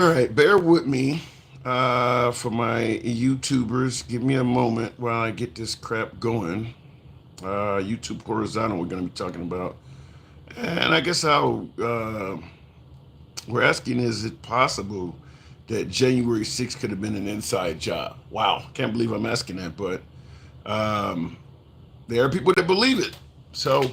All right, bear with me for my YouTubers. Give me a moment while I get this crap going. YouTube horizontal, we're going to be talking about. And I guess we're asking, is it possible that January 6th could have been an inside job? Wow, can't believe I'm asking that, but um, there are people that believe it. So,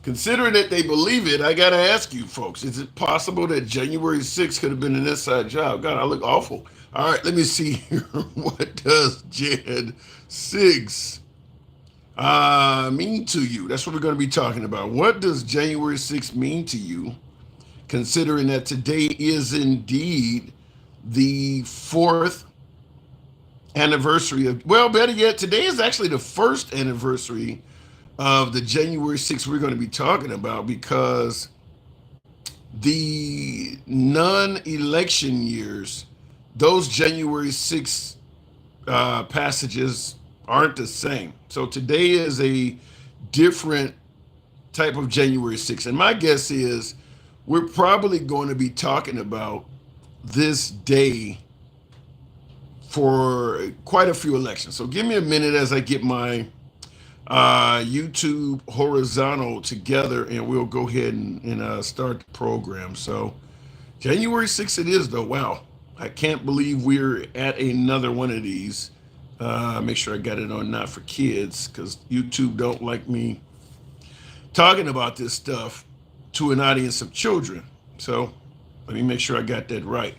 considering that they believe it, I got to ask you folks, is it possible that January 6th could have been an inside job? God, I look awful. All right, let me see here. What does Jan 6 mean to you? That's what we're going to be talking about. What does January 6th mean to you, considering that today is indeed the fourth anniversary of, well, better yet, today is actually the first anniversary of the January 6th we're going to be talking about, because the non-election years, those January 6th passages aren't the same. So today is a different type of January 6th. And my guess is we're probably going to be talking about this day for quite a few elections. So give me a minute as I get my YouTube horizontal together, and we'll go ahead and start the program. So January 6th it is, though. Wow, I can't believe we're at another one of these. Make sure I got it on not for kids, because YouTube don't like me talking about this stuff to an audience of children. So let me make sure I got that right.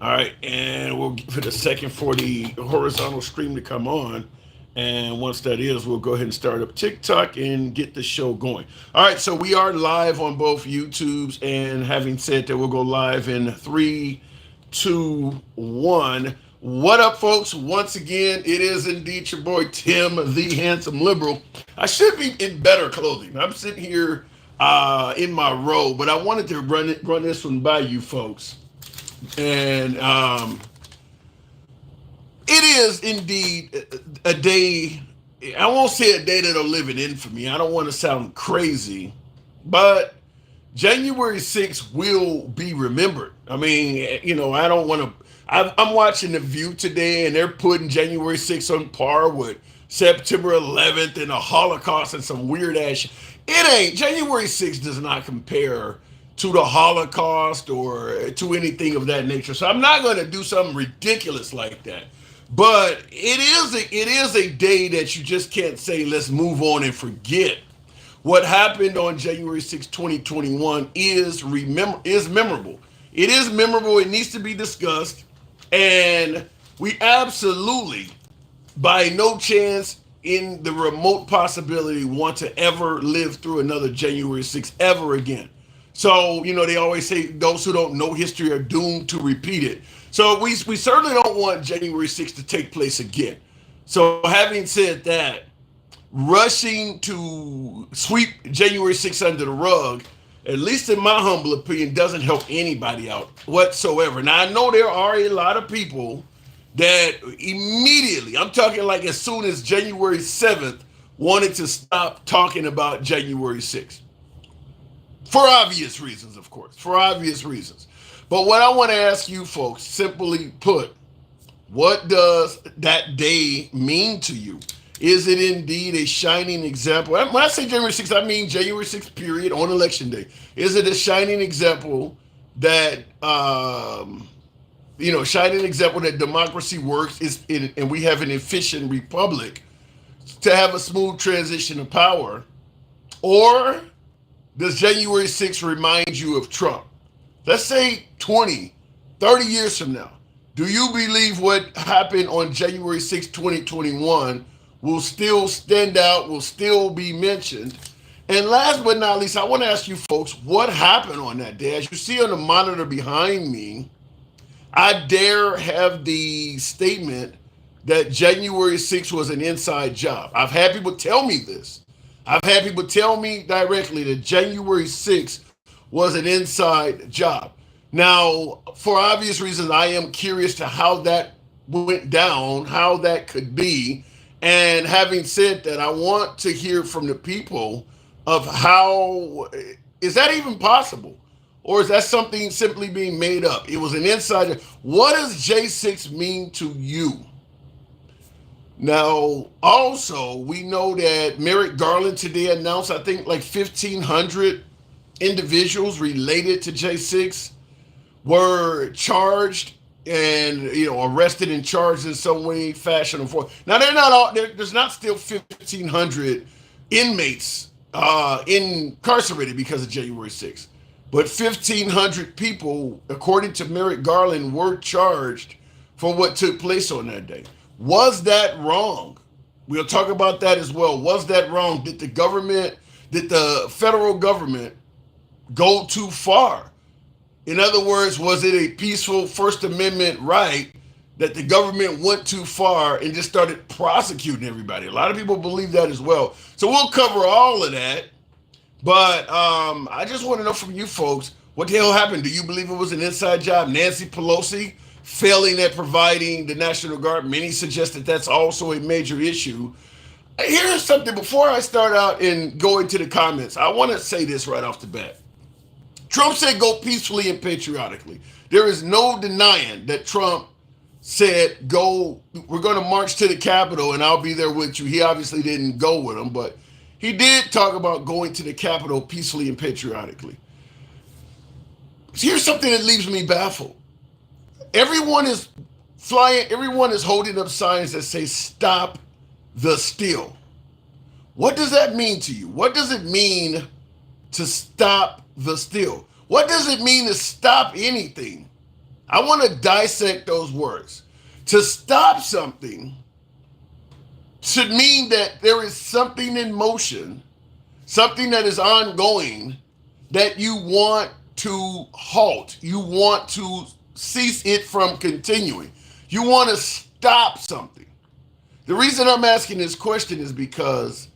All right, and we'll give it a second for the horizontal stream to come on. And once that is, we'll go ahead and start up TikTok and get the show going. All right, so we are live on both YouTubes. And having said that, we'll go live in 3, 2, 1. What up, folks? Once again, it is indeed your boy Tim, the handsome liberal. I should be in better clothing. I'm sitting here in my robe, but I wanted to run this one by you folks. And it is indeed a day. I won't say a day that'll live in infamy. I don't want to sound crazy, but January 6th will be remembered. I mean, I don't want to. I'm watching The View today, and they're putting January 6th on par with September 11th and the Holocaust and some weird ass. It ain't. January 6th does not compare to the Holocaust or to anything of that nature. So I'm not going to do something ridiculous like that. But it is a day that you just can't say, let's move on and forget. What happened on January 6, 2021 is memorable. It is memorable. It needs to be discussed. And we absolutely, by no chance in the remote possibility, want to ever live through another January 6th ever again. So, they always say those who don't know history are doomed to repeat it. So we certainly don't want January 6th to take place again. So having said that, rushing to sweep January 6th under the rug, at least in my humble opinion, doesn't help anybody out whatsoever. Now, I know there are a lot of people that immediately, I'm talking like as soon as January 7th, wanted to stop talking about January 6th. For obvious reasons, of course. For obvious reasons. But what I want to ask you folks, simply put, what does that day mean to you? Is it indeed a shining example? When I say January 6th, I mean January 6th period on election day. Is it a shining example that, shining example that democracy works and we have an efficient republic to have a smooth transition of power? Or does January 6th remind you of Trump? Let's say 20, 30 years from now. Do you believe what happened on January 6, 2021 will still stand out, will still be mentioned? And last but not least, I want to ask you folks, what happened on that day? As you see on the monitor behind me, I dare have the statement that January 6th was an inside job. I've had people tell me this. I've had people tell me directly that January 6th was an inside job. Now, for obvious reasons, I am curious to how that went down, how that could be. And having said that, I want to hear from the people of how is that even possible? Or is that something simply being made up? It was an insider. What does J6 mean to you? Now, also, we know that Merrick Garland today announced, I think, like 1,500 individuals related to J6 were charged and arrested and charged in some way, fashion, or form. Now they're not all there's not still 1,500 inmates incarcerated because of January 6th, but 1,500 people, according to Merrick Garland, were charged for what took place on that day. Was that wrong? We'll talk about that as well. Was that wrong? Did the federal government go too far? In other words, was it a peaceful First Amendment right that the government went too far and just started prosecuting everybody? A lot of people believe that as well. So we'll cover all of that. But I just want to know from you folks, what the hell happened? Do you believe it was an inside job? Nancy Pelosi failing at providing the National Guard? Many suggest that that's also a major issue. Here's something, before I start out and go into the comments, I want to say this right off the bat. Trump said go peacefully and patriotically. There is no denying that Trump said we're going to march to the Capitol and I'll be there with you. He obviously didn't go with them, but he did talk about going to the Capitol peacefully and patriotically. Here's something that leaves me baffled. Everyone is holding up signs that say stop the steal. What does that mean to you? What does it mean to stop the steal? What does it mean to stop anything? I want to dissect those words. To stop something should mean that there is something in motion, something that is ongoing, that you want to halt. You want to cease it from continuing. You want to stop something. The reason I'm asking this question is because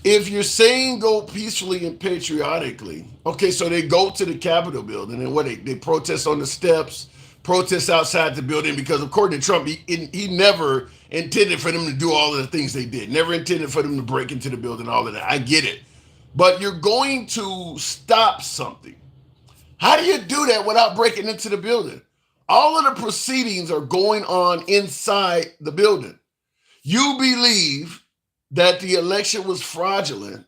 if you're saying go peacefully and patriotically, okay, so they go to the Capitol building and they protest on the steps, protest outside the building, because according to Trump, he never intended for them to do all of the things they did, never intended for them to break into the building, all of that. I get it. But you're going to stop something. How do you do that without breaking into the building? All of the proceedings are going on inside the building. You believe that the election was fraudulent,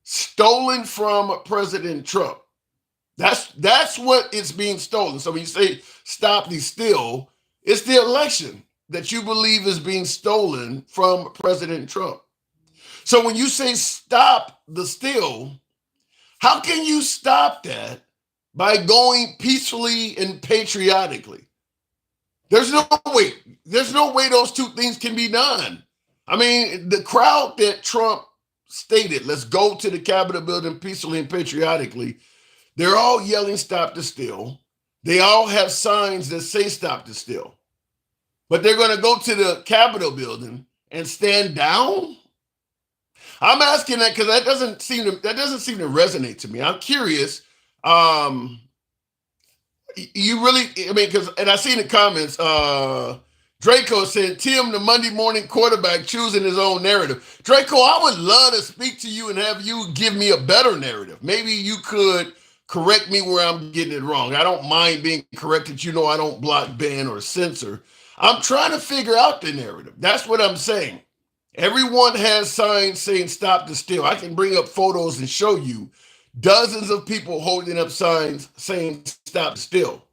stolen from President Trump. That's what it's being stolen. So when you say stop the steal, it's the election that you believe is being stolen from President Trump. So when you say stop the steal, how can you stop that by going peacefully and patriotically? There's no way. There's no way those two things can be done. I mean, the crowd that Trump stated, let's go to the Capitol building peacefully and patriotically, they're all yelling stop the steal. They all have signs that say stop the steal. But they're going to go to the Capitol building and stand down? I'm asking that because that doesn't seem to resonate to me. I'm curious. You really, I mean, and I see in the comments, Draco said, Tim, the Monday morning quarterback, choosing his own narrative. Draco, I would love to speak to you and have you give me a better narrative. Maybe you could correct me where I'm getting it wrong. I don't mind being corrected. You know, I don't block, ban, or censor. I'm trying to figure out the narrative. That's what I'm saying. Everyone has signs saying stop the steal. I can bring up photos and show you dozens of people holding up signs saying stop the steal.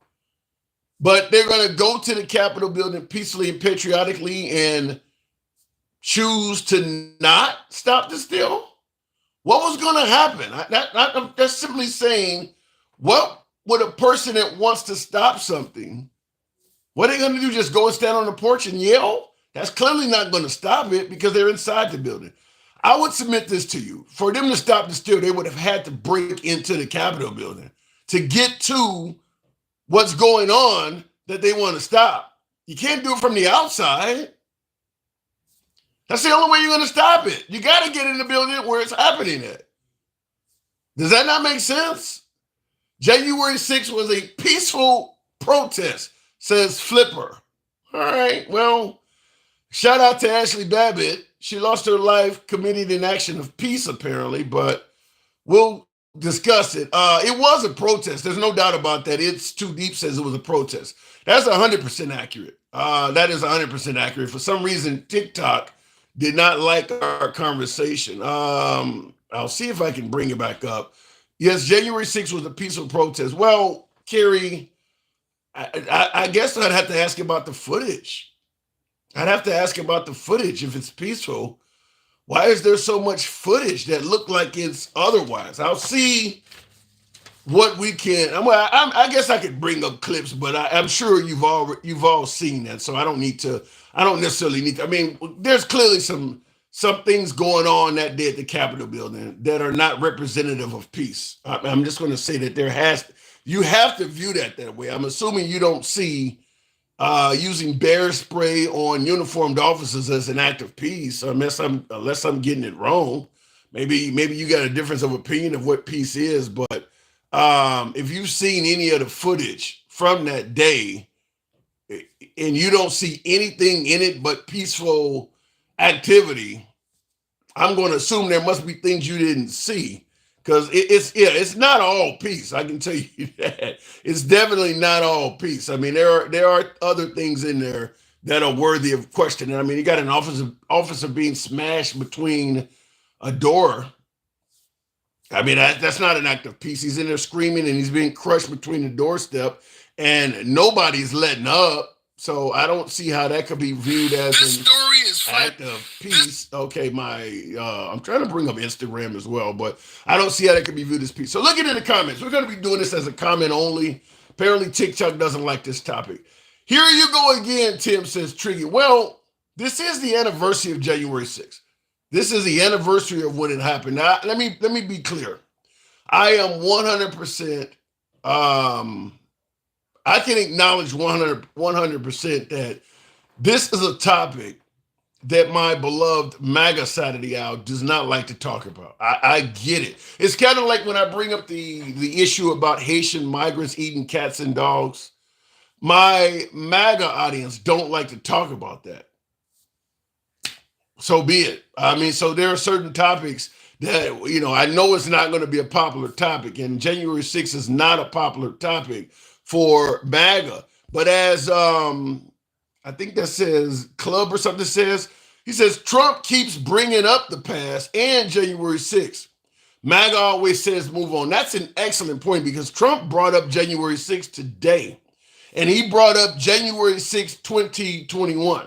But they're going to go to the Capitol building peacefully and patriotically and choose to not stop the steal? What was going to happen? I'm just simply saying, what would a person that wants to stop something, what are they going to do? Just go and stand on the porch and yell? That's clearly not going to stop it because they're inside the building. I would submit this to you. For them to stop the steal, they would have had to break into the Capitol building to get to what's going on that they want to stop. You can't do it from the outside. That's the only way you're going to stop it. You got to get in the building where it's happening at. Does that not make sense? January 6th was a peaceful protest, says Flipper. All right, well, shout out to Ashley Babbitt. She lost her life committing an action of peace, apparently, but we'll discuss it. It was a protest. There's no doubt about that. It's Too Deep says it was a protest. That's 100% accurate. That is 100% accurate. For some reason, TikTok did not like our conversation. I'll see if I can bring it back up. Yes, January 6th was a peaceful protest. Well, Kerry, I guess I'd have to ask about the footage. I'd have to ask about the footage if it's peaceful. Why is there so much footage that look like it's otherwise? I'll see what we can. Well, I guess I could bring up clips, but I'm sure you've all seen that, so I don't need to. I don't necessarily need to. I mean, there's clearly some things going on that day at the Capitol building that are not representative of peace. I'm just going to say that you have to view that way. I'm assuming you don't see using bear spray on uniformed officers as an act of peace, unless I'm getting it wrong. Maybe you got a difference of opinion of what peace is, but if you've seen any of the footage from that day and you don't see anything in it but peaceful activity, I'm going to assume there must be things you didn't see, because it's not all peace. I can tell you that it's definitely not all peace. I mean, there are other things in there that are worthy of questioning. I mean, you got an officer being smashed between a door. I mean, that's not an act of peace. He's in there screaming and he's being crushed between the doorstep, and nobody's letting up. So I don't see how that could be viewed as an act of peace. Okay, I'm trying to bring up Instagram as well, but I don't see how that could be viewed as peace. So look at it in the comments. We're going to be doing this as a comment only. Apparently TikTok doesn't like this topic. Here you go again, Tim says trigger. Well, this is the anniversary of January 6th. This is the anniversary of when it happened. Now, let me be clear. I am 100%. I can acknowledge 100% that this is a topic that my beloved MAGA side of the aisle does not like to talk about. I get it. It's kind of like when I bring up the issue about Haitian migrants eating cats and dogs. My MAGA audience don't like to talk about that. So be it. I mean, so there are certain topics that, I know it's not going to be a popular topic, and January 6th is not a popular topic for MAGA. But as I think that says Club or something says, he says Trump keeps bringing up the past and January 6th. MAGA always says move on. That's an excellent point, because Trump brought up January 6th today, and he brought up January 6th, 2021.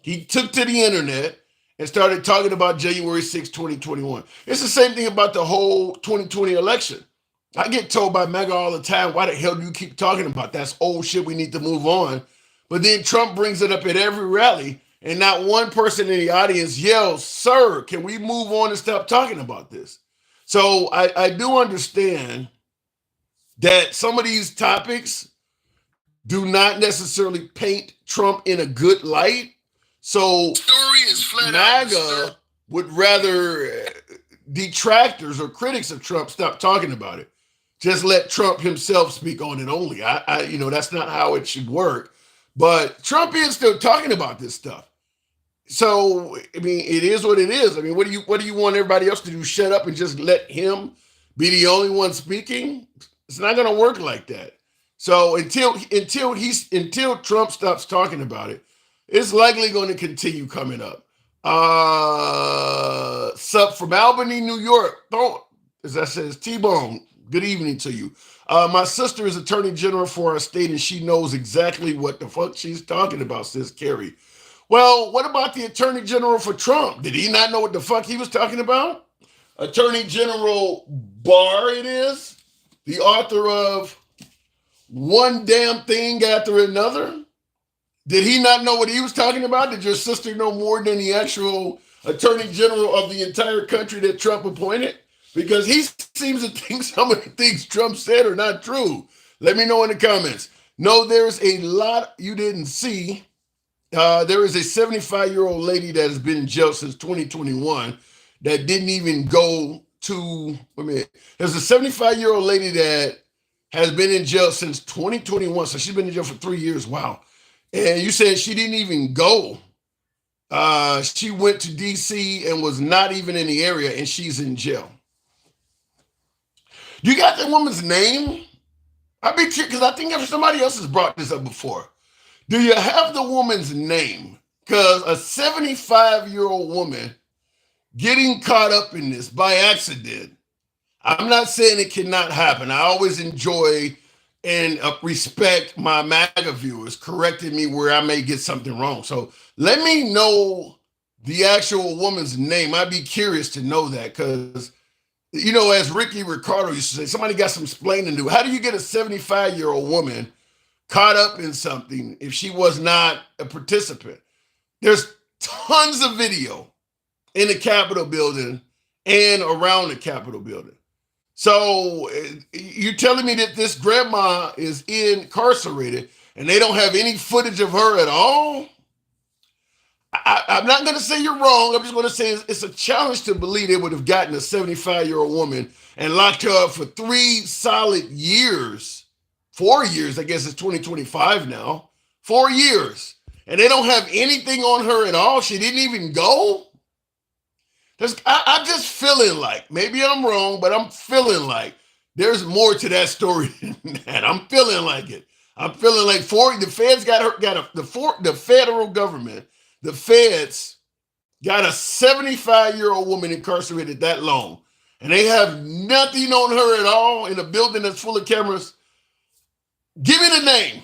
He took to the internet and started talking about January 6th, 2021. It's the same thing about the whole 2020 election. I get told by MAGA all the time, why the hell do you keep talking about that? That's old shit, we need to move on. But then Trump brings it up at every rally, and not one person in the audience yells, sir, can we move on and stop talking about this? So I do understand that some of these topics do not necessarily paint Trump in a good light. So MAGA would rather detractors or critics of Trump stop talking about it. Just let Trump himself speak on it only. That's not how it should work. But Trump is still talking about this stuff. So, I mean, it is what it is. I mean, what do you want everybody else to do? Shut up and just let him be the only one speaking? It's not going to work like that. So until Trump stops talking about it, it's likely going to continue coming up. Sup from Albany, New York. As that says, T-Bone, good evening to you. My sister is Attorney General for our state, and she knows exactly what the fuck she's talking about, says Kerry. Well, what about the Attorney General for Trump? Did he not know what the fuck he was talking about? Attorney General Barr, it is, the author of One Damn Thing After Another. Did he not know what he was talking about? Did your sister know more than the actual Attorney General of the entire country that Trump appointed? Because he seems to think some of the things Trump said are not true. Let me know in the comments. No, there's a lot you didn't see. There is a 75-year-old lady that has been in jail since 2021 that didn't even go to, there's a 75-year-old lady that has been in jail since 2021. So she's been in jail for 3 years. Wow. And you said she didn't even go. She went to DC and was not even in the area, and she's in jail. You got the woman's name? I'd be curious because I think if somebody else has brought this up before. Do you have the woman's name? Because a 75-year-old woman getting caught up in this by accident. I'm not saying it cannot happen. I always enjoy and respect my MAGA viewers correcting me where I may get something wrong. So let me know the actual woman's name. I'd be curious to know that because, as Ricky Ricardo used to say, somebody got some explaining to do. How do you get a 75-year-old woman caught up in something if she was not a participant? There's tons of video in the Capitol building and around the Capitol building. So you're telling me that this grandma is incarcerated and they don't have any footage of her at all? I'm not going to say you're wrong. I'm just going to say it's a challenge to believe they would have gotten a 75-year-old woman and locked her up for 3 solid years. 4 years, I guess it's 2025 now. 4 years. And they don't have anything on her at all. She didn't even go. I'm just feeling like, maybe I'm wrong, but I'm feeling like there's more to that story than that. I'm feeling like it. I'm feeling like the feds the federal government, the feds got a 75-year-old woman incarcerated that long, and they have nothing on her at all in a building that's full of cameras. Give me the name.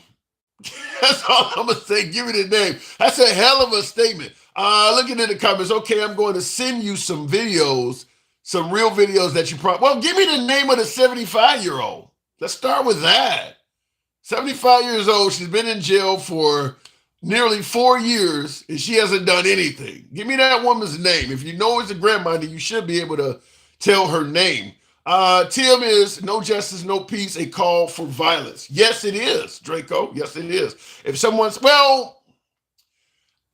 That's all I'm going to say. Give me the name. That's a hell of a statement. Looking at the comments, okay, I'm going to send you some videos, some real videos that you probably, well, give me the name of the 75-year-old. Let's start with that. 75 years old, she's been in jail for nearly 4 years, and she hasn't done anything. Give me that woman's name. If you know it's a grandma, then you should be able to tell her name. Tim is no justice, no peace, a call for violence. Yes, it is, Draco. Yes, it is. If someone's, well,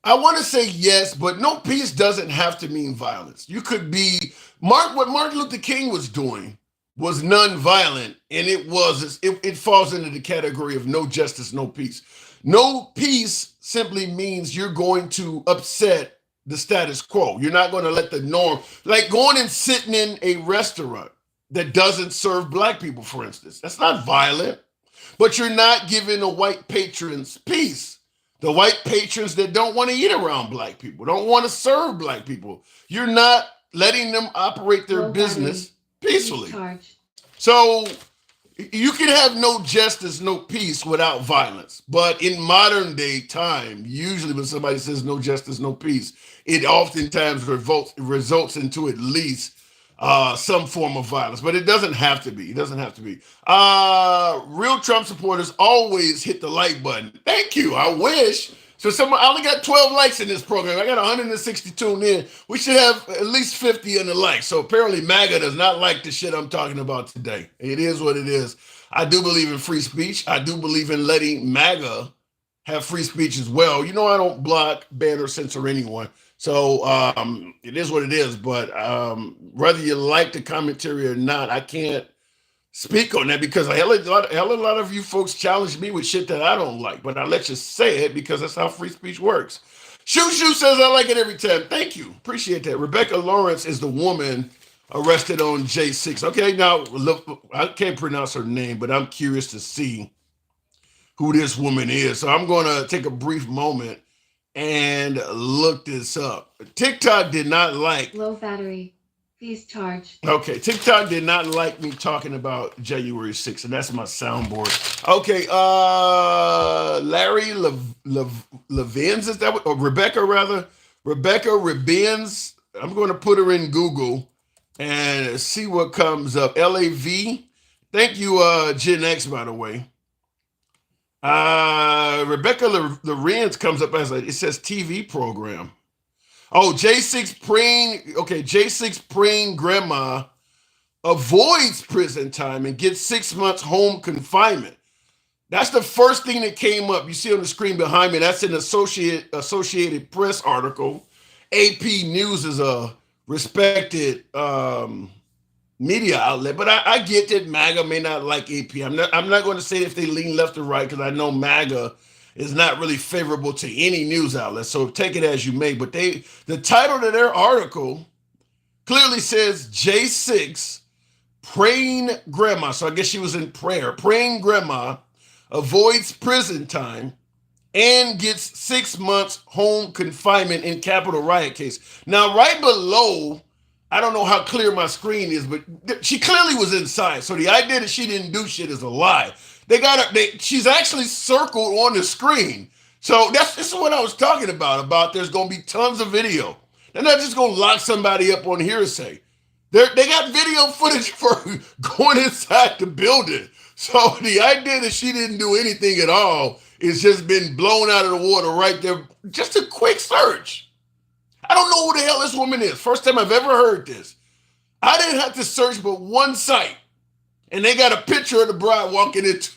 I want to say yes, but no peace doesn't have to mean violence. You could be, what Martin Luther King was doing was nonviolent, and it falls into the category of no justice, no peace. No peace simply means you're going to upset the status quo. You're not going to let the norm, like going and sitting in a restaurant that doesn't serve black people, for instance. That's not violent, but you're not giving the white patrons peace. The white patrons that don't want to eat around black people, don't want to serve black people. You're not letting them operate their business peacefully. So you can have no justice, no peace without violence. But in modern day time, usually when somebody says no justice, no peace, it oftentimes results into at least some form of violence, but it doesn't have to be. It doesn't have to be. Real Trump supporters always hit the like button. Thank you. I wish. So I only got 12 likes in this program. I got 160 tuned in. We should have at least 50 in the likes. So apparently MAGA does not like the shit I'm talking about today. It is what it is. I do believe in free speech. I do believe in letting MAGA have free speech as well. I don't block, ban, or censor anyone. So it is what it is, but whether you like the commentary or not, I can't speak on that because a hell of a lot of you folks challenge me with shit that I don't like, but I let you say it because that's how free speech works. Shoo says I like it every time. Thank you. Appreciate that. Rebecca Lawrence is the woman arrested on J6. Okay, now look, I can't pronounce her name, but I'm curious to see who this woman is. So I'm going to take a brief moment and look this up. TikTok did not like low battery. Please charge. Okay, TikTok did not like me talking about January 6th, and that's my soundboard. Okay, Larry Levins, is that what, or Rebecca rather? Rebecca Rebins. I'm going to put her in Google and see what comes up. LAV. Thank you, Gen X, by the way. Rebecca Lorenz comes up as it says TV program. Oh, J6 praying grandma avoids prison time and gets 6 months home confinement. That's the first thing that came up. You see on the screen behind me, that's an Associated Press article. AP News is a respected media outlet, but I get that MAGA may not like AP. I'm not going to say if they lean left or right because I know MAGA is not really favorable to any news outlet. So take it as you may. But the title of their article clearly says J6 Praying grandma, so I guess she was in prayer. Praying grandma avoids prison time and gets 6 months home confinement in Capitol riot case. Now, right below, I don't know how clear my screen is, but she clearly was inside. So the idea that she didn't do shit is a lie. They got her. She's actually circled on the screen. So this is what I was talking about. About there's going to be tons of video. They're not just going to lock somebody up on hearsay. They got video footage for going inside the building. So the idea that she didn't do anything at all is just been blown out of the water right there. Just a quick search. I don't know who the hell this woman is. First time I've ever heard this. I didn't have to search but one site. And they got a picture of the bride walking into.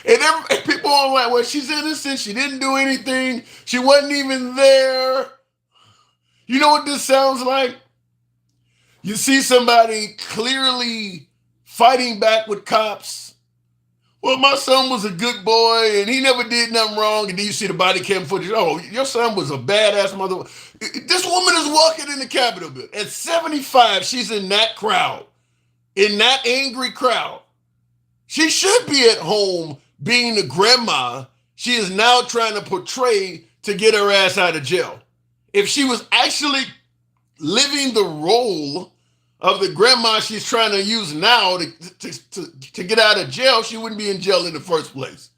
And people are like, well, she's innocent. She didn't do anything. She wasn't even there. You know what this sounds like? You see somebody clearly fighting back with cops. Well, my son was a good boy and he never did nothing wrong. And then you see the body cam footage. Oh, your son was a badass mother. This woman is walking in the Capitol building. At 75, she's in that crowd, in that angry crowd. She should be at home being the grandma she is now trying to portray to get her ass out of jail. If she was actually living the role of the grandma she's trying to use now to get out of jail, she wouldn't be in jail in the first place.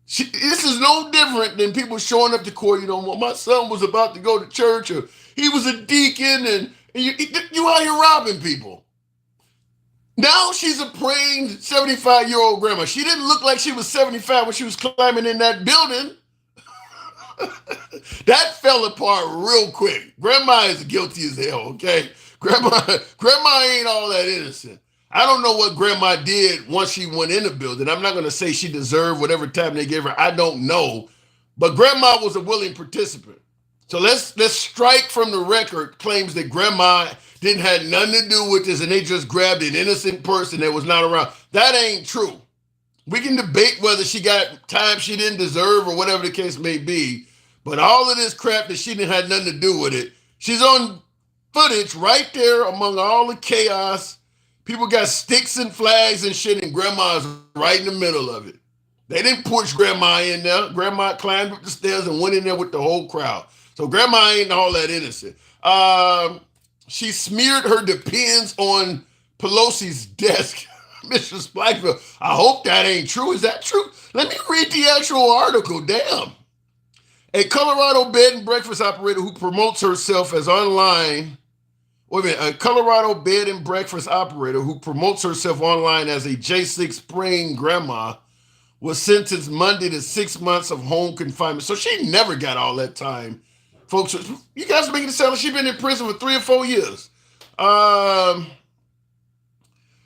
This is no different than people showing up to court, well, my son was about to go to church, or he was a deacon, and you out here robbing people. Now she's a praying 75-year-old grandma. She didn't look like she was 75 when she was climbing in that building. That fell apart real quick. Grandma is guilty as hell, okay? Grandma ain't all that innocent. I don't know what grandma did once she went in the building. I'm not going to say she deserved whatever time they gave her. I don't know. But grandma was a willing participant. So let's strike from the record claims that grandma didn't have nothing to do with this and they just grabbed an innocent person that was not around. That ain't true. We can debate whether she got time she didn't deserve or whatever the case may be. But all of this crap that she didn't have nothing to do with it, she's on footage right there among all the chaos. People got sticks and flags and shit, and grandma's right in the middle of it. They didn't push grandma in there. Grandma climbed up the stairs and went in there with the whole crowd. So grandma ain't all that innocent. She smeared her depends on Pelosi's desk. Mrs. Blackfield, I hope that ain't true. Is that true? Let me read the actual article. Damn. A Colorado bed and breakfast operator who promotes herself as online. A Colorado bed and breakfast operator who promotes herself online as a J6 praying grandma was sentenced Monday to 6 months of home confinement. So she never got all that time. Folks, you guys are making it sound like she's been in prison for 3 or 4 years.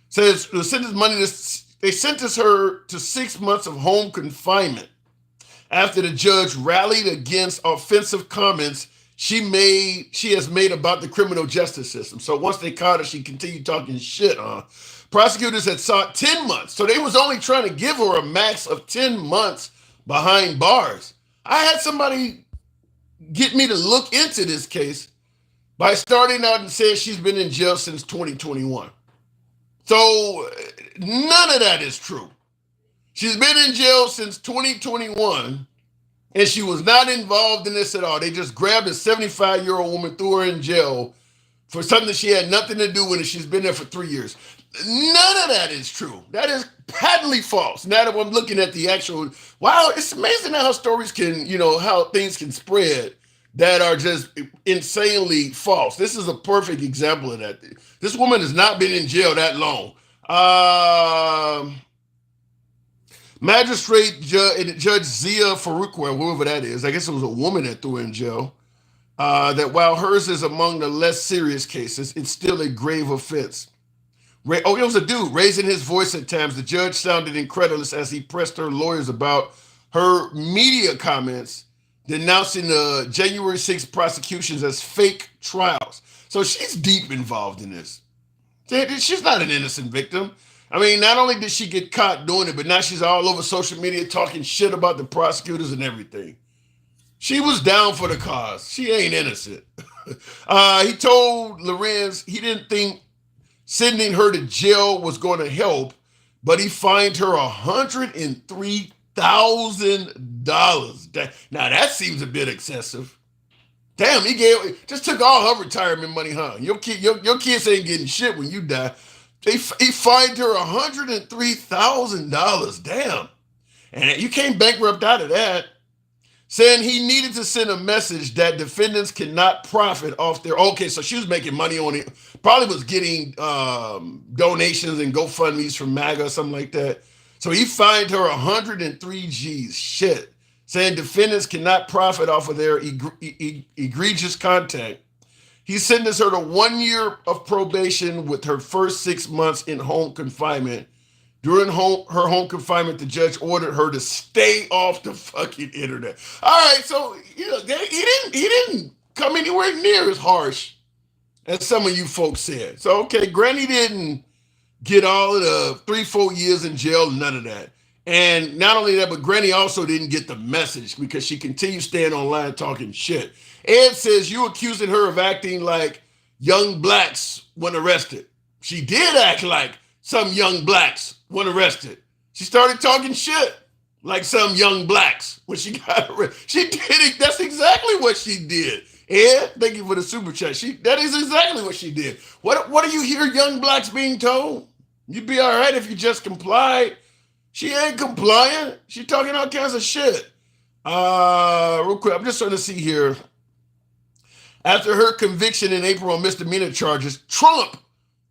Says the sentence Monday, they sentenced her to 6 months of home confinement after the judge rallied against offensive comments she has made about the criminal justice system. So once they caught her, she continued talking shit. Prosecutors had sought 10 months. So they was only trying to give her a max of 10 months behind bars. I had somebody get me to look into this case by starting out and saying she's been in jail since 2021. So none of that is true. She's been in jail since 2021, and she was not involved in this at all. They just grabbed a 75-year-old woman, threw her in jail for something she had nothing to do with, and she's been there for 3 years. None of that is true. That is patently false. Now that I'm looking at the actual, wow, it's amazing how stories can, how things can spread that are just insanely false. This is a perfect example of that. This woman has not been in jail that long. Magistrate Judge Z Faruk, whoever that is, I guess it was a woman that threw her in jail, that while hers is among the less serious cases, it's still a grave offense. It was a dude raising his voice at times. The judge sounded incredulous as he pressed her lawyers about her media comments denouncing the January 6th prosecutions as fake trials. So she's deep involved in this. She's not an innocent victim. I mean, not only did she get caught doing it, but now she's all over social media talking shit about the prosecutors and everything. She was down for the cause. She ain't innocent. He told Lorenz he didn't think sending her to jail was going to help, but he fined her $103,000. Now that seems a bit excessive. Damn, just took all her retirement money, huh? Your kids ain't getting shit when you die. He fined her $103,000. Damn, and you can't bankrupt out of that. Saying he needed to send a message that defendants cannot profit off their. Okay, so she was making money on it. Probably was getting donations and GoFundMe's from MAGA or something like that. So he fined her 103 G's. Shit. Saying defendants cannot profit off of their egregious contact. He sentenced her to 1 year of probation with her first 6 months in home confinement. During her home confinement, the judge ordered her to stay off the fucking internet. All right, so he didn't come anywhere near as harsh as some of you folks said. So okay, Granny didn't get all of the 3-4 years in jail, none of that. And not only that, but Granny also didn't get the message because she continued staying online talking shit. Ed says you accusing her of acting like young blacks when arrested. She did act like some young blacks when arrested. She started talking shit like some young blacks when she got arrested. She did it. That's exactly what she did. Ed, thank you for the super chat. That is exactly what she did. What do you hear young blacks being told? You'd be all right if you just complied. She ain't complying. She talking all kinds of shit. Real quick, I'm just trying to see here. After her conviction in April on misdemeanor charges, Trump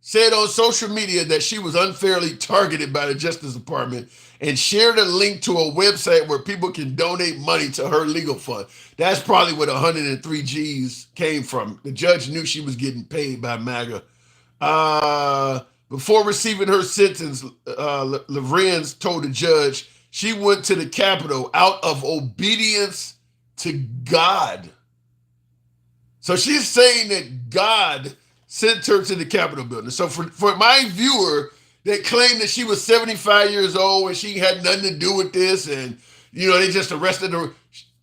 said on social media that she was unfairly targeted by the Justice Department and shared a link to a website where people can donate money to her legal fund. That's probably where the 103 G's came from. The judge knew she was getting paid by MAGA. Before receiving her sentence, Lorenz told the judge she went to the Capitol out of obedience to God. So she's saying that God sent her to the Capitol building. So for my viewer that claimed that she was 75 years old and she had nothing to do with this and, they just arrested her,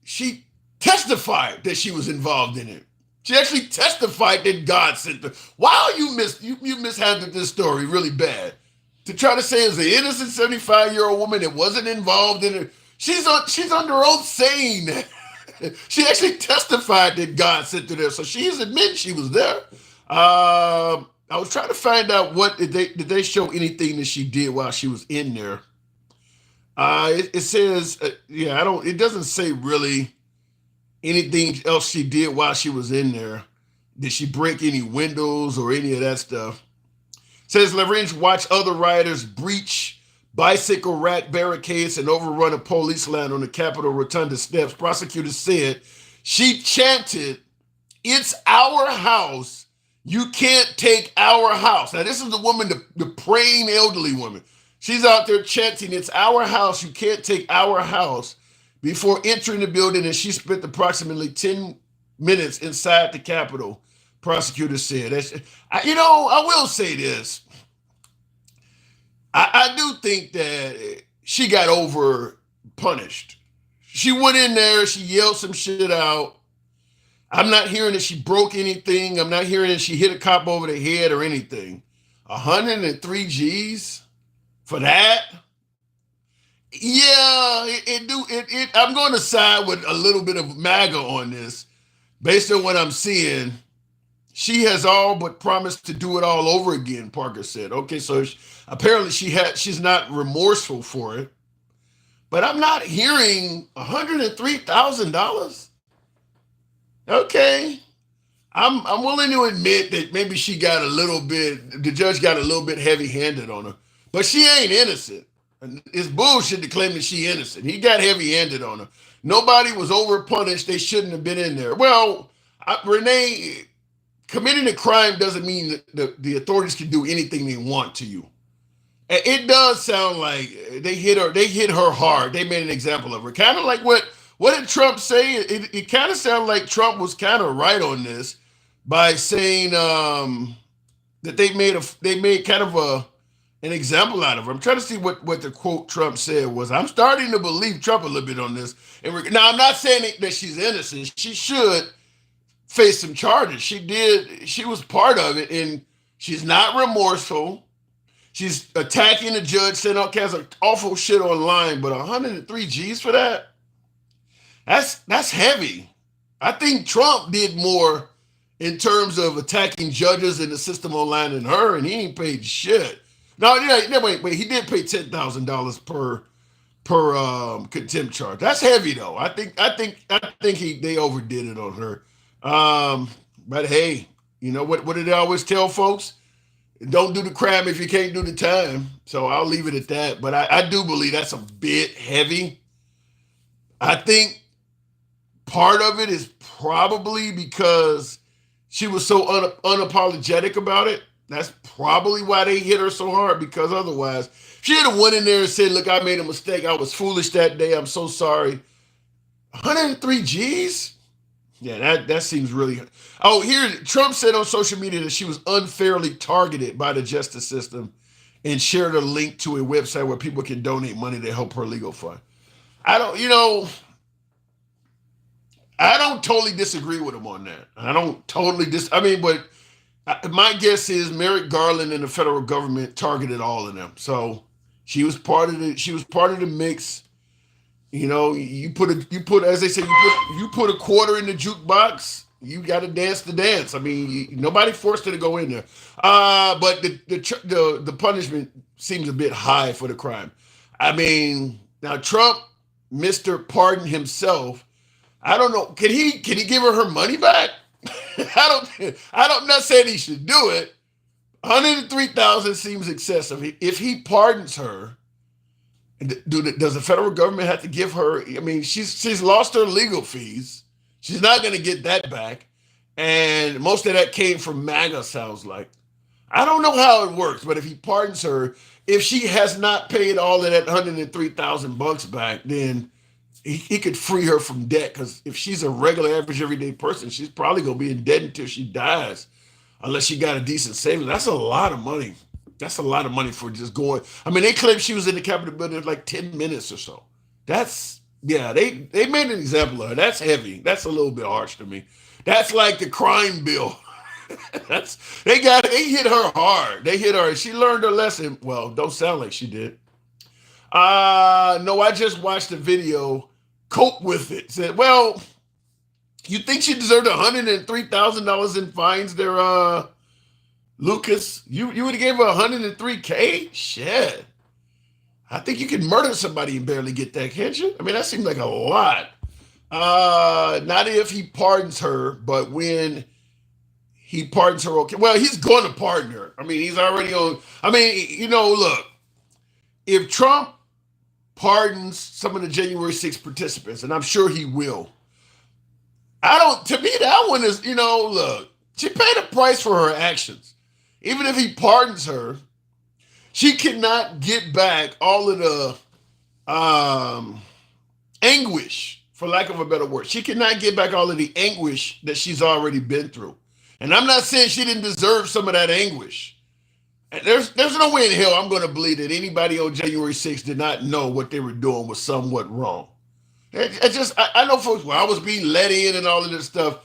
she testified that she was involved in it. She actually testified that God sent her. Wow, you mishandled this story really bad. To try to say as an innocent 75-year-old woman that wasn't involved in it, she's under oath saying that. She actually testified that God sent her there, so she's admitted she was there. I was trying to find out did they show anything that she did while she was in there. It says, it doesn't say really anything else she did while she was in there. Did she break any windows or any of that stuff? It says Lorenz watched other rioters breach bicycle rack barricades and overrun a police line on the Capitol Rotunda steps. Prosecutors said she chanted, "It's our house. You can't take our house." Now, this is the woman, the praying elderly woman. She's out there chanting, "It's our house. You can't take our house," before entering the building, and she spent approximately 10 minutes inside the Capitol, prosecutors said. I will say this. I do think that she got over punished. She went in there, she yelled some shit out. I'm not hearing that she broke anything. I'm not hearing that she hit a cop over the head or anything. 103 G's for that? Yeah, I'm going to side with a little bit of MAGA on this. Based on what I'm seeing, she has all but promised to do it all over again, Parker said. Okay, so apparently she's not remorseful for it. But I'm not hearing $103,000. Okay. I'm willing to admit that maybe the judge got a little bit heavy-handed on her. But she ain't innocent. It's bullshit to claim that she's innocent. He got heavy-handed on her. Nobody was over-punished. They shouldn't have been in there. Well, Renee, committing a crime doesn't mean that the authorities can do anything they want to you. It does sound like they hit her hard. They made an example of her. Kind of like what did Trump say? It kind of sounded like Trump was kind of right on this by saying that they made kind of an example out of her. I'm trying to see what the quote Trump said was. I'm starting to believe Trump a little bit on this. Now, I'm not saying that she's innocent. She should face some charges. She was part of it, and She's not remorseful. She's attacking the judge, saying all kinds of awful shit online. But 103 G's for that? That's heavy. I think Trump did more in terms of attacking judges in the system online than her, and he ain't paid shit. No, yeah, wait. He did pay $10,000 per contempt charge. That's heavy though. I think they overdid it on her. But hey, you know what? What did they always tell folks? Don't do the crime if you can't do the time. So I'll leave it at that. But I do believe that's a bit heavy. I think part of it is probably because she was so unapologetic about it. That's probably why they hit her so hard, because otherwise, if she had went in there and said, look, I made a mistake. I was foolish that day. I'm so sorry. 103 G's? Yeah, that seems really. Oh, here, Trump said on social media that she was unfairly targeted by the justice system and shared a link to a website where people can donate money to help her legal fund. I don't totally disagree with him on that. I don't totally but my guess is Merrick Garland and the federal government targeted all of them. So she was part of the mix. You know, you put as they say, you put a quarter in the jukebox, you got to dance the dance. I mean, nobody forced her to go in there. But the punishment seems a bit high for the crime. I mean, now Trump, Mr. Pardon himself, I don't know. Can he give her money back? I'm not saying he should do it. 103,000 seems excessive. If he pardons her, does the federal government have to give her? I mean, she's lost her legal fees. She's not going to get that back, and most of that came from MAGA. Sounds like. I don't know how it works, but if he pardons her, if she has not paid all of that $103,000 back, then he could free her from debt. Because if she's a regular, average, everyday person, she's probably going to be in debt until she dies, unless she got a decent savings. That's a lot of money. That's a lot of money for just going. I mean, they claim she was in the Capitol building for like 10 minutes or so. They made an example of her. That's heavy. That's a little bit harsh to me. That's like the crime bill. They hit her hard. They hit her. She learned her lesson. Well, don't sound like she did. No, I just watched the video. Cope with it. Said, well, you think she deserved $103,000 in fines there, Lucas? You would have gave her $103K? Shit. I think you can murder somebody and barely get that, can't you? I mean, that seems like a lot. Not if he pardons her, but when he pardons her, okay. Well, he's going to pardon her. I mean, he's already on. I mean, look, if Trump pardons some of the January 6th participants, and I'm sure he will, to me, that one is, look, she paid a price for her actions. Even if he pardons her, she cannot get back all of the anguish, for lack of a better word. She cannot get back all of the anguish that she's already been through. And I'm not saying she didn't deserve some of that anguish. And there's no way in hell I'm going to believe that anybody on January 6th did not know what they were doing was somewhat wrong. I know folks, I was being let in and all of this stuff.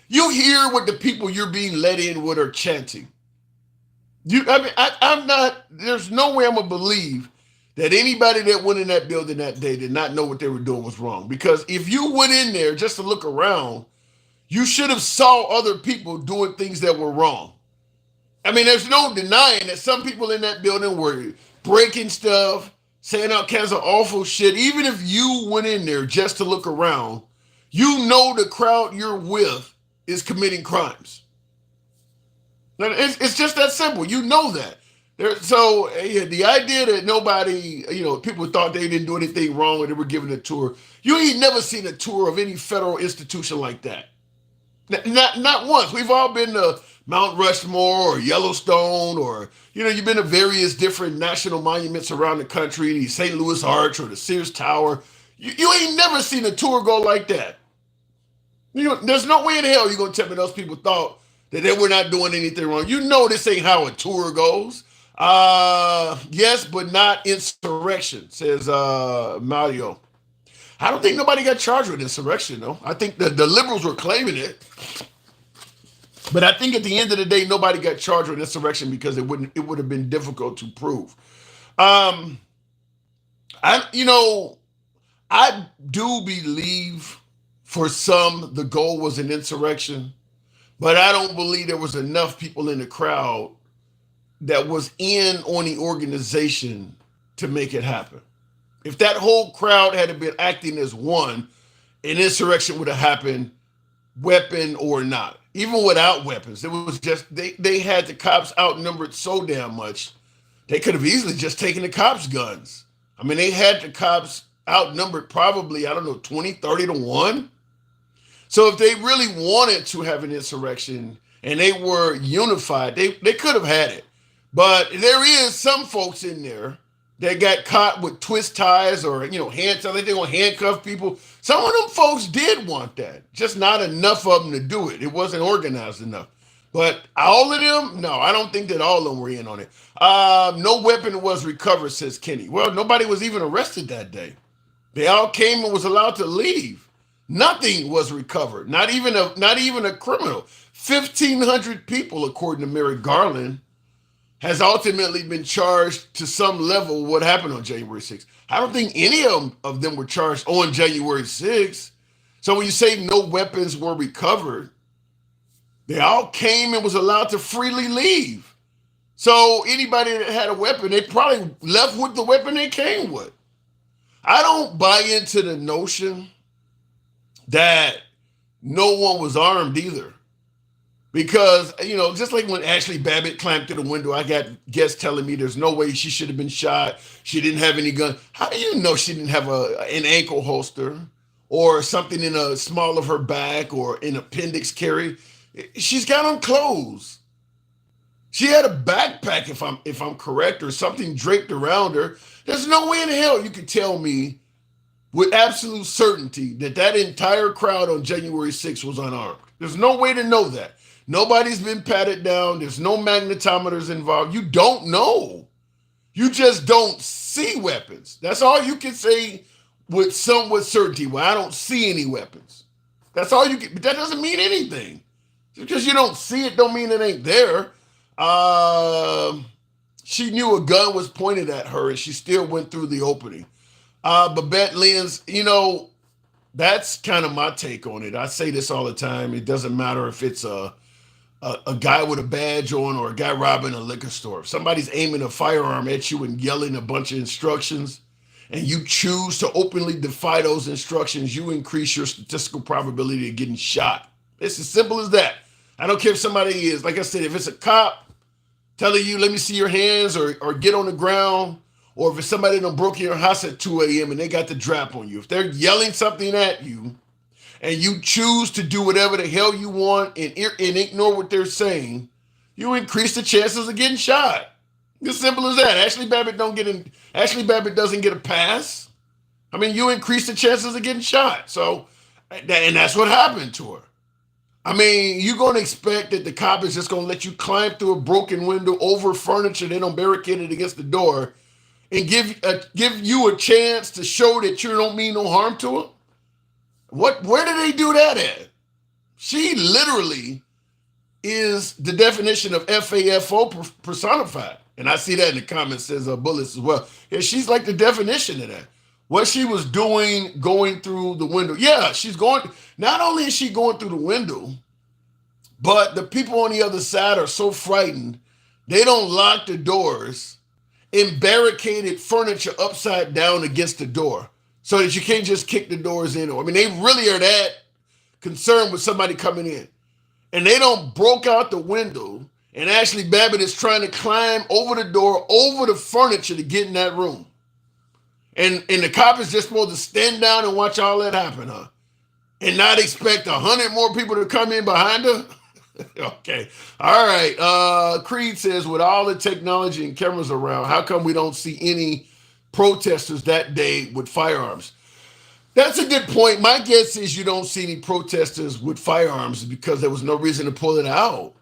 You hear what the people you're being let in with are chanting. I'm not, there's no way I'm going to believe that anybody that went in that building that day did not know what they were doing was wrong. Because if you went in there just to look around, you should have saw other people doing things that were wrong. I mean, there's no denying that some people in that building were breaking stuff, saying all kinds of awful shit. Even if you went in there just to look around, you know the crowd you're with is committing crimes. It's just that simple. You know that. So the idea that nobody, people thought they didn't do anything wrong and they were given a tour. You ain't never seen a tour of any federal institution like that. Not once. We've all been to Mount Rushmore or Yellowstone, or, you've been to various different national monuments around the country, the St. Louis Arch or the Sears Tower. You ain't never seen a tour go like that. There's no way in hell you're going to tell me those people thought that they were not doing anything wrong. You know this ain't how a tour goes. Yes, but not insurrection, says Mario. I don't think nobody got charged with insurrection, though. I think the liberals were claiming it. But I think at the end of the day, nobody got charged with insurrection because it would have been difficult to prove. Um, I I do believe for some the goal was an insurrection, but I don't believe there was enough people in the crowd that was in on the organization to make it happen. If that whole crowd had been acting as one, an insurrection would have happened, weapon or not. Even without weapons, it was just they had the cops outnumbered so damn much. They could have easily just taken the cops' guns. I mean, they had the cops outnumbered probably, I don't know, 20, 30 to 1. So if they really wanted to have an insurrection and they were unified, they could have had it. But there is some folks in there that got caught with twist ties or hands. I think they're gonna handcuff people. Some of them folks did want that, just not enough of them to do it. It wasn't organized enough. But all of them, no, I don't think that all of them were in on it. No weapon was recovered, says Kenny. Well, nobody was even arrested that day. They all came and was allowed to leave. Nothing was recovered. Not even a criminal. 1,500 people, according to Merrick Garland, has ultimately been charged to some level what happened on January 6th. I don't think any of them were charged on January 6th. So when you say no weapons were recovered, they all came and was allowed to freely leave. So anybody that had a weapon, they probably left with the weapon they came with. I don't buy into the notion that no one was armed either. Because, just like when Ashley Babbitt climbed through the window, I got guests telling me there's no way she should have been shot. She didn't have any gun. How do you know she didn't have an ankle holster or something in a small of her back or an appendix carry? She's got on clothes. She had a backpack, if I'm correct, or something draped around her. There's no way in hell you could tell me with absolute certainty that entire crowd on January 6th was unarmed. There's no way to know that. Nobody's been patted down. There's no magnetometers involved. You don't know. You just don't see weapons. That's all you can say with somewhat certainty. Well, I don't see any weapons. That's all you can. But that doesn't mean anything. Because you don't see it don't mean it ain't there. She knew a gun was pointed at her and she still went through the opening. Babette Lynn's, that's kind of my take on it. I say this all the time. It doesn't matter if it's a guy with a badge on or a guy robbing a liquor store. If somebody's aiming a firearm at you and yelling a bunch of instructions and you choose to openly defy those instructions, you increase your statistical probability of getting shot. It's as simple as that. I don't care if somebody is, like I said, if it's a cop telling you, let me see your hands or get on the ground, or if it's somebody that broke in your house at 2 a.m. and they got the drop on you. If they're yelling something at you and you choose to do whatever the hell you want and ignore what they're saying, you increase the chances of getting shot. As simple as that. Ashley Babbitt doesn't get a pass. I mean, you increase the chances of getting shot. So, and that's what happened to her. I mean, you're going to expect that the cop is just going to let you climb through a broken window over furniture, they don't barricade it against the door, and give you a chance to show that you don't mean no harm to her? Where did they do that at? She literally is the definition of FAFO personified. And I see that in the comments, says Bullets as well. Yeah, she's like the definition of that. What she was doing going through the window. Yeah, not only is she going through the window, but the people on the other side are so frightened, they don't lock the doors and barricaded furniture upside down against the door so that you can't just kick the doors in. I mean, they really are that concerned with somebody coming in. And they don't broke out the window, and Ashley Babbitt is trying to climb over the door, over the furniture to get in that room. And the cop is just supposed to stand down and watch all that happen, huh? And not expect 100 more people to come in behind her? Okay. All right. Creed says, with all the technology and cameras around, how come we don't see any protesters that day with firearms? That's a good point. My guess is you don't see any protesters with firearms because there was no reason to pull it out.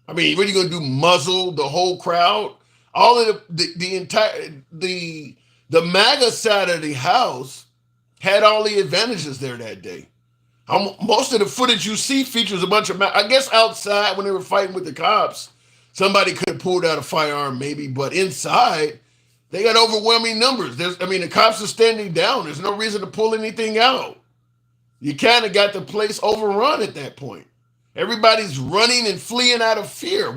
I mean, what are you going to do? Muzzle the whole crowd? All of the MAGA side of the house had all the advantages there that day. Most of the footage you see features a bunch of, I guess outside when they were fighting with the cops, somebody could have pulled out a firearm maybe, but inside, they got overwhelming numbers. The cops are standing down. There's no reason to pull anything out. You kind of got the place overrun at that point. Everybody's running and fleeing out of fear.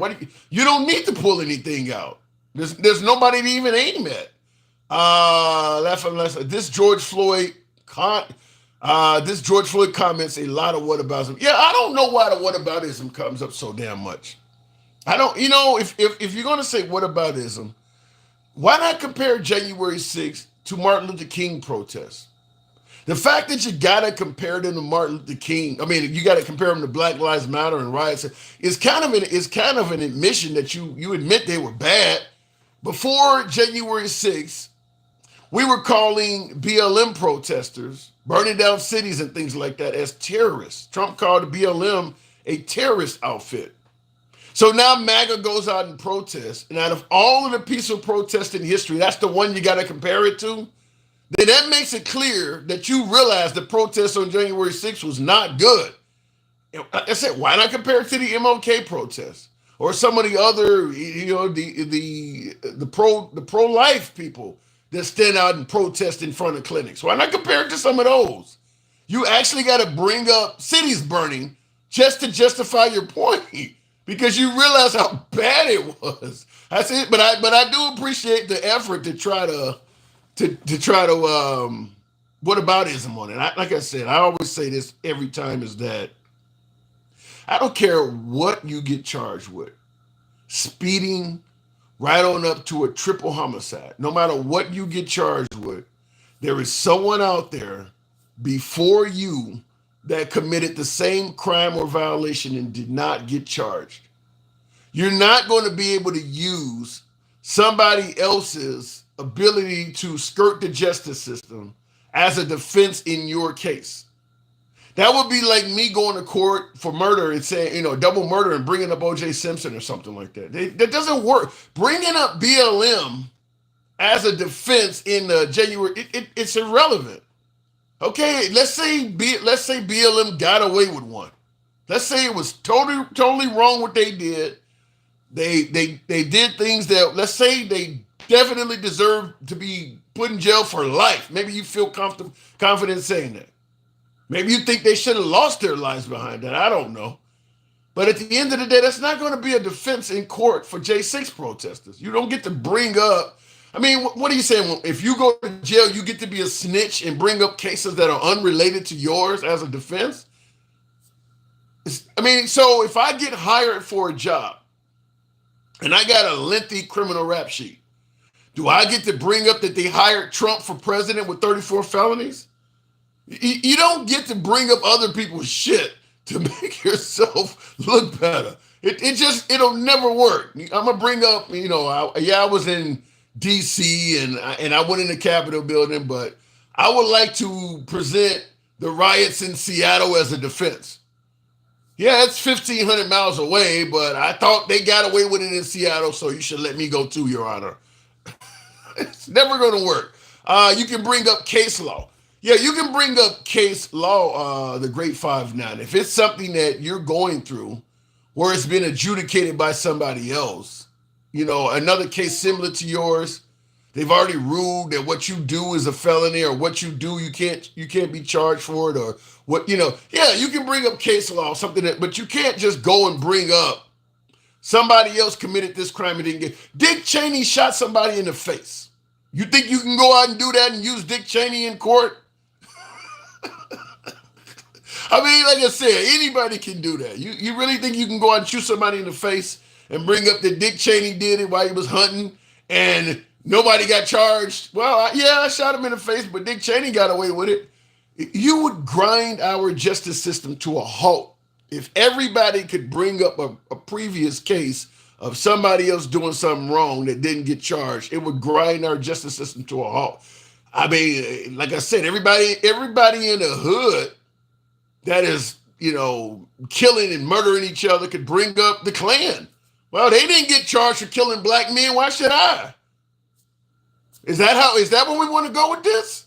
You don't need to pull anything out. There's nobody to even aim at. This George Floyd comments a lot of whataboutism. Yeah, I don't know why the whataboutism comes up so damn much. I don't, if you're gonna say whataboutism, why not compare January 6th to Martin Luther King protests? The fact that you gotta compare them to Martin Luther King, you gotta compare them to Black Lives Matter and riots, is kind of an admission that you admit they were bad. Before January 6th, we were calling BLM protesters, burning down cities and things like that, as terrorists. Trump called the BLM a terrorist outfit. So now MAGA goes out and protests, and out of all of the peaceful protests in history, that's the one you got to compare it to. Then that makes it clear that you realize the protest on January 6th was not good. Like I said, why not compare it to the MLK protests or some of the other, the pro-life people that stand out and protest in front of clinics? Why not compare it to some of those? You actually got to bring up cities burning just to justify your point, because you realize how bad it was. I see it, but I do appreciate the effort to try to whataboutism on it. Like I said, I always say this every time, is that I don't care what you get charged with, speeding right on up to a triple homicide. No matter what you get charged with, there is someone out there before you that committed the same crime or violation and did not get charged. You're not going to be able to use somebody else's ability to skirt the justice system as a defense in your case. That would be like me going to court for murder and saying, double murder, and bringing up O.J. Simpson or something like that. That doesn't work. Bringing up BLM as a defense in January, it's irrelevant. Okay, let's say BLM got away with one. Let's say it was totally wrong what they did. They did things that, let's say, they definitely deserve to be put in jail for life. Maybe you feel confident saying that. Maybe you think they should have lost their lives behind that. I don't know. But at the end of the day, that's not going to be a defense in court for J6 protesters. You don't get to bring up, what are you saying? If you go to jail, you get to be a snitch and bring up cases that are unrelated to yours as a defense? So if I get hired for a job and I got a lengthy criminal rap sheet, do I get to bring up that they hired Trump for president with 34 felonies? You don't get to bring up other people's shit to make yourself look better. It'll never work. I'm gonna bring up, I was in DC and I went in the Capitol building, but I would like to present the riots in Seattle as a defense. Yeah, it's 1,500 miles away, but I thought they got away with it in Seattle, so you should let me go too, Your Honor. It's never going to work. You can bring up case law. Yeah, you can bring up case law, the Great 5-9. If it's something that you're going through where it's been adjudicated by somebody else, another case similar to yours, they've already ruled that what you do is a felony, or what you do, you can't be charged for it, or what, yeah, you can bring up case law, but you can't just go and bring up somebody else committed this crime and didn't get. Dick Cheney shot somebody in the face. You think you can go out and do that and use Dick Cheney in court? Like I said, anybody can do that. You really think you can go out and shoot somebody in the face and bring up that Dick Cheney did it while he was hunting and nobody got charged? Well, I shot him in the face, but Dick Cheney got away with it. You would grind our justice system to a halt if everybody could bring up a previous case of somebody else doing something wrong that didn't get charged. It would grind our justice system to a halt. Like I said, everybody in the hood that is, killing and murdering each other could bring up the Klan. Well, they didn't get charged for killing black men. Why should I? Is that where we want to go with this?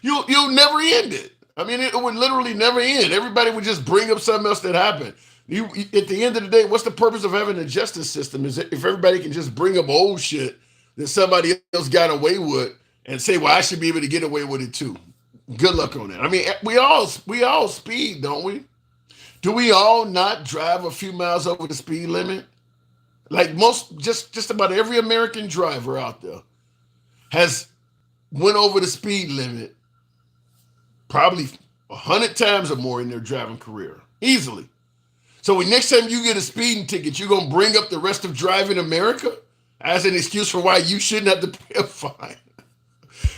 You'll never end it. I mean, it would literally never end. Everybody would just bring up something else that happened. At the end of the day, what's the purpose of having a justice system? Is if everybody can just bring up old shit that somebody else got away with and say, "Well, I should be able to get away with it too." Good luck on that. I mean, we all speed, don't we? Do we all not drive a few miles over the speed limit? Like most, just about every American driver out there has went over the speed limit probably 100 times or more in their driving career, easily. So when next time you get a speeding ticket, you're gonna bring up the rest of driving America as an excuse for why you shouldn't have to pay a fine.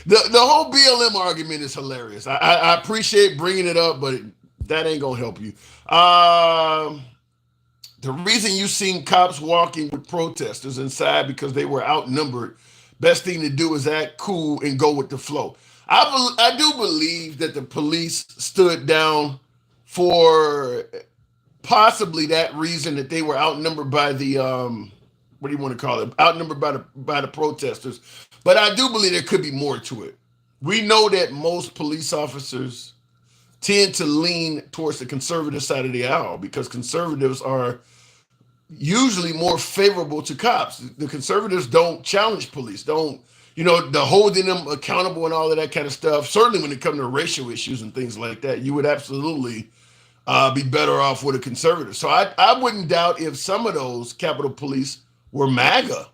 The whole BLM argument is hilarious. I appreciate bringing it up, but that ain't gonna help you. The reason you seen cops walking with protesters inside because they were outnumbered. Best thing to do is act cool and go with the flow. I do believe that the police stood down for possibly that reason, that they were outnumbered by the what do you want to call it? Outnumbered by the protesters. But I do believe there could be more to it. We know that most police officers tend to lean towards the conservative side of the aisle because conservatives are usually more favorable to cops. The conservatives don't challenge police, don't, the holding them accountable and all of that kind of stuff. Certainly when it comes to racial issues and things like that, you would absolutely be better off with a conservative. So I wouldn't doubt if some of those Capitol Police were MAGA.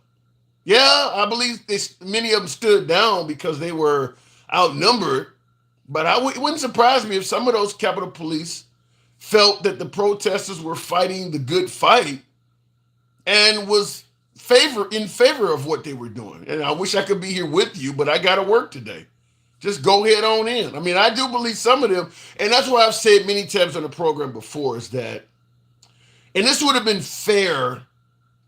Yeah, I believe many of them stood down because they were outnumbered. But it wouldn't surprise me if some of those Capitol Police felt that the protesters were fighting the good fight and was in favor of what they were doing. And I wish I could be here with you, but I got to work today. Just go head on in. I mean, I do believe some of them, and that's why I've said many times on the program before, is that, and this would have been fair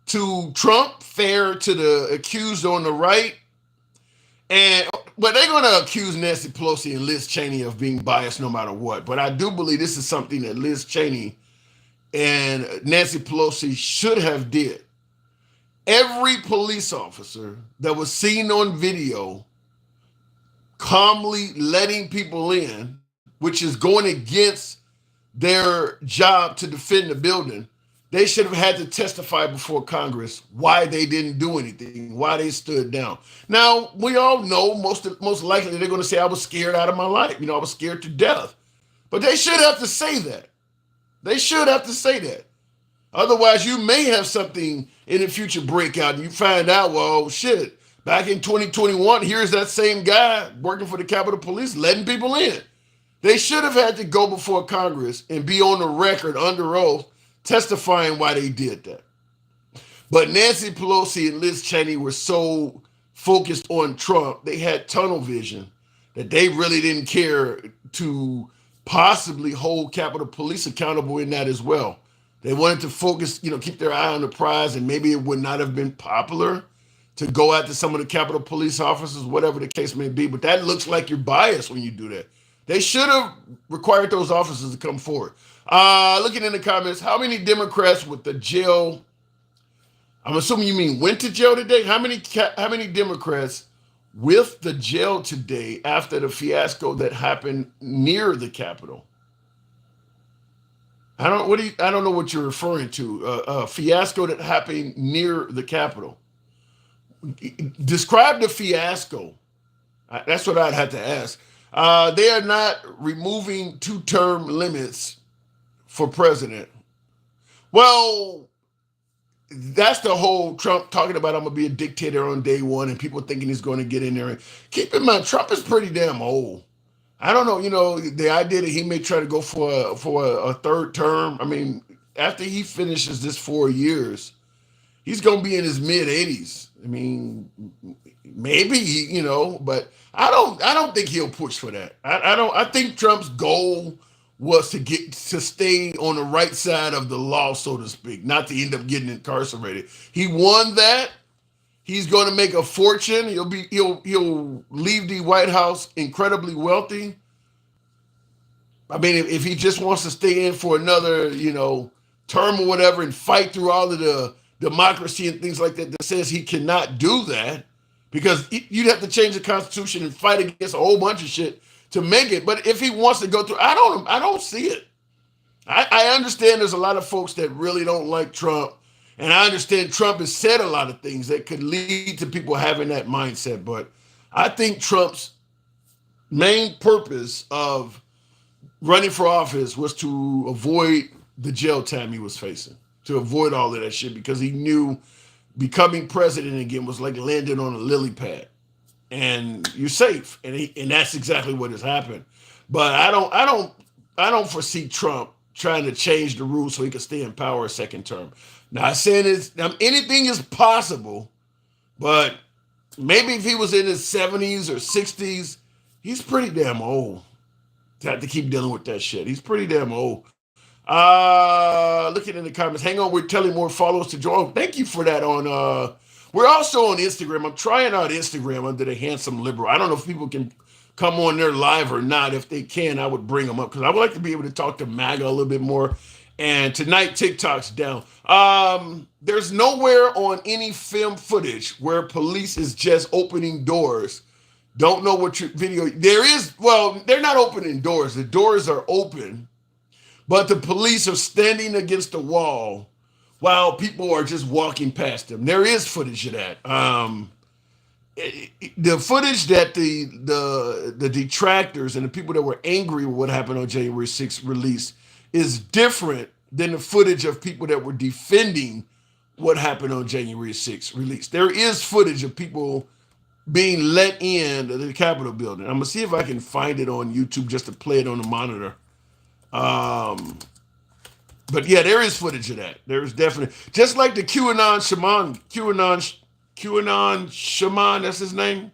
to Trump, fair to the accused on the right, but they're going to accuse Nancy Pelosi and Liz Cheney of being biased no matter what. But I do believe this is something that Liz Cheney and Nancy Pelosi should have did. Every police officer that was seen on video calmly letting people in, which is going against their job to defend the building, they should have had to testify before Congress why they didn't do anything, why they stood down. Now, we all know most likely they're going to say, I was scared out of my life. I was scared to death. But they should have to say that. They should have to say that. Otherwise, you may have something in the future break out and you find out, well, shit, back in 2021, here's that same guy working for the Capitol Police letting people in. They should have had to go before Congress and be on the record under oath testifying why they did that. But Nancy Pelosi and Liz Cheney were so focused on Trump, they had tunnel vision that they really didn't care to possibly hold Capitol Police accountable in that as well. They wanted to focus, keep their eye on the prize, and maybe it would not have been popular to go after some of the Capitol Police officers, whatever the case may be. But that looks like you're biased when you do that. They should have required those officers to come forward. Looking in the comments, how many Democrats with the jail? I'm assuming you mean went to jail today. How many Democrats with the jail today after the fiasco that happened near the Capitol? I don't know what you're referring to. A fiasco that happened near the Capitol. Describe the fiasco. That's what I'd have to ask. They are not removing 2-term limits for president. Well, that's the whole Trump talking about I'm going to be a dictator on day one and people thinking he's going to get in there. And keep in mind, Trump is pretty damn old. I don't know, the idea that he may try to go for a third term. I mean, after he finishes this 4 years, he's going to be in his mid-80s. I mean, maybe, but I don't think he'll push for that. I think Trump's goal was to stay on the right side of the law, so to speak, not to end up getting incarcerated. He won that. He's going to make a fortune. He'll leave the White House incredibly wealthy. I mean, if he just wants to stay in for another, term or whatever and fight through all of the democracy and things like that says he cannot do that, because you'd have to change the Constitution and fight against a whole bunch of shit to make it. But if he wants to go through, I don't see it. I understand there's a lot of folks that really don't like Trump. And I understand Trump has said a lot of things that could lead to people having that mindset. But I think Trump's main purpose of running for office was to avoid the jail time he was facing, to avoid all of that shit, because he knew becoming president again was like landing on a lily pad, and you're safe, and that's exactly what has happened. But I don't foresee Trump trying to change the rules so he can stay in power a second term. Not saying anything is possible, but maybe if he was in his 70s or 60s, he's pretty damn old to have to keep dealing with that shit. He's pretty damn old. Looking in the comments, hang on, we're telling more followers to join. Thank you for that. We're also on Instagram. I'm trying out Instagram under the Handsome Liberal. I don't know if people can come on there live or not. If they can, I would bring them up because I would like to be able to talk to MAGA a little bit more. And tonight, TikTok's down. There's nowhere on any film footage where police is just opening doors. Don't know what your video. There is, well, they're not opening doors. The doors are open, but the police are standing against the wall while people are just walking past them. There is footage of that. The footage that the detractors and the people that were angry with what happened on January 6th released is different than the footage of people that were defending what happened on January 6th release. There is footage of people being let in to the Capitol building. I'm gonna see if I can find it on YouTube just to play it on the monitor. But yeah, there is footage of that. There's definitely, just like the QAnon shaman, that's his name.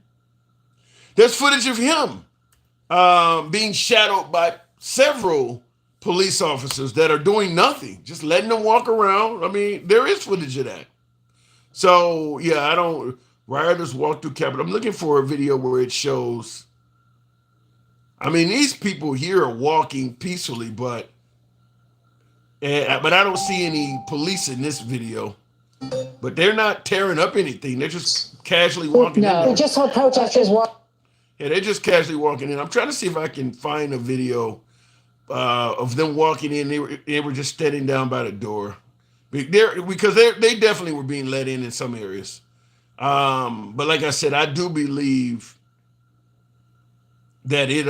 There's footage of him being shadowed by several police officers that are doing nothing, just letting them walk around. I mean, there is footage of that. So yeah, rioters walk through Capitol. I'm looking for a video where it shows. I mean, these people here are walking peacefully, but I don't see any police in this video. But they're not tearing up anything. They're just casually walking in. No, we just saw protesters walk. Yeah, they're just casually walking in. I'm trying to see if I can find a video of them walking in. They were just standing down by the door. Because they definitely were being let in some areas. But like I said, I do believe that it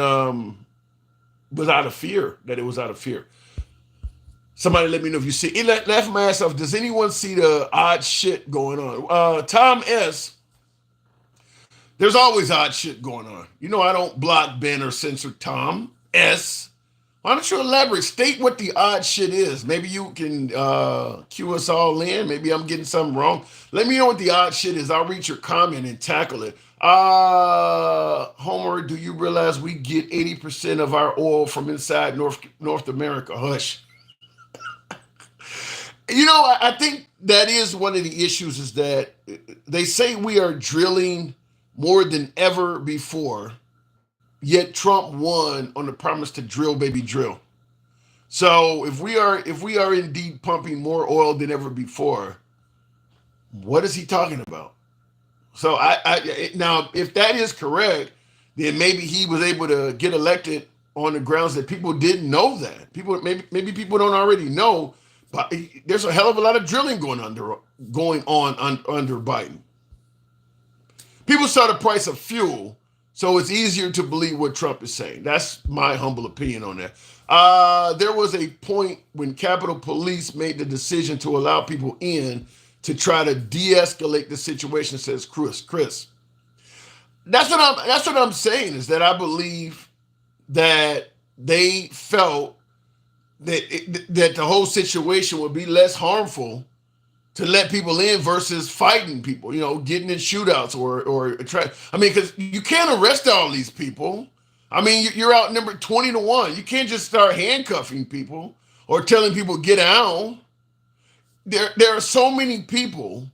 was out of fear. That it was out of fear. Somebody let me know if you see it. Laugh my ass off. Does anyone see the odd shit going on? Tom S. There's always odd shit going on. You know I don't block, ban, or censor Tom S. Why don't you elaborate? State what the odd shit is. Maybe you can cue us all in. Maybe I'm getting something wrong. Let me know what the odd shit is. I'll read your comment and tackle it. Homer, do you realize we get 80% of our oil from inside North America? Hush. You know, I think that is one of the issues, is that they say we are drilling more than ever before, yet Trump won on the promise to drill, baby, drill. So if we are indeed pumping more oil than ever before, what is he talking about? So I now, if that is correct, then maybe he was able to get elected on the grounds that people didn't know that. Maybe people don't already know. But there's a hell of a lot of drilling going on under Biden. People saw the price of fuel, so it's easier to believe what Trump is saying. That's my humble opinion on that. There was a point when Capitol Police made the decision to allow people in to try to de-escalate the situation, says Chris. That's what I'm saying, is that I believe that they felt that the whole situation would be less harmful to let people in versus fighting people, getting in shootouts or I mean, because you can't arrest all these people. I mean, you're outnumbered 20-1. You can't just start handcuffing people or telling people get out. There are so many people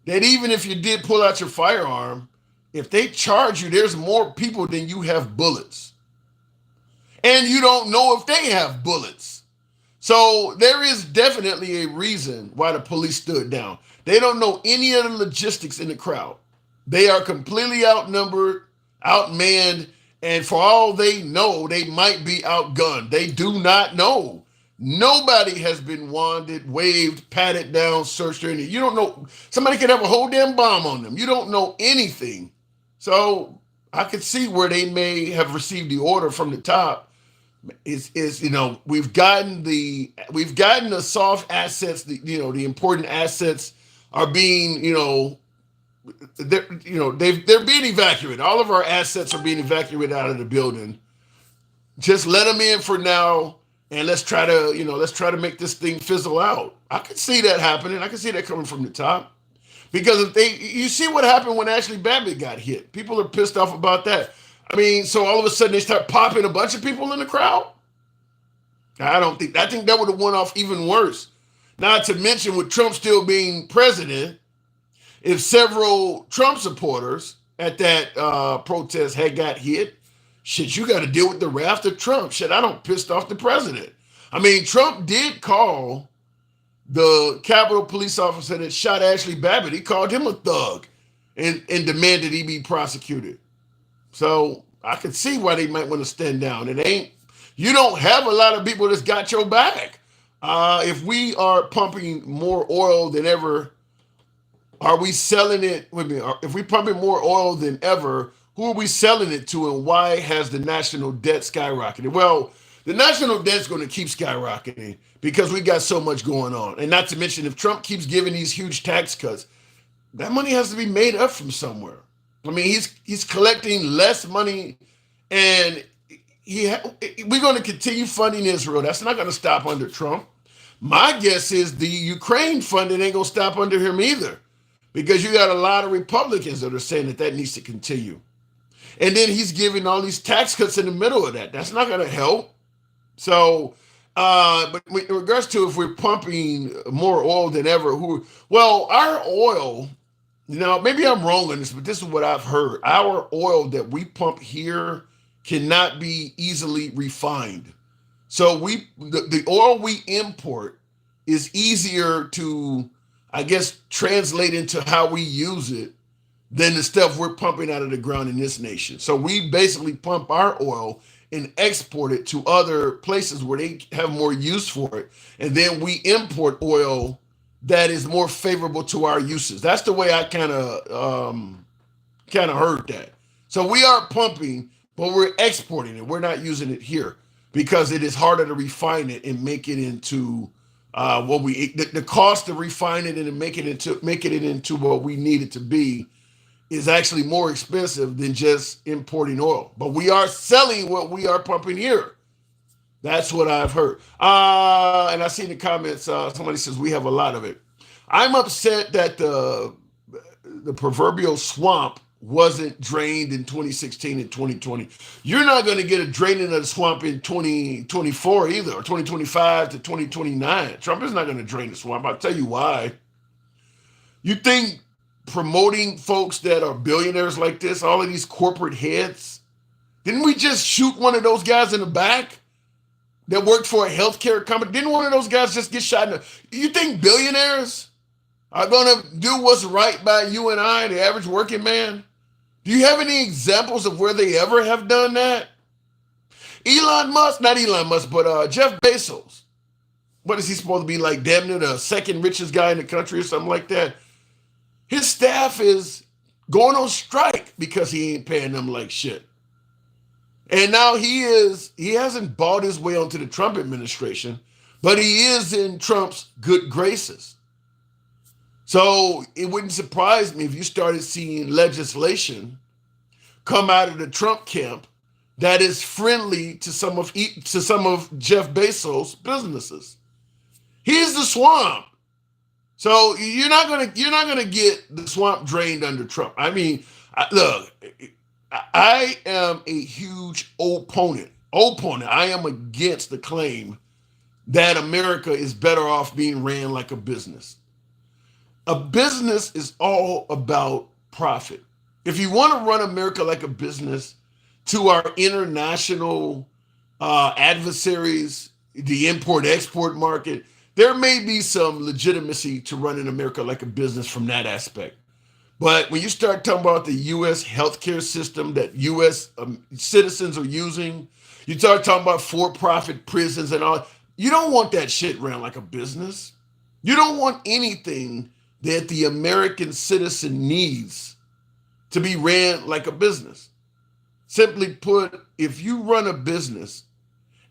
that even if you did pull out your firearm, if they charge you, there's more people than you have bullets. And you don't know if they have bullets. So there is definitely a reason why the police stood down. They don't know any of the logistics in the crowd. They are completely outnumbered, outmanned, And for all they know, they might be outgunned. They do not know. Nobody has been wanded, waved, patted down, searched, or anything. You don't know. Somebody could have a whole damn bomb on them. You don't know anything. So I could see where they may have received the order from the top. Is we've gotten the soft assets, the important assets are being, they're being evacuated. All of our assets are being evacuated out of the building. Just let them in for now, and let's try to make this thing fizzle out. I could see that happening. I could see that coming from the top. Because you see what happened when Ashley Babbitt got hit. People are pissed off about that. I mean, so all of a sudden they start popping a bunch of people in the crowd. I think that would have went off even worse. Not to mention with Trump still being president, if several Trump supporters at that protest had got hit, shit, you got to deal with the wrath of Trump. Shit, I don't pissed off the president. I mean, Trump did call the Capitol police officer that shot Ashley Babbitt. He called him a thug and demanded he be prosecuted. So I could see why they might want to stand down. You don't have a lot of people that's got your back. If we are pumping more oil than ever, are we selling it? If we're pumping more oil than ever, who are we selling it to, and why has the national debt skyrocketed? Well, the national debt's going to keep skyrocketing because we got so much going on. And not to mention, if Trump keeps giving these huge tax cuts, that money has to be made up from somewhere. I mean, he's collecting less money, and we're going to continue funding Israel. That's not going to stop under Trump. My guess is the Ukraine funding ain't going to stop under him either, because you got a lot of Republicans that are saying that needs to continue. And then he's giving all these tax cuts in the middle of that. That's not going to help. So, but in regards to if we're pumping more oil than ever, our oil, maybe I'm wrong on this, but this is what I've heard. Our oil that we pump here cannot be easily refined. So the oil we import is easier to, I guess, translate into how we use it than the stuff we're pumping out of the ground in this nation. So we basically pump our oil and export it to other places where they have more use for it. And then we import oil that is more favorable to our uses. That's the way I kind of heard that. So we are pumping, but we're exporting it. We're not using it here because it is harder to refine it and make it into the cost of refining it and making it into what we need it to be is actually more expensive than just importing oil. But we are selling what we are pumping here. That's what I've heard. And I see in the comments, somebody says we have a lot of it. I'm upset that the proverbial swamp wasn't drained in 2016 and 2020. You're not going to get a draining of the swamp in 2024 either, or 2025 to 2029. Trump is not going to drain the swamp. I'll tell you why. You think promoting folks that are billionaires like this, all of these corporate heads, didn't we just shoot one of those guys in the back that worked for a healthcare company? Didn't one of those guys just get shot in the... You think billionaires are going to do what's right by you and I, the average working man? Do you have any examples of where they ever have done that? Not Elon Musk, but Jeff Bezos. What is he supposed to be, like damn near the second richest guy in the country or something like that? His staff is going on strike because he ain't paying them like shit. And now he hasn't bought his way onto the Trump administration, but he is in Trump's good graces. So it wouldn't surprise me if you started seeing legislation come out of the Trump camp that is friendly to some of Jeff Bezos' businesses. He's the swamp. So you're not gonna get the swamp drained under Trump. I mean, look, I am a huge opponent. I am against the claim that America is better off being ran like a business. A business is all about profit. If you want to run America like a business to our international adversaries, the import-export market, there may be some legitimacy to running America like a business from that aspect. But when you start talking about the U.S. healthcare system that U.S. Citizens are using, you start talking about for-profit prisons and all. You don't want that shit ran like a business. You don't want anything that the American citizen needs to be ran like a business. Simply put, if you run a business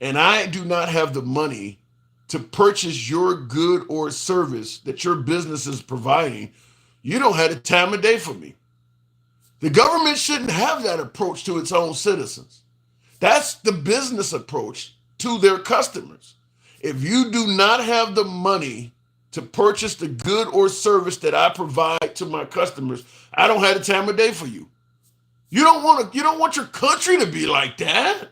and I do not have the money to purchase your good or service that your business is providing, you don't have the time of day for me. The government shouldn't have that approach to its own citizens. That's the business approach to their customers. If you do not have the money to purchase the good or service that I provide to my customers, I don't have the time of day for you. You don't want your country to be like that.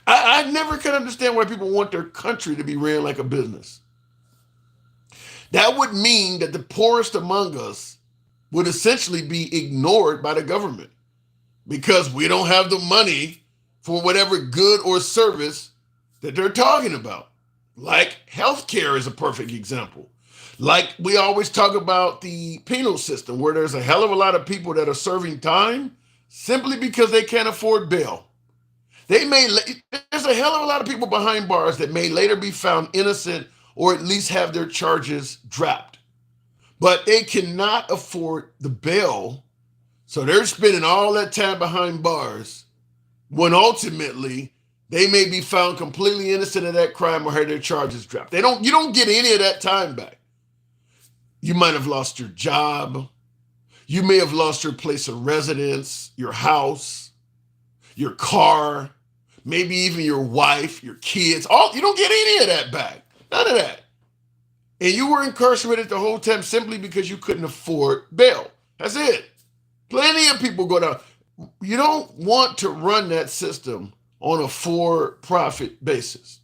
I never can understand why people want their country to be ran like a business. That would mean that the poorest among us would essentially be ignored by the government because we don't have the money for whatever good or service that they're talking about. Like healthcare is a perfect example. Like we always talk about the penal system where there's a hell of a lot of people that are serving time simply because they can't afford bail. There's a hell of a lot of people behind bars that may later be found innocent or at least have their charges dropped. But they cannot afford the bail, so they're spending all that time behind bars when ultimately they may be found completely innocent of that crime or have their charges dropped. You don't get any of that time back. You might have lost your job. You may have lost your place of residence, your house, your car, maybe even your wife, your kids. You don't get any of that back. None of that. And you were incarcerated the whole time simply because you couldn't afford bail. That's it. Plenty of people go down. You don't want to run that system on a for-profit basis.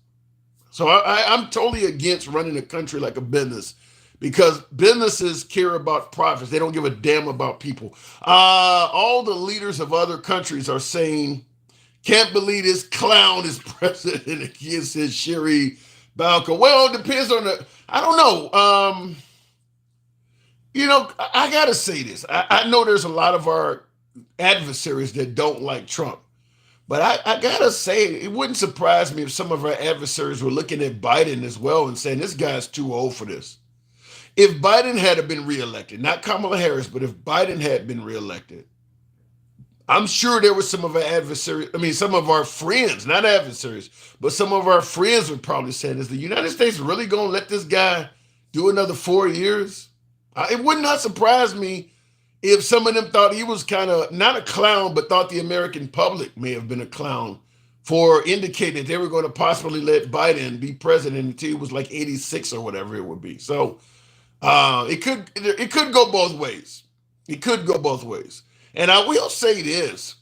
So I'm totally against running a country like a business because businesses care about profits. They don't give a damn about people. All the leaders of other countries are saying, can't believe this clown is president against his Sherry Balco. Well, it depends on I don't know. I got to say this. I know there's a lot of our adversaries that don't like Trump. But I got to say, it wouldn't surprise me if some of our adversaries were looking at Biden as well and saying, this guy's too old for this. If Biden had been reelected, not Kamala Harris, but if Biden had been reelected, I'm sure there were some of our adversaries, some of our friends, not adversaries, but some of our friends would probably say, is the United States really going to let this guy do another 4 years? It would not surprise me if some of them thought he was kind of not a clown, but thought the American public may have been a clown for indicating they were going to possibly let Biden be president until he was like 86 or whatever it would be. So it could go both ways. It could go both ways. And I will say this,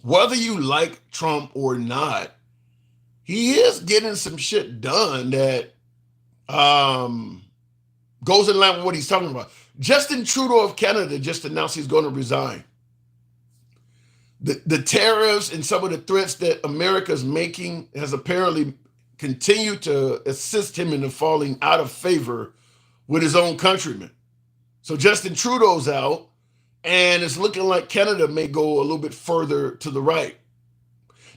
whether you like Trump or not, he is getting some shit done that goes in line with what he's talking about. Justin Trudeau of Canada just announced he's going to resign. The tariffs and some of the threats that America's making has apparently continued to assist him in the falling out of favor with his own countrymen. So Justin Trudeau's out, and it's looking like Canada may go a little bit further to the right.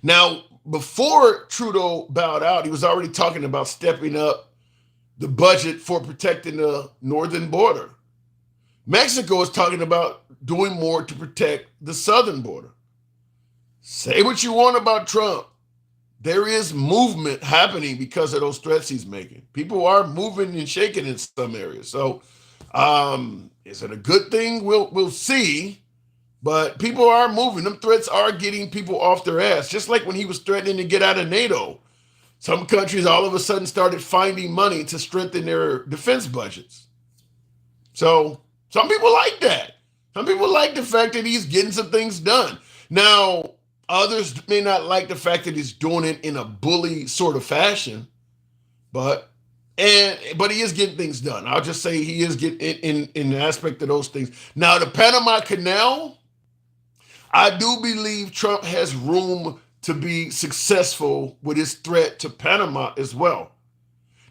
Now, before Trudeau bowed out, he was already talking about stepping up the budget for protecting the northern border. Mexico is talking about doing more to protect the southern border. Say what you want about Trump. There is movement happening because of those threats he's making. People are moving and shaking in some areas. So is it a good thing? We'll see. But people are moving. Them threats are getting people off their ass. Just like when he was threatening to get out of NATO. Some countries all of a sudden started finding money to strengthen their defense budgets. So some people like that. Some people like the fact that he's getting some things done. Now, others may not like the fact that he's doing it in a bully sort of fashion, but he is getting things done. I'll just say he is getting in the aspect of those things. Now, the Panama Canal, I do believe Trump has room to be successful with his threat to Panama as well.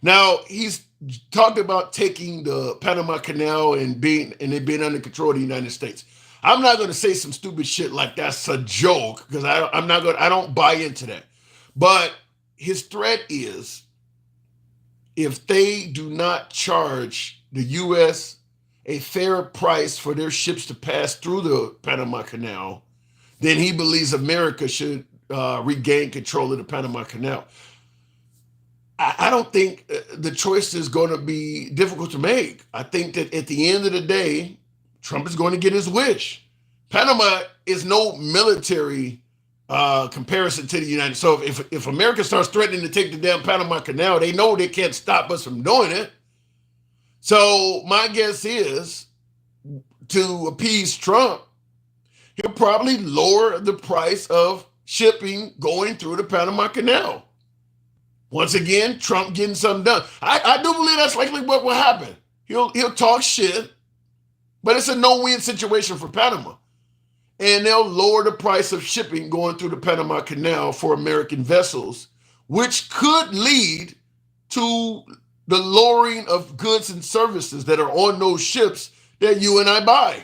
Now he's talked about taking the Panama Canal and it being under control of the United States. I'm not going to say some stupid shit like that's a joke because I'm not going. I don't buy into that. But his threat is if they do not charge the U.S. a fair price for their ships to pass through the Panama Canal, then he believes America should regain control of the Panama Canal. I don't think the choice is going to be difficult to make. I think that at the end of the day, Trump is going to get his wish. Panama is no military comparison to the United States. So if America starts threatening to take the damn Panama Canal, they know they can't stop us from doing it. So my guess is to appease Trump, he'll probably lower the price of shipping going through the Panama Canal. Once again, Trump getting something done. I do believe that's likely what will happen. He'll talk shit, but it's a no-win situation for Panama. And they'll lower the price of shipping going through the Panama Canal for American vessels, which could lead to the lowering of goods and services that are on those ships that you and I buy.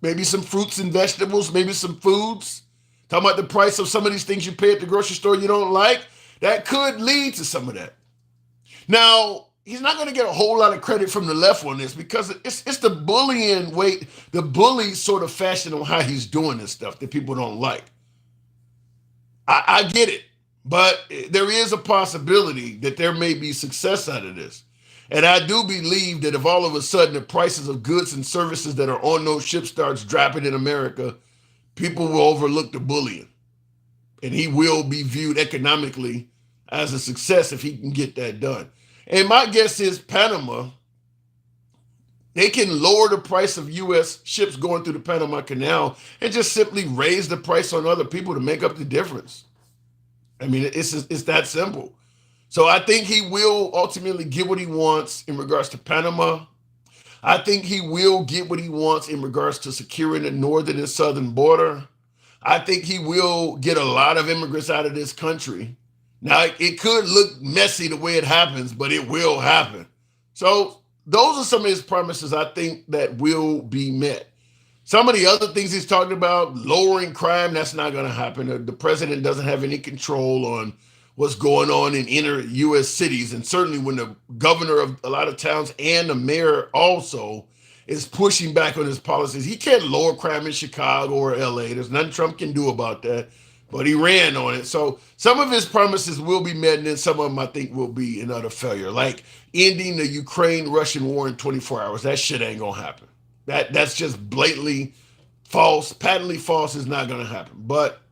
Maybe some fruits and vegetables, maybe some foods. Talking about the price of some of these things you pay at the grocery store you don't like. That could lead to some of that. Now, he's not going to get a whole lot of credit from the left on this because it's the bullying way, the bully sort of fashion on how he's doing this stuff that people don't like. I get it, but there is a possibility that there may be success out of this. And I do believe that if all of a sudden the prices of goods and services that are on those ships starts dropping in America, people will overlook the bullying. And he will be viewed economically as a success if he can get that done. And my guess is Panama, they can lower the price of U.S. ships going through the Panama Canal and just simply raise the price on other people to make up the difference. I mean, it's that simple. So I think he will ultimately get what he wants in regards to Panama. I think he will get what he wants in regards to securing the northern and southern border. I think he will get a lot of immigrants out of this country. Now, it could look messy the way it happens, but it will happen. So those are some of his promises I think that will be met. Some of the other things he's talking about, lowering crime, that's not going to happen. The president doesn't have any control on what's going on in inner U.S. cities. And certainly when the governor of a lot of towns and the mayor also is pushing back on his policies. He can't lower crime in Chicago or LA. There's nothing Trump can do about that, but he ran on it. So some of his promises will be met, and then some of them I think will be an utter failure, like ending the Ukraine-Russian war in 24 hours. That shit ain't gonna happen. That's just blatantly false, patently false. Is not gonna happen. But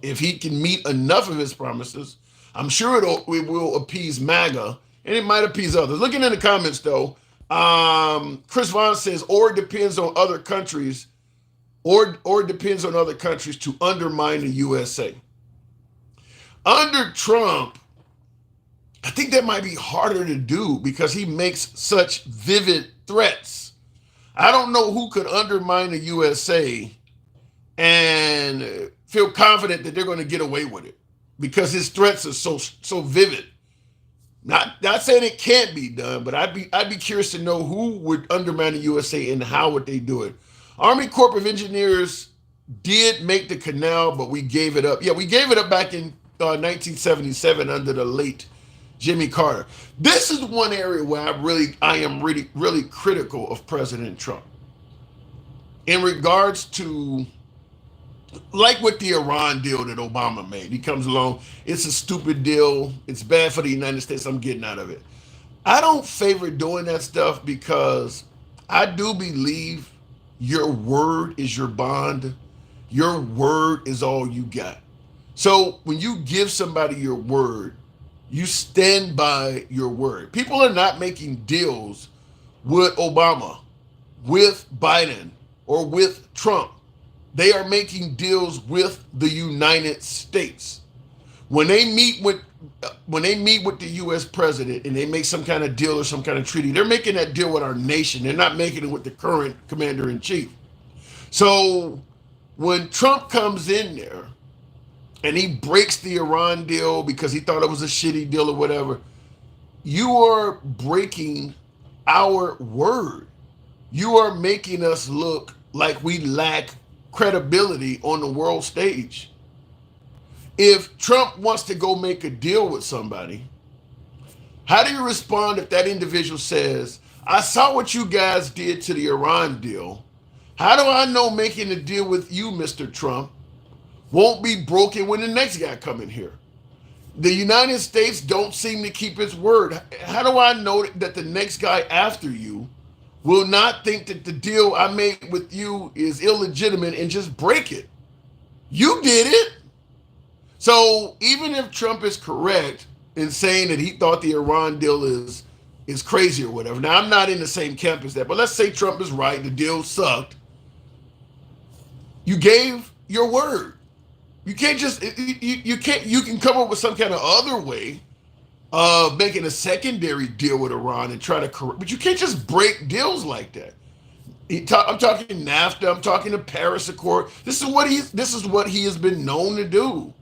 if he can meet enough of his promises, I'm sure it will appease MAGA, and it might appease others. Looking in the comments though, Chris Vaughn says, or it depends on other countries, or it depends on other countries to undermine the USA. Under Trump, I think that might be harder to do because he makes such vivid threats. I don't know who could undermine the USA and feel confident that they're going to get away with it because his threats are so vivid. Not saying it can't be done, but I'd be curious to know who would undermine the USA and how would they do it. Army Corps of Engineers did make the canal, but we gave it up. Yeah, we gave it up back in 1977 under the late Jimmy Carter. This is one area where I am really critical of President Trump in regards to, like with the Iran deal that Obama made. He comes along, it's a stupid deal, it's bad for the United States, I'm getting out of it. I don't favor doing that stuff because I do believe your word is your bond. Your word is all you got. So when you give somebody your word, you stand by your word. People are not making deals with Obama, with Biden, or with Trump. They are making deals with the United States. When they meet with the U.S. president and they make some kind of deal or some kind of treaty, they're making that deal with our nation. They're not making it with the current commander in chief. So when Trump comes in there and he breaks the Iran deal because he thought it was a shitty deal or whatever, you are breaking our word. You are making us look like we lack credibility on the world stage. If Trump wants to go make a deal with somebody, how do you respond if that individual says, I saw what you guys did to the Iran deal. How do I know making a deal with you, Mr. Trump, won't be broken when the next guy come in here? The United States don't seem to keep its word. How do I know that the next guy after you will not think that the deal I made with you is illegitimate and just break it? You did it. So even if Trump is correct in saying that he thought the Iran deal is crazy or whatever. Now I'm not in the same camp as that, but let's say Trump is right, the deal sucked. You gave your word. You can't just you can't you can come up with some kind of other way of making a secondary deal with Iran and try to correct, but you can't just break deals like that. I'm talking NAFTA. I'm talking the Paris Accord. This is what he has been known to do.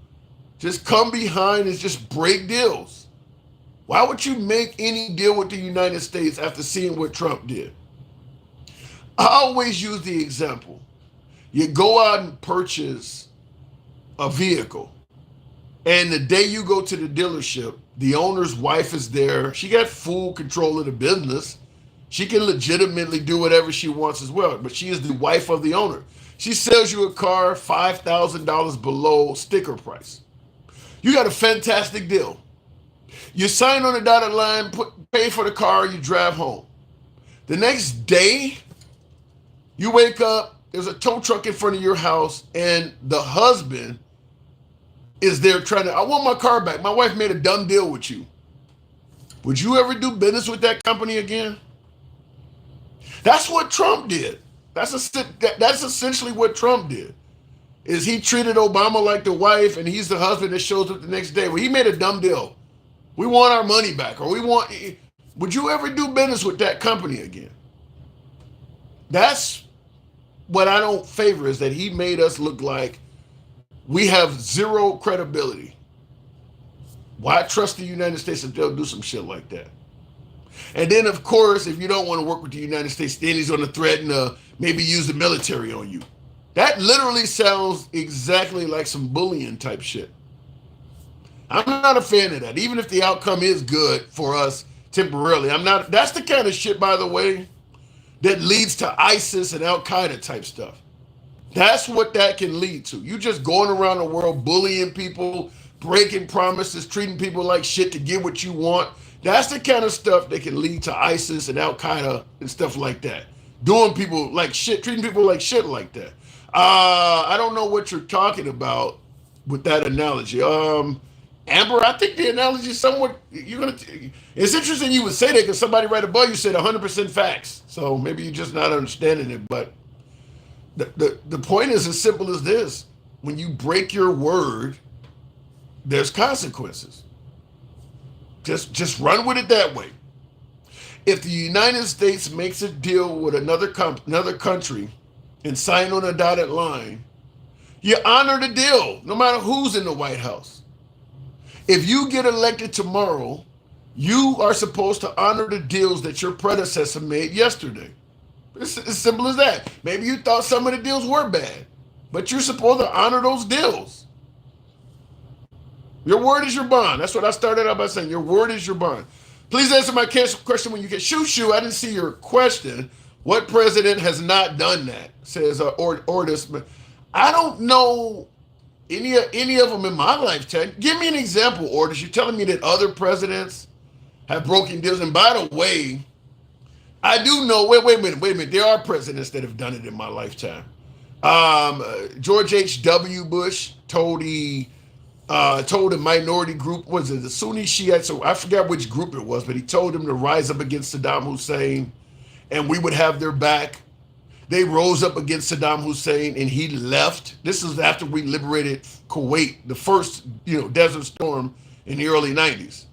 Just come behind and just break deals. Why would you make any deal with the United States after seeing what Trump did? I always use the example. You go out and purchase a vehicle, and the day you go to the dealership, the owner's wife is there. She got full control of the business. She can legitimately do whatever she wants as well, but she is the wife of the owner. She sells you a car $5,000 below sticker price. You got a fantastic deal. You sign on the dotted line, pay for the car, you drive home. The next day, you wake up, there's a tow truck in front of your house, and the husband is there trying to, I want my car back. My wife made a dumb deal with you. Would you ever do business with that company again? That's what Trump did. That's essentially what Trump did. Is he treated Obama like the wife, and he's the husband that shows up the next day. Well, he made a dumb deal. We want our money back, or would you ever do business with that company again? That's what I don't favor, is that he made us look like we have zero credibility. Why trust the United States if they'll do some shit like that? And then, of course, if you don't want to work with the United States, then he's going to threaten to maybe use the military on you. That literally sounds exactly like some bullying type shit. I'm not a fan of that, even if the outcome is good for us temporarily. I'm not. That's the kind of shit, by the way, that leads to ISIS and Al-Qaeda type stuff. That's what that can lead to. You just going around the world bullying people, breaking promises, treating people like shit to get what you want. That's the kind of stuff that can lead to ISIS and Al-Qaeda and stuff like that. Doing people like shit, treating people like shit like that. I don't know what you're talking about with that analogy. Amber, I think the analogy is somewhat, it's interesting you would say that because somebody right above you said 100% facts. So maybe you're just not understanding it. But the point is as simple as this. When you break your word, there's consequences. Just run with it that way. If the United States makes a deal with another country and sign on a dotted line, you honor the deal, no matter who's in the White House. If you get elected tomorrow, you are supposed to honor the deals that your predecessor made yesterday. It's as simple as that. Maybe you thought some of the deals were bad, but you're supposed to honor those deals. Your word is your bond. That's what I started out by saying. Your word is your bond. Please answer my question when you can. Shoo, I didn't see your question. What president has not done that? Says Ordis. I don't know any of them in my lifetime. Give me an example, Ordis. You're telling me that other presidents have broken deals. And by the way, I do know, wait a minute. There are presidents that have done it in my lifetime. George H.W. Bush told a minority group, was it the Sunni Shiites? So I forgot which group it was, but he told them to rise up against Saddam Hussein and we would have their back. They rose up against Saddam Hussein and he left. This is after we liberated Kuwait, the first, Desert Storm in the early 90s.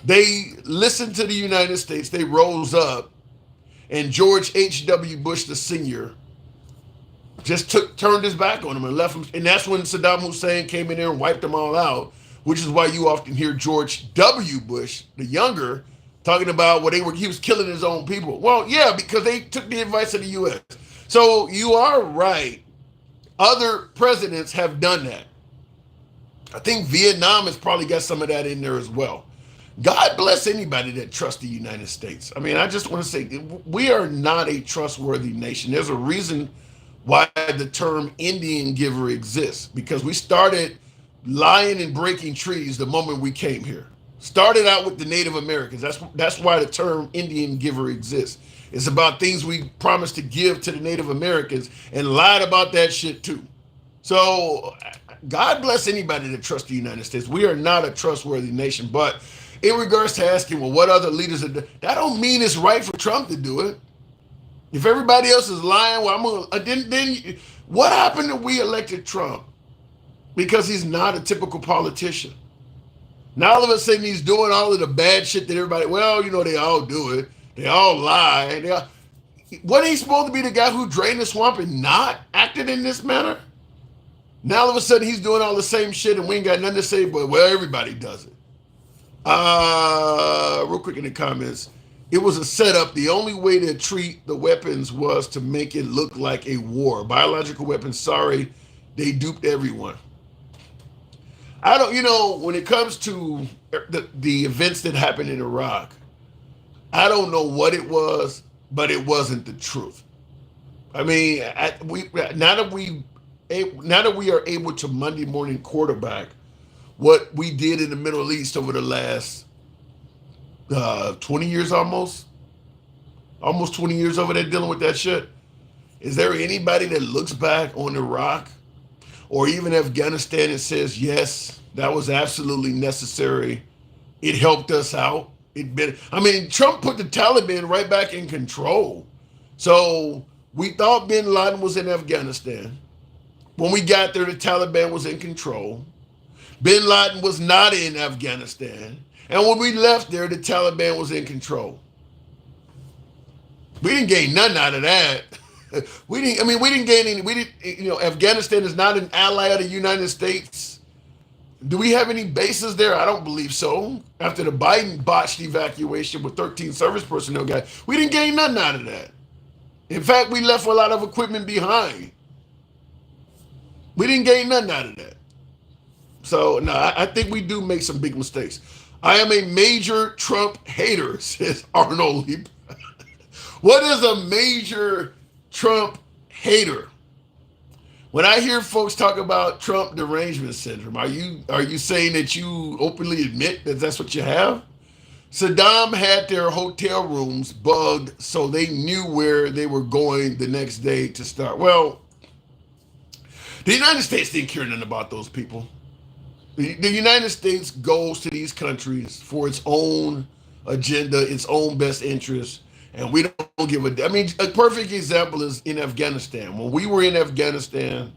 They listened to the United States. They rose up, and George H.W. Bush, the senior, Just turned his back on him and left him. And that's when Saddam Hussein came in there and wiped them all out, which is why you often hear George W. Bush, the younger, talking about he was killing his own people. Well, yeah, because they took the advice of the U.S. So you are right. Other presidents have done that. I think Vietnam has probably got some of that in there as well. God bless anybody that trusts the United States. I mean, I just want to say we are not a trustworthy nation. There's a reason why the term Indian giver exists, because we started lying and breaking trees the moment we came here. Started out with the Native Americans. That's why the term Indian giver exists. It's about things we promised to give to the Native Americans and lied about that shit too. So God bless anybody that trusts the United States. We are not a trustworthy nation. But in regards to asking, well, what other leaders are doing, that don't mean it's right for Trump to do it. If everybody else is lying, well, then what happened that we elected Trump? Because he's not a typical politician. Now all of a sudden he's doing all of the bad shit that everybody, well, they all do it. They all lie. Wasn't he supposed to be the guy who drained the swamp and not acted in this manner? Now all of a sudden he's doing all the same shit and we ain't got nothing to say, but well, everybody does it. Real quick in the comments, it was a setup. The only way to treat the weapons was to make it look like a war. Biological weapons, sorry, they duped everyone. I don't, when it comes to the events that happened in Iraq, I don't know what it was, but it wasn't the truth. I mean, now that we are able to Monday morning quarterback what we did in the Middle East over the last 20 years almost 20 years over there dealing with that shit. Is there anybody that looks back on Iraq or even Afghanistan and says, yes, that was absolutely necessary. It helped us out. Trump put the Taliban right back in control. So we thought bin Laden was in Afghanistan. When we got there, the Taliban was in control. Bin Laden was not in Afghanistan. And when we left there, the Taliban was in control. We didn't gain nothing out of that. We didn't gain any. Afghanistan is not an ally of the United States. Do we have any bases there? I don't believe so. After the Biden botched evacuation with 13 service personnel guys, we didn't gain nothing out of that. In fact, we left a lot of equipment behind. We didn't gain nothing out of that. So, no, I think we do make some big mistakes. I am a major Trump hater, says Arnold Lee. What is a major Trump hater? When I hear folks talk about Trump derangement syndrome, are you saying that you openly admit that that's what you have? Saddam had their hotel rooms bugged so they knew where they were going the next day to start. Well, the United States didn't care nothing about those people. The United States goes to these countries for its own agenda, its own best interests, and we don't give a damn. A perfect example is in Afghanistan. When we were in Afghanistan,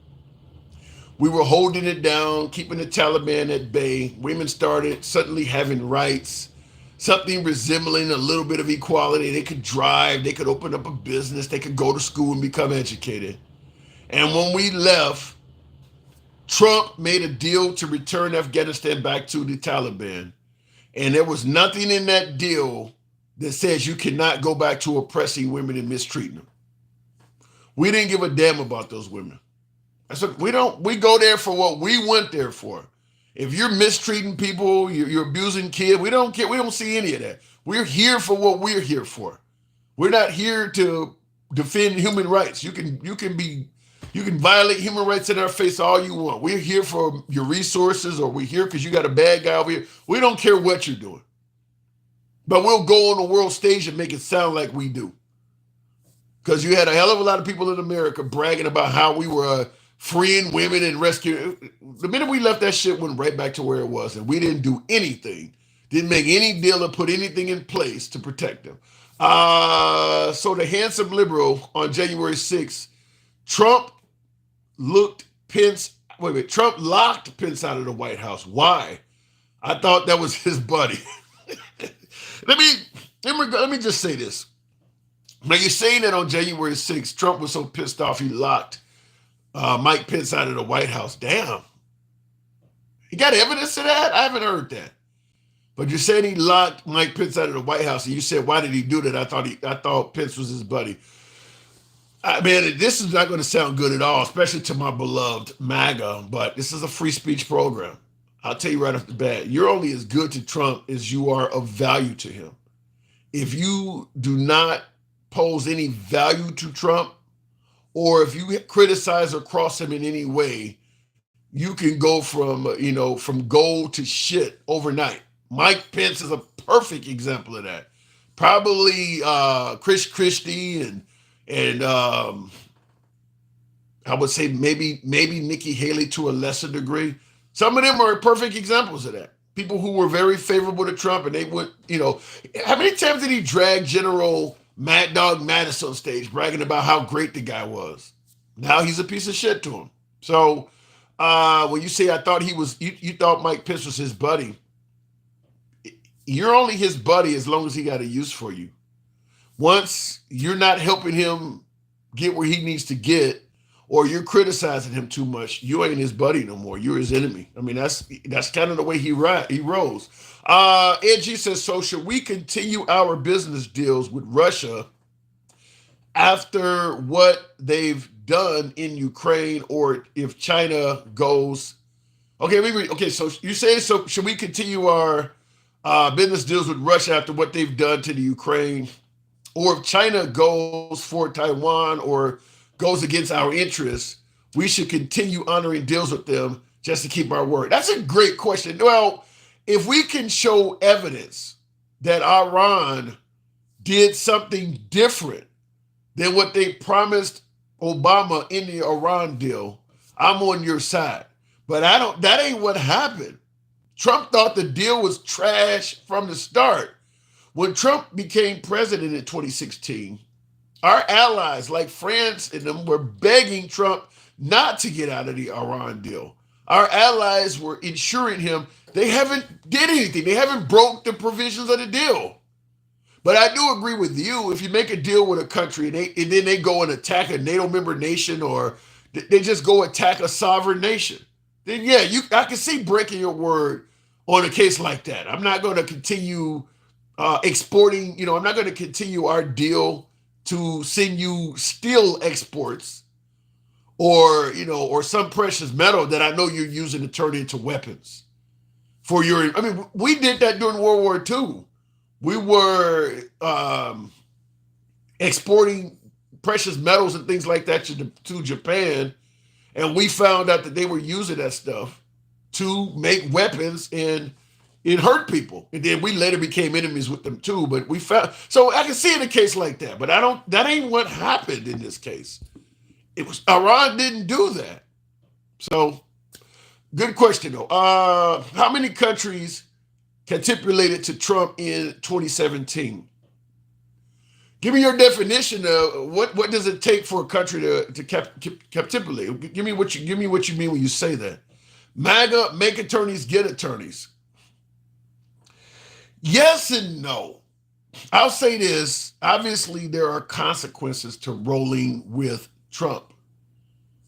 we were holding it down, keeping the Taliban at bay. Women started suddenly having rights, something resembling a little bit of equality. They could drive, they could open up a business, they could go to school and become educated. And when we left, Trump made a deal to return Afghanistan back to the Taliban. And there was nothing in that deal that says you cannot go back to oppressing women and mistreating them. We didn't give a damn about those women. We go there for what we went there for. If you're mistreating people, you're abusing kids, we don't care. We don't see any of that. We're here for what we're here for. We're not here to defend human rights. You can violate human rights in our face all you want. We're here for your resources, or we're here because you got a bad guy over here. We don't care what you're doing. But we'll go on the world stage and make it sound like we do. Because you had a hell of a lot of people in America bragging about how we were freeing women and rescuing. The minute we left, that shit went right back to where it was. And we didn't do anything. Didn't make any deal or put anything in place to protect them. So the handsome liberal on January 6th, Trump locked Pence out of the White House. Why? I thought that was his buddy. Let me just say this. Now, you're saying that on January 6th, Trump was so pissed off he locked Mike Pence out of the White House. Damn. You got evidence of that? I haven't heard that. But you're saying he locked Mike Pence out of the White House, and you said, why did he do that? I thought Pence was his buddy. Man, this is not going to sound good at all, especially to my beloved MAGA, but this is a free speech program. I'll tell you right off the bat, you're only as good to Trump as you are of value to him. If you do not pose any value to Trump, or if you criticize or cross him in any way, you can go from gold to shit overnight. Mike Pence is a perfect example of that. Probably Chris Christie and I would say maybe Nikki Haley to a lesser degree. Some of them are perfect examples of that. People who were very favorable to Trump, and they would, how many times did he drag General Mad Dog Mattis on stage, bragging about how great the guy was? Now he's a piece of shit to him. So when you say I thought you thought Mike Pence was his buddy, you're only his buddy as long as he got a use for you. Once you're not helping him get where he needs to get, or you're criticizing him too much, you ain't his buddy no more. You're his enemy. I mean, that's kind of the way he rolls. Edgy says, so should we continue our business deals with Russia after what they've done in Ukraine, or if China goes? Okay, so you say, so should we continue our business deals with Russia after what they've done to the Ukraine? Or if China goes for Taiwan or goes against our interests, we should continue honoring deals with them just to keep our word? That's a great question. Well, if we can show evidence that Iran did something different than what they promised Obama in the Iran deal, I'm on your side. But that ain't what happened. Trump thought the deal was trash from the start. When Trump became president in 2016, our allies like France and them were begging Trump not to get out of the Iran deal. Our allies were ensuring him they haven't did anything. They haven't broke the provisions of the deal. But I do agree with you. If you make a deal with a country and then they go and attack a NATO member nation, or they just go attack a sovereign nation, then yeah, I can see breaking your word on a case like that. I'm not going to continue exporting. I'm not going to continue our deal to send you steel exports or some precious metal that I know you're using to turn into weapons for your. I mean, we did that during World War II. We were exporting precious metals and things like that to Japan, and we found out that they were using that stuff to make weapons, and it hurt people. And then we later became enemies with them too. But we found, so I can see in a case like that, but that ain't what happened in this case. It was Iran didn't do that. So good question though. How many countries capitulated to Trump in 2017? Give me your definition of what does it take for a country to capitulate? Give me what you mean when you say that. MAGA, make attorneys, get attorneys. Yes and no. I'll say this. Obviously, there are consequences to rolling with Trump.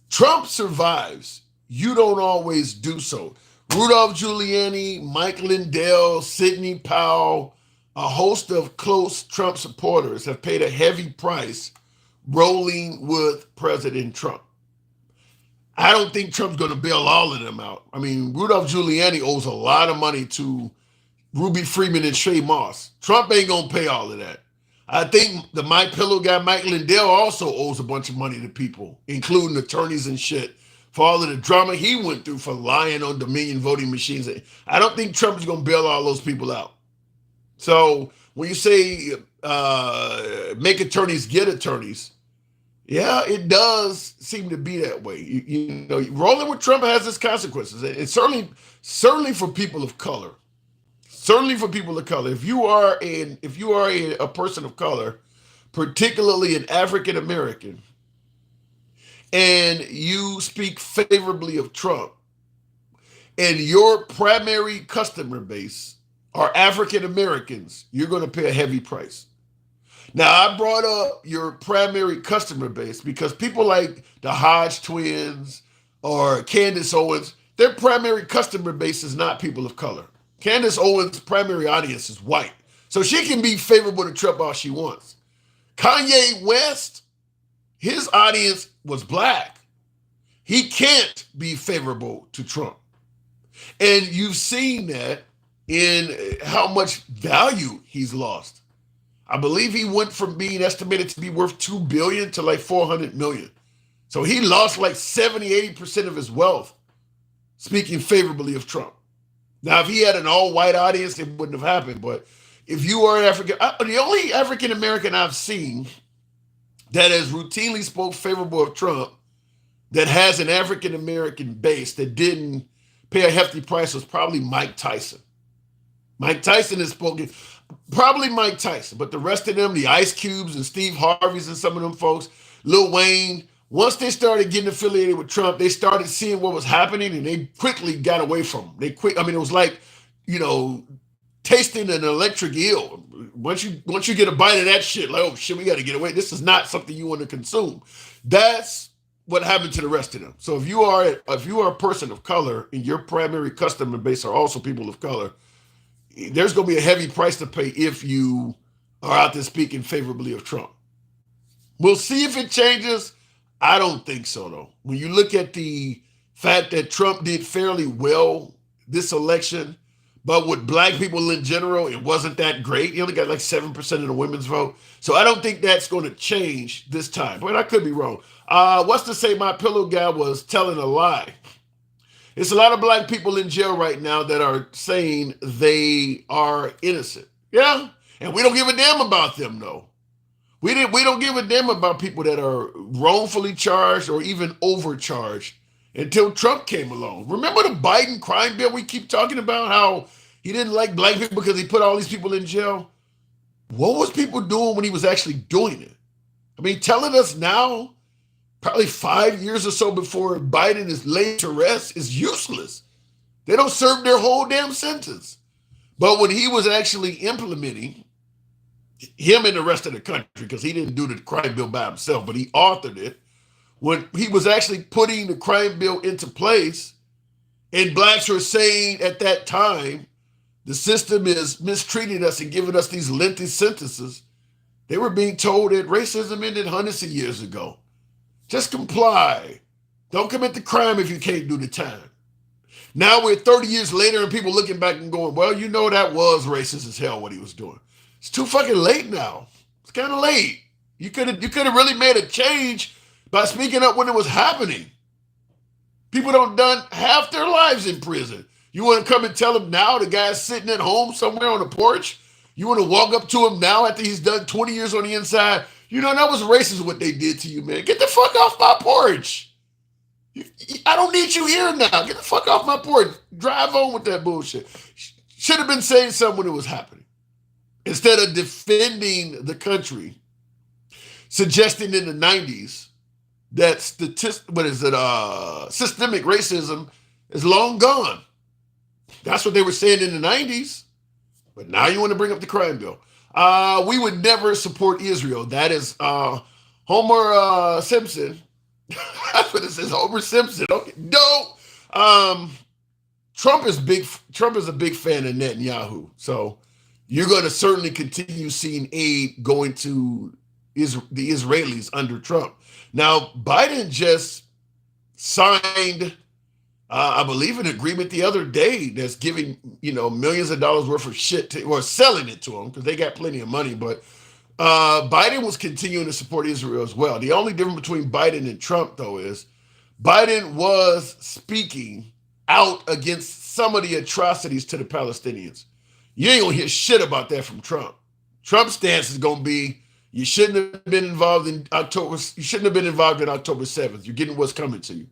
Trump survives. You don't always do so. Rudolph Giuliani, Mike Lindell, Sidney Powell, a host of close Trump supporters have paid a heavy price rolling with President Trump. I don't think Trump's going to bail all of them out. I mean, Rudolph Giuliani owes a lot of money to Ruby Freeman and Shay Moss. Trump ain't going to pay all of that. I think the My Pillow guy, Mike Lindell, also owes a bunch of money to people, including attorneys and shit, for all of the drama he went through for lying on Dominion voting machines. I don't think Trump is going to bail all those people out. So when you say make attorneys get attorneys, yeah, it does seem to be that way. Rolling with Trump has its consequences, and certainly for people of color. Certainly for people of color. If you are a person of color, particularly an African American, and you speak favorably of Trump, and your primary customer base are African Americans, you're going to pay a heavy price. Now, I brought up your primary customer base because people like the Hodge twins or Candace Owens, their primary customer base is not people of color. Candace Owens' primary audience is white. So she can be favorable to Trump all she wants. Kanye West, his audience was black. He can't be favorable to Trump. And you've seen that in how much value he's lost. I believe he went from being estimated to be worth 2 billion to like 400 million. So he lost like 70-80% of his wealth speaking favorably of Trump. Now, if he had an all-white audience, it wouldn't have happened. But if you are an African, the only African American I've seen that has routinely spoke favorable of Trump that has an African American base that didn't pay a hefty price was probably Mike Tyson. Mike Tyson has spoken, probably Mike Tyson, but the rest of them, the Ice Cubes and Steve Harveys and some of them folks, Lil Wayne, once they started getting affiliated with Trump, they started seeing what was happening and they quickly got away from him. It was like, tasting an electric eel. Once you get a bite of that shit, like, oh shit, we got to get away. This is not something you want to consume. That's what happened to the rest of them. So if you are a person of color and your primary customer base are also people of color, there's going to be a heavy price to pay if you are out there speaking favorably of Trump. We'll see if it changes. I don't think so, though. When you look at the fact that Trump did fairly well this election, but with black people in general, it wasn't that great. He only got like 7% of the women's vote. So I don't think that's going to change this time. But I could be wrong. What's to say my pillow guy was telling a lie? It's a lot of black people in jail right now that are saying they are innocent. Yeah. And we don't give a damn about them, though. We don't give a damn about people that are wrongfully charged or even overcharged until Trump came along. Remember the Biden crime bill we keep talking about, how he didn't like black people because he put all these people in jail? What was people doing when he was actually doing it? I mean, telling us now, probably 5 years or so before Biden is laid to rest, is useless. They don't serve their whole damn sentence. But when he was actually implementing, him and the rest of the country, because he didn't do the crime bill by himself, but he authored it, when he was actually putting the crime bill into place, and blacks were saying at that time, the system is mistreating us and giving us these lengthy sentences, they were being told that racism ended hundreds of years ago. Just comply. Don't commit the crime if you can't do the time. Now we're 30 years later and people looking back and going, well, that was racist as hell what he was doing. It's too fucking late now. It's kind of late. You could have really made a change by speaking up when it was happening. People don't done half their lives in prison. You want to come and tell him now the guy's sitting at home somewhere on a porch? You want to walk up to him now after he's done 20 years on the inside? That was racist what they did to you, man. Get the fuck off my porch. I don't need you here now. Get the fuck off my porch. Drive on with that bullshit. Should have been saying something when it was happening. Instead of defending the country, suggesting in the 90s that systemic racism is long gone. That's what they were saying in the 90s. But now you want to bring up the crime bill. We would never support Israel. That is Homer Simpson. That's what it says, Homer Simpson. Okay, no. Trump is a big fan of Netanyahu. So you're going to certainly continue seeing aid going to the Israelis under Trump. Now, Biden just signed, I believe, an agreement the other day that's giving, millions of dollars worth of shit or selling it to them because they got plenty of money. But Biden was continuing to support Israel as well. The only difference between Biden and Trump, though, is Biden was speaking out against some of the atrocities to the Palestinians. You ain't gonna hear shit about that from Trump. Trump's stance is gonna be, you shouldn't have been involved in October 7th. You're getting what's coming to you.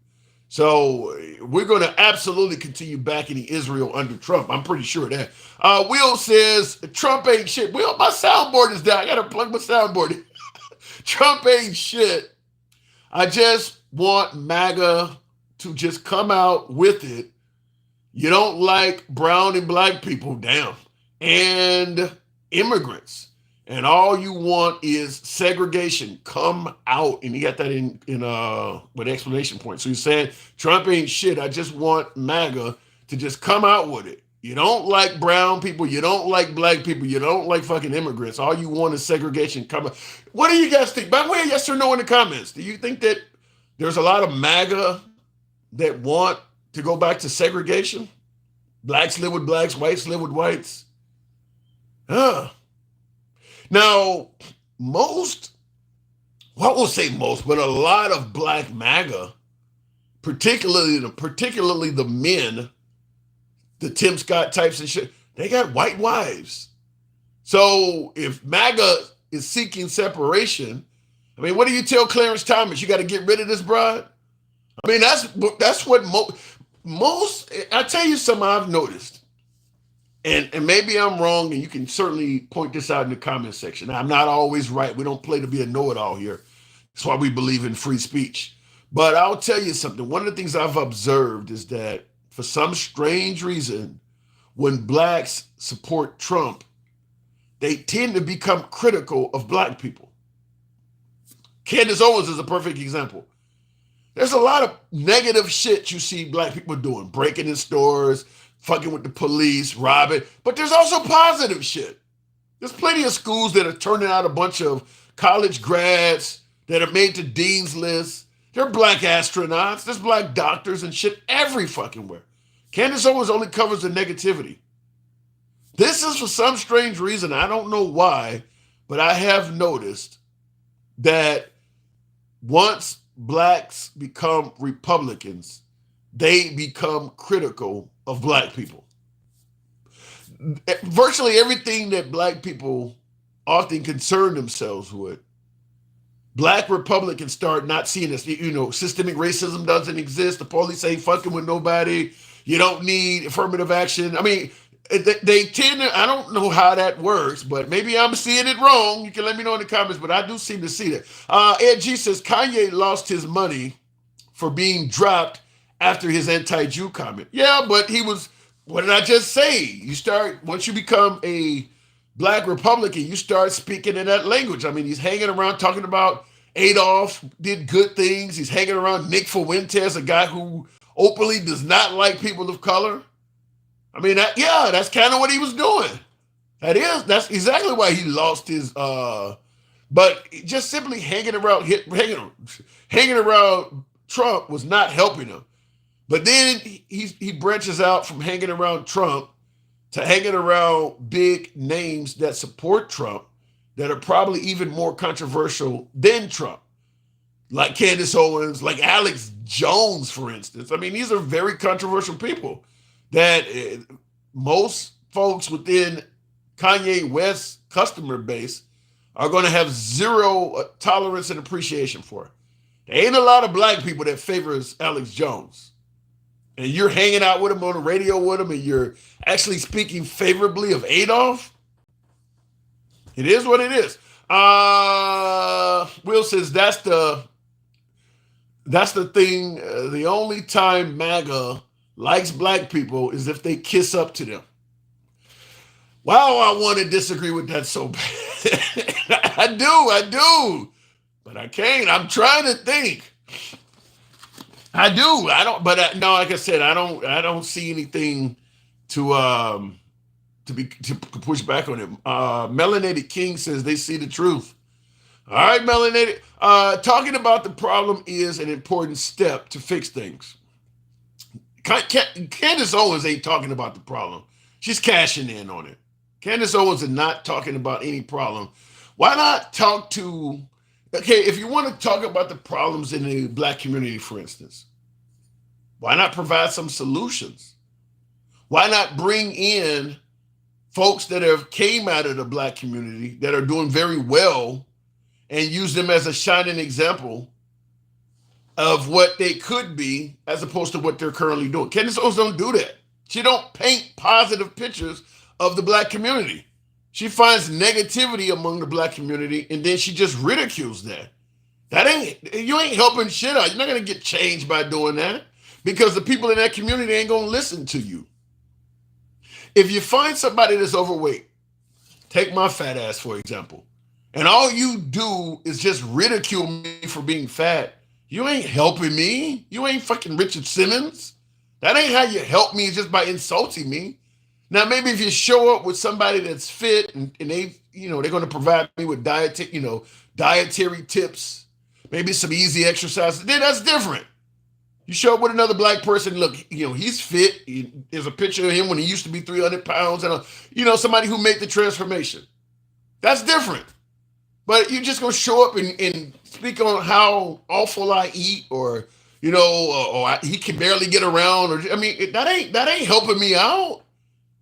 So we're going to absolutely continue backing Israel under Trump. I'm pretty sure of that. Will says, Trump ain't shit. Will, my soundboard is down. I got to plug my soundboard in. Trump ain't shit. I just want MAGA to just come out with it. You don't like brown and black people, damn, and immigrants. and all you want is segregation. Come out, and he got that in with exclamation point. So he's saying Trump ain't shit. I just want MAGA to just come out with it. You don't like brown people. You don't like black people. You don't like fucking immigrants. All you want is segregation. Come on. What do you guys think? By the way, yes or no in the comments. Do you think that there's a lot of MAGA that want to go back to segregation? Blacks live with blacks. Whites live with whites. Now, most, well, I won't say most, but a lot of black MAGA, particularly the men, the Tim Scott types and shit, they got white wives. So if MAGA is seeking separation, I mean, what do you tell Clarence Thomas? You got to get rid of this broad? I mean, that's what most, I tell you something I've noticed. And maybe I'm wrong, and you can certainly point this out in the comment section. I'm not always right. We don't play to be a know-it-all here. That's why we believe in free speech. But I'll tell you something. One of the things I've observed is that for some strange reason, when blacks support Trump, they tend to become critical of black people. Candace Owens is a perfect example. There's a lot of negative shit you see black people doing, breaking in stores, fucking with the police, robbing. But there's also positive shit. There's plenty of schools that are turning out a bunch of college grads that are made to dean's lists. There are black astronauts. There's black doctors and shit every fucking where. Candace Owens only covers the negativity. This is for some strange reason, I don't know why, but I have noticed that once blacks become Republicans, they become critical of black people. Virtually everything that black people often concern themselves with, black Republicans start not seeing this. You know, systemic racism doesn't exist. The police ain't fucking with nobody. You don't need affirmative action. I mean, they tend to, I don't know how that works, but maybe I'm seeing it wrong. You can let me know in the comments, but I do seem to see that. Ed G says Kanye lost his money for being dropped after his anti-Jew comment. Yeah, but he was, what did I just say? You start, once you become a black Republican, you start speaking in that language. I mean, he's hanging around talking about Adolf did good things. He's hanging around Nick Fuentes, a guy who openly does not like people of color. I mean, that's kind of what he was doing. That's exactly why he lost his, but just simply hanging around Trump was not helping him. But then he branches out from hanging around Trump to hanging around big names that support Trump that are probably even more controversial than Trump, like Candace Owens, like Alex Jones, for instance. I mean, these are very controversial people that most folks within Kanye West's customer base are going to have zero tolerance and appreciation for. There ain't a lot of black people that favors Alex Jones. And you're hanging out with him on the radio with him, and you're actually speaking favorably of Adolf. It is what it is. Will says that's the thing. The only time MAGA likes black people is if they kiss up to them. Wow, I want to disagree with that so bad. I do. But I can't. I'm trying to think. I do. I don't. But no, like I said, I don't see anything to push back on him. Melanated King says they see the truth. All right, Melanated. Talking about the problem is an important step to fix things. Candace Owens ain't talking about the problem. She's cashing in on it. Candace Owens is not talking about any problem. Why not talk to, okay, if you want to talk about the problems in the black community, for instance, why not provide some solutions? Why not bring in folks that have came out of the black community that are doing very well and use them as a shining example of what they could be as opposed to what they're currently doing? Candace Owens don't do that. She don't paint positive pictures of the black community. She finds negativity among the black community, and then she just ridicules that. You ain't helping shit out. You're not gonna get changed by doing that because the people in that community ain't gonna listen to you. If you find somebody that's overweight Take my fat ass, for example. And all you do is just ridicule me for being fat. You ain't helping me. You ain't fucking Richard Simmons. That ain't how you help me, just by insulting me. Now, maybe if you show up with somebody that's fit and they, they're going to provide me with dietary tips, maybe some easy exercises, then that's different. You show up with another black person, look, he's fit. There's a picture of him when he used to be 300 pounds and, somebody who made the transformation. That's different. But you're just going to show up and speak on how awful I eat or, he can barely get around. Or that ain't helping me out.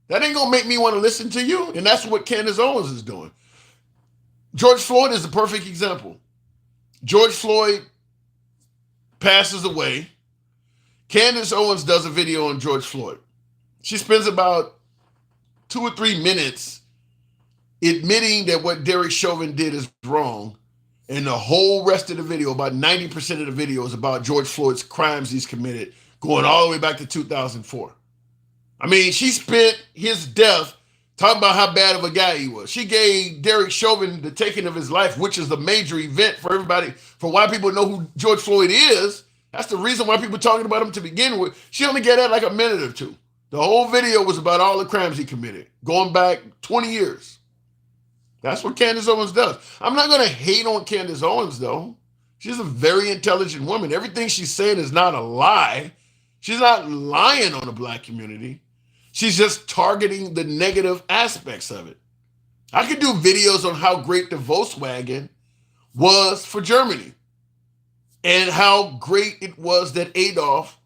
That ain't going to make me want to listen to you. And that's what Candace Owens is doing. George Floyd is a perfect example. George Floyd passes away. Candace Owens does a video on George Floyd. She spends about 2 or 3 minutes admitting that what Derek Chauvin did is wrong. And the whole rest of the video, about 90% of the video, is about George Floyd's crimes he's committed, going all the way back to 2004. She spent his death talking about how bad of a guy he was. She gave Derek Chauvin the taking of his life, which is the major event for everybody, for why people know who George Floyd is. That's the reason why people are talking about him to begin with. She only gave that like a minute or two. The whole video was about all the crimes he committed, going back 20 years. That's what Candace Owens does. I'm not going to hate on Candace Owens, though. She's a very intelligent woman. Everything she's saying is not a lie. She's not lying on the black community. She's just targeting the negative aspects of it. I could do videos on how great the Volkswagen was for Germany and how great it was that Adolf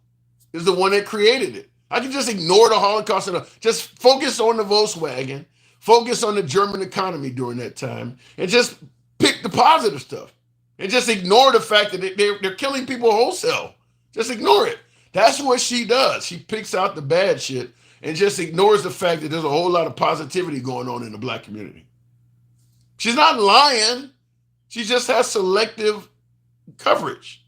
is the one that created it. I could just ignore the Holocaust and just focus on the Volkswagen, focus on the German economy during that time, and just pick the positive stuff and just ignore the fact that they're killing people wholesale. Just ignore it. That's what she does. She picks out the bad shit and just ignores the fact that there's a whole lot of positivity going on in the black community. She's not lying. She just has selective coverage,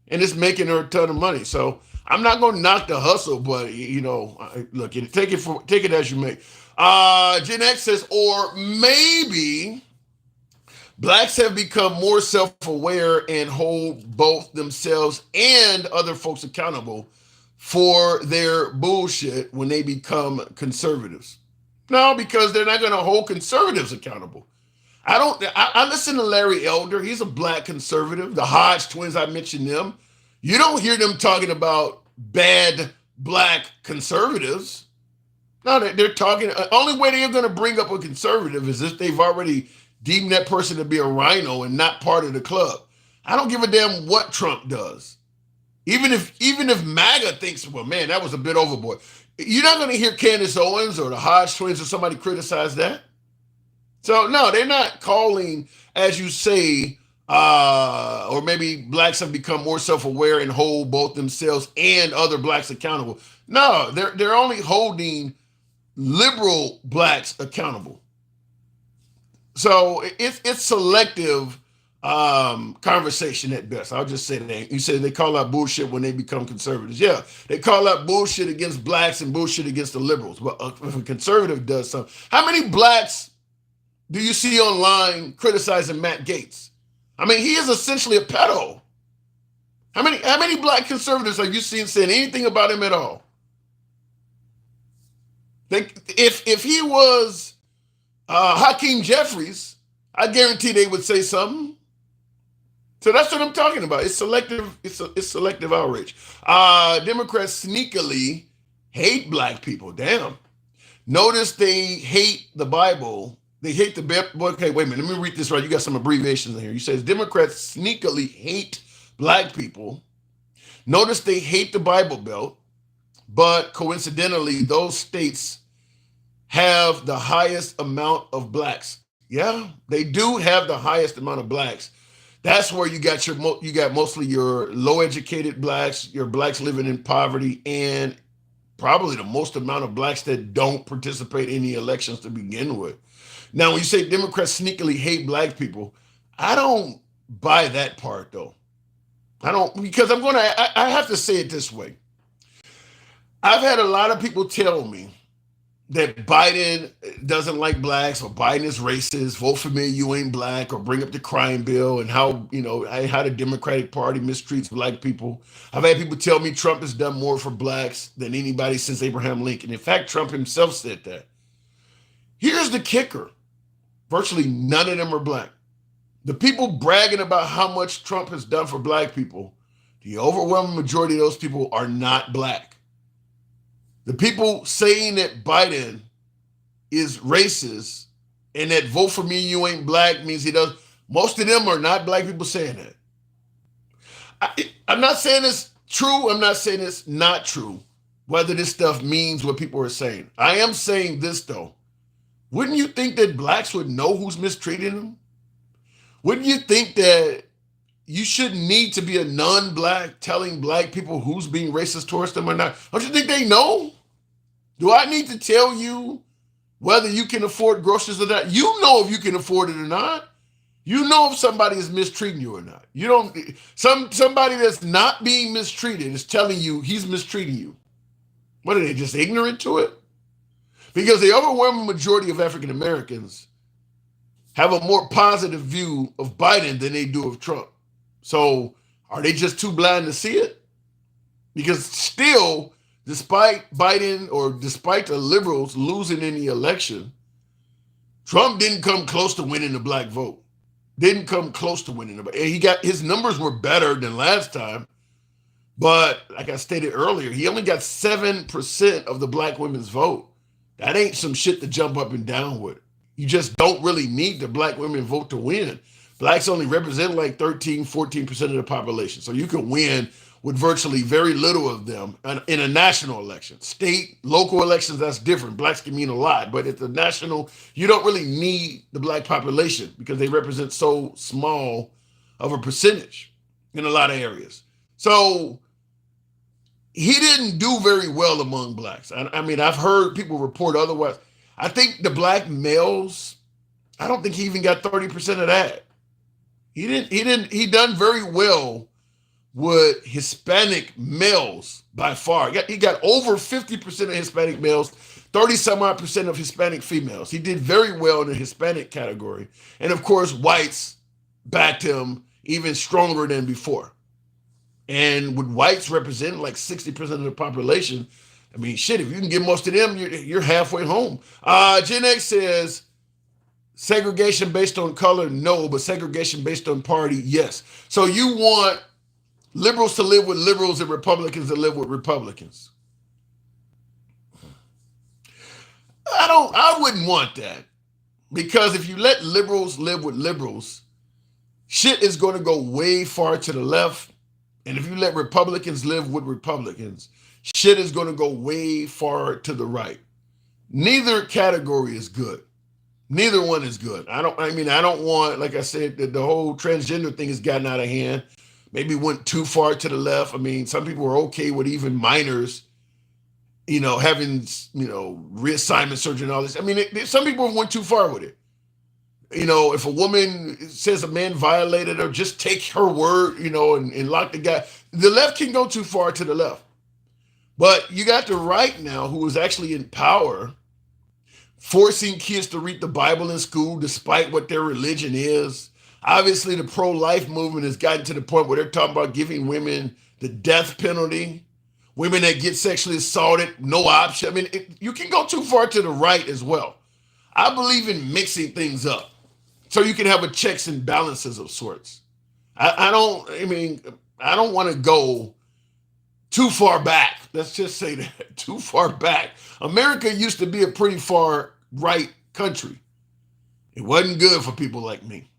and it's making her a ton of money. So I'm not going to knock the hustle, but look, take it as you may. Gen X says, or maybe blacks have become more self-aware and hold both themselves and other folks accountable for their bullshit when they become conservatives. No, because they're not going to hold conservatives accountable. I listen to Larry Elder. He's a black conservative. The Hodge twins, I mentioned them. You don't hear them talking about bad black conservatives. No, they're talking. Only way they're going to bring up a conservative is if they've already deemed that person to be a rhino and not part of the club. I don't give a damn what Trump does. Even if MAGA thinks, well, man, that was a bit overboard. You're not going to hear Candace Owens or the Hodge twins or somebody criticize that. So, no, they're not calling, as you say, or maybe blacks have become more self-aware and hold both themselves and other blacks accountable. No, they're only holding liberal blacks accountable. So it's selective conversation at best. I'll just say that. You say they call out bullshit when they become conservatives. Yeah, they call out bullshit against blacks and bullshit against the liberals. But if a conservative does something, how many blacks do you see online criticizing Matt Gaetz? He is essentially a pedo. How many black conservatives have you seen saying anything about him at all? If he was Hakeem Jeffries, I guarantee they would say something. So that's what I'm talking about. It's selective. It's selective outrage. Democrats sneakily hate black people. Damn. Notice they hate the Bible. They hate the. Okay, wait a minute. Let me read this right. You got some abbreviations in here. You says Democrats sneakily hate black people. Notice they hate the Bible Belt, but coincidentally, those states have the highest amount of blacks. Yeah, they do have the highest amount of blacks. That's where you got mostly your low educated blacks, your blacks living in poverty, and probably the most amount of blacks that don't participate in the elections to begin with. Now, when you say Democrats sneakily hate black people, I don't buy that part though. I don't, because I have to say it this way. I've had a lot of people tell me that Biden doesn't like blacks or Biden is racist, vote for me, you ain't black, or bring up the crime bill and how, how the Democratic Party mistreats black people. I've had people tell me Trump has done more for blacks than anybody since Abraham Lincoln. In fact, Trump himself said that. Here's the kicker. Virtually none of them are black. The people bragging about how much Trump has done for black people, the overwhelming majority of those people are not black. The people saying that Biden is racist and that vote for me, you ain't black means he does. Most of them are not black people saying that. I'm not saying it's true. I'm not saying it's not true, whether this stuff means what people are saying. I am saying this, though. Wouldn't you think that blacks would know who's mistreating them? Wouldn't you think that you shouldn't need to be a non-black telling black people who's being racist towards them or not? Don't you think they know? Do I need to tell you whether you can afford groceries or not? You know if you can afford it or not. You know if somebody is mistreating you or not. You don't. Somebody that's not being mistreated is telling you he's mistreating you. What are they, just ignorant to it? Because the overwhelming majority of African Americans have a more positive view of Biden than they do of Trump. So are they just too blind to see it? Because still, despite Biden or despite the liberals losing in the election, Trump didn't come close to winning the black vote. Didn't come close to winning the. And his numbers were better than last time, but like I stated earlier, he only got 7% of the black women's vote. That ain't some shit to jump up and down with. You just don't really need the black women vote to win. Blacks only represent like 13, 14% of the population. So you can win with virtually very little of them in a national election. State, local elections, that's different. Blacks can mean a lot, but at the national, you don't really need the black population because they represent so small of a percentage in a lot of areas. So he didn't do very well among blacks. I mean, I've heard people report otherwise. I think the black males, I don't think he even got 30% of that. He done very well with Hispanic males by far. He got over 50% of Hispanic males, 30 some odd percent of Hispanic females. He did very well in the Hispanic category. And of course, whites backed him even stronger than before. And with whites representing like 60% of the population, I mean, shit, if you can get most of them, you're halfway home. Gen X says, segregation based on color, no, but segregation based on party, yes. So you want liberals to live with liberals and Republicans to live with Republicans. I wouldn't want that. Because if you let liberals live with liberals, shit is going to go way far to the left. And if you let Republicans live with Republicans, shit is going to go way far to the right. Neither category is good. Neither one is good. I don't want, like I said, the whole transgender thing has gotten out of hand. Maybe went too far to the left. I mean, some people are okay with even minors, having, reassignment surgery and all this. I mean, some people went too far with it. If a woman says a man violated her, just take her word, and lock the guy. The left can go too far to the left. But you got the right now who is actually in power, forcing kids to read the Bible in school despite what their religion is. Obviously, the pro-life movement has gotten to the point where they're talking about giving women the death penalty. Women that get sexually assaulted, no option. I mean, you can go too far to the right as well. I believe in mixing things up so you can have a checks and balances of sorts. I don't want to go too far back. Let's just say that, too far back. America used to be a pretty far right country. It wasn't good for people like me.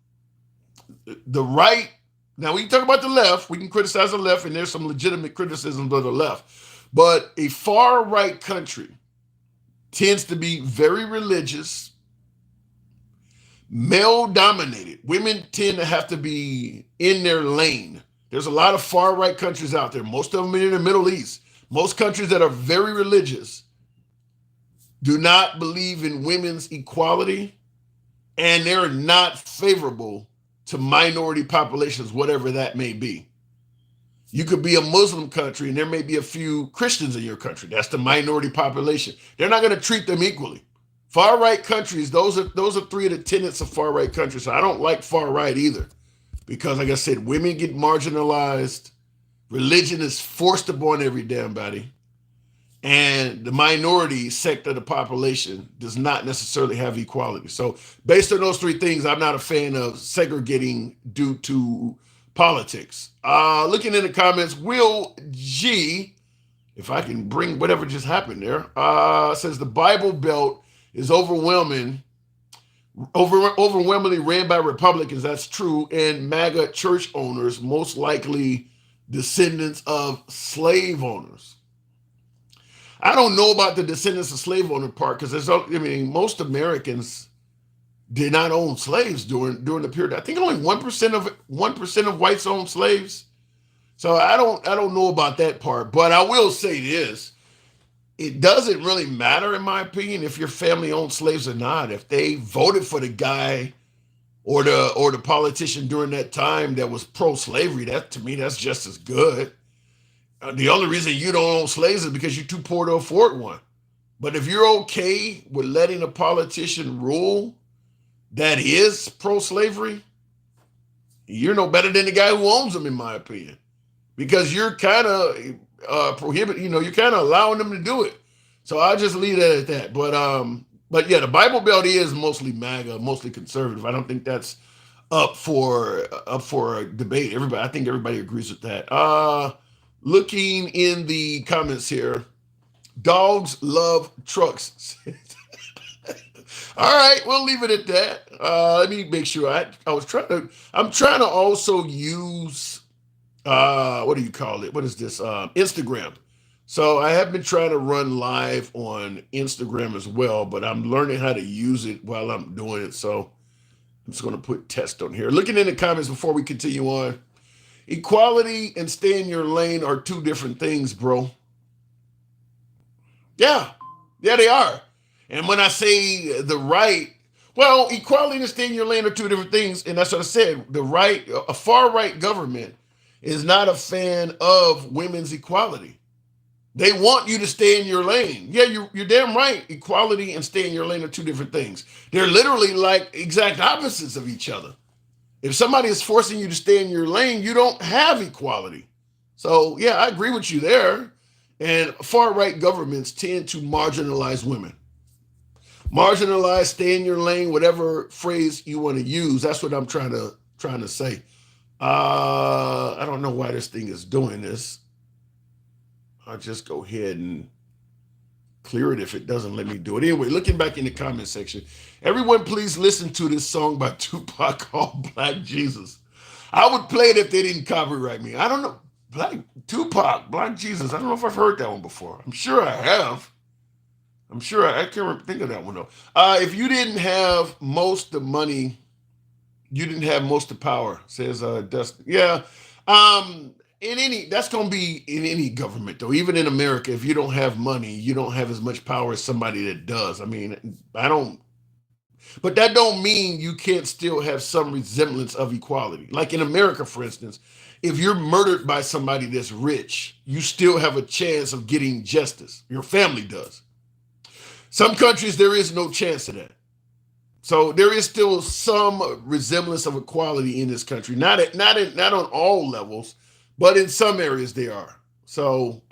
The right, now we can talk about the left, we can criticize the left, and there's some legitimate criticisms of the left. But a far right country tends to be very religious, male dominated. Women tend to have to be in their lane. There's a lot of far right countries out there. Most of them are in the Middle East. Most countries that are very religious do not believe in women's equality, and they're not favorable to minority populations, whatever that may be. You could be a Muslim country and there may be a few Christians in your country. That's the minority population. They're not going to treat them equally. Far right countries, those are three of the tenets of far right countries. So I don't like far right either. Because like I said, women get marginalized, religion is forced upon every damn body, and the minority sector of the population does not necessarily have equality. So based on those three things, I'm not a fan of segregating due to politics. Looking in the comments, Will G, if I can bring whatever just happened there, says the Bible Belt is overwhelmingly ran by Republicans. That's true. And MAGA church owners, most likely descendants of slave owners. I don't know about the descendants of slave owner part because most Americans did not own slaves during the period. I think only 1% of whites owned slaves. So I don't know about that part, but I will say this. It doesn't really matter, in my opinion, if your family owned slaves or not. If they voted for the guy or the politician during that time that was pro-slavery, that to me, that's just as good. The only reason you don't own slaves is because you're too poor to afford one. But if you're okay with letting a politician rule that is pro-slavery, you're no better than the guy who owns them, in my opinion, because you're kind of you're kind of allowing them to do it. So I'll just leave that at that. But yeah, the Bible Belt is mostly MAGA, mostly conservative. I don't think that's up for a debate. I think everybody agrees with that. Looking in the comments here, dogs love trucks. All right, we'll leave it at that. Let me make sure. I'm trying to also use what do you call it? What is this? Instagram. So I have been trying to run live on Instagram as well, but I'm learning how to use it while I'm doing it. So I'm just going to put test on here. Looking in the comments before we continue on. Equality and stay in your lane are two different things, bro. Yeah, they are. And when I say the right, well, equality and stay in your lane are two different things. And that's what I said. A far right government is not a fan of women's equality. They want you to stay in your lane. Yeah, you're damn right. Equality and stay in your lane are two different things. They're literally like exact opposites of each other. If somebody is forcing you to stay in your lane, you don't have equality. So yeah, I agree with you there. And far right governments tend to marginalize women. Marginalize, stay in your lane, whatever phrase you want to use. That's what I'm trying to say. I don't know why this thing is doing this. I'll just go ahead and clear it if it doesn't let me do it. Anyway, looking back in the comment section, everyone please listen to this song by Tupac called Black Jesus. I would play it if they didn't copyright me. I don't know. Tupac, Black Jesus. I don't know if I've heard that one before. I'm sure I have. I can't think of that one though. If you didn't have most of the money, you didn't have most of the power, says Dustin. Yeah. That's going to be in any government though. Even in America, if you don't have money, you don't have as much power as somebody that does. But that don't mean you can't still have some resemblance of equality. Like in America, for instance, if you're murdered by somebody that's rich, you still have a chance of getting justice. Your family does. Some countries, there is no chance of that. So there is still some resemblance of equality in this country. Not on all levels, but in some areas they are. So,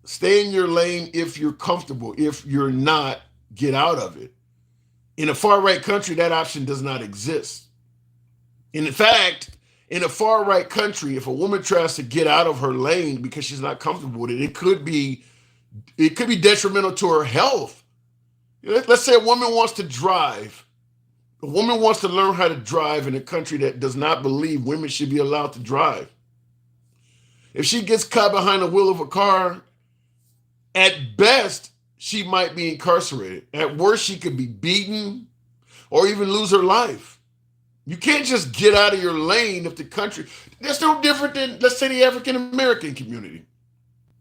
stay in your lane if you're comfortable. If you're not, get out of it. In a far right country, that option does not exist. And in fact, in a far right country, if a woman tries to get out of her lane because she's not comfortable with it, it could be detrimental to her health. Let's say a woman wants to drive. A woman wants to learn how to drive in a country that does not believe women should be allowed to drive. If she gets caught behind the wheel of a car, at best, she might be incarcerated. At worst, she could be beaten or even lose her life. You can't just get out of your lane if the country, that's no different than, let's say, the African American community.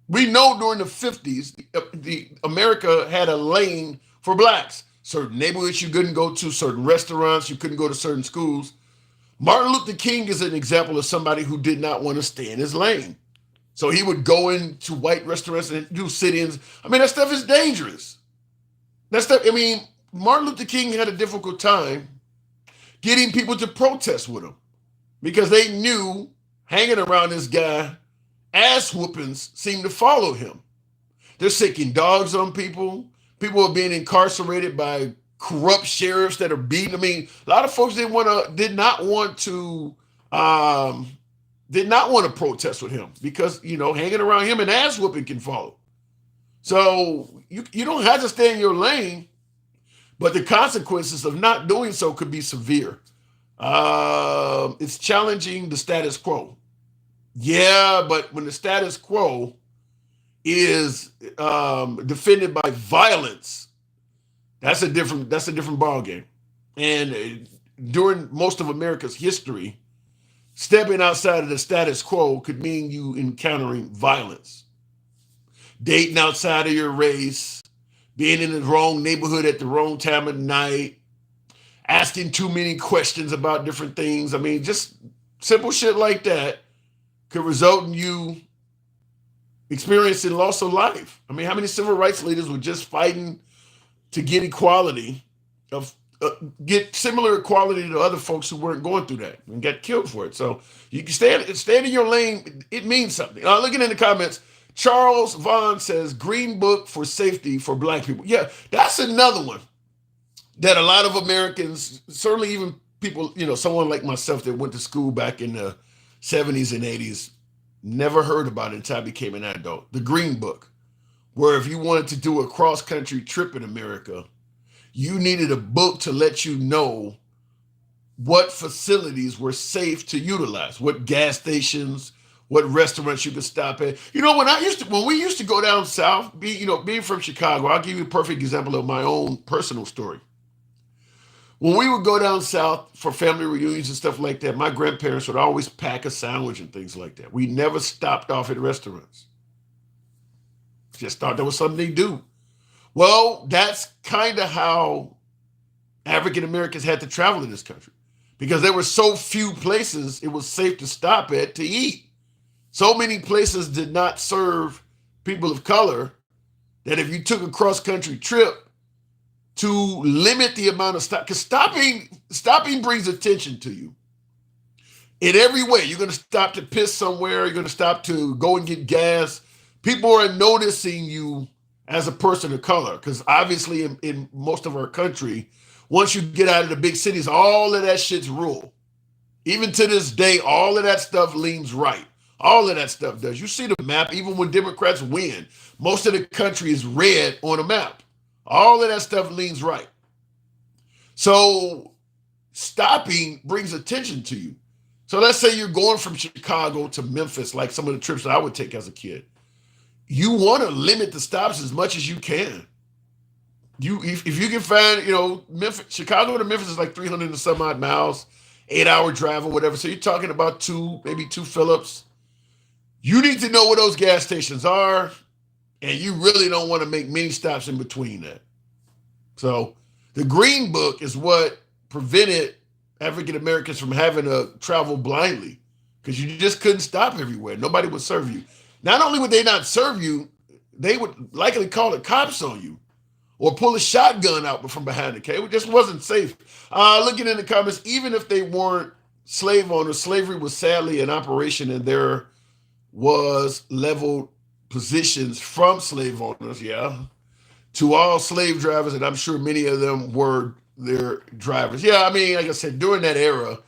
We know during the 50s, the America had a lane for blacks. Certain neighborhoods you couldn't go to, certain restaurants, you couldn't go to certain schools. Martin Luther King is an example of somebody who did not want to stay in his lane. So he would go into white restaurants and do sit-ins. I mean, that stuff is dangerous. That stuff, I mean, Martin Luther King had a difficult time getting people to protest with him because they knew hanging around this guy, ass whoopings seemed to follow him. They're sicking dogs on people. People are being incarcerated by corrupt sheriffs that are beating. I mean, a lot of folks did not want to protest with him because hanging around him and ass whooping can follow. So you don't have to stay in your lane, but the consequences of not doing so could be severe. It's challenging the status quo. Yeah, but when the status quo is defended by violence, that's a different ballgame. And during most of America's history, stepping outside of the status quo could mean you encountering violence. Dating outside of your race, being in the wrong neighborhood at the wrong time of night, asking too many questions about different things. I mean, just simple shit like that could result in you experiencing loss of life. I mean, how many civil rights leaders were just fighting to get equality, get similar equality to other folks who weren't going through that and got killed for it? So you can stand in your lane. It means something. Looking in the comments, Charles Vaughn says, Green Book for safety for Black people. Yeah, that's another one that a lot of Americans, certainly even people, someone like myself that went to school back in the 70s and 80s, never heard about it until I became an adult. The Green Book, where if you wanted to do a cross-country trip in America, you needed a book to let you know what facilities were safe to utilize, what gas stations, what restaurants you could stop at. When we used to go down south, being from Chicago, I'll give you a perfect example of my own personal story. When we would go down south for family reunions and stuff like that, my grandparents would always pack a sandwich and things like that. We never stopped off at restaurants. Just thought that was something they do. Well, that's kind of how African Americans had to travel in this country because there were so few places it was safe to stop at to eat. So many places did not serve people of color that if you took a cross-country trip, to limit the amount of stop, because stopping brings attention to you in every way. You're going to stop to piss somewhere. You're going to stop to go and get gas. People are noticing you as a person of color because obviously in most of our country, once you get out of the big cities, all of that shit's rule. Even to this day, all of that stuff leans right. All of that stuff does. You see the map, even when Democrats win, most of the country is red on a map. All of that stuff leans right. So stopping brings attention to you. So let's say you're going from Chicago to Memphis, like some of the trips that I would take as a kid. You want to limit the stops as much as you can. If you can find, Memphis, Chicago to Memphis is like 300 and some odd miles, 8-hour drive or whatever. So you're talking about maybe two Phillips. You need to know where those gas stations are. And you really don't want to make many stops in between that. So the Green Book is what prevented African Americans from having to travel blindly because you just couldn't stop everywhere. Nobody would serve you. Not only would they not serve you, they would likely call the cops on you or pull a shotgun out from behind the cage. It just wasn't safe. Looking in the comments, even if they weren't slave owners, slavery was sadly an operation and there was leveled positions from slave owners, to all slave drivers, and I'm sure many of them were their drivers. Yeah, I mean, like I said, during that era,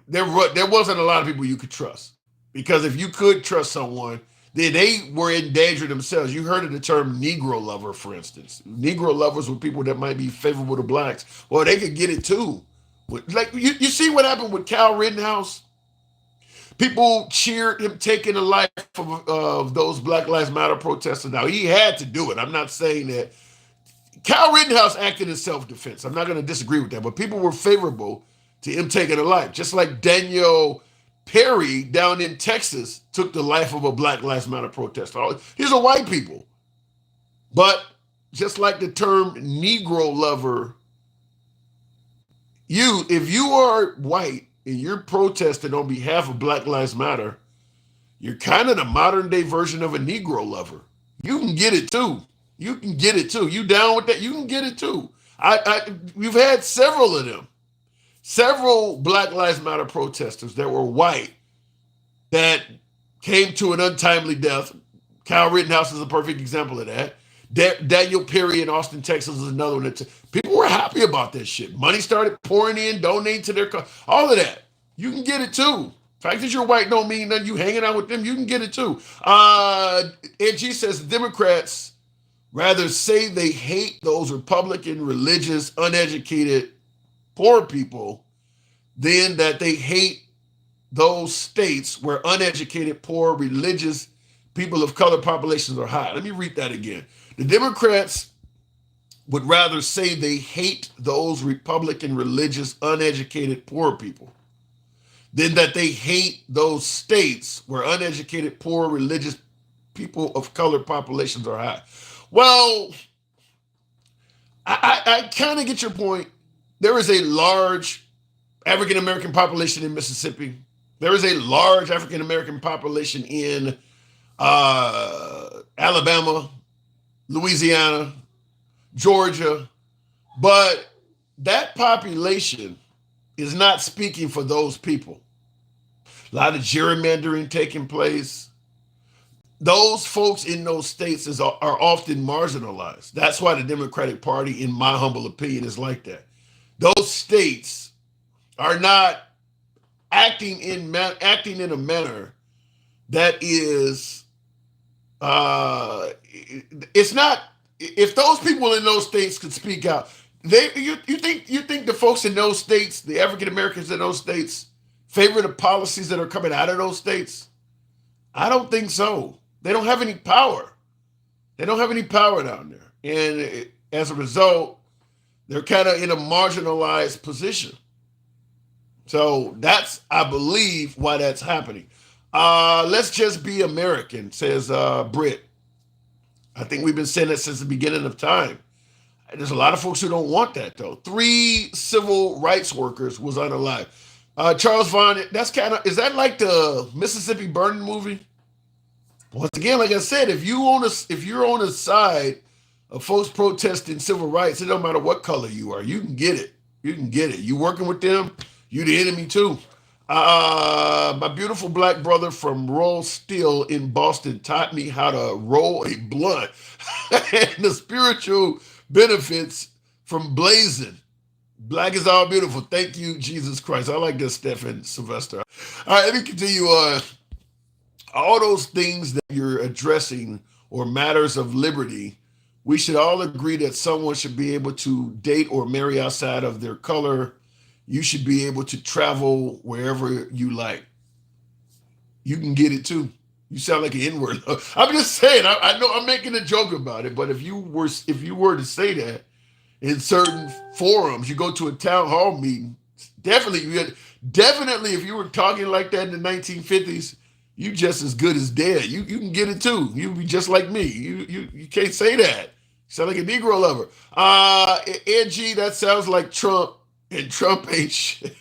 there wasn't a lot of people you could trust because if you could trust someone, then they were in danger themselves. You heard of the term Negro lover, for instance. Negro lovers were people that might be favorable to blacks. Well, they could get it too. Like you see what happened with Cal Rittenhouse? People cheered him taking the life of those Black Lives Matter protesters. Now, he had to do it. I'm not saying that. Cal Rittenhouse acted in self-defense. I'm not going to disagree with that, but people were favorable to him taking a life. Just like Daniel Perry down in Texas took the life of a Black Lives Matter protester. These are white people. But just like the term Negro lover, if you are white, and you're protesting on behalf of Black Lives Matter, you're kind of the modern day version of a Negro lover. You can get it too. You can get it too. You down with that? You can get it too. We've had several of them, several Black Lives Matter protesters that were white that came to an untimely death. Kyle Rittenhouse is a perfect example of that. Daniel Perry in Austin, Texas is another one. People were happy about that shit. Money started pouring in, donating to their all of that. You can get it too. The fact that you're white don't mean that you hanging out with them. You can get it too. NG says Democrats rather say they hate those Republican, religious, uneducated, poor people than that they hate those states where uneducated, poor, religious, people of color populations are high. Let me read that again. The Democrats would rather say they hate those Republican, religious, uneducated, poor people than that they hate those states where uneducated, poor, religious, people of color populations are high. Well, I kind of get your point. There is a large African American population in Mississippi. There is a large African American population in Alabama, Louisiana, Georgia, but that population is not speaking for those people. A lot of gerrymandering taking place. Those folks in those states are often marginalized. That's why the Democratic Party, in my humble opinion, is like that. Those states are not acting in a manner that is it's not. If those people in those states could speak out, you think the folks in those states, the African Americans in those states, favor the policies that are coming out of those states? I don't think so. They don't have any power. They don't have any power down there, and as a result, they're kind of in a marginalized position. So that's, I believe, why that's happening. Let's just be American, says Britt. I think we've been saying that since the beginning of time. There's a lot of folks who don't want that, though. 3 civil rights workers was unalive. Charles Vaughn, that's kind of, is that like the Mississippi Burning movie? Once again, like I said, if you're on a side of folks protesting civil rights, it don't matter what color you are, you can get it. You can get it. You working with them, you the enemy too. My beautiful black brother from Roll Steel in Boston taught me how to roll a blunt and the spiritual benefits from blazing. Black is all beautiful. Thank you, Jesus Christ. I like this, Stephen Sylvester. All right, let me continue on. All those things that you're addressing or matters of liberty, we should all agree that someone should be able to date or marry outside of their color. You should be able to travel wherever you like. You can get it too. You sound like an N-word. I'm just saying, I know I'm making a joke about it, but if you were to say that in certain forums, you go to a town hall meeting, definitely if you were talking like that in the 1950s, you just as good as dead. You can get it too. You be just like me. You can't say that. You sound like a Negro lover. NG, that sounds like Trump, and Trump ain't shit.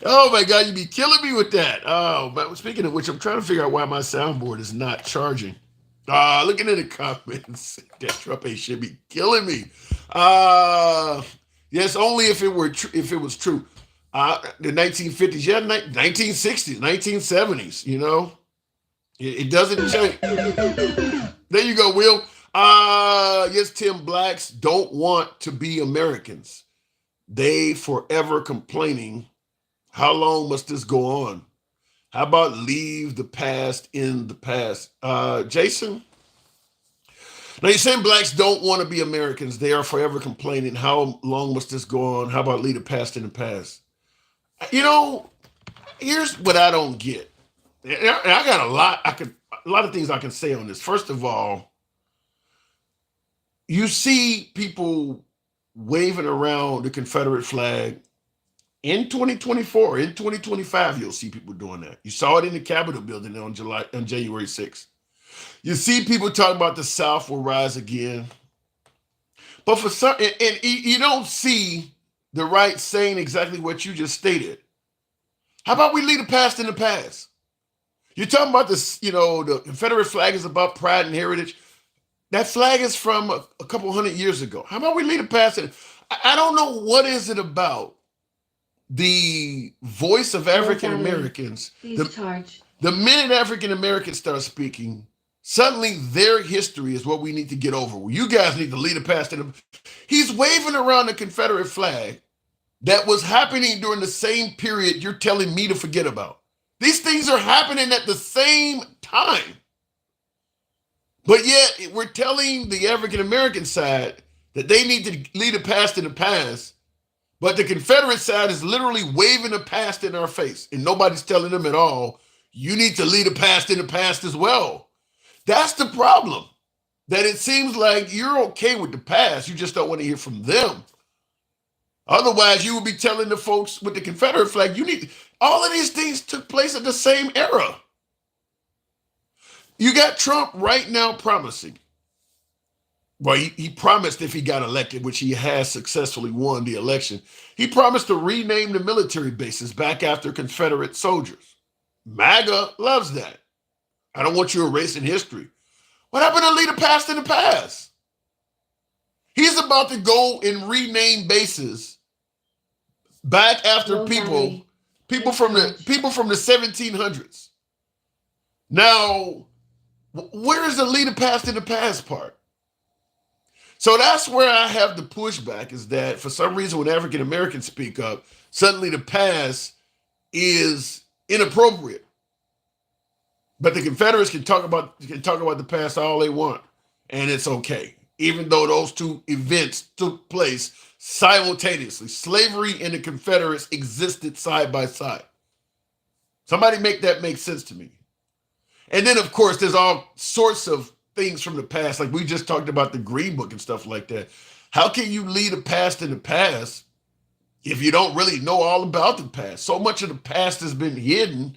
Oh my God, you be killing me with that. Oh, but speaking of which, I'm trying to figure out why my soundboard is not charging. Looking at the comments, that Trump ain't shit be killing me. Yes, only if it was true. The 1950s, yeah, 1960s, 1970s, you know, it doesn't change. There you go, Will. Yes, Tim, blacks don't want to be Americans. They forever complaining. How long must this go on? How about leave the past in the past? Jason? Now you're saying blacks don't want to be Americans. They are forever complaining. How long must this go on? How about leave the past in the past? You know, here's what I don't get. And I got a lot of things I can say on this. First of all, you see people waving around the Confederate flag in 2024, in 2025, you'll see people doing that. You saw it in the Capitol building on January 6th. You see people talking about the South will rise again. But for some, and you don't see the right saying exactly what you just stated. How about we leave the past in the past? You're talking about this, the Confederate flag is about pride and heritage. That flag is from a couple hundred years ago. How about we leave the past in? I don't know what is it about the voice of Low African battery. Americans. Please charge. The minute African Americans start speaking, suddenly their history is what we need to get over. Well, you guys need to lead the past. He's waving around the Confederate flag that was happening during the same period you're telling me to forget about. These things are happening at the same time. But yet we're telling the African American side that they need to lead the past in the past. But the Confederate side is literally waving the past in our face. And nobody's telling them at all, you need to lead the past in the past as well. That's the problem. That it seems like you're okay with the past. You just don't want to hear from them. Otherwise, you would be telling the folks with the Confederate flag, all of these things took place at the same era. You got Trump right now promising. Well, he promised if he got elected, which he has successfully won the election, he promised to rename the military bases back after Confederate soldiers. MAGA loves that. I don't want you erasing history. What happened to lead the past in the past? He's about to go and rename bases back after people from the 1700s. Now, where is the lead the past in the past part? So that's where I have the pushback, is that for some reason when African Americans speak up, suddenly the past is inappropriate. But the Confederates can talk about the past all they want, and it's okay. Even though those two events took place simultaneously. Slavery and the Confederates existed side by side. Somebody make that make sense to me. And then, of course, there's all sorts of things from the past, like we just talked about the Green Book and stuff like that. How can you lead the past in the past if you don't really know all about the past? So much of the past has been hidden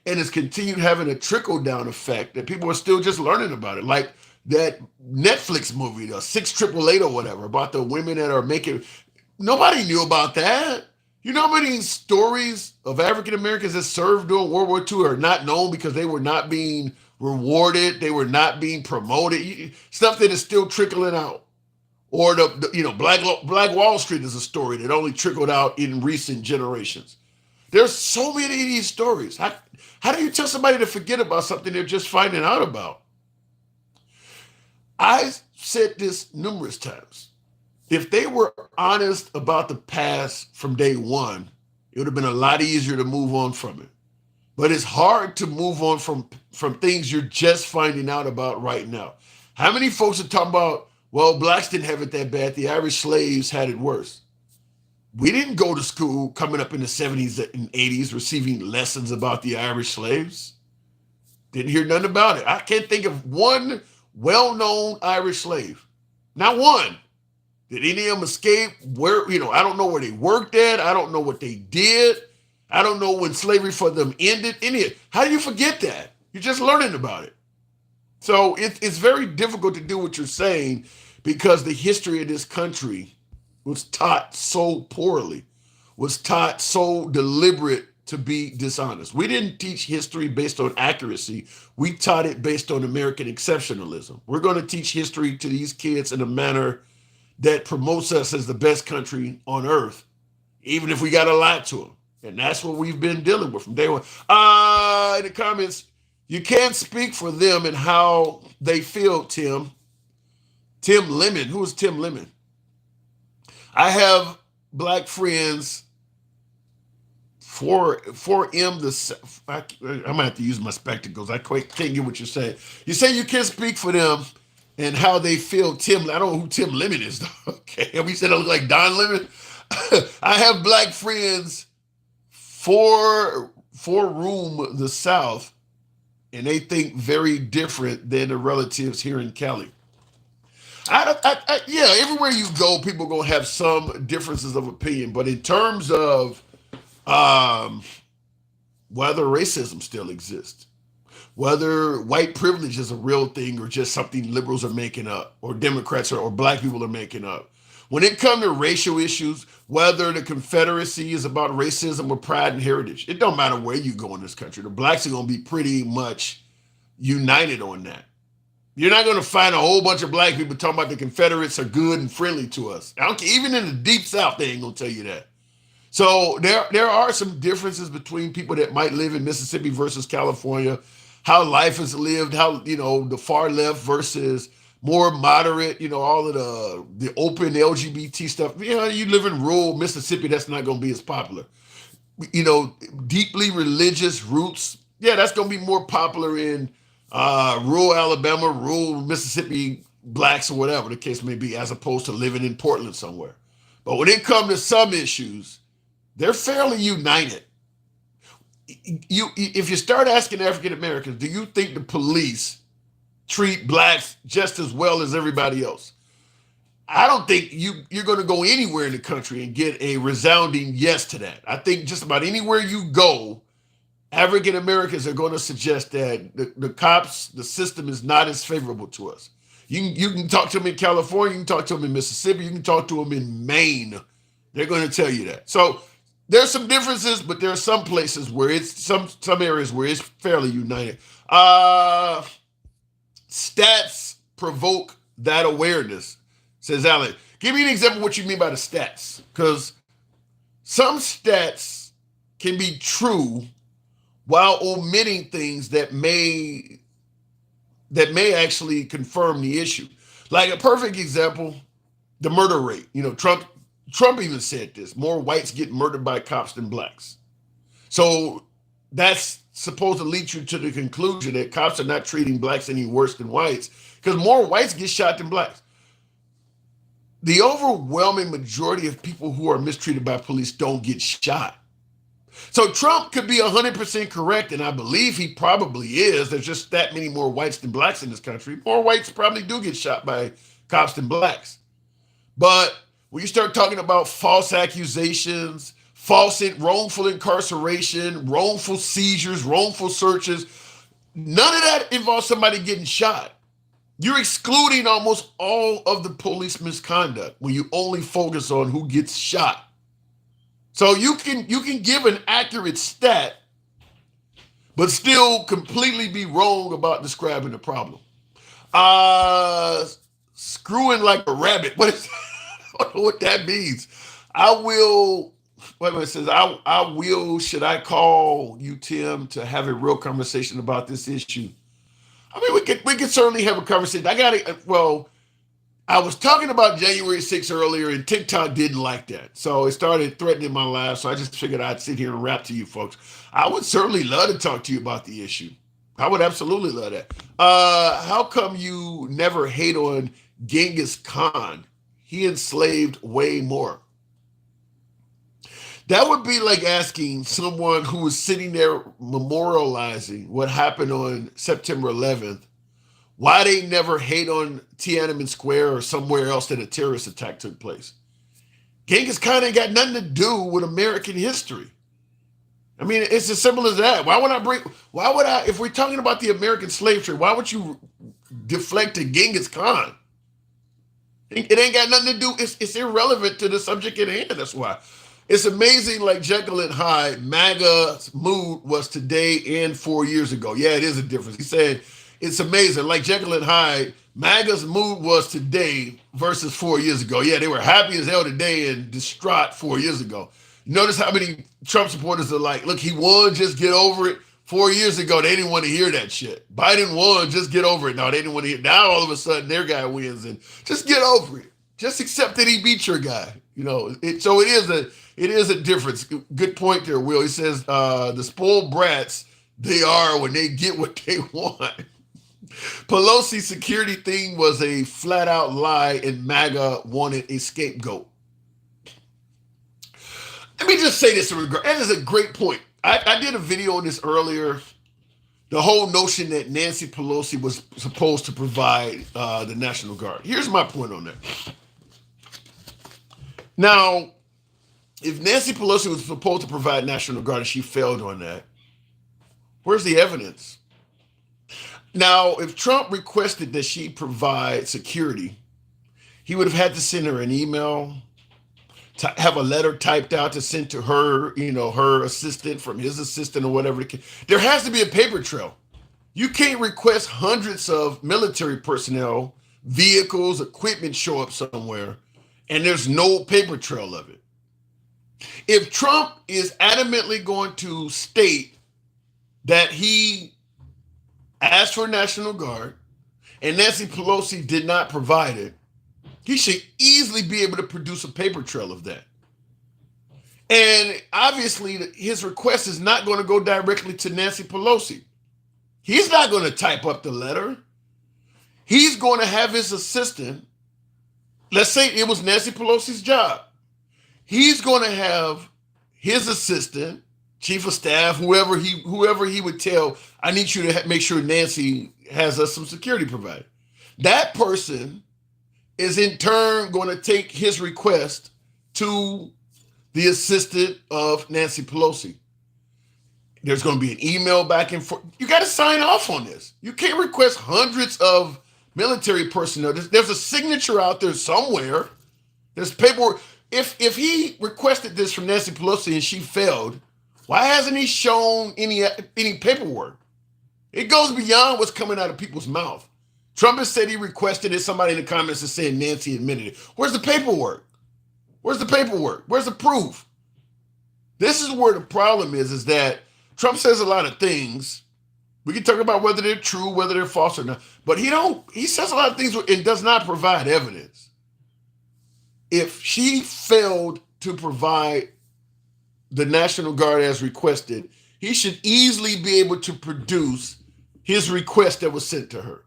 and has continued having a trickle-down effect that people are still just learning about it. Like that Netflix movie, the 6888 or whatever, about the women that are making, nobody knew about that. You know how many stories of African Americans that served during World War II are not known because they were not being rewarded, they were not being promoted, stuff that is still trickling out. Or Black Wall Street is a story that only trickled out in recent generations. There's so many of these stories. How do you tell somebody to forget about something they're just finding out about? I said this numerous times. If they were honest about the past from day one, it would have been a lot easier to move on from it. But it's hard to move on from things you're just finding out about right now. How many folks are talking about, well, blacks didn't have it that bad. The Irish slaves had it worse. We didn't go to school coming up in the 70s and 80s receiving lessons about the Irish slaves. Didn't hear nothing about it. I can't think of one well-known Irish slave. Not one. Did any of them escape? Where, I don't know where they worked at. I don't know what they did. I don't know when slavery for them ended. How do you forget that? You're just learning about it. So it's very difficult to do what you're saying because the history of this country was taught so poorly, was taught so deliberate to be dishonest. We didn't teach history based on accuracy. We taught it based on American exceptionalism. We're going to teach history to these kids in a manner that promotes us as the best country on earth, even if we got to lie to them. And that's what we've been dealing with from day one. In the comments, you can't speak for them and how they feel, Tim. Tim Lemon. Who is Tim Lemon? I have black friends. For M, I'm gonna have to use my spectacles. I can't get what you're saying. You say you can't speak for them and how they feel. Tim, I don't know who Tim Lemon is. Okay, we said I look like Don Lemon. I have black friends four room the South, and they think very different than the relatives here in Cali. Yeah, everywhere you go, people are gonna have some differences of opinion, but in terms of whether racism still exists, whether white privilege is a real thing or just something liberals are making up, or Democrats or black people are making up, When it comes to racial issues, whether the Confederacy is about racism or pride and heritage, it don't matter where you go in this country. The blacks are going to be pretty much united on that. You're not going to find a whole bunch of black people talking about the Confederates are good and friendly to us. I don't care, even in the deep South, they ain't going to tell you that. So there are some differences between people that might live in Mississippi versus California, how life is lived, how, the far left versus more moderate, all of the open LGBT stuff. You live in rural Mississippi, that's not going to be as popular. Deeply religious roots, yeah, that's going to be more popular in rural Alabama, rural Mississippi blacks or whatever the case may be, as opposed to living in Portland somewhere. But when it comes to some issues, they're fairly united. If you start asking African Americans, do you think the police treat blacks just as well as everybody else? I don't think you're going to go anywhere in the country and get a resounding yes to that. I think just about anywhere you go, African Americans are going to suggest that the cops, the system is not as favorable to us. You can talk to them in California, you can talk to them in Mississippi, you can talk to them in Maine. They're going to tell you that. So there's some differences, but there are some places where it's some areas where it's fairly united. Stats provoke that awareness, says Alan. Give me an example of what you mean by the stats, because some stats can be true while omitting things that may actually confirm the issue. Like a perfect example, the murder rate. Trump even said this: more whites get murdered by cops than blacks. So that's supposed to lead you to the conclusion that cops are not treating blacks any worse than whites, because more whites get shot than blacks. The overwhelming majority of people who are mistreated by police don't get shot. So Trump could be 100% correct, and I believe he probably is. There's just that many more whites than blacks in this country. More whites probably do get shot by cops than blacks. But when you start talking about false accusations, wrongful incarceration, wrongful seizures, wrongful searches, none of that involves somebody getting shot. You're excluding almost all of the police misconduct when you only focus on who gets shot. So you can give an accurate stat, but still completely be wrong about describing the problem. Screwing like a rabbit. What is I don't know what that means. It says, I will, should I call you, Tim, to have a real conversation about this issue? I mean, we could certainly have a conversation. I was talking about January 6th earlier, and TikTok didn't like that. So it started threatening my life. So I just figured I'd sit here and rap to you folks. I would certainly love to talk to you about the issue. I would absolutely love that. How come you never hate on Genghis Khan? He enslaved way more. That would be like asking someone who was sitting there memorializing what happened on September 11th, why they never hate on Tiananmen Square or somewhere else that a terrorist attack took place. Genghis Khan ain't got nothing to do with American history. I mean, it's as simple as that. If we're talking about the American slave trade, why would you deflect to Genghis Khan? It ain't got nothing to do, it's irrelevant to the subject at hand, that's why. It's amazing, like Jekyll and Hyde, MAGA's mood was today and 4 years ago. Yeah, it is a difference. He said, it's amazing, like Jekyll and Hyde, MAGA's mood was today versus 4 years ago. Yeah, they were happy as hell today and distraught 4 years ago. Notice how many Trump supporters are like, look, he won, just get over it. 4 years ago, they didn't want to hear that shit. Biden won, just get over it. No, they didn't want to hear it. Now all of a sudden their guy wins, and just get over it. Just accept that he beat your guy. So it is a difference. Good point there, Will. He says the spoiled brats they are when they get what they want. Pelosi's security thing was a flat out lie, and MAGA wanted a scapegoat. Let me just say this in regard. That is a great point. I did a video on this earlier. The whole notion that Nancy Pelosi was supposed to provide the National Guard. Here's my point on that. Now, if Nancy Pelosi was supposed to provide National Guard and she failed on that, where's the evidence? Now, if Trump requested that she provide security, He would have had to send her an email, to have a letter typed out to send to her, her assistant from his assistant or whatever. There has to be a paper trail. You can't request hundreds of military personnel, vehicles, equipment show up somewhere, and there's no paper trail of it. If Trump is adamantly going to state that he asked for a National Guard and Nancy Pelosi did not provide it, he should easily be able to produce a paper trail of that. And obviously, his request is not going to go directly to Nancy Pelosi. He's not going to type up the letter. He's going to have his assistant. Let's say it was Nancy Pelosi's job. He's going to have his assistant, chief of staff, whoever he would tell, I need you to make sure Nancy has us some security provided. That person is in turn going to take his request to the assistant of Nancy Pelosi. There's going to be an email back and forth. You got to sign off on this. You can't request hundreds of military personnel. There's a signature out there somewhere. There's paperwork. If he requested this from Nancy Pelosi and she failed, why hasn't he shown any paperwork? It goes beyond what's coming out of people's mouth. Trump has said he requested it. Somebody in the comments is saying Nancy admitted it. Where's the paperwork? Where's the paperwork? Where's the proof? This is where the problem is that Trump says a lot of things. We can talk about whether they're true, whether they're false or not, but he says a lot of things and does not provide evidence. If she failed to provide the National Guard as requested, he should easily be able to produce his request that was sent to her,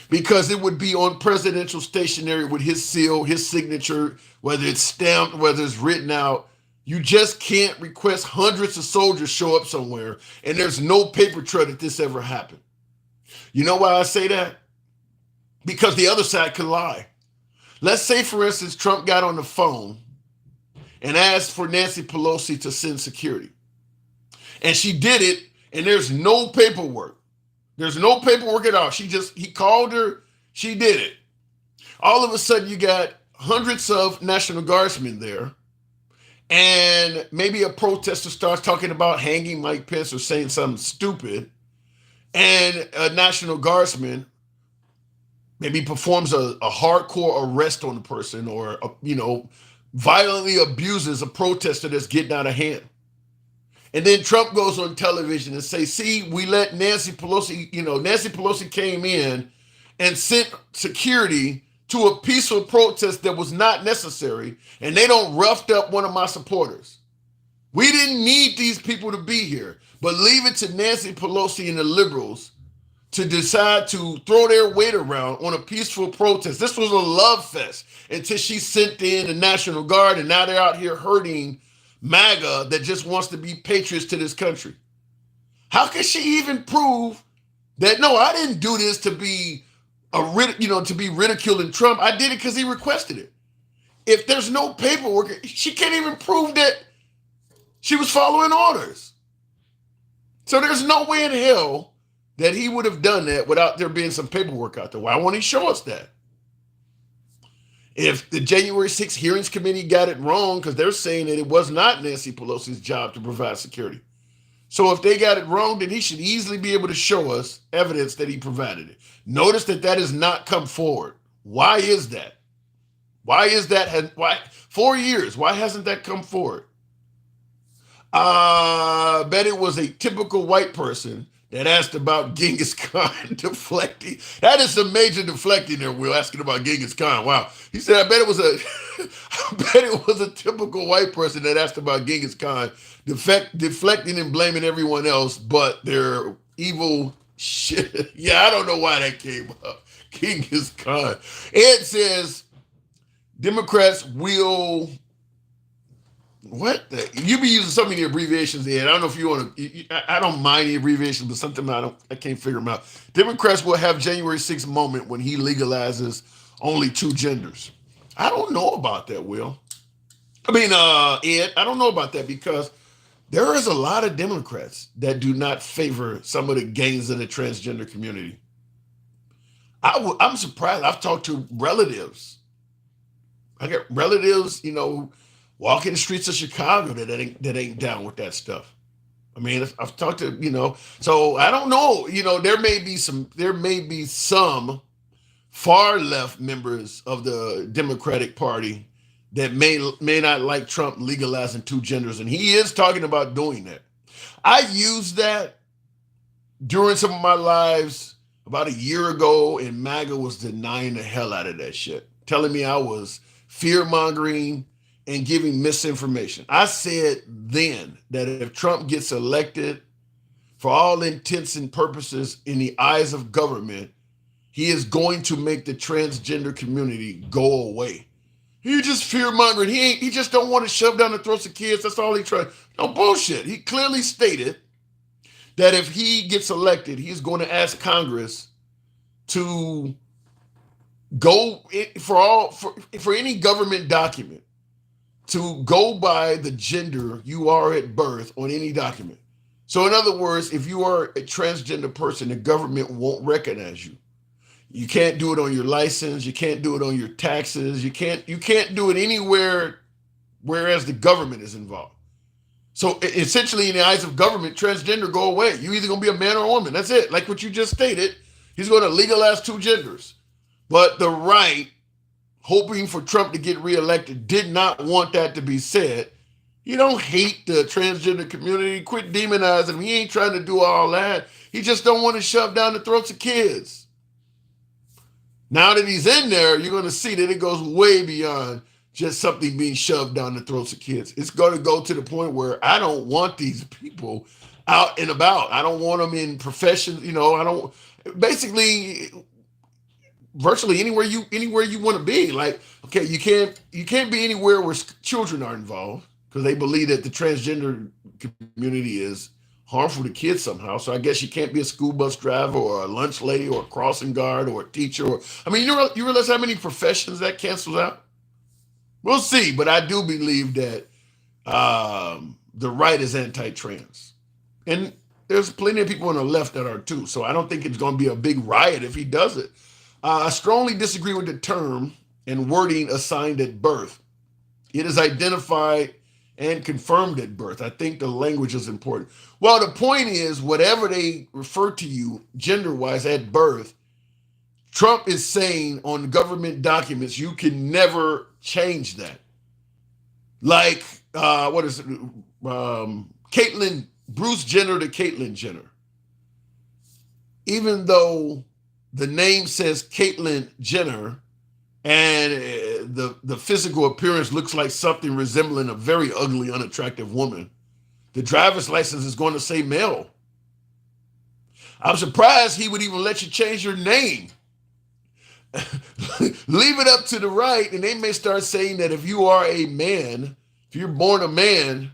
because it would be on presidential stationery with his seal, his signature, whether it's stamped, whether it's written out. You just can't request hundreds of soldiers show up somewhere and there's no paper trail that this ever happened. You know why I say that? Because the other side could lie. Let's say, for instance, Trump got on the phone and asked for Nancy Pelosi to send security. And she did it, and there's no paperwork. There's no paperwork at all. He called her, she did it. All of a sudden, you got hundreds of National Guardsmen there, and maybe a protester starts talking about hanging Mike Pence or saying something stupid, and a National Guardsman maybe performs a hardcore arrest on the person, or violently abuses a protester that's getting out of hand. And then Trump goes on television and says, see, we let Nancy Pelosi, Nancy Pelosi came in and sent security to a peaceful protest that was not necessary, and they don't roughed up one of my supporters. We didn't need these people to be here, but leave it to Nancy Pelosi and the liberals to decide to throw their weight around on a peaceful protest. This was a love fest until she sent in the National Guard, and now they're out here hurting MAGA that just wants to be patriots to this country. How can she even prove that, no, I didn't do this to be to be ridiculing Trump? I did it because he requested it. If there's no paperwork, she can't even prove that she was following orders. So there's no way in hell that he would have done that without there being some paperwork out there. Why won't he show us that? If the January 6th hearings committee got it wrong, because they're saying that it was not Nancy Pelosi's job to provide security. So if they got it wrong, then he should easily be able to show us evidence that he provided it. Notice that has not come forward. Why is that? Why is that? Why 4 years? Why hasn't that come forward? I bet it was a typical white person that asked about Genghis Khan deflecting. That is some major deflecting there, Will, asking about Genghis Khan. Wow. He said, I bet it was a typical white person that asked about Genghis Khan, deflecting and blaming everyone else but their evil shit. Yeah, I don't know why that came up. Genghis Khan. Ed says, Democrats will... What? You be using so many abbreviations, Ed. I don't know if you want to. I don't mind the abbreviations, but something I can't figure them out. Democrats will have January 6th moment when he legalizes only two genders. I don't know about that, Will. Ed, I don't know about that, because there is a lot of Democrats that do not favor some of the gains of the transgender community. I'm surprised. I've talked to relatives I got relatives, walking the streets of Chicago that ain't down with that stuff. I mean, I've talked to, so I don't know. There may be some far left members of the Democratic Party that may not like Trump legalizing two genders, and he is talking about doing that. I used that during some of my lives about a year ago, and MAGA was denying the hell out of that shit, telling me I was fear mongering and giving misinformation. I said then that if Trump gets elected, for all intents and purposes, in the eyes of government, he is going to make the transgender community go away. He just fear mongering. He just don't want to shove down the throats of kids. That's all he tried. No bullshit. He clearly stated that if he gets elected, he's going to ask Congress to go for any government document to go by the gender you are at birth on any document. So in other words, if you are a transgender person, the government won't recognize you. You can't do it on your license. You can't do it on your taxes. You can't do it anywhere whereas the government is involved. So essentially, in the eyes of government, transgender go away. You're either going to be a man or a woman. That's it. Like what you just stated, he's going to legalize two genders. But the right, hoping for Trump to get reelected, did not want that to be said. You don't hate the transgender community. Quit demonizing him. He ain't trying to do all that. He just don't want to shove down the throats of kids. Now that he's in there, you're going to see that it goes way beyond just something being shoved down the throats of kids. It's going to go to the point where I don't want these people out and about. I don't want them in professions. I don't. Basically, virtually anywhere you want to be. Like, okay, you can't be anywhere where children are involved because they believe that the transgender community is harmful to kids somehow. So I guess you can't be a school bus driver or a lunch lady or a crossing guard or a teacher. You realize how many professions that cancels out? We'll see, but I do believe that the right is anti-trans. And there's plenty of people on the left that are too. So I don't think it's going to be a big riot if he does it. I strongly disagree with the term and wording assigned at birth. It is identified and confirmed at birth. I think the language is important. Well, the point is, whatever they refer to you gender-wise at birth, Trump is saying on government documents, you can never change that. Like, what is it? Caitlyn, Bruce Jenner to Caitlyn Jenner. Even though the name says Caitlyn Jenner and the physical appearance looks like something resembling a very ugly, unattractive woman, the driver's license is going to say male. I'm surprised he would even let you change your name. Leave it up to the right, and they may start saying that if you are a man, if you're born a man,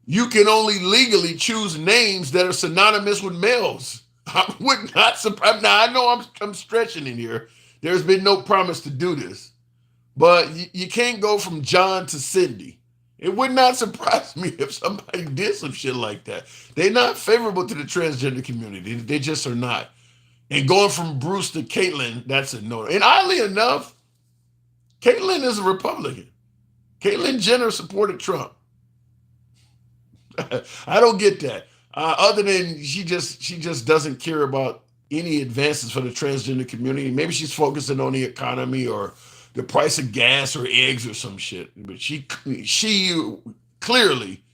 you can only legally choose names that are synonymous with males. I would not surprise. Now I know I'm stretching in here. There's been no promise to do this, but you can't go from John to Cindy. It would not surprise me if somebody did some shit like that. They're not favorable to the transgender community. They just are not. And going from Bruce to Caitlyn, that's a no. And oddly enough, Caitlyn is a Republican. Caitlyn Jenner supported Trump. I don't get that. Other than she just doesn't care about any advances for the transgender community. Maybe she's focusing on the economy or the price of gas or eggs or some shit. But she clearly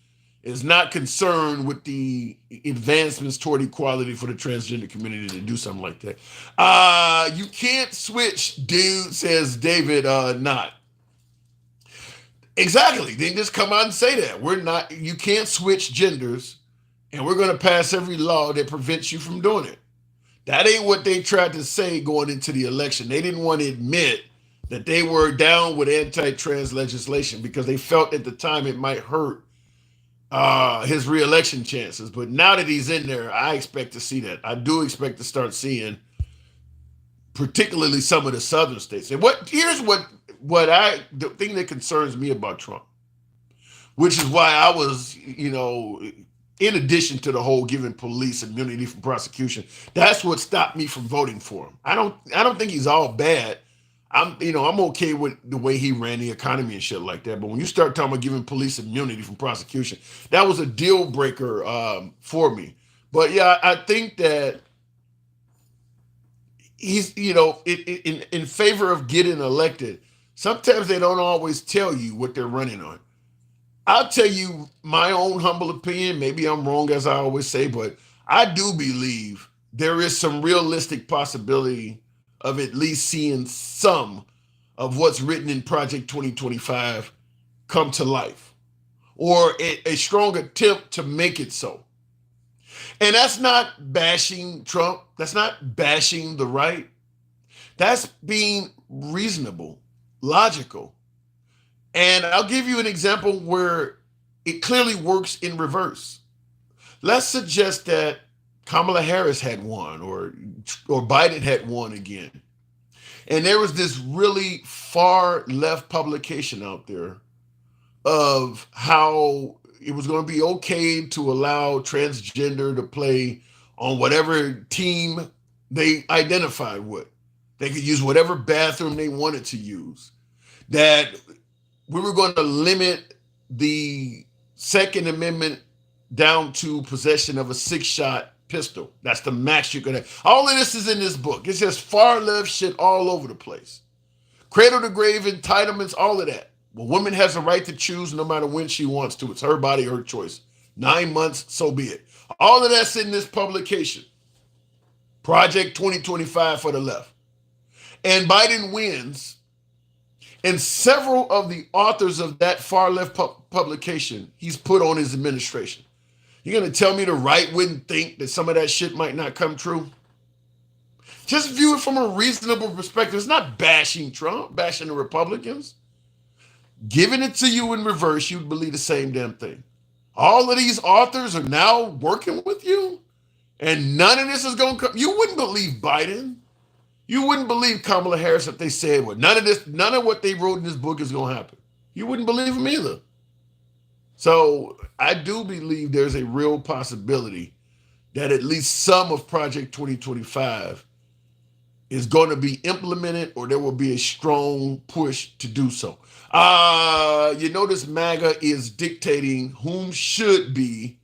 is not concerned with the advancements toward equality for the transgender community to do something like that. You can't switch, dude, says David Knott. Exactly. They just come out and say that. You can't switch genders, and we're going to pass every law that prevents you from doing it. That ain't what they tried to say going into the election. They didn't want to admit that they were down with anti-trans legislation because they felt at the time it might hurt his re-election chances. But now that he's in there, I expect to see that. I do expect to start seeing particularly some of the southern states. And here's the thing that concerns me about Trump, which is why I was, in addition to the whole giving police immunity from prosecution, that's what stopped me from voting for him. I don't think he's all bad. I'm okay with the way he ran the economy and shit like that. But when you start talking about giving police immunity from prosecution, that was a deal breaker for me. But yeah, I think that he's, in favor of getting elected. Sometimes they don't always tell you what they're running on. I'll tell you my own humble opinion. Maybe I'm wrong, as I always say, but I do believe there is some realistic possibility of at least seeing some of what's written in Project 2025 come to life, or a strong attempt to make it so. And that's not bashing Trump. That's not bashing the right. That's being reasonable, logical. And I'll give you an example where it clearly works in reverse. Let's suggest that Kamala Harris had won, or Biden had won again. And there was this really far left publication out there of how it was going to be okay to allow transgender to play on whatever team they identified with. They could use whatever bathroom they wanted to use. That we were going to limit the Second Amendment down to possession of a 6-shot pistol. That's the max you're going to. All of this is in this book. It's just far left shit all over the place. Cradle to grave entitlements, all of that. A woman has a right to choose no matter when she wants to. It's her body, her choice. 9 months, so be it. All of that's in this publication. Project 2025 for the left. And Biden wins. And several of the authors of that far left publication, he's put on his administration. You're going to tell me the right wouldn't think that some of that shit might not come true? Just view it from a reasonable perspective. It's not bashing Trump, bashing the Republicans. Giving it to you in reverse, you'd believe the same damn thing. All of these authors are now working with you, and none of this is going to come. You wouldn't believe Biden. You wouldn't believe Kamala Harris if they said, well, none of what they wrote in this book is going to happen. You wouldn't believe them either. So I do believe there's a real possibility that at least some of Project 2025 is going to be implemented, or there will be a strong push to do so. You notice MAGA is dictating whom should be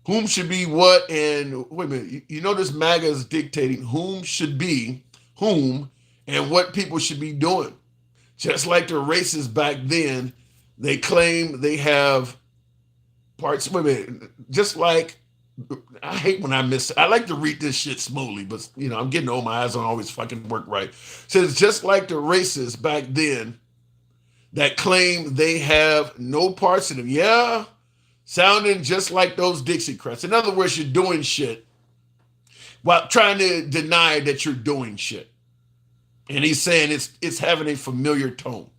what, and wait a minute, you notice MAGA is dictating whom should be whom and what people should be doing. Just like the racists back then, they claim they have parts, wait a minute, just like, I hate when I like to read this shit smoothly, but I'm getting old, my eyes don't always fucking work right. Says just like the racists back then that claim they have no parts in them. Yeah, sounding just like those Dixiecrats. In other words, you're doing shit while trying to deny that you're doing shit. And he's saying it's having a familiar tone.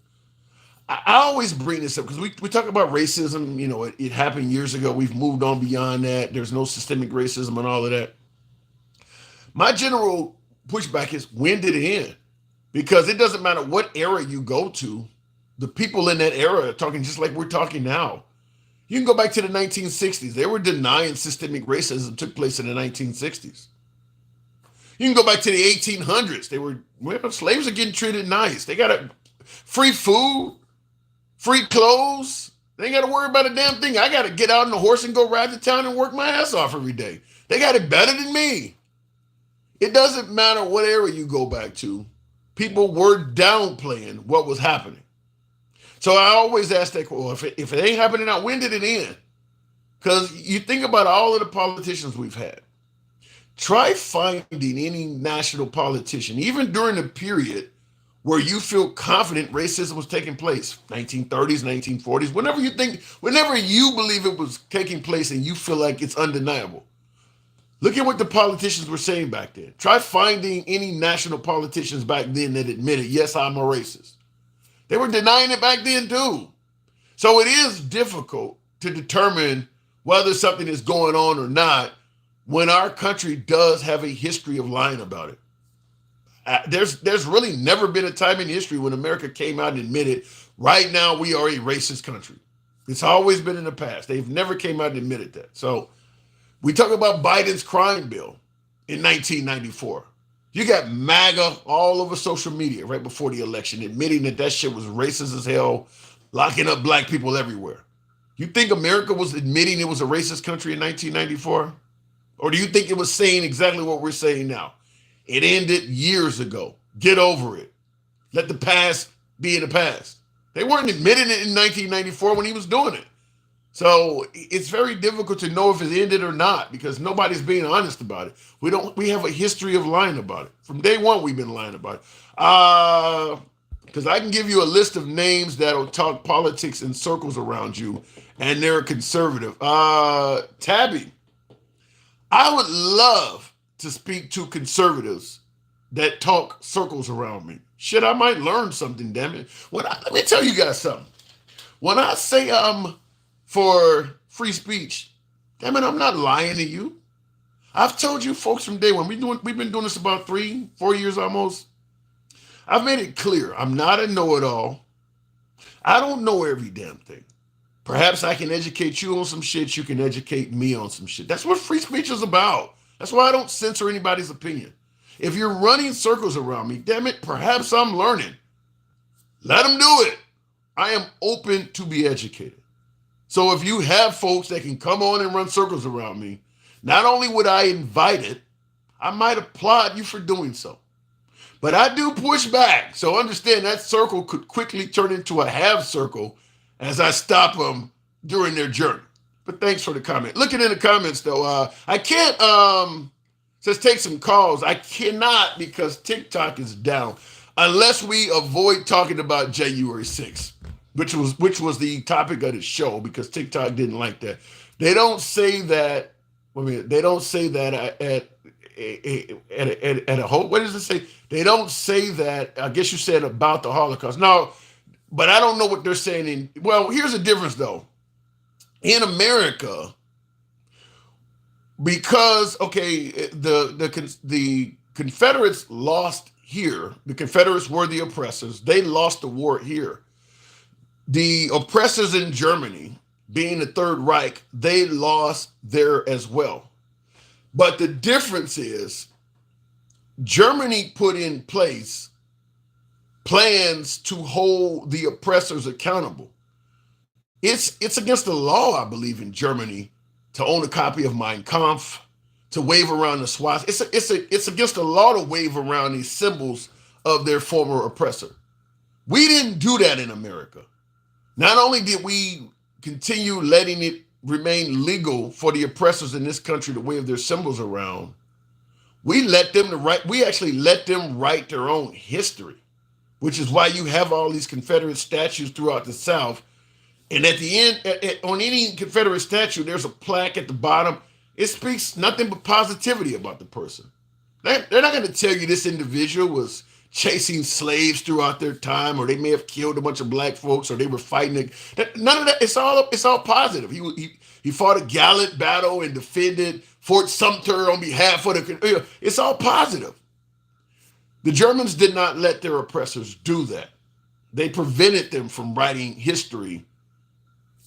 I always bring this up because we talk about racism. It happened years ago. We've moved on beyond that. There's no systemic racism and all of that. My general pushback is, when did it end? Because it doesn't matter what era you go to. The people in that era are talking just like we're talking now. You can go back to the 1960s. They were denying systemic racism took place in the 1960s. You can go back to the 1800s. Slaves are getting treated nice. They got free food, free clothes. They ain't got to worry about a damn thing. I got to get out on the horse and go ride to town and work my ass off every day. They got it better than me. It doesn't matter what era you go back to. People were downplaying what was happening. So I always ask that, well, if it ain't happening now, when did it end? Because you think about all of the politicians we've had. Try finding any national politician, even during the period where you feel confident racism was taking place, 1930s, 1940s, whenever you believe it was taking place and you feel like it's undeniable. Look at what the politicians were saying back then. Try finding any national politicians back then that admitted, yes, I'm a racist. They were denying it back then too. So it is difficult to determine whether something is going on or not when our country does have a history of lying about it. There's really never been a time in history when America came out and admitted, right now we are a racist country. It's always been in the past. They've never came out and admitted that. So we talk about Biden's crime bill in 1994. You got MAGA all over social media right before the election, admitting that that shit was racist as hell, locking up black people everywhere. You think America was admitting it was a racist country in 1994? Or do you think it was saying exactly what we're saying now? It ended years ago. Get over it. Let the past be in the past. They weren't admitting it in 1994 when he was doing it. So it's very difficult to know if it ended or not because nobody's being honest about it. We have a history of lying about it. From day one, we've been lying about it. Because I can give you a list of names that'll talk politics in circles around you, and they're conservative. Tabby, I would love to speak to conservatives that talk circles around me. Shit, I might learn something, damn it. Let me tell you guys something. When I say for free speech, damn it, I'm not lying to you. I've told you folks from day one, we've been doing this about 3-4 years almost. I've made it clear I'm not a know-it-all. I don't know every damn thing. Perhaps I can educate you on some shit, you can educate me on some shit. That's what free speech is about. That's why I don't censor anybody's opinion. If you're running circles around me, damn it, perhaps I'm learning. Let them do it. I am open to be educated. So if you have folks that can come on and run circles around me, not only would I invite it, I might applaud you for doing so. But I do push back. So understand that circle could quickly turn into a half circle as I stop them during their journey. But thanks for the comment. Looking in the comments though, I can't let's take some calls. I cannot because TikTok is down unless we avoid talking about January 6th, which was the topic of the show because TikTok didn't like that. They don't say that. They don't say that at a whole. What does it say? They don't say that. I guess you said about the Holocaust. No, but I don't know what they're saying. Well, here's the difference though. In America, because the Confederates lost here. The Confederates were the oppressors. They lost the war here. The oppressors in Germany, being the Third Reich, they lost there as well. But the difference is Germany put in place plans to hold the oppressors accountable. It's against the law, I believe, in Germany to own a copy of Mein Kampf, to wave around the swastika. It's against the law to wave around these symbols of their former oppressor. We didn't do that in America. Not only did we continue letting it remain legal for the oppressors in this country to wave their symbols around, we actually let them write their own history, which is why you have all these Confederate statues throughout the South. And at the end, on any Confederate statue, there's a plaque at the bottom. It speaks nothing but positivity about the person. They're not going to tell you this individual was chasing slaves throughout their time, or they may have killed a bunch of black folks, or they were fighting. None of that. It's all positive. He fought a gallant battle and defended Fort Sumter on behalf of the. It's all positive. The Germans did not let their oppressors do that. They prevented them from writing history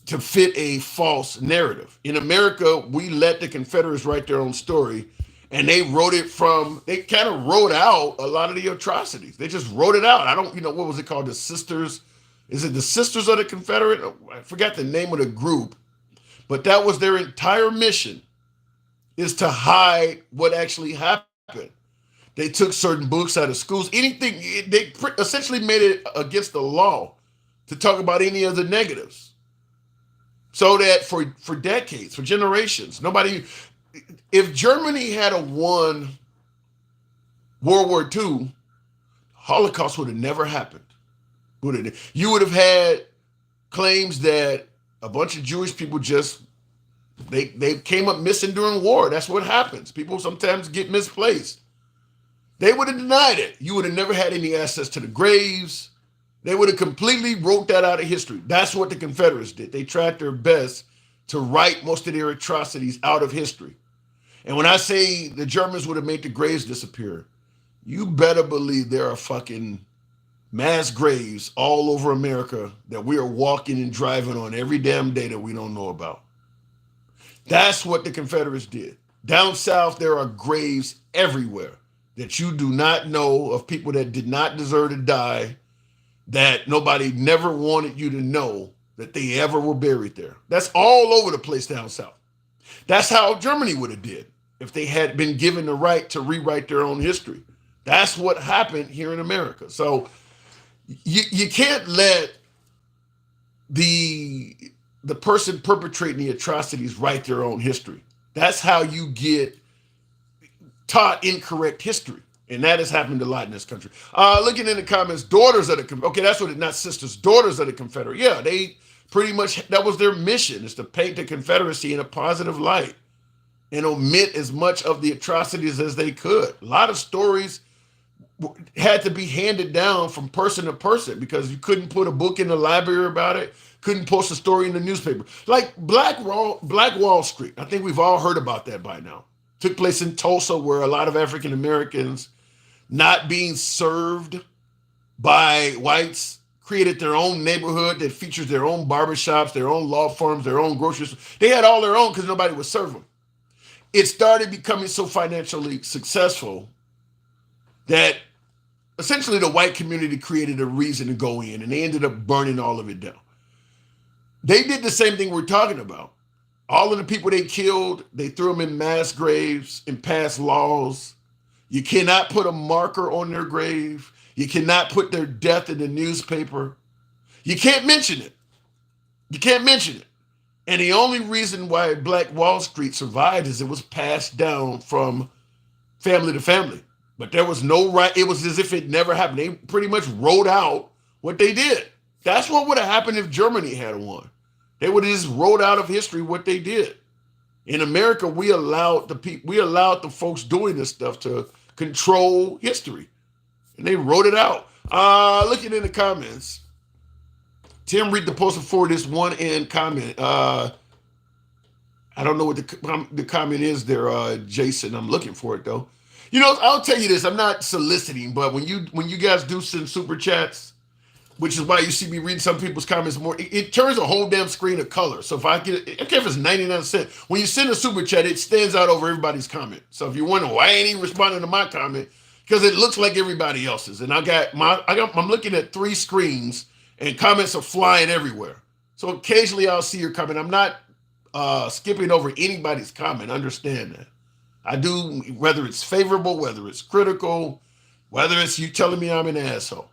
to fit a false narrative. In America, we let the Confederates write their own story, and they kind of wrote out a lot of the atrocities. They just wrote it out. What was it called? The Sisters? Is it the Sisters of the Confederate? I forgot the name of the group, but that was their entire mission, is to hide what actually happened. They took certain books out of schools, anything. They essentially made it against the law to talk about any of the negatives. So that for decades, for generations, if Germany had won World War II, Holocaust would have never happened. You would have had claims that a bunch of Jewish people they came up missing during war. That's what happens. People sometimes get misplaced. They would have denied it. You would have never had any access to the graves. They would have completely wrote that out of history. That's what the Confederates did. They tried their best to write most of their atrocities out of history. And when I say the Germans would have made the graves disappear, you better believe there are fucking mass graves all over America that we are walking and driving on every damn day that we don't know about. That's what the Confederates did. Down south, there are graves everywhere. that you do not know, of people that did not deserve to die, that nobody never wanted you to know that they ever were buried there. That's all over the place down south. That's how Germany would have did if they had been given the right to rewrite their own history. That's what happened here in America. So you can't let the person perpetrating the atrocities write their own history. That's how you get taught incorrect history. And that has happened a lot in this country. Looking in the comments, daughters of the, okay, that's what it, not sisters, daughters of the Confederate. Yeah, they pretty much, that was their mission, is to paint the Confederacy in a positive light and omit as much of the atrocities as they could. A lot of stories had to be handed down from person to person because you couldn't put a book in the library about it, couldn't post a story in the newspaper. Like Black Wall Street, I think we've all heard about that by now. Took place in Tulsa, where a lot of African Americans, not being served by whites, created their own neighborhood that features their own barbershops, their own law firms, their own grocery stores. They had all their own because nobody would serve them. It started becoming so financially successful that essentially the white community created a reason to go in, and they ended up burning all of it down. They did the same thing we're talking about. All of the people they killed, they threw them in mass graves and passed laws. You cannot put a marker on their grave. You cannot put their death in the newspaper. You can't mention it. You can't mention it. And the only reason why Black Wall Street survived is it was passed down from family to family. But there was no right. It was as if it never happened. They pretty much wrote out what they did. That's what would have happened if Germany had won. They would have just wrote out of history what they did. In America, we allowed the folks doing this stuff to control history, and they wrote it out. Looking in the comments, Tim, read the post before this one end comment. I don't know what the comment is there, Jason. I'm looking for it though. You know, I'll tell you this. I'm not soliciting, but when you guys do send super chats, which is why you see me reading some people's comments more, it turns a whole damn screen of color. So if I get it, I don't care if it's 99 cents. When you send a super chat, it stands out over everybody's comment. So if you wonder why ain't he responding to my comment, because it looks like everybody else's. And I'm looking at 3 screens and comments are flying everywhere. So occasionally I'll see your comment. I'm not skipping over anybody's comment. Understand that. I do, whether it's favorable, whether it's critical, whether it's you telling me I'm an asshole.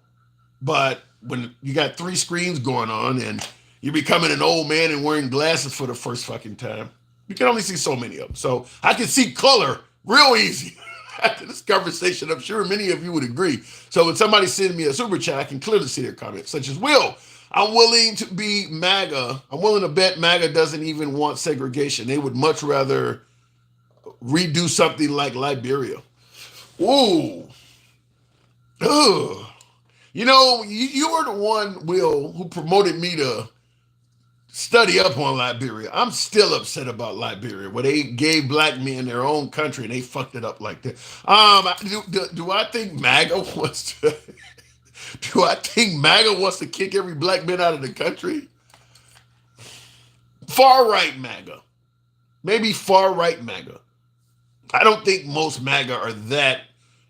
But when you got 3 screens going on and you're becoming an old man and wearing glasses for the first fucking time, you can only see so many of them. So I can see color real easy. After this conversation, I'm sure many of you would agree. So when somebody sends me a super chat, I can clearly see their comments, such as, Will, I'm willing to be MAGA. I'm willing to bet MAGA doesn't even want segregation. They would much rather redo something like Liberia. Ooh. Ugh. You know, you were the one, Will, who promoted me to study up on Liberia. I'm still upset about Liberia, where they gave black men their own country and they fucked it up like that. Do I think MAGA wants to? Do I think MAGA wants to kick every black man out of the country? Far right MAGA, maybe far right MAGA. I don't think most MAGA are that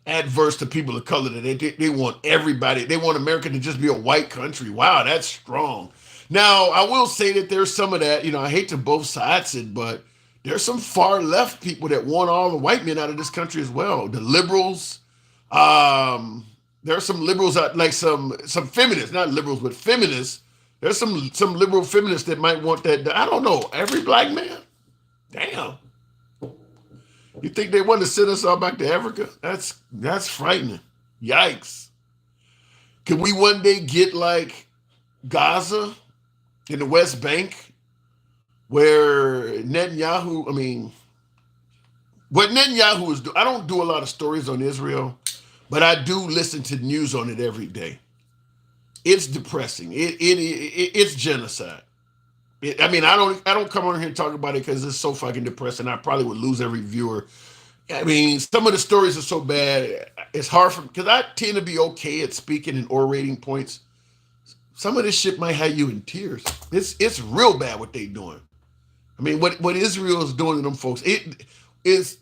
adverse to people of color that they want everybody. They want America to just be a white country. Wow, that's strong. Now, I will say that there's some of that, I hate to both sides it, but there's some far left people that want all the white men out of this country as well. The liberals, there are some liberals, like some feminists, not liberals, but feminists. There's some liberal feminists that might want that. I don't know, every black man? Damn. You think they want to send us all back to Africa? That's frightening. Yikes. Can we one day get like Gaza in the West Bank, where Netanyahu, what Netanyahu is doing, I don't do a lot of stories on Israel, but I do listen to news on it every day. It's depressing. It's genocide. I don't come on here and talk about it because it's so fucking depressing. I probably would lose every viewer. Some of the stories are so bad. It's hard because I tend to be okay at speaking and orating points. Some of this shit might have you in tears. It's real bad what they doing. What Israel is doing to them folks. It is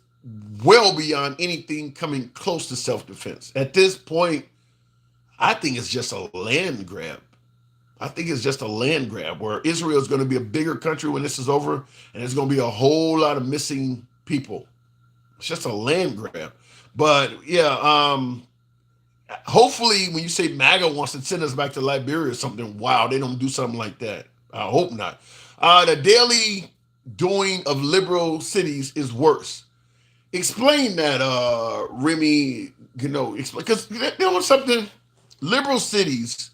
well beyond anything coming close to self-defense. At this point, I think it's just a land grab. I think it's just a land grab where Israel is going to be a bigger country when this is over, and there's going to be a whole lot of missing people. It's just a land grab. But yeah, hopefully when you say MAGA wants to send us back to Liberia or something, wow, they don't do something like that. I hope not. The daily doing of liberal cities is worse. Explain that, Remy. Explain because there was something. Liberal cities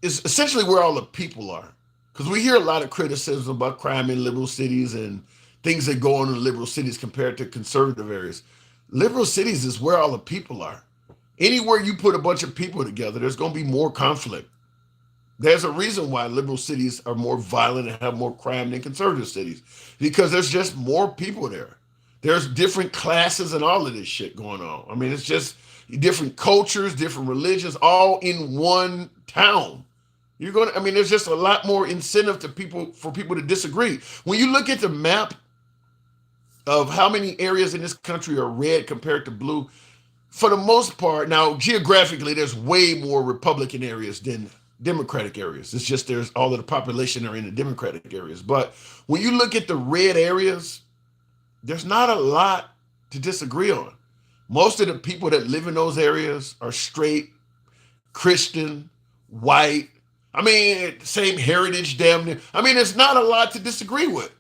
is essentially where all the people are. Because we hear a lot of criticism about crime in liberal cities and things that go on in liberal cities compared to conservative areas. Liberal cities is where all the people are. Anywhere you put a bunch of people together, there's going to be more conflict. There's a reason why liberal cities are more violent and have more crime than conservative cities, because there's just more people there. There's different classes and all of this shit going on. I mean, it's just different cultures, different religions, all in one town. There's just a lot more incentive for people to disagree. When you look at the map of how many areas in this country are red compared to blue, for the most part, now geographically, there's way more Republican areas than Democratic areas. It's just there's all of the population are in the Democratic areas. But when you look at the red areas, there's not a lot to disagree on. Most of the people that live in those areas are straight, Christian, white. I mean, same heritage, damn near. I mean, there's not a lot to disagree with.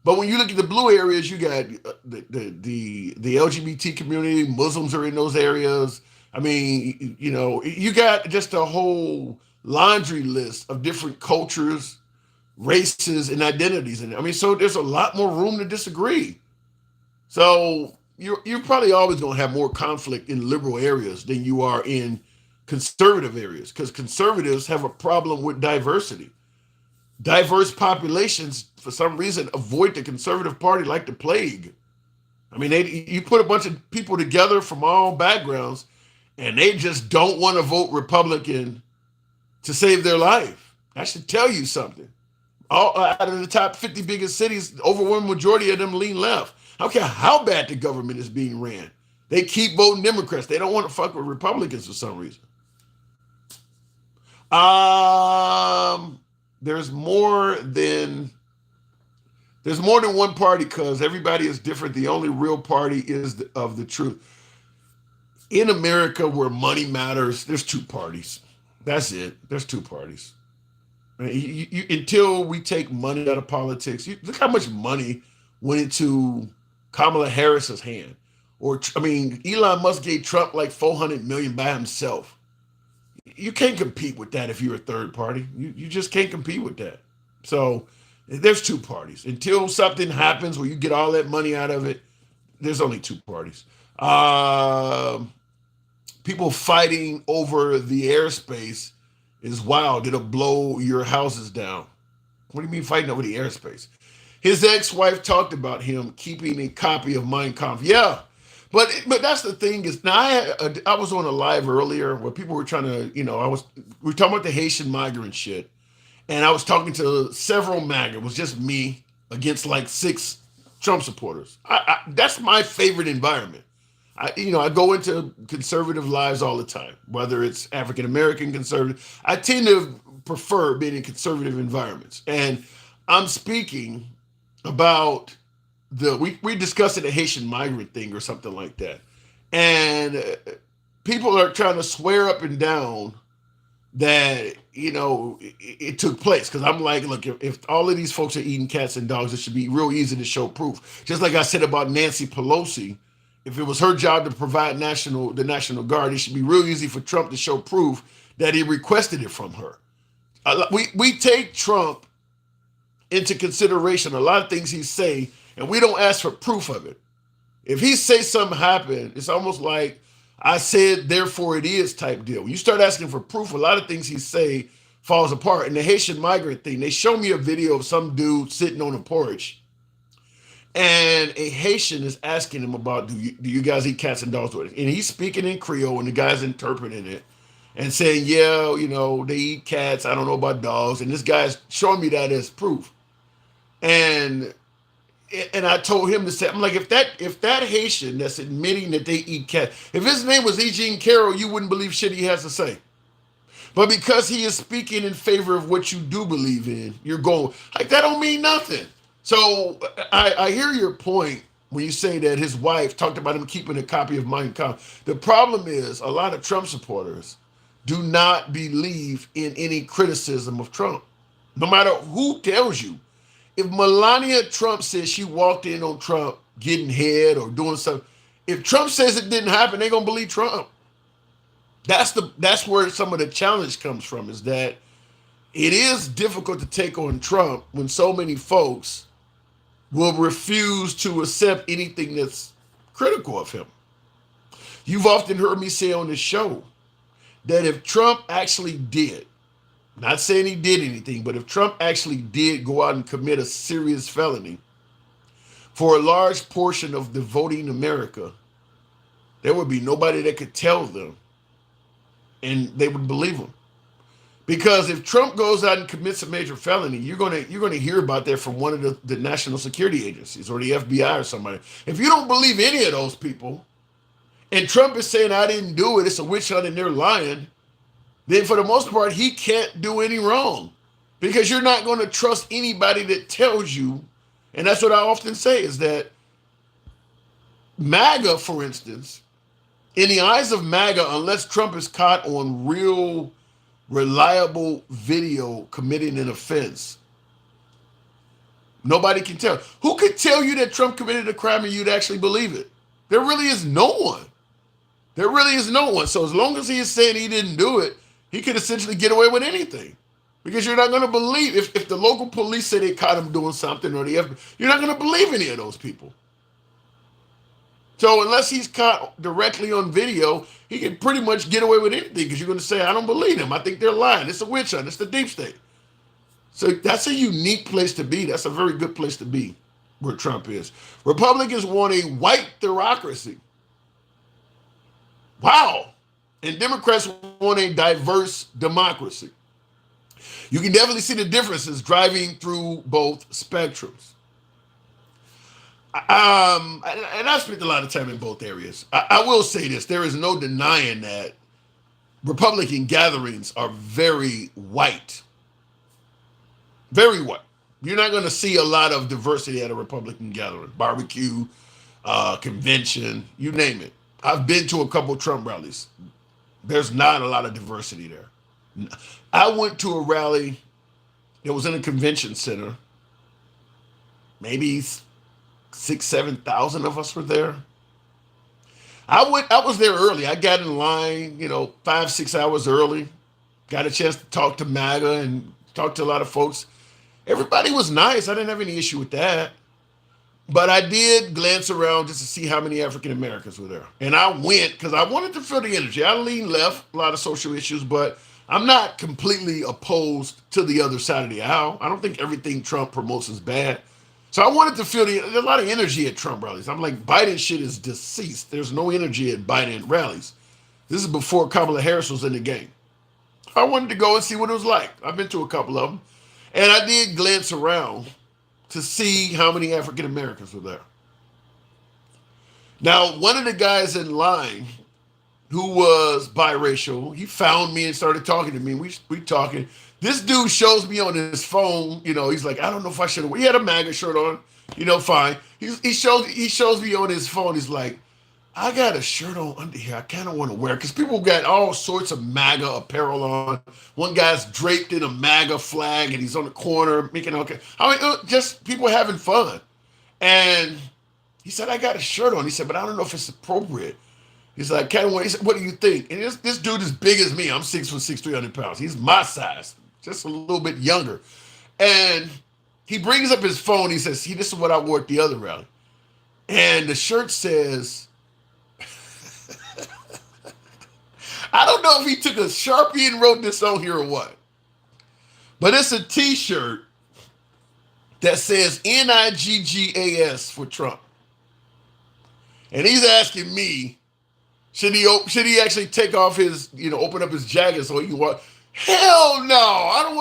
But when you look at the blue areas, you got the LGBT community, Muslims are in those areas. I mean, you got just a whole laundry list of different cultures, races, and identities. And I mean, so there's a lot more room to disagree. So you're probably always going to have more conflict in liberal areas than you are in conservative areas, because conservatives have a problem with diversity. Diverse populations, for some reason, avoid the conservative party like the plague. I mean, you put a bunch of people together from all backgrounds, and they just don't want to vote Republican to save their life. That should tell you something. All out of the top 50 biggest cities, the overwhelming majority of them lean left. I don't care how bad the government is being ran. They keep voting Democrats. They don't want to fuck with Republicans for some reason. There's more than one party, because everybody is different. The only real party is of the truth. In America, where money matters, there's two parties. That's it. There's two parties. I mean, until we take money out of politics, look how much money went into Kamala Harris's hand. Elon Musk gave Trump like $400 million by himself. You can't compete with that if you're a third party. You just can't compete with that. So there's two parties. Until something happens where you get all that money out of it, there's only two parties. People fighting over the airspace is wild. It'll blow your houses down. What do you mean fighting over the airspace? His ex-wife talked about him keeping a copy of Mein Kampf. Yeah, but that's the thing is, now I was on a live earlier where people were trying to, we were talking about the Haitian migrant shit, and I was talking to several MAGA. It was just me against like 6 Trump supporters. That's my favorite environment. I go into conservative lives all the time, whether it's African American conservative. I tend to prefer being in conservative environments, and I'm speaking about we discussed the Haitian migrant thing or something like that, and people are trying to swear up and down that it took place, because I'm like, look, if all of these folks are eating cats and dogs, it should be real easy to show proof. Just like I said about Nancy Pelosi, if it was her job to provide the National Guard, it should be real easy for Trump to show proof that he requested it from her. We take Trump into consideration a lot of things he say, and we don't ask for proof of it. If he say something happened, it's almost like I said, therefore it is type deal. When you start asking for proof, a lot of things he say falls apart. And the Haitian migrant thing, they show me a video of some dude sitting on a porch, and a Haitian is asking him about, do you guys eat cats and dogs? And he's speaking in Creole, and the guy's interpreting it and saying, yeah, they eat cats. I don't know about dogs. And this guy's showing me that as proof. And And I told him to say, I'm like, if that Haitian that's admitting that they eat cat, if his name was E. Jean Carroll, you wouldn't believe shit he has to say. But because he is speaking in favor of what you do believe in, you're going like that don't mean nothing. So I hear your point when you say that his wife talked about him keeping a copy of Mein Kampf. The problem is a lot of Trump supporters do not believe in any criticism of Trump. No matter who tells you. If Melania Trump says she walked in on Trump getting head or doing something, if Trump says it didn't happen, they're gonna believe Trump. That's where some of the challenge comes from, is that it is difficult to take on Trump when so many folks will refuse to accept anything that's critical of him. You've often heard me say on this show that if Trump actually did, not saying he did anything, but if Trump actually did go out and commit a serious felony for a large portion of the voting America, there would be nobody that could tell them and they would believe him. Because if Trump goes out and commits a major felony, you're gonna hear about that from one of the national security agencies or the FBI or somebody. If you don't believe any of those people, and Trump is saying I didn't do it, it's a witch hunt and they're lying, then for the most part he can't do any wrong. Because you're not going to trust anybody that tells you, and that's what I often say, is that MAGA, for instance, in the eyes of MAGA, unless Trump is caught on real, reliable video committing an offense, nobody can tell. Who could tell you that Trump committed a crime and you'd actually believe it? There really is no one. There really is no one. So as long as he is saying he didn't do it, he could essentially get away with anything. Because you're not going to believe, if the local police say they caught him doing something, or the FBI, you're not going to believe any of those people. So unless he's caught directly on video, he can pretty much get away with anything, because you're going to say, I don't believe them. I think they're lying. It's a witch hunt. It's the deep state. So that's a unique place to be. That's a very good place to be where Trump is. Republicans want a white theocracy. Wow. And Democrats want a diverse democracy. You can definitely see the differences driving through both spectrums. And I've spent a lot of time in both areas. I will say this. There is no denying that Republican gatherings are very white. Very white. You're not going to see a lot of diversity at a Republican gathering. Barbecue, convention, you name it. I've been to a couple of Trump rallies. There's not a lot of diversity there. I went to a rally that was in a convention center. Maybe 7,000 of us were there. I was there early. I got in line, 5-6 hours early. Got a chance to talk to MAGA and talk to a lot of folks. Everybody was nice. I didn't have any issue with that. But I did glance around just to see how many African Americans were there. And I went because I wanted to feel the energy. I lean left, a lot of social issues, but I'm not completely opposed to the other side of the aisle. I don't think everything Trump promotes is bad. So I wanted to feel there's a lot of energy at Trump rallies. I'm like, Biden shit is deceased. There's no energy at Biden rallies. This is before Kamala Harris was in the game. I wanted to go and see what it was like. I've been to a couple of them. And I did glance around to see how many African Americans were there. Now, one of the guys in line who was biracial, he found me and started talking to me. We talking. This dude shows me on his phone, he's like, I don't know if I should have. He had a MAGA shirt on, fine. He shows me on his phone. He's like, I got a shirt on under here. I kind of want to wear it because people got all sorts of MAGA apparel on. One guy's draped in a MAGA flag and he's on the corner making okay. Just people having fun. And he said, I got a shirt on. He said, but I don't know if it's appropriate. He's like, kind of want. He said, what do you think? And this dude is big as me. I'm 6'6", 300 pounds. He's my size, just a little bit younger. And he brings up his phone. He says, see, this is what I wore at the other rally. And the shirt says, I don't know if he took a Sharpie and wrote this on here or what, but it's a t-shirt that says NIGGAS for Trump. And he's asking me, should he actually take off his, open up his jacket so he can walk? Hell no. I don't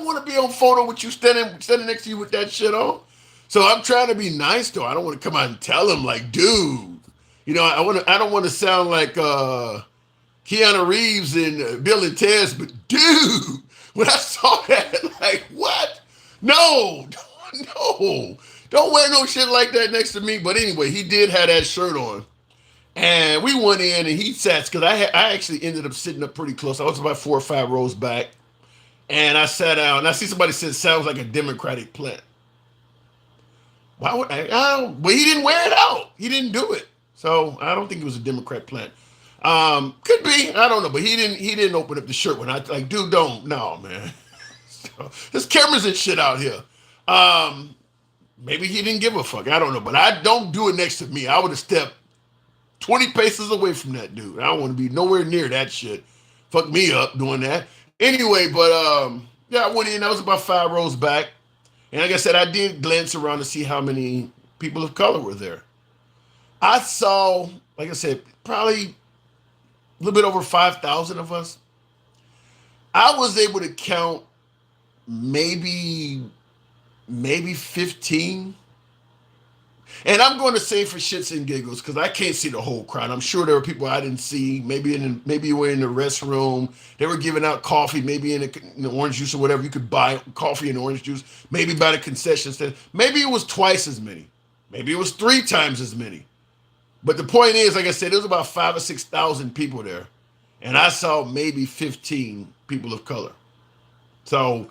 want to be on photo with you standing next to you with that shit on. So I'm trying to be nice though. I don't want to come out and tell him like, dude, I don't want to sound like Keanu Reeves in Bill and Ted's, but dude, when I saw that, like, what? No, no, don't wear no shit like that next to me. But anyway, he did have that shirt on. And we went in and he sat, because I actually ended up sitting up pretty close. I was about 4 or 5 rows back. And I sat down and I see somebody said, sounds like a Democratic plant. Why would I don't, but he didn't wear it out. He didn't do it. So I don't think it was a Democrat plant. Could be, I don't know, but he didn't open up the shirt when I like, dude, don't, no, man. So, there's cameras and shit out here. Maybe he didn't give a fuck. I don't know, but I don't do it next to me. I would have stepped 20 paces away from that dude. I don't want to be nowhere near that shit. Fuck me up doing that. Anyway, but yeah, I went in. I was about 5 rows back. And like I said, I did glance around to see how many people of color were there. I saw, like I said, probably a little bit over 5,000 of us. I was able to count maybe 15. And I'm going to say for shits and giggles because I can't see the whole crowd. I'm sure there were people I didn't see. Maybe you were in the restroom. They were giving out coffee, maybe in the orange juice or whatever. You could buy coffee and orange juice. Maybe by the concession stand. Maybe it was twice as many. Maybe it was 3 times as many. But the point is, like I said, there was about 5,000 or 6,000 people there, and I saw maybe 15 people of color. So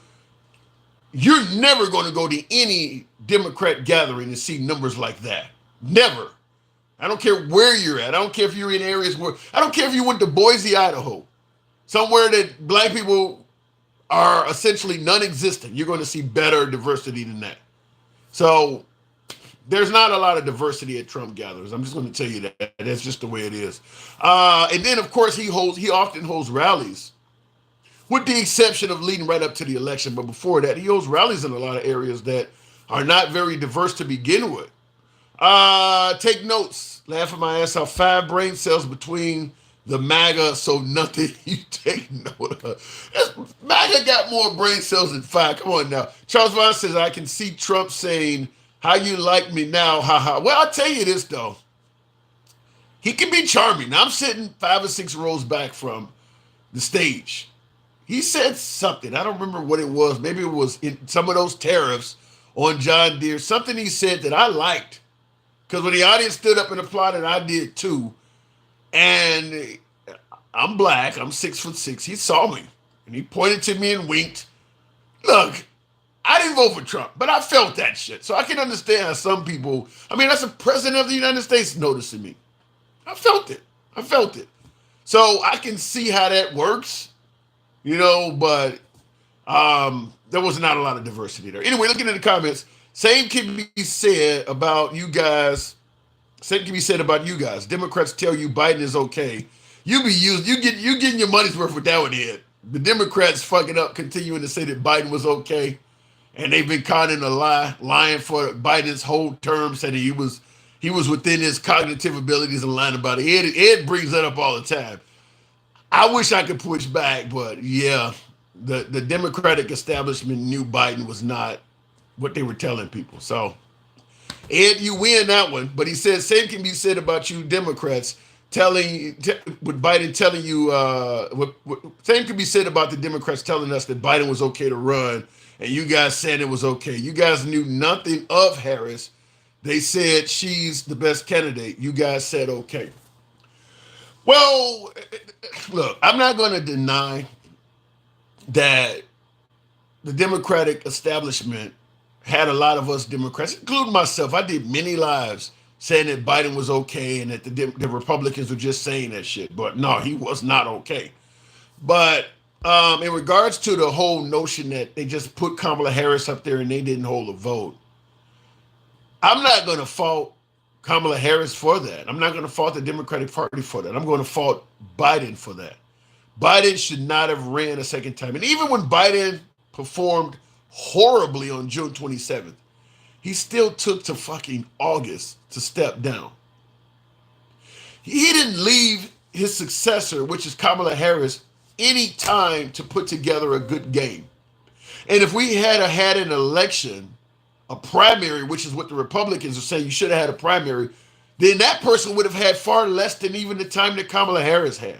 you're never going to go to any Democrat gathering and see numbers like that. Never. I don't care where you're at. I don't care if you're in areas where, I don't care if you went to Boise, Idaho, somewhere that black people are essentially non-existent. You're going to see better diversity than that. So there's not a lot of diversity at Trump gatherings. I'm just going to tell you that. That's just the way it is. And then, of course, he often holds rallies, with the exception of leading right up to the election. But before that, he holds rallies in a lot of areas that are not very diverse to begin with. Take notes. Laugh at my ass off. 5 brain cells between the MAGA, so nothing you take note of. MAGA got more brain cells than 5. Come on now. Charles Vaughn says, I can see Trump saying, how you like me now, haha. Well, I'll tell you this, though. He can be charming. I'm sitting 5 or 6 rows back from the stage. He said something. I don't remember what it was. Maybe it was in some of those tariffs on John Deere. Something he said that I liked. Because when the audience stood up and applauded, I did too. And I'm black. I'm 6'6". He saw me. And he pointed to me and winked. Look, I didn't vote for Trump, but I felt that shit. So I can understand how some people, I mean, that's the president of the United States noticing me. I felt it. I felt it. So I can see how that works. But there was not a lot of diversity there. Anyway, looking at the comments, same can be said about you guys. Same can be said about you guys. Democrats tell you Biden is okay. You getting your money's worth with that one here. The Democrats fucking up, continuing to say that Biden was okay, and they've been caught in a lying for Biden's whole term, saying he was within his cognitive abilities and lying about it. Ed brings that up all the time. I wish I could push back, but yeah, the Democratic establishment knew Biden was not what they were telling people. So, Ed, you win that one. But he says same can be said about you Democrats with Biden telling you. Same can be said about the Democrats telling us that Biden was okay to run, and you guys said it was okay. You guys knew nothing of Harris. They said she's the best candidate. You guys said okay. Well, look, I'm not going to deny that the Democratic establishment had a lot of us Democrats, including myself. I did many lives saying that Biden was okay and that the Republicans were just saying that shit. But no, he was not okay. But in regards to the whole notion that they just put Kamala Harris up there and they didn't hold a vote, I'm not going to fault Kamala Harris for that. I'm not going to fault the Democratic Party for that. I'm going to fault Biden for that. Biden should not have ran a second time. And even when Biden performed horribly on June 27th, he still took to fucking August to step down. He didn't leave his successor, which is Kamala Harris, any time to put together a good game. And if we had an election a primary, which is what the Republicans are saying you should have had a primary, then that person would have had far less than even the time that Kamala Harris had.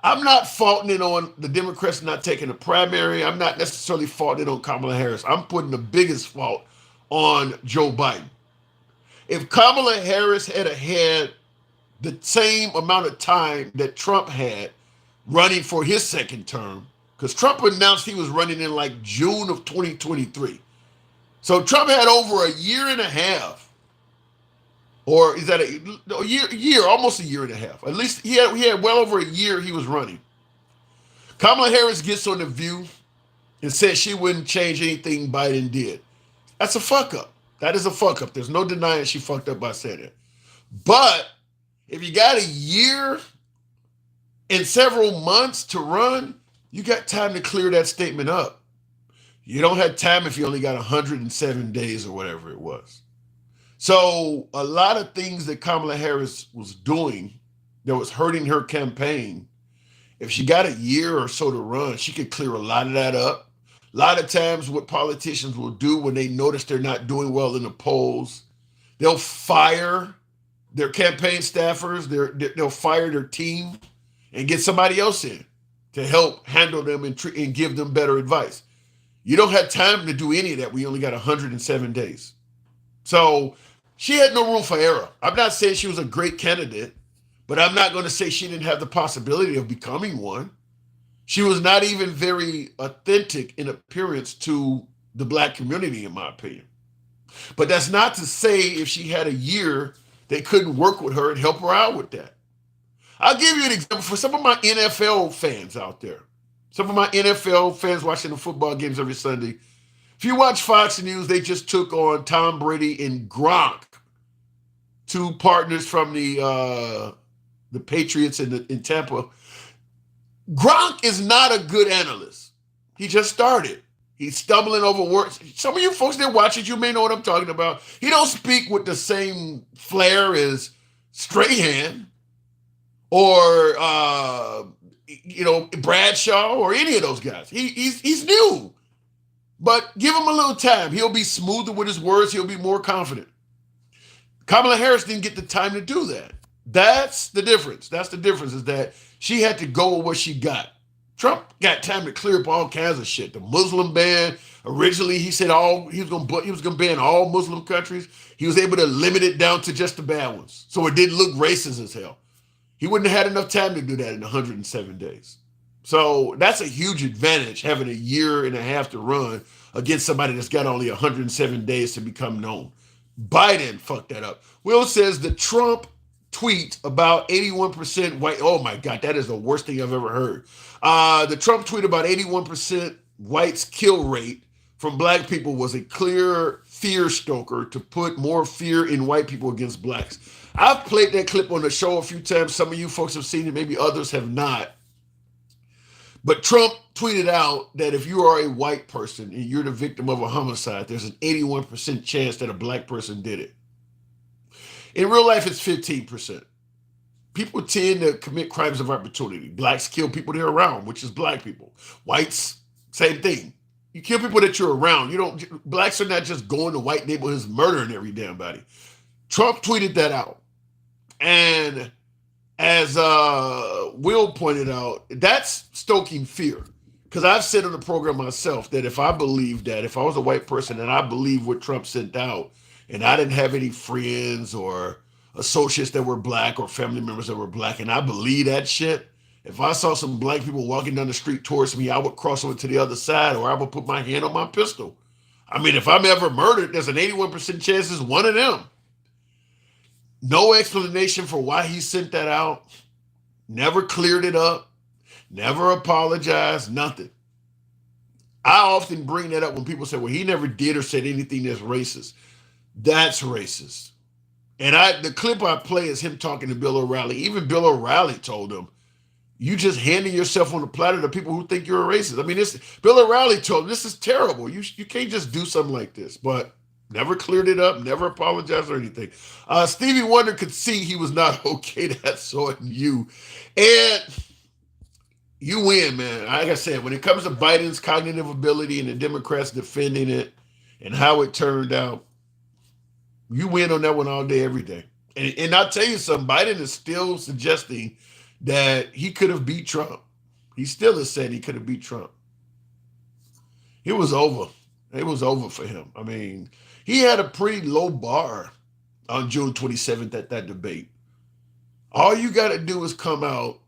I'm not faulting it on the Democrats not taking a primary. I'm not necessarily faulting it on Kamala Harris. I'm putting the biggest fault on Joe Biden. If Kamala Harris had the same amount of time that Trump had running for his second term, because Trump announced he was running in like June of 2023. So Trump had over a year and a half, or is that a year, almost a year and a half. At least he had well over a year he was running. Kamala Harris gets on The View and said she wouldn't change anything Biden did. That's a fuck up. That is a fuck up. There's no denying she fucked up by saying it. But if you got a year and several months to run, you got time to clear that statement up. You don't have time if you only got 107 days or whatever it was. So a lot of things that Kamala Harris was doing that was hurting her campaign, if she got a year or so to run, she could clear a lot of that up. A lot of times what politicians will do when they notice they're not doing well in the polls, they'll fire their campaign staffers, they'll fire their team and get somebody else in to help handle them and give them better advice. You don't have time to do any of that. We only got 107 days. So she had no room for error. I'm not saying she was a great candidate, but I'm not going to say she didn't have the possibility of becoming one. She was not even very authentic in appearance to the black community, in my opinion. But that's not to say if she had a year, they couldn't work with her and help her out with that. I'll give you an example for some of my NFL fans out there. Some of my NFL fans watching the football games every Sunday. If you watch Fox News, they just took on Tom Brady and Gronk, two partners from the Patriots in Tampa. Gronk is not a good analyst. He just started. He's stumbling over words. Some of you folks that watch it, you may know what I'm talking about. He don't speak with the same flair as Strahan or Bradshaw or any of those guys. He's new. But give him a little time. He'll be smoother with his words. He'll be more confident. Kamala Harris didn't get the time to do that. That's the difference. That's the difference, is that she had to go with what she got. Trump got time to clear up all kinds of shit. The Muslim ban, originally he said he was going to ban all Muslim countries. He was able to limit it down to just the bad ones, so it didn't look racist as hell. He wouldn't have had enough time to do that in 107 days. So that's a huge advantage, having a year and a half to run against somebody that's got only 107 days to become known. Biden fucked that up. Will says the Trump tweet about 81% white. Oh my God, that is the worst thing I've ever heard. The Trump tweet about 81% whites kill rate from black people was a clear fear stoker to put more fear in white people against blacks. I've played that clip on the show a few times. Some of you folks have seen it, maybe others have not. But Trump tweeted out that if you are a white person and you're the victim of a homicide, there's an 81% chance that a black person did it. In real life, it's 15%. People tend to commit crimes of opportunity. Blacks kill people they're around, which is black people. Whites, same thing. You kill people that you're around. Blacks are not just going to white neighborhoods murdering every damn body. Trump tweeted that out. And as Will pointed out, that's stoking fear. Because I've said on the program myself that if I was a white person and I believed what Trump sent out, and I didn't have any friends or associates that were black or family members that were black, and I believe that shit, if I saw some black people walking down the street towards me, I would cross over to the other side, or I would put my hand on my pistol. I mean, if I'm ever murdered, there's an 81% chance it's one of them. No explanation for why he sent that out. Never cleared it up. Never apologized. Nothing. I often bring that up when people say, well, he never did or said anything that's racist. That's racist. And the clip I play is him talking to Bill O'Reilly. Even Bill O'Reilly told him, you just handing yourself on the platter to people who think you're a racist. I mean, Bill O'Reilly told him, this is terrible. You can't just do something like this. But never cleared it up, never apologized or anything. Stevie Wonder could see he was not okay. That's on you. And you win, man. Like I said, when it comes to Biden's cognitive ability and the Democrats defending it, and how it turned out, you win on that one all day, every day. And I'll tell you something, Biden is still suggesting that he could have beat Trump. He still is saying he could have beat Trump. It was over. It was over for him. I mean, he had a pretty low bar on June 27th at that debate. All you got to do is come out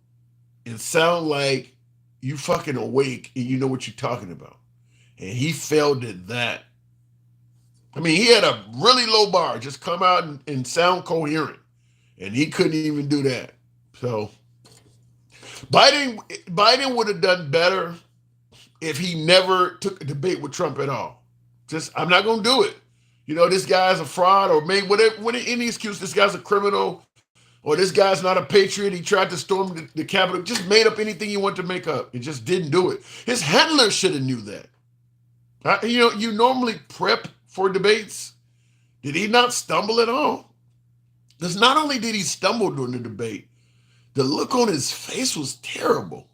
and sound like you fucking awake and you know what you're talking about. And he failed at that. I mean, he had a really low bar. Just come out and sound coherent. And he couldn't even do that. So Biden would have done better if he never took a debate with Trump at all. Just, I'm not going to do it. You know, this guy's a fraud, or maybe whatever, any excuse, this guy's a criminal, or this guy's not a patriot. He tried to storm the Capitol. Just made up anything he wanted to make up. He just didn't do it. His handler should have knew that. You know, you normally prep for debates. Did he not stumble at all? Because not only did he stumble during the debate, the look on his face was terrible.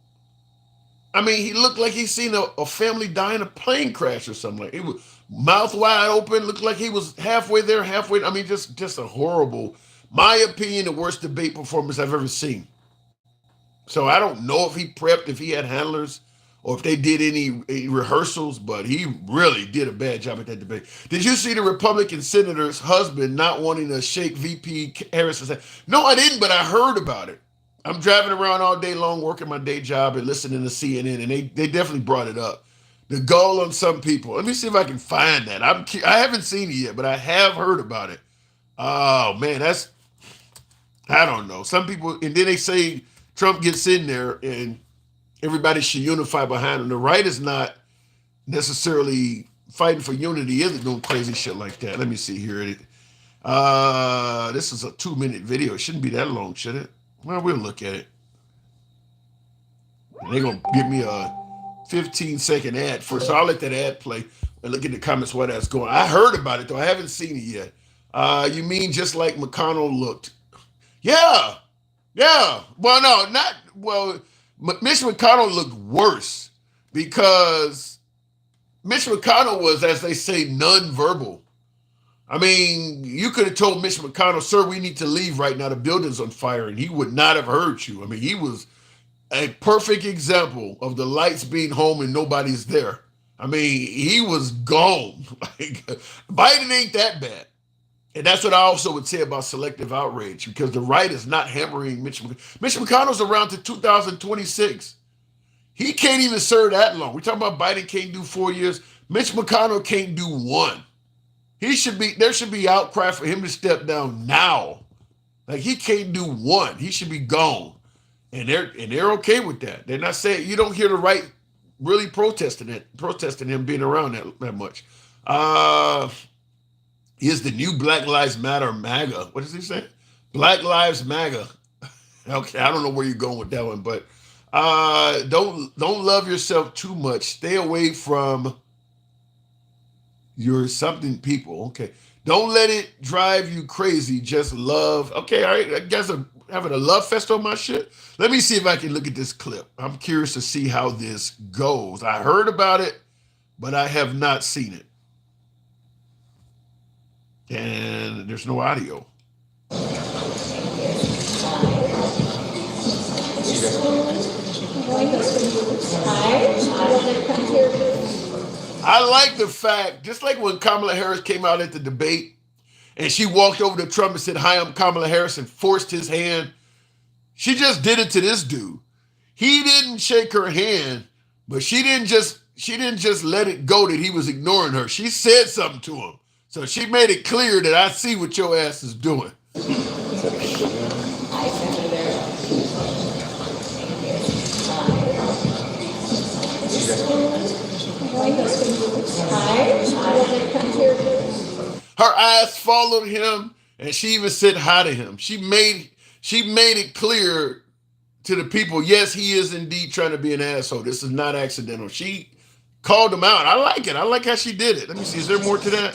I mean, he looked like he'd seen a family die in a plane crash or something. Like, he was mouth wide open, looked like he was halfway there, halfway. I mean, just a horrible, my opinion, the worst debate performance I've ever seen. So I don't know if he prepped, if he had handlers, or if they did any rehearsals, but he really did a bad job at that debate. Did you see the Republican senator's husband not wanting to shake VP Harris's hand? No, I didn't, but I heard about it. I'm driving around all day long, working my day job and listening to CNN, and they definitely brought it up. The goal on some people. Let me see if I can find that. I haven't seen it yet, but I have heard about it. Oh, man, I don't know. Some people, and then they say Trump gets in there and everybody should unify behind him. The right is not necessarily fighting for unity, is it, doing crazy shit like that? Let me see here. This is a 2-minute video. It shouldn't be that long, should it? Well, we'll look at it. They're going to give me a 15-second ad first. So I'll let that ad play and look at the comments where that's going. I heard about it, though. I haven't seen it yet. You mean just like McConnell looked? Yeah. Well, no, not, well, Mitch McConnell looked worse because Mitch McConnell was, as they say, non-verbal. I mean, you could have told Mitch McConnell, sir, we need to leave right now. The building's on fire, and he would not have heard you. I mean, he was a perfect example of the lights being home and nobody's there. I mean, he was gone. Biden ain't that bad. And that's what I also would say about selective outrage, because the right is not hammering Mitch McConnell. Mitch McConnell's around to 2026. He can't even serve that long. We're talking about Biden can't do 4 years. Mitch McConnell can't do 1. There should be outcry for him to step down now. Like, he can't do 1. He should be gone. And they're okay with that. They're not saying, you don't hear the right really protesting him being around that much. Is the new Black Lives Matter MAGA. What does he say? Black Lives MAGA. Okay, I don't know where you're going with that one, but don't love yourself too much. Stay away from your something people. Okay. Don't let it drive you crazy. Just love. Okay, all right. I guess I'm having a love fest on my shit. Let me see if I can look at this clip. I'm curious to see how this goes. I heard about it, but I have not seen it. And there's no audio. I like the fact, just like when Kamala Harris came out at the debate and she walked over to Trump and said, "Hi, I'm Kamala Harris," and forced his hand. She just did it to this dude. He didn't shake her hand, but she didn't just let it go that he was ignoring her. She said something to him. So she made it clear that I see what your ass is doing. Her eyes followed him, and she even said hi to him. She made it clear to the people, yes, he is indeed trying to be an asshole. This is not accidental. She called him out. I like it. I like how she did it. Let me see. Is there more to that?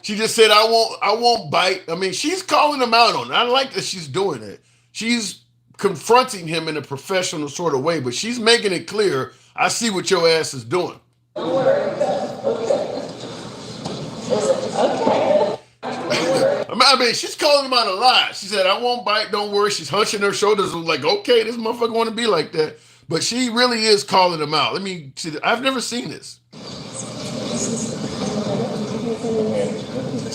She just said, I won't bite. I mean, she's calling him out on it. I like that she's doing it. She's confronting him in a professional sort of way, but she's making it clear, I see what your ass is doing. Don't worry. Okay. I mean, she's calling him out a lot. She said, I won't bite, don't worry. She's hunching her shoulders like, okay, this motherfucker want to be like that. But she really is calling him out. Let me see. I've never seen this.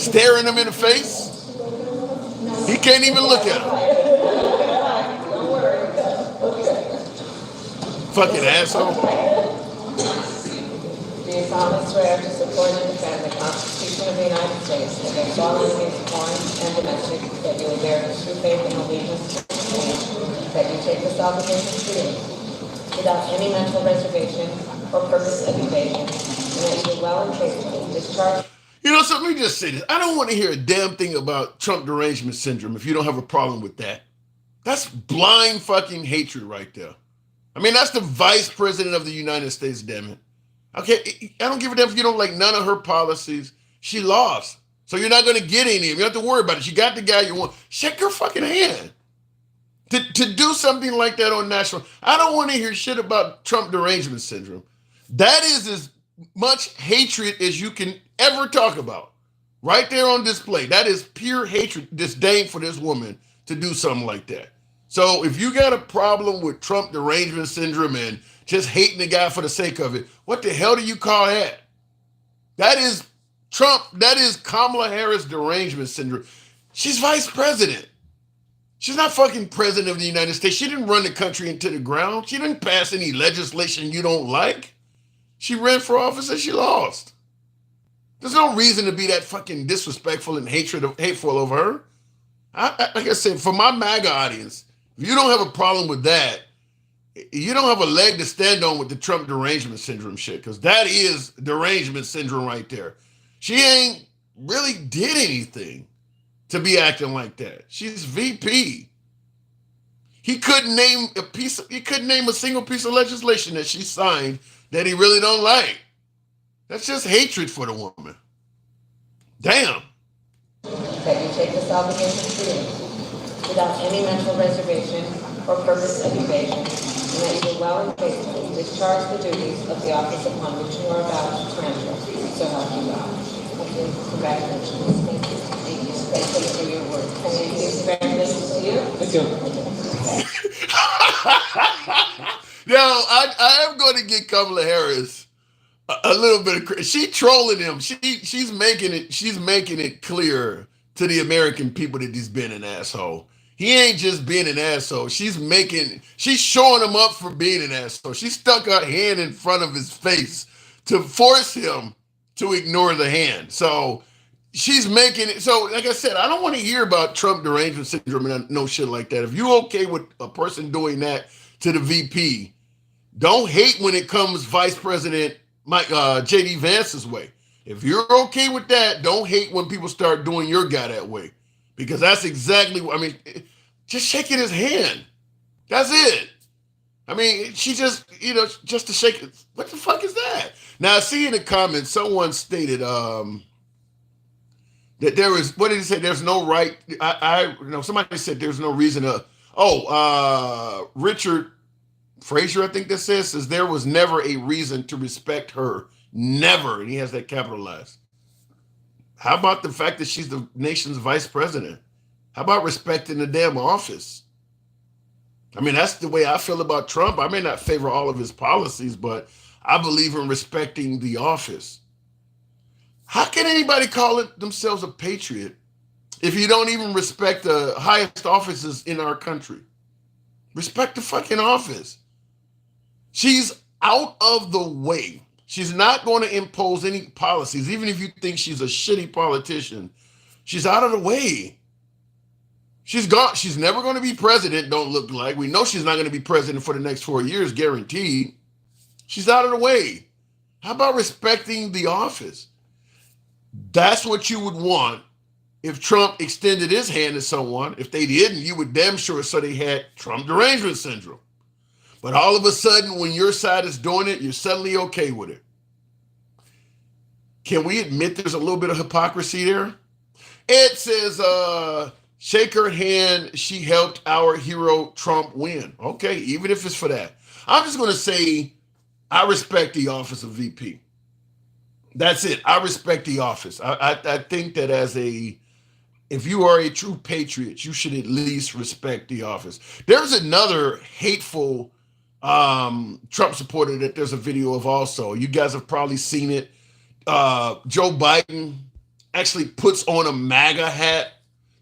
Staring him in the face. He can't even look at him. Fucking asshole. Do you solemnly swear to support and defend the Constitution of the United States against all enemies, foreign and domestic, that you will bear true faith and allegiance to the same, that you take this obligation freely, without any mental reservation or purpose of evasion, and that you will well and faithfully discharge. You know, so let me just say this. I don't want to hear a damn thing about Trump derangement syndrome if you don't have a problem with that. That's blind fucking hatred right there. I mean, that's the vice president of the United States, damn it. Okay, I don't give a damn if you don't like none of her policies. She lost. So you're not going to get any of them. You don't have to worry about it. She got the guy you want. Shake her fucking hand. To do something like that on national, I don't want to hear shit about Trump derangement syndrome. That is as much hatred as you can ever talk about. Right there on display. That is pure hatred, disdain for this woman to do something like that. So if you got a problem with Trump derangement syndrome and just hating the guy for the sake of it, what the hell do you call that? That is Trump, that is Kamala Harris derangement syndrome. She's vice president. She's not fucking president of the United States. She didn't run the country into the ground. She didn't pass any legislation you don't like. She ran for office and she lost. There's no reason to be that fucking disrespectful and hateful of her. Like I said, for my MAGA audience, if you don't have a problem with that, you don't have a leg to stand on with the Trump derangement syndrome shit, because that is derangement syndrome right there. She ain't really did anything to be acting like that. She's VP. He couldn't name a single piece of legislation that she signed that he really don't like. That's just hatred for the woman. Damn. That you take this obligation freely, without any mental reservation or purpose of evasion, and that you will well and faithfully discharge the duties of the office upon which you are about to enter. So help you God. Okay, congratulations. Thank you. Thank you. Thank you for your work. Can you give congratulations to you? Thank you. Now, I am going to give Kamala Harris a little bit of credit. She trolling him. She's making it clear to the American people that he's been an asshole. He ain't just being an asshole. She's showing him up for being an asshole. She stuck her hand in front of his face to force him to ignore the hand. So she's making it. So like I said, I don't want to hear about Trump derangement syndrome and no shit like that. If you're okay with a person doing that to the VP, don't hate when it comes Vice President J.D. Vance's way. If you're okay with that, don't hate when people start doing your guy that way. Because that's exactly what, I mean, just shaking his hand. That's it. I mean, she just, just to shake it. What the fuck is that? Now, I see in the comments, someone stated that there is, what did he say? There's no right. Somebody said there's no reason to, Richard Frazier, I think that says there was never a reason to respect her. Never. And he has that capitalized. How about the fact that she's the nation's vice president? How about respecting the damn office? I mean, that's the way I feel about Trump. I may not favor all of his policies, but I believe in respecting the office. How can anybody call themselves a patriot if you don't even respect the highest offices in our country? Respect the fucking office. She's out of the way. She's not going to impose any policies, even if you think she's a shitty politician. She's out of the way. She's gone. She's never going to be president, don't look like. We know she's not going to be president for the next 4 years, guaranteed. She's out of the way. How about respecting the office? That's what you would want if Trump extended his hand to someone. If they didn't, you would damn sure say they had Trump derangement syndrome. But all of a sudden, when your side is doing it, you're suddenly okay with it. Can we admit there's a little bit of hypocrisy there? Ed says, shake her hand. She helped our hero Trump win. Okay, even if it's for that. I'm just going to say I respect the office of VP. That's it. I respect the office. I think that if you are a true patriot, you should at least respect the office. There's another hateful Trump supporter that there's a video of also. You guys have probably seen it. Joe Biden actually puts on a MAGA hat.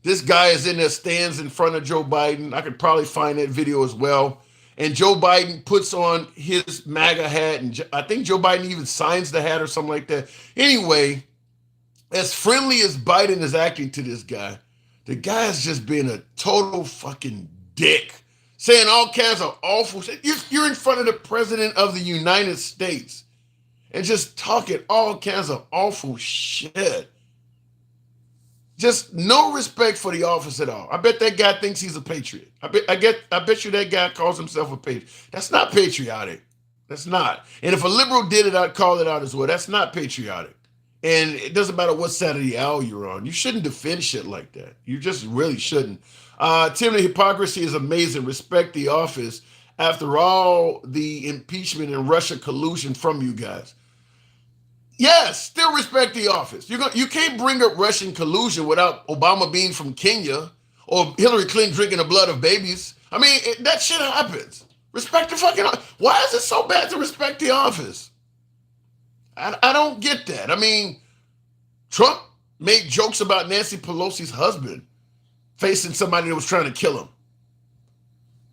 This guy is in there, stands in front of Joe Biden. I could probably find that video as well. And Joe Biden puts on his MAGA hat, and I think Joe Biden even signs the hat or something like that. Anyway, as friendly as Biden is acting to this guy, the guy has just been a total fucking dick, saying all kinds of awful shit. You're in front of the president of the United States and just talking all kinds of awful shit. Just no respect for the office at all. I bet that guy thinks he's a patriot. I bet you that guy calls himself a patriot. That's not patriotic. That's not. And if a liberal did it, I'd call it out as well. That's not patriotic. And it doesn't matter what side of the aisle you're on. You shouldn't defend shit like that. You just really shouldn't. Tim, the hypocrisy is amazing. Respect the office. After all the impeachment and Russia collusion from you guys. Yes, still respect the office. You can't bring up Russian collusion without Obama being from Kenya or Hillary Clinton drinking the blood of babies. I mean, that shit happens. Respect the fucking office. Why is it so bad to respect the office? I don't get that. I mean, Trump made jokes about Nancy Pelosi's husband facing somebody that was trying to kill him.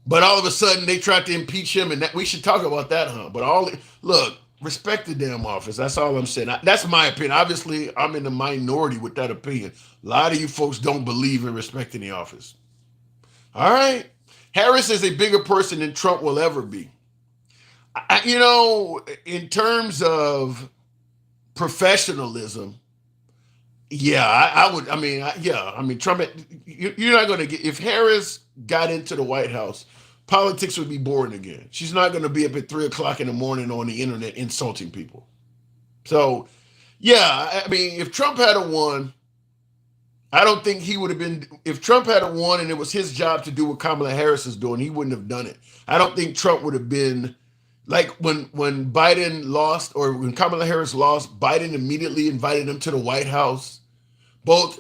But all of a sudden, they tried to impeach him, and that, we should talk about that, huh? But look, respect the damn office. That's all I'm saying. That's my opinion. Obviously, I'm in the minority with that opinion. A lot of you folks don't believe in respecting the office. All right. Harris is a bigger person than Trump will ever be. In terms of professionalism, yeah, I would. I mean, Trump. You're not going to get, if Harris got into the White House, politics would be boring again. She's not going to be up at 3:00 in the morning on the internet insulting people. So, yeah, I mean, if Trump had won, I don't think he would have been. If Trump had won and it was his job to do what Kamala Harris is doing, he wouldn't have done it. I don't think Trump would have been. Like when Biden lost, or when Kamala Harris lost, Biden immediately invited him to the White House. Both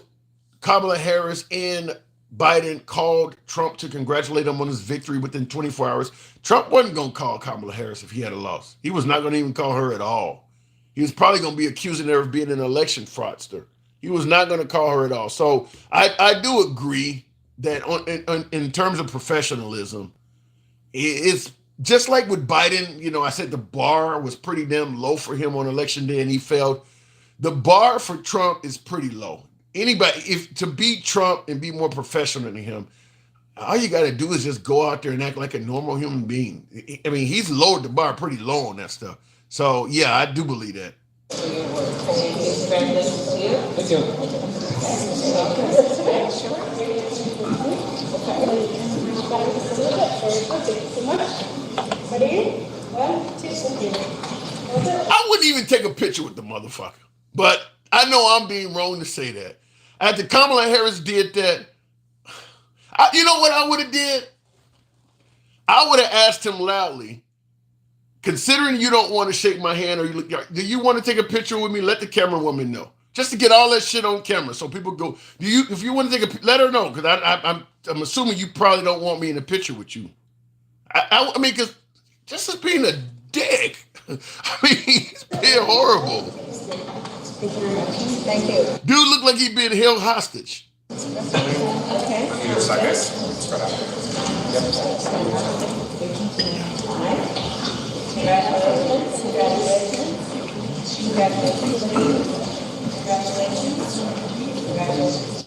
Kamala Harris and Biden called Trump to congratulate him on his victory within 24 hours. Trump wasn't going to call Kamala Harris if he had a loss. He was not going to even call her at all. He was probably going to be accusing her of being an election fraudster. He was not going to call her at all. So I do agree that in terms of professionalism, it's just like with Biden. I said the bar was pretty damn low for him on election day and he failed. The bar for Trump is pretty low. Anybody, if to beat Trump and be more professional than him, all you got to do is just go out there and act like a normal human being. I mean, he's lowered the bar pretty low on that stuff. So, yeah, I do believe that. Congratulations to you. Thank you. I wouldn't even take a picture with the motherfucker. But I know I'm being wrong to say that. After Kamala Harris did that, you know what I would have did? I would have asked him loudly, considering you don't want to shake my hand, or do you want to take a picture with me? Let the camera woman know. Just to get all that shit on camera, so people go, if you want to take let her know, because I'm assuming you probably don't want me in a picture with you. I mean, because just as being a dick. I mean, he's being horrible. Thank you. Dude looked like he'd been held hostage. Okay.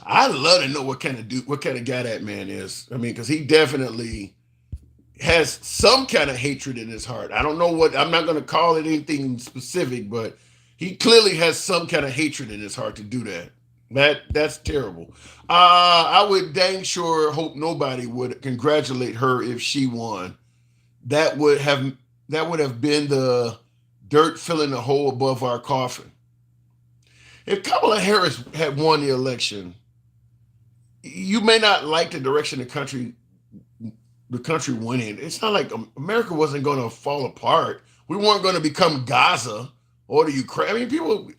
I'd love to know what kind of guy that man is. I mean, because he definitely has some kind of hatred in his heart. I don't know what, I'm not going to call it anything specific, but he clearly has some kind of hatred in his heart to do that. That's terrible. I would dang sure hope nobody would congratulate her if she won. That would have been the dirt filling the hole above our coffin. If Kamala Harris had won the election, you may not like the direction the country went in. It's not like America wasn't going to fall apart. We weren't going to become Gaza or the Ukraine. I mean, people,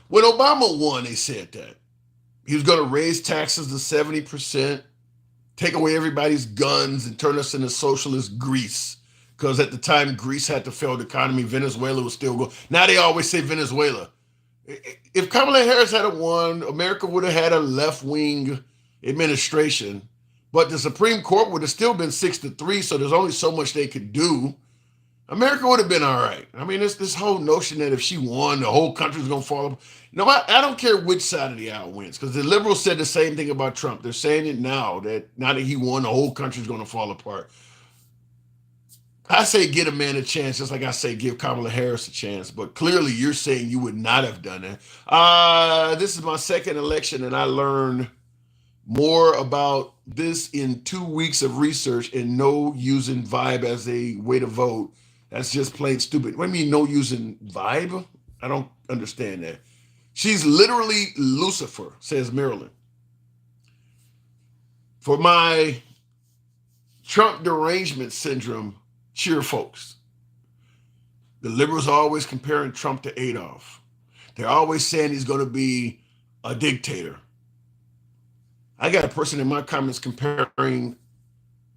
when Obama won, they said that he was going to raise taxes to 70%, take away everybody's guns, and turn us into socialist Greece. Because at the time, Greece had the failed economy. Venezuela was still going. Now they always say Venezuela. If Kamala Harris had won, America would have had a left-wing administration, but the Supreme Court would have still been 6-3, so there's only so much they could do. America would have been all right. I mean, it's this whole notion that if she won, the whole country's going to fall apart. No, I don't care which side of the aisle wins, because the liberals said the same thing about Trump. They're saying it now that he won, the whole country's going to fall apart. I say give a man a chance, just like I say give Kamala Harris a chance. But clearly you're saying you would not have done that. This is my second election, and I learned more about this in 2 weeks of research and no using Vibe as a way to vote. That's just plain stupid. What do you mean no using Vibe? I don't understand that. She's literally Lucifer, says Marilyn. For my Trump derangement syndrome, cheer folks. The liberals are always comparing Trump to Adolf. They're always saying he's going to be a dictator. I got a person in my comments comparing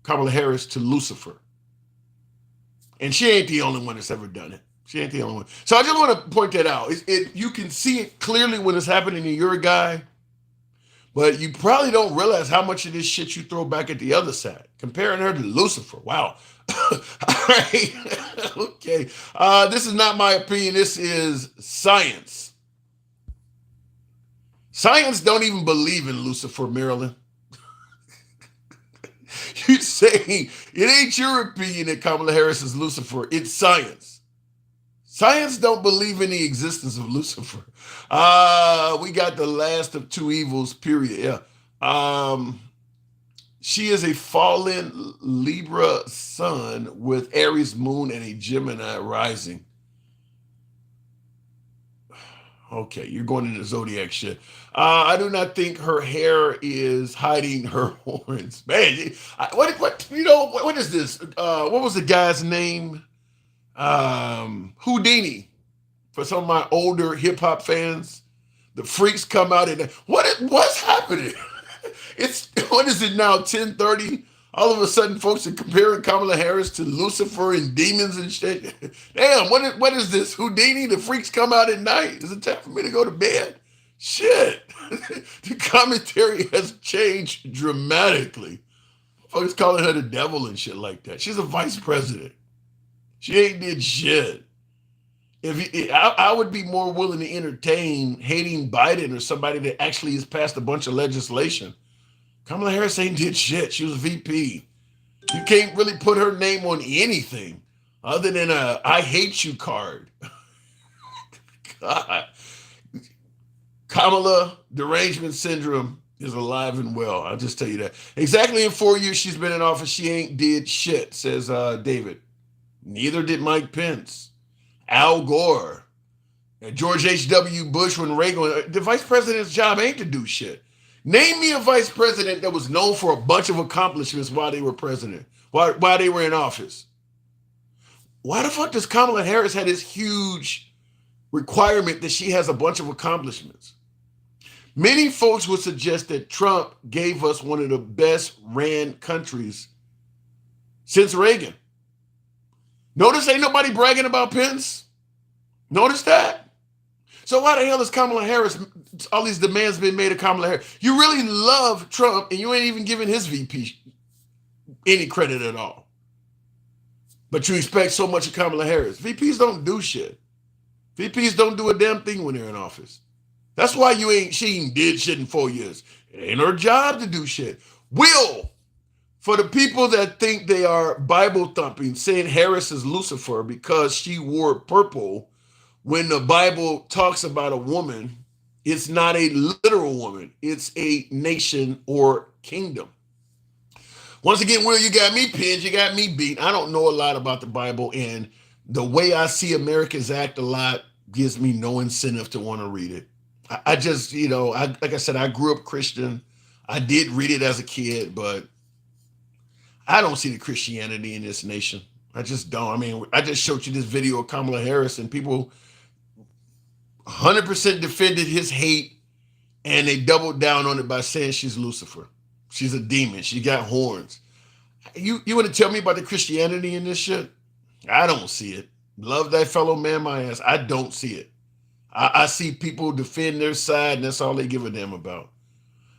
Kamala Harris to Lucifer. And she ain't the only one that's ever done it. She ain't the only one. So I just want to point that out. You can see it clearly when it's happening to your guy, but you probably don't realize how much of this shit you throw back at the other side. Comparing her to Lucifer. Wow. All right. Okay. This is not my opinion. This is science. Science don't even believe in Lucifer, Marilyn. You say it ain't your opinion that Kamala Harris is Lucifer. It's science. Science don't believe in the existence of Lucifer. We got the last of two evils, period. Yeah. She is a fallen Libra sun with Aries moon and a Gemini rising. Okay, you're going into zodiac shit. I do not think her hair is hiding her horns. Man, what is this? What was the guy's name? Houdini. For some of my older hip hop fans, the freaks come out and what's happening? What is it now? 10:30. All of a sudden, folks are comparing Kamala Harris to Lucifer and demons and shit. Damn, what is this? Houdini? The freaks come out at night. Is it time for me to go to bed? Shit. The commentary has changed dramatically. Folks calling her the devil and shit like that. She's a vice president. She ain't did shit. I would be more willing to entertain hating Biden or somebody that actually has passed a bunch of legislation. Kamala Harris ain't did shit. She was VP. You can't really put her name on anything other than a I hate you card. God. Kamala derangement syndrome is alive and well. I'll just tell you that. Exactly in 4 years she's been in office, she ain't did shit, says David. Neither did Mike Pence, Al Gore, and George H.W. Bush when Reagan. The vice president's job ain't to do shit. Name me a vice president that was known for a bunch of accomplishments while they were president, while they were in office. Why the fuck does Kamala Harris have this huge requirement that she has a bunch of accomplishments? Many folks would suggest that Trump gave us one of the best ran countries since Reagan. Notice ain't nobody bragging about Pence. Notice that? So why the hell is Kamala Harris, all these demands been made of Kamala Harris? You really love Trump and you ain't even giving his VP any credit at all. But you expect so much of Kamala Harris. VPs don't do shit. VPs don't do a damn thing when they're in office. That's why she ain't did shit in 4 years. It ain't her job to do shit. For the people that think they are Bible thumping, saying Harris is Lucifer because she wore purple, when the Bible talks about a woman, it's not a literal woman. It's a nation or kingdom. Once again, Will, you got me pinned. You got me beat. I don't know a lot about the Bible, and the way I see Americans act a lot gives me no incentive to want to read it. I just, like I said, I grew up Christian. I did read it as a kid, but I don't see the Christianity in this nation. I just don't. I mean, I just showed you this video of Kamala Harris, and people 100% defended his hate, and they doubled down on it by saying she's Lucifer. She's a demon. She got horns. You want to tell me about the Christianity in this shit? I don't see it. Love thy fellow man, my ass. I don't see it. I see people defend their side, and that's all they give a damn about.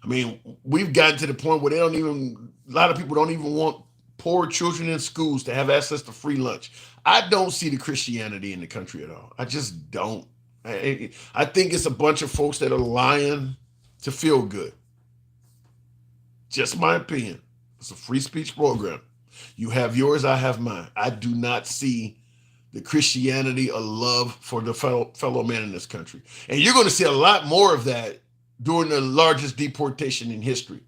I mean, we've gotten to the point where a lot of people don't even want poor children in schools to have access to free lunch. I don't see the Christianity in the country at all. I just don't. I think it's a bunch of folks that are lying to feel good. Just my opinion. It's a free speech program. You have yours, I have mine. I do not see the Christianity or love for the fellow man in this country. And you're going to see a lot more of that during the largest deportation in history.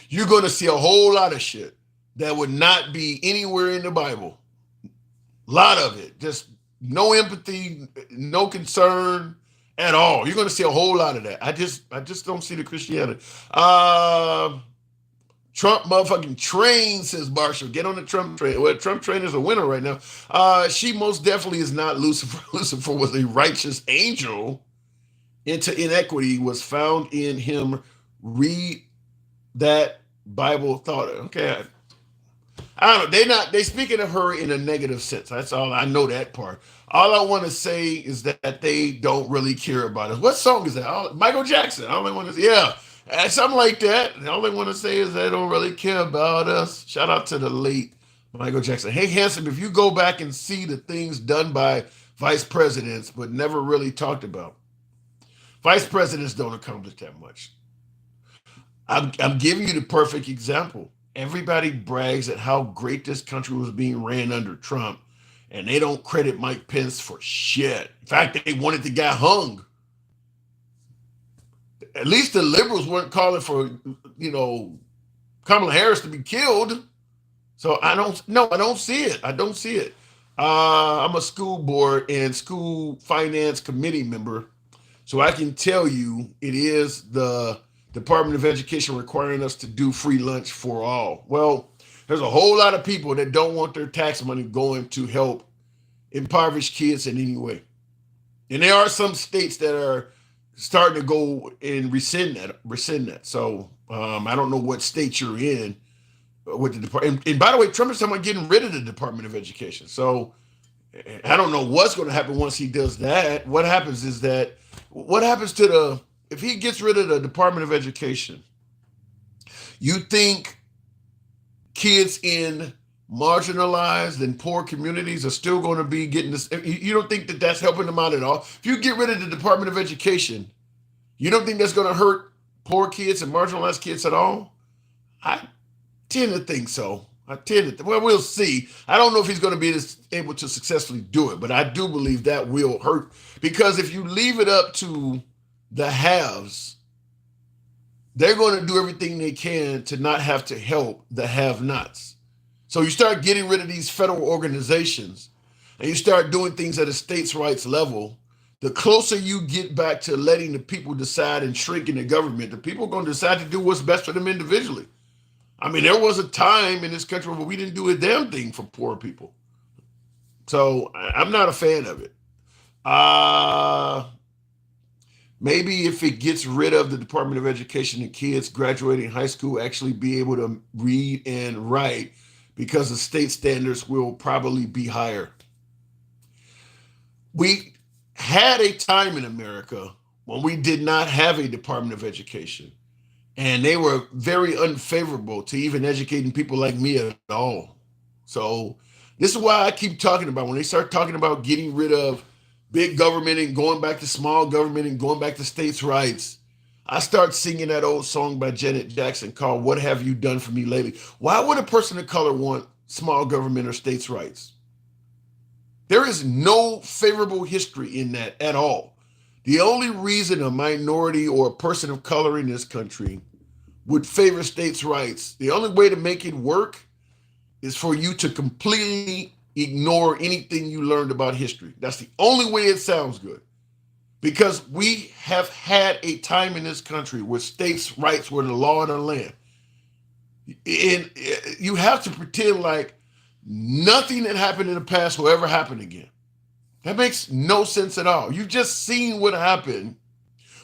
You're going to see a whole lot of shit that would not be anywhere in the Bible. A lot of it. Just no empathy, no concern at all. You're going to see a whole lot of that. I just don't see the Christianity. Trump motherfucking train, says Marshall. Get on the Trump train. Well, Trump train is a winner right now. She most definitely is not Lucifer. Lucifer was a righteous angel. Into inequity was found in him. Read that Bible thought. Okay. I don't know. They speaking of her in a negative sense. That's all. I know that part. All I want to say is that they don't really care about us. What song is that? Michael Jackson. All I want to say, yeah. Something like that. All I want to say is they don't really care about us. Shout out to the late Michael Jackson. Hey, Hanson, if you go back and see the things done by vice presidents but never really talked about, vice presidents don't accomplish that much. I'm giving you the perfect example. Everybody brags at how great this country was being ran under Trump, and they don't credit Mike Pence for shit. In fact, they wanted the guy hung. At least the liberals weren't calling for, Kamala Harris to be killed. So I don't see it. I don't see it. I'm a school board and school finance committee member. So I can tell you it is the Department of Education requiring us to do free lunch for all. Well, there's a whole lot of people that don't want their tax money going to help impoverished kids in any way. And there are some states that are starting to go and rescind that. So I don't know what state you're in with the department. And by the way, Trump is talking about getting rid of the Department of Education. So I don't know what's going to happen once he does that. What happens if he gets rid of the Department of Education? You think kids in marginalized and poor communities are still going to be getting this? You don't think that that's helping them out at all? If you get rid of the Department of Education, you don't think that's going to hurt poor kids and marginalized kids at all? I tend to think so. Well, we'll see. I don't know if he's going to be able to successfully do it, but I do believe that will hurt, because if you leave it up to the haves, they're going to do everything they can to not have to help the have-nots. So you start getting rid of these federal organizations and you start doing things at a states' rights level, the closer you get back to letting the people decide and shrinking the government, the people are going to decide to do what's best for them individually. I mean, there was a time in this country where we didn't do a damn thing for poor people. So I'm not a fan of it. Maybe if it gets rid of the Department of Education and kids graduating high school actually be able to read and write, because the state standards will probably be higher. We had a time in America when we did not have a Department of Education, and they were very unfavorable to even educating people like me at all. So this is why I keep talking about, when they start talking about getting rid of big government and going back to small government and going back to states' rights, I start singing that old song by Janet Jackson called "What Have You Done For Me Lately?" Why would a person of color want small government or states' rights? There is no favorable history in that at all. The only reason a minority or a person of color in this country would favor states' rights, the only way to make it work is for you to completely ignore anything you learned about history. That's the only way it sounds good. because we have had a time in this country where states' rights were the law of the land. And you have to pretend like nothing that happened in the past will ever happen again. That makes no sense at all. You've just seen what happened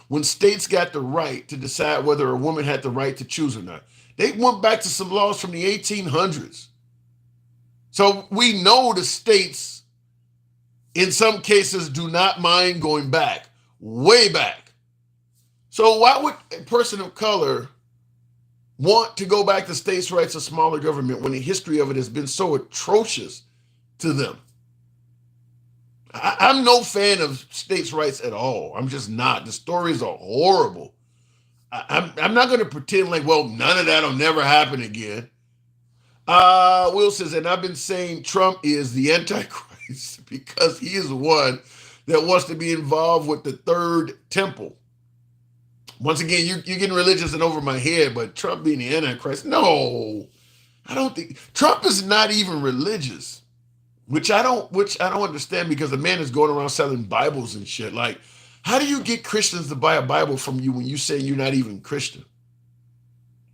when states got the right to decide whether a woman had the right to choose or not. They went back to some laws from the 1800s. So we know the states, in some cases, do not mind going back, way back. So why would a person of color want to go back to states' rights or smaller government when the history of it has been so atrocious to them? I'm no fan of states' rights at all. I'm just not. The stories are horrible. I'm not going to pretend like, well, none of that will never happen again. Will says, and I've been saying Trump is the Antichrist because he is one that wants to be involved with the third temple. Once again, you're getting religious and over my head, but Trump being the Antichrist, no, I don't think Trump is not even religious. Which I don't understand, because the man is going around selling Bibles and shit. Like, how do you get Christians to buy a Bible from you when you say you're not even Christian?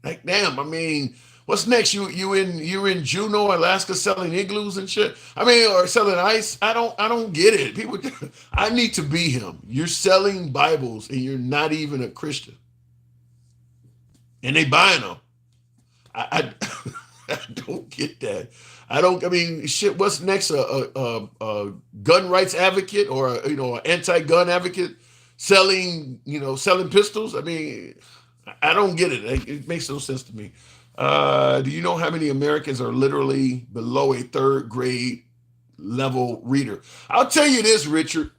Like, damn, I mean, what's next? You in Juneau, Alaska, selling igloos and shit? I mean, or selling ice? I don't get it. People, I need to be him. You're selling Bibles and you're not even a Christian, and they buying them. I don't get that. I mean, shit, what's next? A gun rights advocate, or an anti-gun advocate selling pistols? I mean, I don't get it. It makes no sense to me. Do you know how many Americans are literally below a third grade level reader? I'll tell you this, Richard.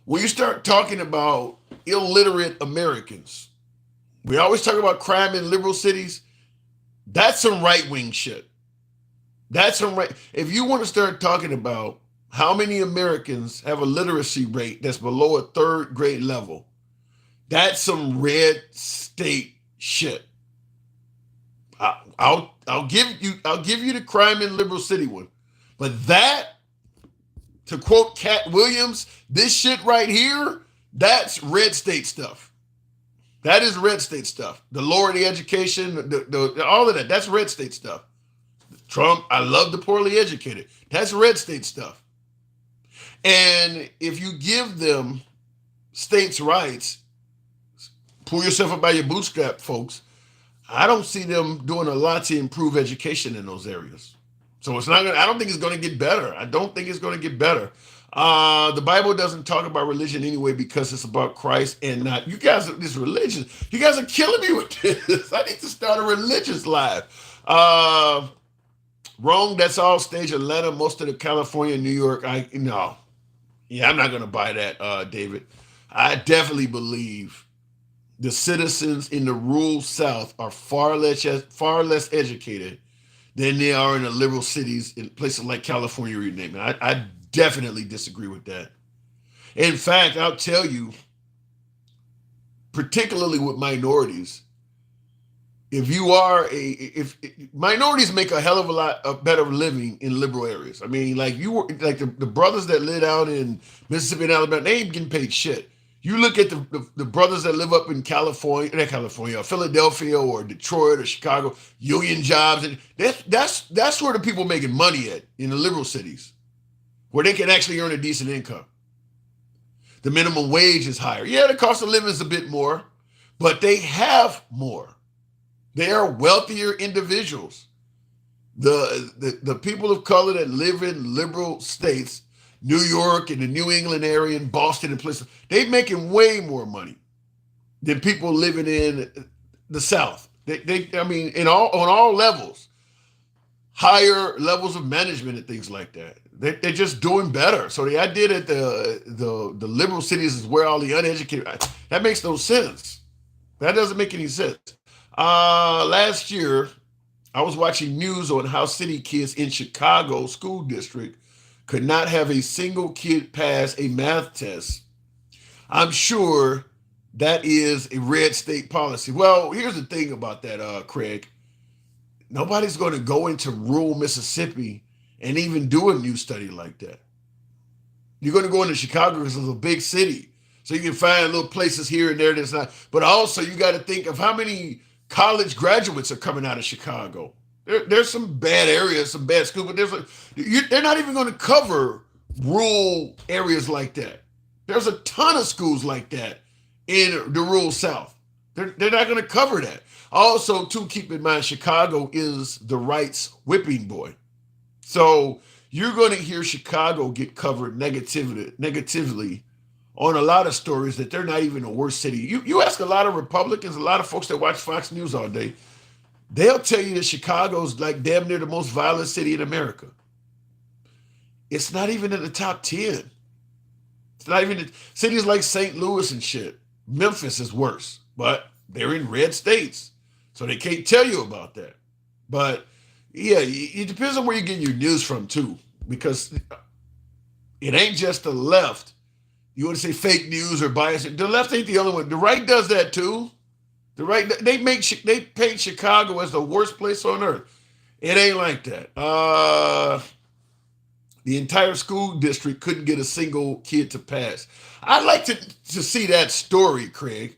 When you start talking about illiterate Americans, we always talk about crime in liberal cities. That's some right-wing shit. That's some right. If you want to start talking about how many Americans have a literacy rate that's below a third grade level, that's some red state shit. I'll give you the crime in liberal city one, but that, to quote Cat Williams, this shit right here, that's red state stuff. That is red state stuff. The lower the education, the all of that, that's red state stuff. Trump, I love the poorly educated. That's red state stuff. And if you give them states' rights, pull yourself up by your bootstrap, folks. I don't see them doing a lot to improve education in those areas. So it's not I don't think it's gonna get better. I don't think it's gonna get better. The Bible doesn't talk about religion anyway, because it's about Christ and not you guys. This religion, you guys are killing me with this. I need to start a religious live. Wrong. That's all stage Atlanta, most of the California, New York. I'm not gonna buy that, David. I definitely believe the citizens in the rural South are far less educated than they are in the liberal cities in places like California, or you name it. I definitely disagree with that. In fact, I'll tell you, particularly with minorities, if minorities make a hell of a lot of better living in liberal areas. I mean, like the brothers that live out in Mississippi and Alabama, they ain't getting paid shit. You look at the brothers that live up in Philadelphia or Detroit or Chicago, union jobs, and that's where the people making money at in the liberal cities, where they can actually earn a decent income. The minimum wage is higher. Yeah, the cost of living is a bit more, but they have more. They are wealthier individuals. The people of color that live in liberal states, New York and the New England area and Boston and places, they're making way more money than people living in the South. I mean, on all levels, higher levels of management and things like that. They're just doing better. So the idea that the liberal cities is where all the uneducated, that makes no sense. That doesn't make any sense. Last year, I was watching news on how city kids in Chicago school district could not have a single kid pass a math test. I'm sure that is a red state policy. Well, here's the thing about that, Craig. Nobody's going to go into rural Mississippi and even do a new study like that. You're going to go into Chicago because it's a big city. So you can find little places here and there that's not. But also, you got to think of how many college graduates are coming out of Chicago. There's some bad areas, some bad schools, but they're not even going to cover rural areas like that. There's a ton of schools like that in the rural South. They're not going to cover that. Also, too, keep in mind, Chicago is the right's whipping boy. So you're going to hear Chicago get covered negatively on a lot of stories that they're not even the worst city. You ask a lot of Republicans, a lot of folks that watch Fox News all day, they'll tell you that Chicago's like damn near the most violent city in America. It's not even in the top 10. It's not even cities like St. Louis and shit. Memphis is worse, but they're in red states. So they can't tell you about that. But yeah, it depends on where you get your news from too, because it ain't just the left. You want to say fake news or bias? The left ain't the only one. The right does that too. The right they paint Chicago as the worst place on earth. It ain't like that. The entire school district couldn't get a single kid to pass. I'd like to see that story, Craig.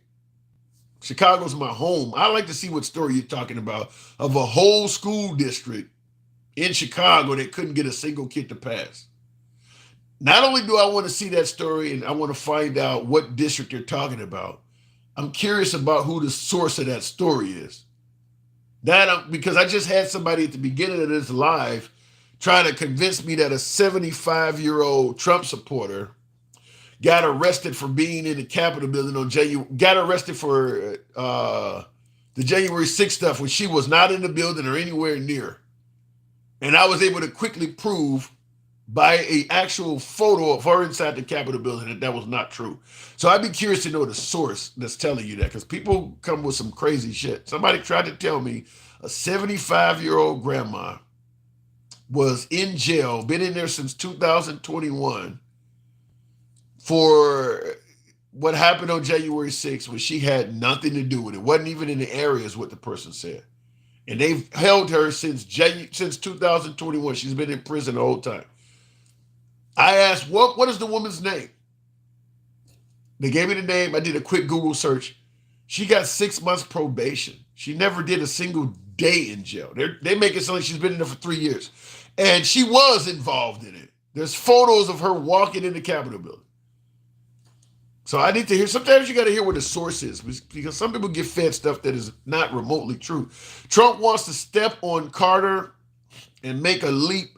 Chicago's my home. I'd like to see what story you're talking about of a whole school district in Chicago that couldn't get a single kid to pass. Not only do I want to see that story and I want to find out what district you're talking about, I'm curious about who the source of that story is. Because I just had somebody at the beginning of this live trying to convince me that a 75-year-old Trump supporter got arrested for being in the Capitol building on got arrested for the January 6th stuff when she was not in the building or anywhere near. And I was able to quickly prove by an actual photo of her inside the Capitol building that was not true. So I'd be curious to know the source that's telling you that, because people come with some crazy shit. Somebody tried to tell me a 75-year-old grandma was in jail, been in there since 2021 for what happened on January 6th when she had nothing to do with it. Wasn't even in the area is what the person said. And they've held her since 2021. She's been in prison the whole time. I asked, what is the woman's name? They gave me the name. I did a quick Google search. She got 6 months probation. She never did a single day in jail. They make it sound like she's been in there for 3 years. And she was involved in it. There's photos of her walking in the Capitol building. So I need to hear, sometimes you got to hear what the source is, because some people get fed stuff that is not remotely true. Trump wants to step on Carter and make a leap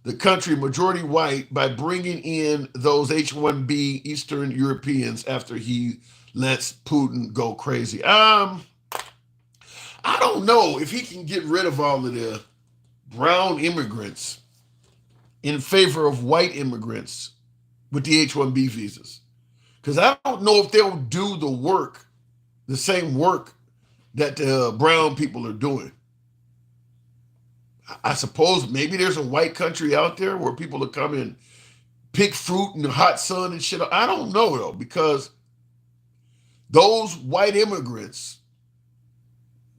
the country majority white by bringing in those H-1B Eastern Europeans after he lets Putin go crazy. I don't know if he can get rid of all of the brown immigrants in favor of white immigrants with the H-1B visas. Because I don't know if they'll do the work, the same work that the brown people are doing. I suppose maybe there's a white country out there where people will come and pick fruit in the hot sun and shit. I don't know, though, because those white immigrants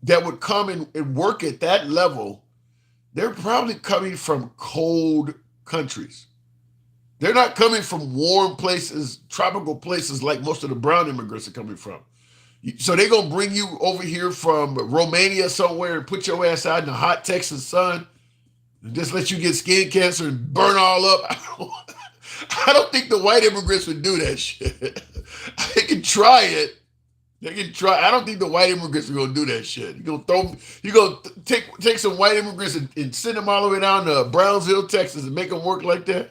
that would come and work at that level, they're probably coming from cold countries. They're not coming from warm places, tropical places like most of the brown immigrants are coming from. So they're going to bring you over here from Romania somewhere and put your ass out in the hot Texas sun and just let you get skin cancer and burn all up. I don't think the white immigrants would do that shit. They can try it. They can try. I don't think the white immigrants are going to do that shit. You're going to take some white immigrants and send them all the way down to Brownsville, Texas and make them work like that?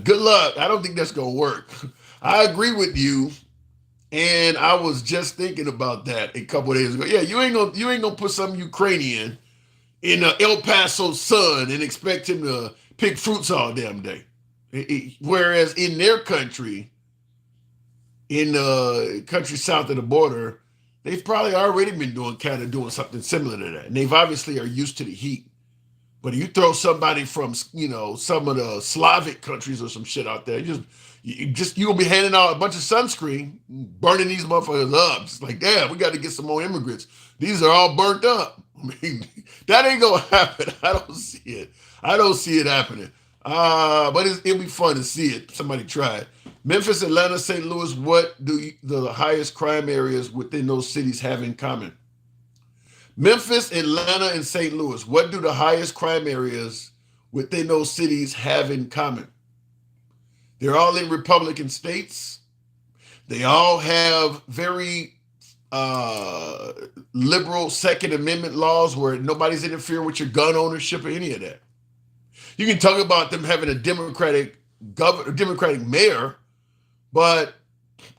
Good luck. I don't think that's going to work. I agree with you. And I was just thinking about that a couple of days ago. Yeah, you ain't gonna put some Ukrainian in the El Paso sun and expect him to pick fruits all damn day. Whereas in their country, in the country south of the border, they've probably already been doing something similar to that. And they've obviously are used to the heat. But if you throw somebody from, some of the Slavic countries or some shit out there, you'll be handing out a bunch of sunscreen, burning these motherfuckers up. It's like, damn, we got to get some more immigrants. These are all burnt up. I mean, that ain't gonna happen. I don't see it. I don't see it happening. But it'll be fun to see it. Somebody try it. Memphis, Atlanta, St. Louis, what do the highest crime areas within those cities have in common? Memphis, Atlanta, and St. Louis, what do the highest crime areas within those cities have in common? They're all in Republican states. They all have very liberal Second Amendment laws where nobody's interfering with your gun ownership or any of that. You can talk about them having a Democratic governor, Democratic mayor, but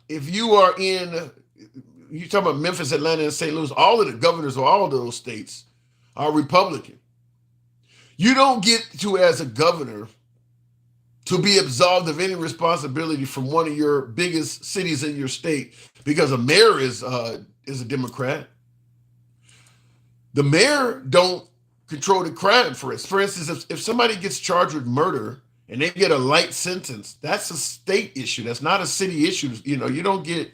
if you are you talk about Memphis, Atlanta, and St. Louis, all of the governors of all of those states are Republican. You don't get to, as a governor, to be absolved of any responsibility from one of your biggest cities in your state because a mayor is a Democrat. The mayor don't control the crime. For instance, if somebody gets charged with murder and they get a light sentence, that's a state issue. That's not a city issue. You know, you don't get,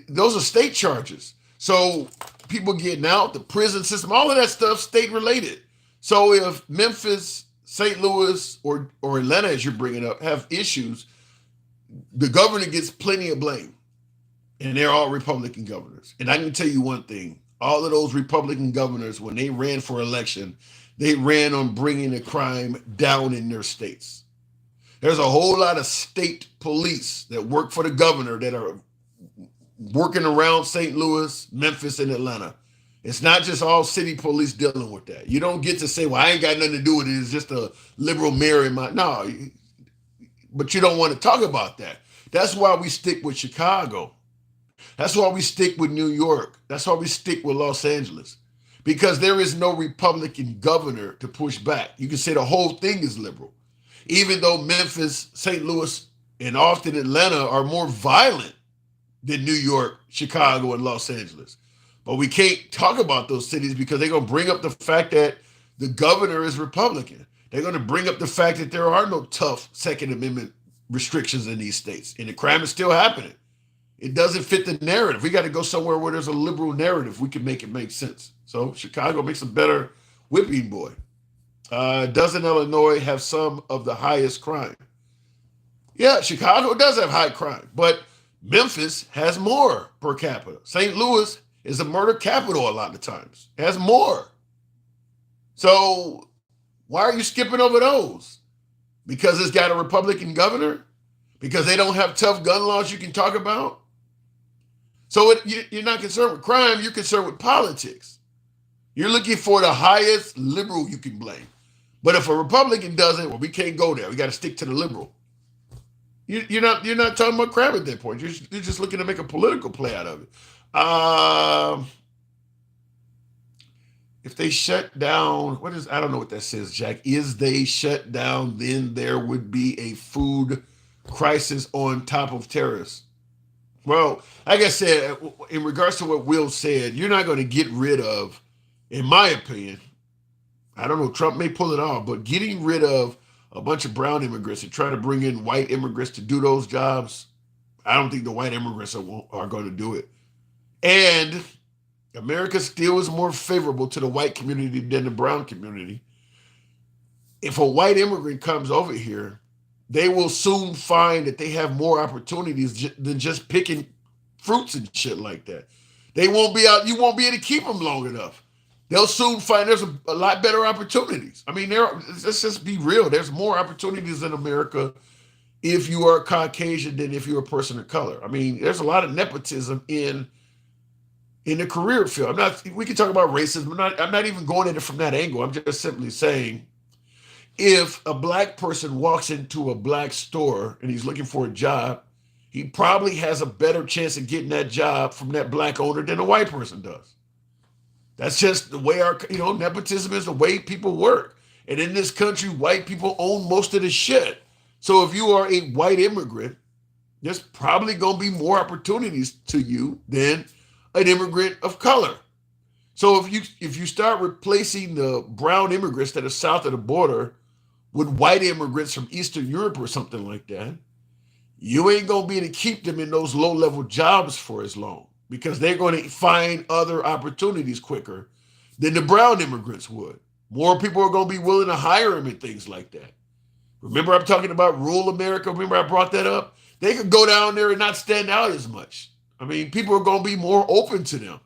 those are state charges. So people getting out, the prison system, all of that stuff, state related. So if Memphis, St. Louis, or Atlanta, as you're bringing up, have issues, the governor gets plenty of blame. And they're all Republican governors. And I can tell you one thing, all of those Republican governors, when they ran for election, they ran on bringing the crime down in their states. There's a whole lot of state police that work for the governor that are working around St. Louis, Memphis, and Atlanta. It's not just all city police dealing with that. You don't get to say, well, I ain't got nothing to do with it. It's just a liberal mayor in my, no. But you don't want to talk about that. That's why we stick with Chicago. That's why we stick with New York. That's why we stick with Los Angeles. Because there is no Republican governor to push back. You can say the whole thing is liberal. Even though Memphis, St. Louis, and often Atlanta are more violent than New York, Chicago, and Los Angeles. But we can't talk about those cities because they're going to bring up the fact that the governor is Republican. They're going to bring up the fact that there are no tough Second Amendment restrictions in these states. And the crime is still happening. It doesn't fit the narrative. We got to go somewhere where there's a liberal narrative. We can make it make sense. So Chicago makes a better whipping boy. Doesn't Illinois have some of the highest crime? Yeah, Chicago does have high crime, but Memphis has more per capita. St. Louis is a murder capital a lot of times. It has more. So why are you skipping over those? Because it's got a Republican governor? Because they don't have tough gun laws you can talk about? So you're not concerned with crime, you're concerned with politics. You're looking for the highest liberal you can blame. But if a Republican does it, well, we can't go there. We got to stick to the liberal. You're not talking about crime at that point. You're just looking to make a political play out of it. If they shut down, I don't know what that says, Jack. Is they shut down, then there would be a food crisis on top of terrorists. Well, like I said, in regards to what Will said, you're not going to get rid of, in my opinion, I don't know, Trump may pull it off, but getting rid of a bunch of brown immigrants and try to bring in white immigrants to do those jobs, I don't think the white immigrants are going to do it. And America still is more favorable to the white community than the brown community. If a white immigrant comes over here, they will soon find that they have more opportunities than just picking fruits and shit like that. They won't be out. You won't be able to keep them long enough. They'll soon find there's a lot better opportunities. I mean, let's just be real. There's more opportunities in America if you are Caucasian than if you're a person of color. I mean, there's a lot of nepotism in the career field. We can talk about racism. I'm not even going at it from that angle. I'm just simply saying, if a black person walks into a black store and he's looking for a job, he probably has a better chance of getting that job from that black owner than a white person does. That's just the way nepotism is the way people work. And in this country, white people own most of the shit. So if you are a white immigrant, there's probably going to be more opportunities to you than an immigrant of color. So if you start replacing the brown immigrants that are south of the border with white immigrants from Eastern Europe or something like that, you ain't going to be able to keep them in those low-level jobs for as long because they're going to find other opportunities quicker than the brown immigrants would. More people are going to be willing to hire them and things like that. Remember I'm talking about rural America? Remember I brought that up? They could go down there and not stand out as much. I mean, people are going to be more open to them.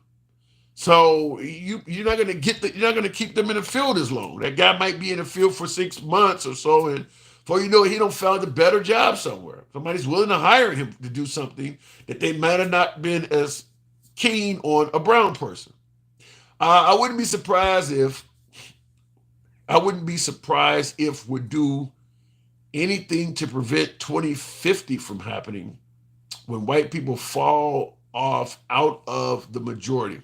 So you're not going to you're not going to keep them in the field as long. That guy might be in the field for 6 months or so, and before you know it, he don't found a better job somewhere. Somebody's willing to hire him to do something that they might have not been as keen on a brown person. I wouldn't be surprised if we do anything to prevent 2050 from happening when white people fall off out of the majority.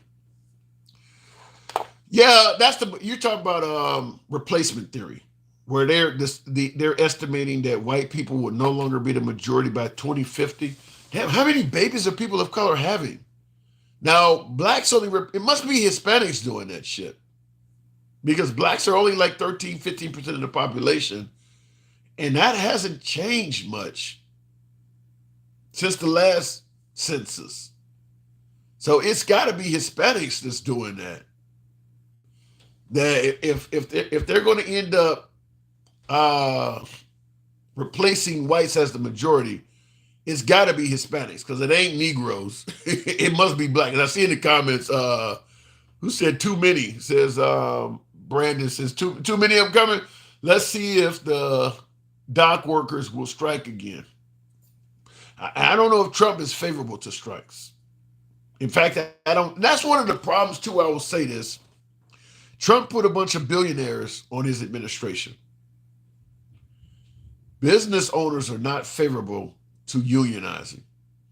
Yeah, you're talking about replacement theory, where they're estimating that white people will no longer be the majority by 2050. Damn, how many babies are people of color having? Now, blacks it must be Hispanics doing that shit, because blacks are only like 13-15% of the population, and that hasn't changed much since the last census. So it's got to be Hispanics that's doing that. That if they're going to end up replacing whites as the majority, it's got to be Hispanics, because it ain't Negroes. It must be black. And I see in the comments, who said too many? Says Brandon says too many of them coming. Let's see if the dock workers will strike again. I don't know if Trump is favorable to strikes. In fact, I don't. That's one of the problems too. I will say this. Trump put a bunch of billionaires on his administration. Business owners are not favorable to unionizing,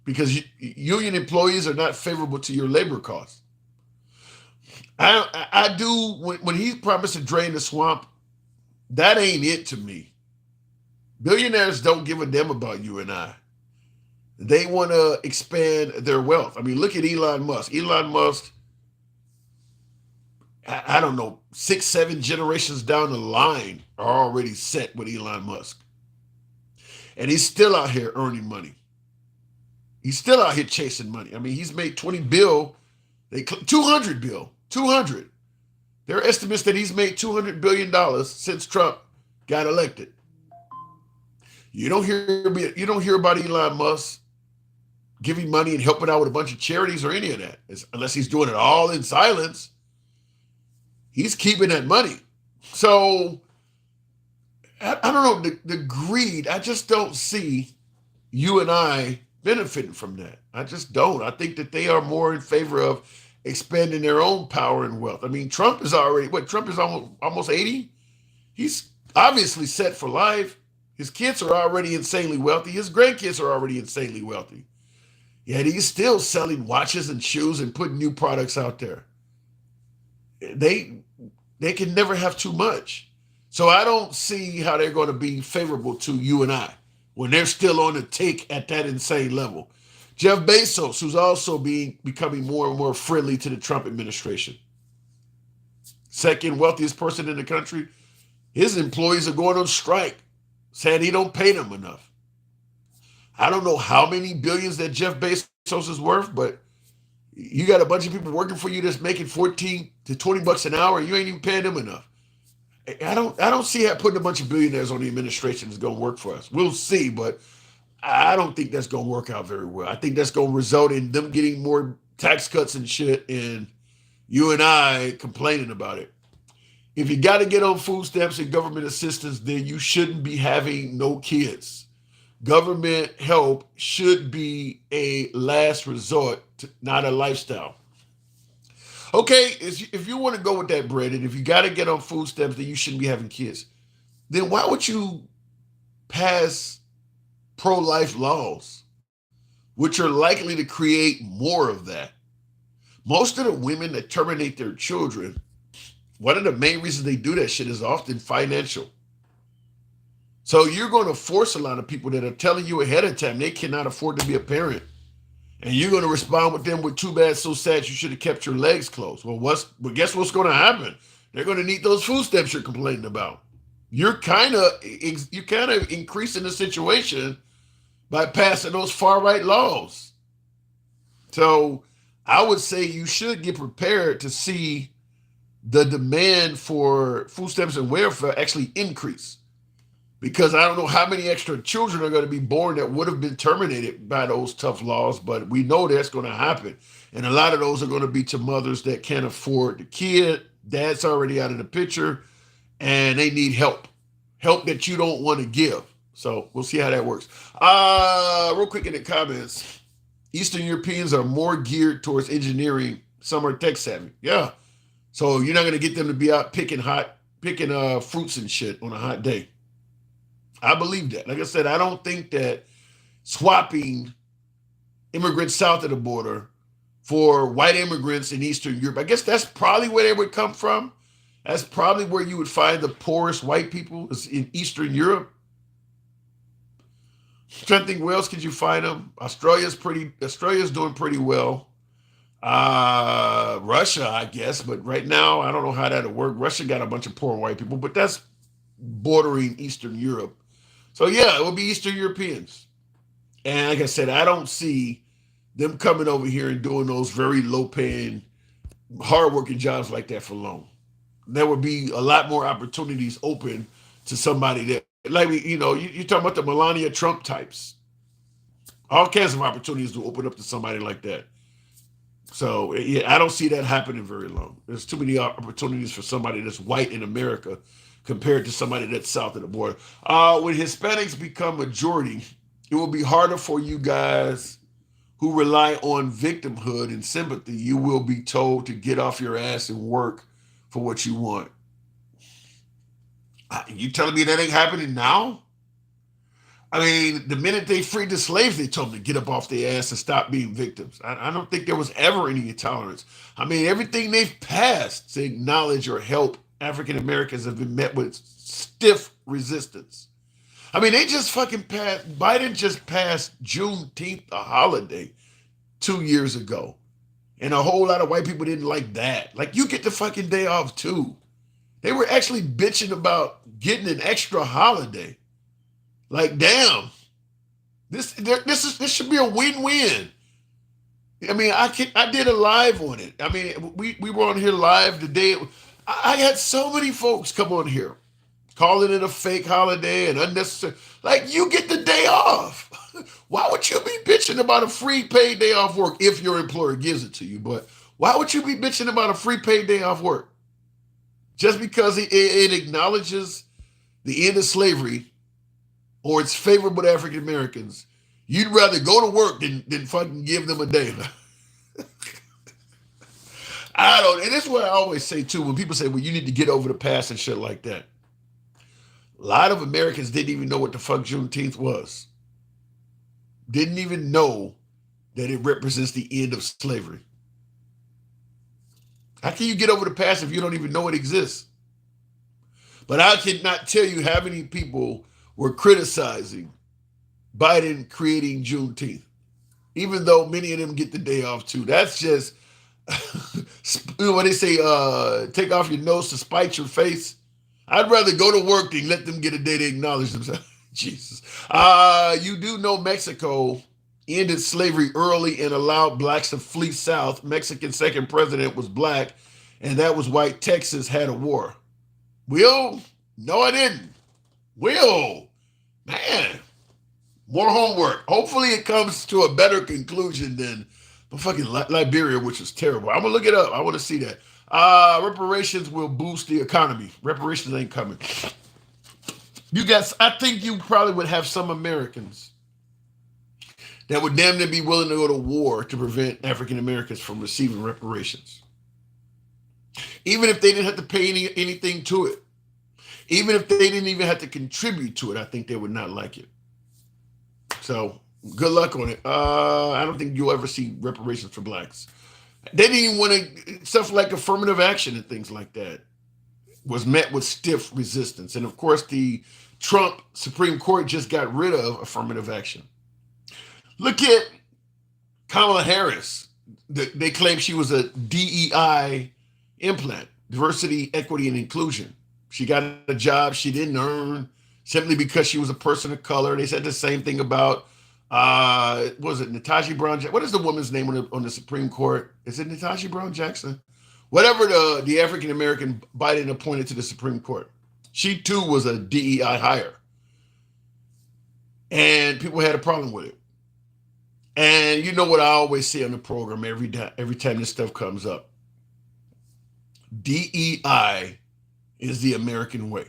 because union employees are not favorable to your labor costs. I do, when he promised to drain the swamp, that ain't it to me. Billionaires don't give a damn about you and I. They want to expand their wealth. I mean, look at Elon Musk. Elon Musk, I don't know, 6-7 generations down the line are already set with Elon Musk. And he's still out here earning money. He's still out here chasing money. I mean, he's made 20 bill, 200 bill, 200. There are estimates that he's made $200 billion since Trump got elected. You don't hear about Elon Musk giving money and helping out with a bunch of charities or any of that, unless he's doing it all in silence. He's keeping that money. So I don't know, the greed, I just don't see you and I benefiting from that. I just don't. I think that they are more in favor of expanding their own power and wealth. I mean, Trump is almost 80. He's obviously set for life. His kids are already insanely wealthy. His grandkids are already insanely wealthy. Yet he's still selling watches and shoes and putting new products out there. They can never have too much. So I don't see how they're going to be favorable to you and I when they're still on the take at that insane level. Jeff Bezos, who's also becoming more and more friendly to the Trump administration. Second wealthiest person in the country. His employees are going on strike, saying he don't pay them enough. I don't know how many billions that Jeff Bezos is worth, but you got a bunch of people working for you that's making $14 to $20 an hour, and you ain't even paying them enough. I don't see how putting a bunch of billionaires on the administration is going to work for us. We'll see, but I don't think that's going to work out very well. I think that's going to result in them getting more tax cuts and shit, and you and I complaining about it. If you got to get on food stamps and government assistance, then you shouldn't be having no kids. Government help should be a last resort, not a lifestyle. Okay, if you want to go with that, Brandon, if you got to get on food stamps, then you shouldn't be having kids. Then why would you pass pro-life laws, which are likely to create more of that? Most of the women that terminate their children, one of the main reasons they do that shit is often financial. So you're going to force a lot of people that are telling you ahead of time they cannot afford to be a parent. And you're going to respond with them with too bad, so sad, you should have kept your legs closed. Well, guess what's going to happen? They're going to need those food stamps you're complaining about. You're kind of increasing the situation by passing those far-right laws. So I would say you should get prepared to see the demand for food stamps and welfare actually increase. because I don't know how many extra children are going to be born that would have been terminated by those tough laws, but we know that's going to happen. And a lot of those are going to be to mothers that can't afford the kid. Dad's already out of the picture, and they need help that you don't want to give. So we'll see how that works. Real quick in the comments, Eastern Europeans are more geared towards engineering. Some are tech savvy. Yeah. So you're not going to get them to be out picking fruits and shit on a hot day. I believe that. Like I said, I don't think that swapping immigrants south of the border for white immigrants in Eastern Europe, I guess that's probably where they would come from. That's probably where you would find the poorest white people is in Eastern Europe. I'm trying to think where else could you find them? Australia's doing pretty well. Russia, I guess, but right now I don't know how that'll work. Russia got a bunch of poor white people, but that's bordering Eastern Europe. So yeah, it will be Eastern Europeans. And like I said, I don't see them coming over here and doing those very low-paying, hard-working jobs like that for long. There would be a lot more opportunities open to somebody that, like, you're talking about the Melania Trump types. All kinds of opportunities to open up to somebody like that. So yeah, I don't see that happening very long. There's too many opportunities for somebody that's white in America compared to somebody that's south of the border. When Hispanics become majority, it will be harder for you guys who rely on victimhood and sympathy. You will be told to get off your ass and work for what you want. You telling me that ain't happening now? I mean, the minute they freed the slaves, they told them to get up off their ass and stop being victims. I don't think there was ever any intolerance. I mean, everything they've passed to acknowledge or help African Americans have been met with stiff resistance. I mean, they just fucking passed, Biden just passed Juneteenth, a holiday, 2 years ago. And a whole lot of white people didn't like that. Like, you get the fucking day off too. They were actually bitching about getting an extra holiday. Like, damn, this should be a win-win. I mean, I did a live on it. I mean, we were on here live today. I had so many folks come on here calling it a fake holiday and unnecessary. Like, you get the day off. Why would you be bitching about a free paid day off work if your employer gives it to you? But why would you be bitching about a free paid day off work? Just because it acknowledges the end of slavery or it's favorable to African Americans, you'd rather go to work than fucking give them a day. I don't, and this is what I always say too, when people say, well, you need to get over the past and shit like that. A lot of Americans didn't even know what the fuck Juneteenth was. Didn't even know that it represents the end of slavery. How can you get over the past if you don't even know it exists? But I cannot tell you how many people were criticizing Biden creating Juneteenth, even though many of them get the day off too. That's just, when they say, take off your nose to spite your face. I'd rather go to work than let them get a day to acknowledge themselves. Jesus. You do know Mexico ended slavery early and allowed blacks to flee south. Mexican second president was black, and that was why Texas had a war. Will? No, I didn't. Will? Man. More homework. Hopefully it comes to a better conclusion than the fucking Liberia, which is terrible. I'm going to look it up. I want to see that. Reparations will boost the economy. Reparations ain't coming. You guys, I think you probably would have some Americans that would damn near be willing to go to war to prevent African Americans from receiving reparations. Even if they didn't have to pay anything to it. Even if they didn't even have to contribute to it, I think they would not like it. So good luck on it. I don't think you'll ever see reparations for blacks. They didn't even want to, stuff like affirmative action and things like that was met with stiff resistance. And of course, the Trump Supreme Court just got rid of affirmative action. Look at Kamala Harris. They claim she was a DEI implant, diversity, equity, and inclusion. She got a job she didn't earn simply because she was a person of color. They said the same thing about, was it Natasha Brown? What is the woman's name on the Supreme Court? Is it Natasha Brown Jackson? Whatever the African-American Biden appointed to the Supreme Court. She too was a DEI hire. and people had a problem with it. And you know what I always say on the program every time this stuff comes up. DEI is the American way.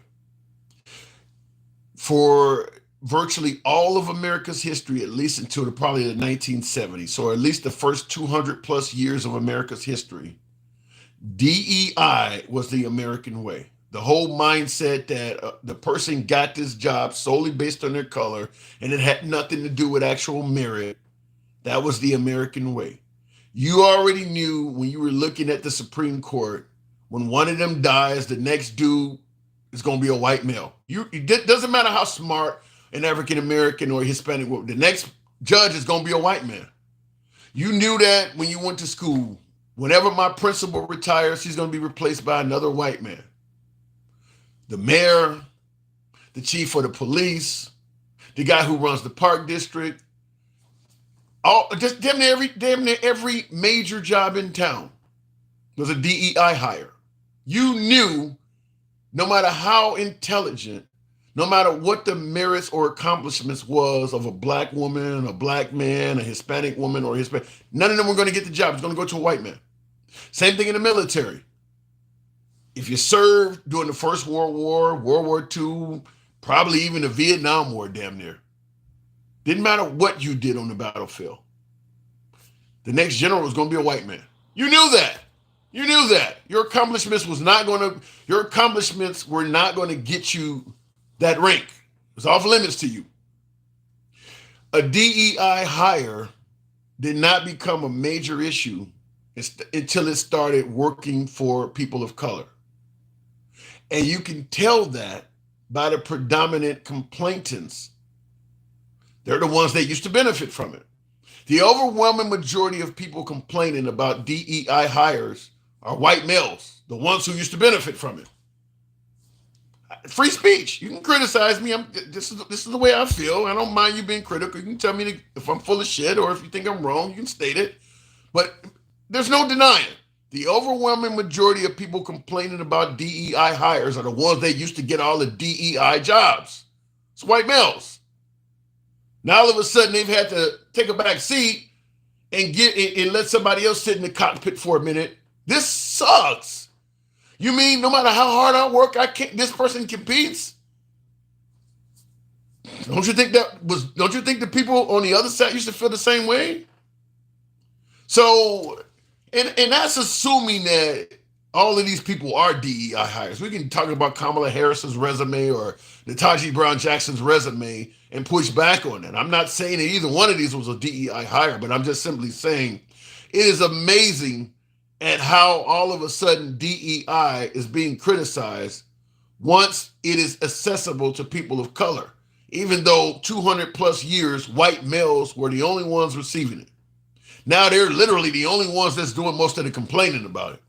For virtually all of America's history, at least until probably the 1970s, so at least the first 200 plus years of America's history, DEI was the American way. The whole mindset that the person got this job solely based on their color and it had nothing to do with actual merit. That was the American way. You already knew when you were looking at the Supreme Court, when one of them dies, the next dude is going to be a white male. It doesn't matter how smart an African American or Hispanic, the next judge is going to be a white man. You knew that when you went to school. Whenever my principal retires, she's going to be replaced by another white man. The mayor, the chief of the police, the guy who runs the park district, just damn near every major job in town was a DEI hire. You knew no matter how intelligent, no matter what the merits or accomplishments was of a black woman, a black man, a Hispanic woman, or Hispanic, none of them were going to get the job. It's going to go to a white man. Same thing in the military. If you served during the First World War, World War II, probably even the Vietnam War, damn near. Didn't matter what you did on the battlefield. The next general was going to be a white man. You knew that. You knew that. Your accomplishments were not going to get you that rank. It was off limits to you. A DEI hire did not become a major issue until it started working for people of color. And you can tell that by the predominant complainants. They're the ones that used to benefit from it. The overwhelming majority of people complaining about DEI hires are white males, the ones who used to benefit from it. Free speech. You can criticize me. This is the way I feel. I don't mind you being critical. You can tell me if I'm full of shit or if you think I'm wrong, you can state it. But there's no denying. The overwhelming majority of people complaining about DEI hires are the ones that used to get all the DEI jobs. It's white males. Now all of a sudden they've had to take a back seat and let somebody else sit in the cockpit for a minute. This sucks. You mean no matter how hard I work, this person competes? Don't you think the people on the other side used to feel the same way? So, and that's assuming that all of these people are DEI hires. We can talk about Kamala Harris's resume or Natasha Brown Jackson's resume and push back on it. I'm not saying that either one of these was a DEI hire, but I'm just simply saying it is amazing at how all of a sudden DEI is being criticized once it is accessible to people of color, even though 200 plus years, white males were the only ones receiving it. Now they're literally the only ones that's doing most of the complaining about it.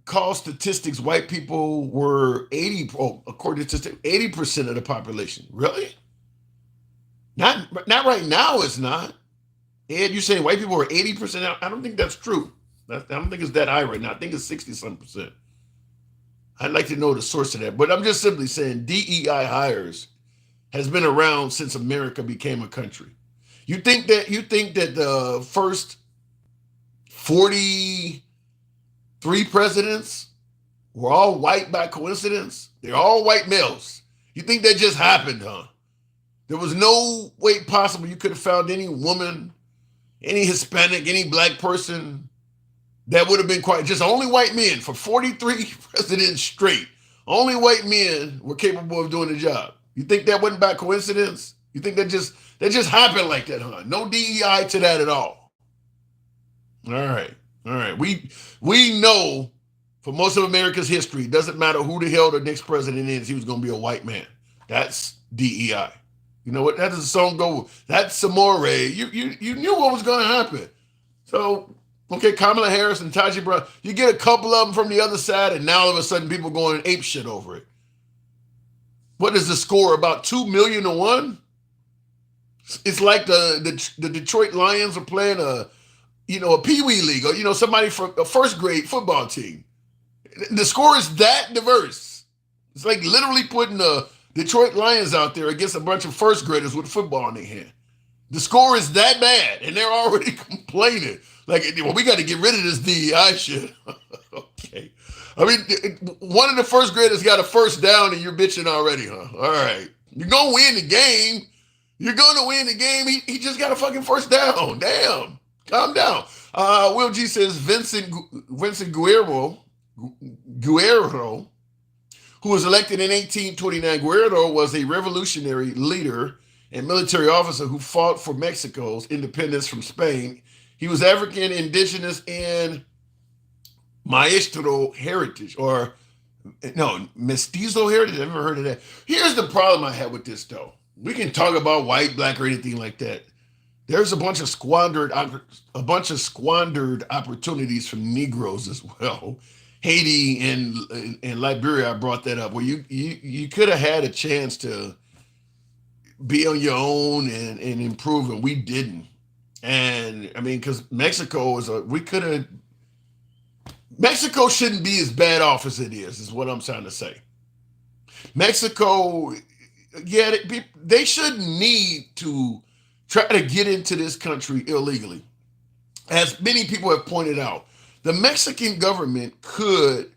Call statistics, white people were according to statistics, 80% of the population. Really? Not right now, it's not. Ed, you saying white people are 80%? I don't think that's true. I don't think it's that high right now. I think it's 60-some%. I'd like to know the source of that. But I'm just simply saying DEI hires has been around since America became a country. You think that the first 43 presidents were all white by coincidence? They're all white males. You think that just happened, huh? There was no way possible you could have found any woman, any Hispanic, any black person that would have been just only white men for 43 presidents straight. Only white men were capable of doing the job. You think that wasn't by coincidence? You think that just happened like that, huh? No DEI to that at all. All right. We know for most of America's history, it doesn't matter who the hell the next president is, he was going to be a white man. That's DEI. You know what? That does the song go. That's Amore. You knew what was going to happen. So, okay, Kamala Harris and Taji Brown, you get a couple of them from the other side, and now all of a sudden people going ape shit over it. What is the score? About 2 million to 1? It's like the Detroit Lions are playing a Pee-wee league, or somebody from a first grade football team. The score is that diverse. It's like literally putting a Detroit Lions out there against a bunch of first graders with football in their hand. The score is that bad, and they're already complaining. Like, well, we got to get rid of this DEI shit. Okay. I mean, one of the first graders got a first down, and you're bitching already, huh? All right. You're going to win the game. You're going to win the game. He just got a fucking first down. Damn. Calm down. Will G says Vincent Guerrero, who was elected in 1829. Guerrero was a revolutionary leader and military officer who fought for Mexico's independence from Spain. He was African, indigenous, and maestro heritage, or no, mestizo heritage. I've never heard of that. Here's the problem I have with this, though. We can talk about white, black, or anything like that. There's a bunch of squandered opportunities from Negroes as well. Haiti and Liberia, I brought that up, where you could have had a chance to be on your own and improve, and we didn't. And I mean, because Mexico Mexico shouldn't be as bad off as it is what I'm trying to say. Mexico, yeah, they shouldn't need to try to get into this country illegally. As many people have pointed out, the Mexican government could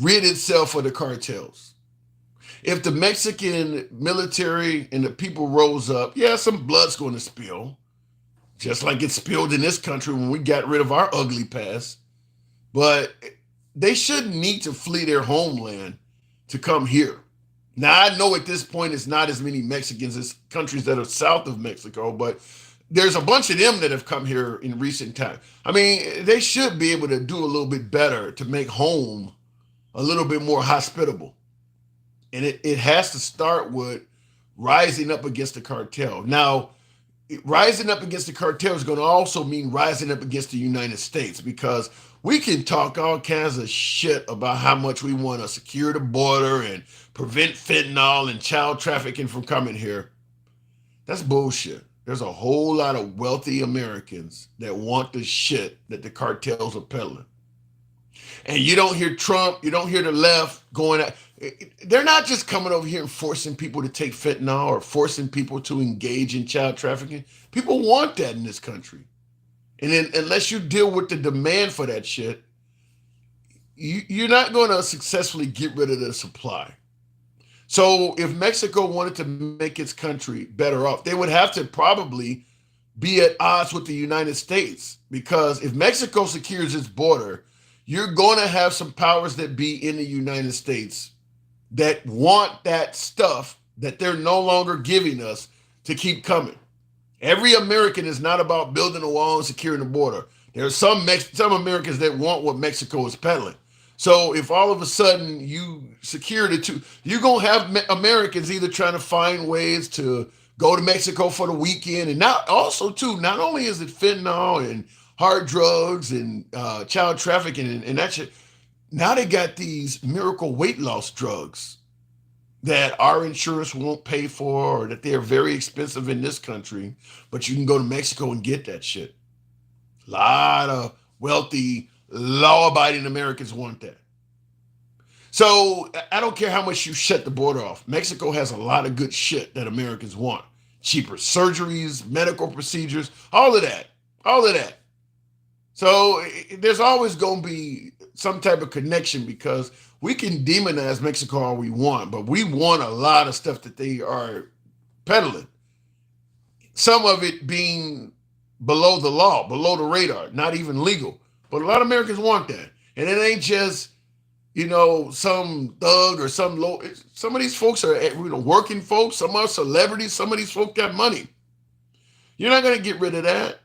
rid itself of the cartels. If the Mexican military and the people rose up, yeah, some blood's going to spill, just like it spilled in this country when we got rid of our ugly past. But they shouldn't need to flee their homeland to come here. Now, I know at this point it's not as many Mexicans as countries that are south of Mexico, but there's a bunch of them that have come here in recent time. I mean, they should be able to do a little bit better to make home a little bit more hospitable. And it has to start with rising up against the cartel. Now, rising up against the cartel is going to also mean rising up against the United States, because we can talk all kinds of shit about how much we want to secure the border and prevent fentanyl and child trafficking from coming here. That's bullshit. There's a whole lot of wealthy Americans that want the shit that the cartels are peddling. And you don't hear Trump, you don't hear the left going at, they're not just coming over here and forcing people to take fentanyl or forcing people to engage in child trafficking. People want that in this country. And then, unless you deal with the demand for that shit, you're not going to successfully get rid of the supply. So if Mexico wanted to make its country better off, they would have to probably be at odds with the United States. Because if Mexico secures its border, you're going to have some powers that be in the United States that want that stuff that they're no longer giving us to keep coming. Every American is not about building a wall and securing the border. There are some Americans that want what Mexico is peddling. So if all of a sudden you secure the two, you're going to have Americans either trying to find ways to go to Mexico for the weekend. And not only is it fentanyl and hard drugs and child trafficking and that shit, now they got these miracle weight loss drugs that our insurance won't pay for, or that they're very expensive in this country, but you can go to Mexico and get that shit. A lot of wealthy, law-abiding Americans want that. So I don't care how much you shut the border off. Mexico has a lot of good shit that Americans want. Cheaper surgeries, medical procedures, all of that. So there's always going to be some type of connection, because we can demonize Mexico all we want, but we want a lot of stuff that they are peddling. Some of it being below the law, below the radar, not even legal. But a lot of Americans want that. And it ain't just, some thug or some low. Some of these folks are working folks. Some are celebrities. Some of these folks got money. You're not going to get rid of that.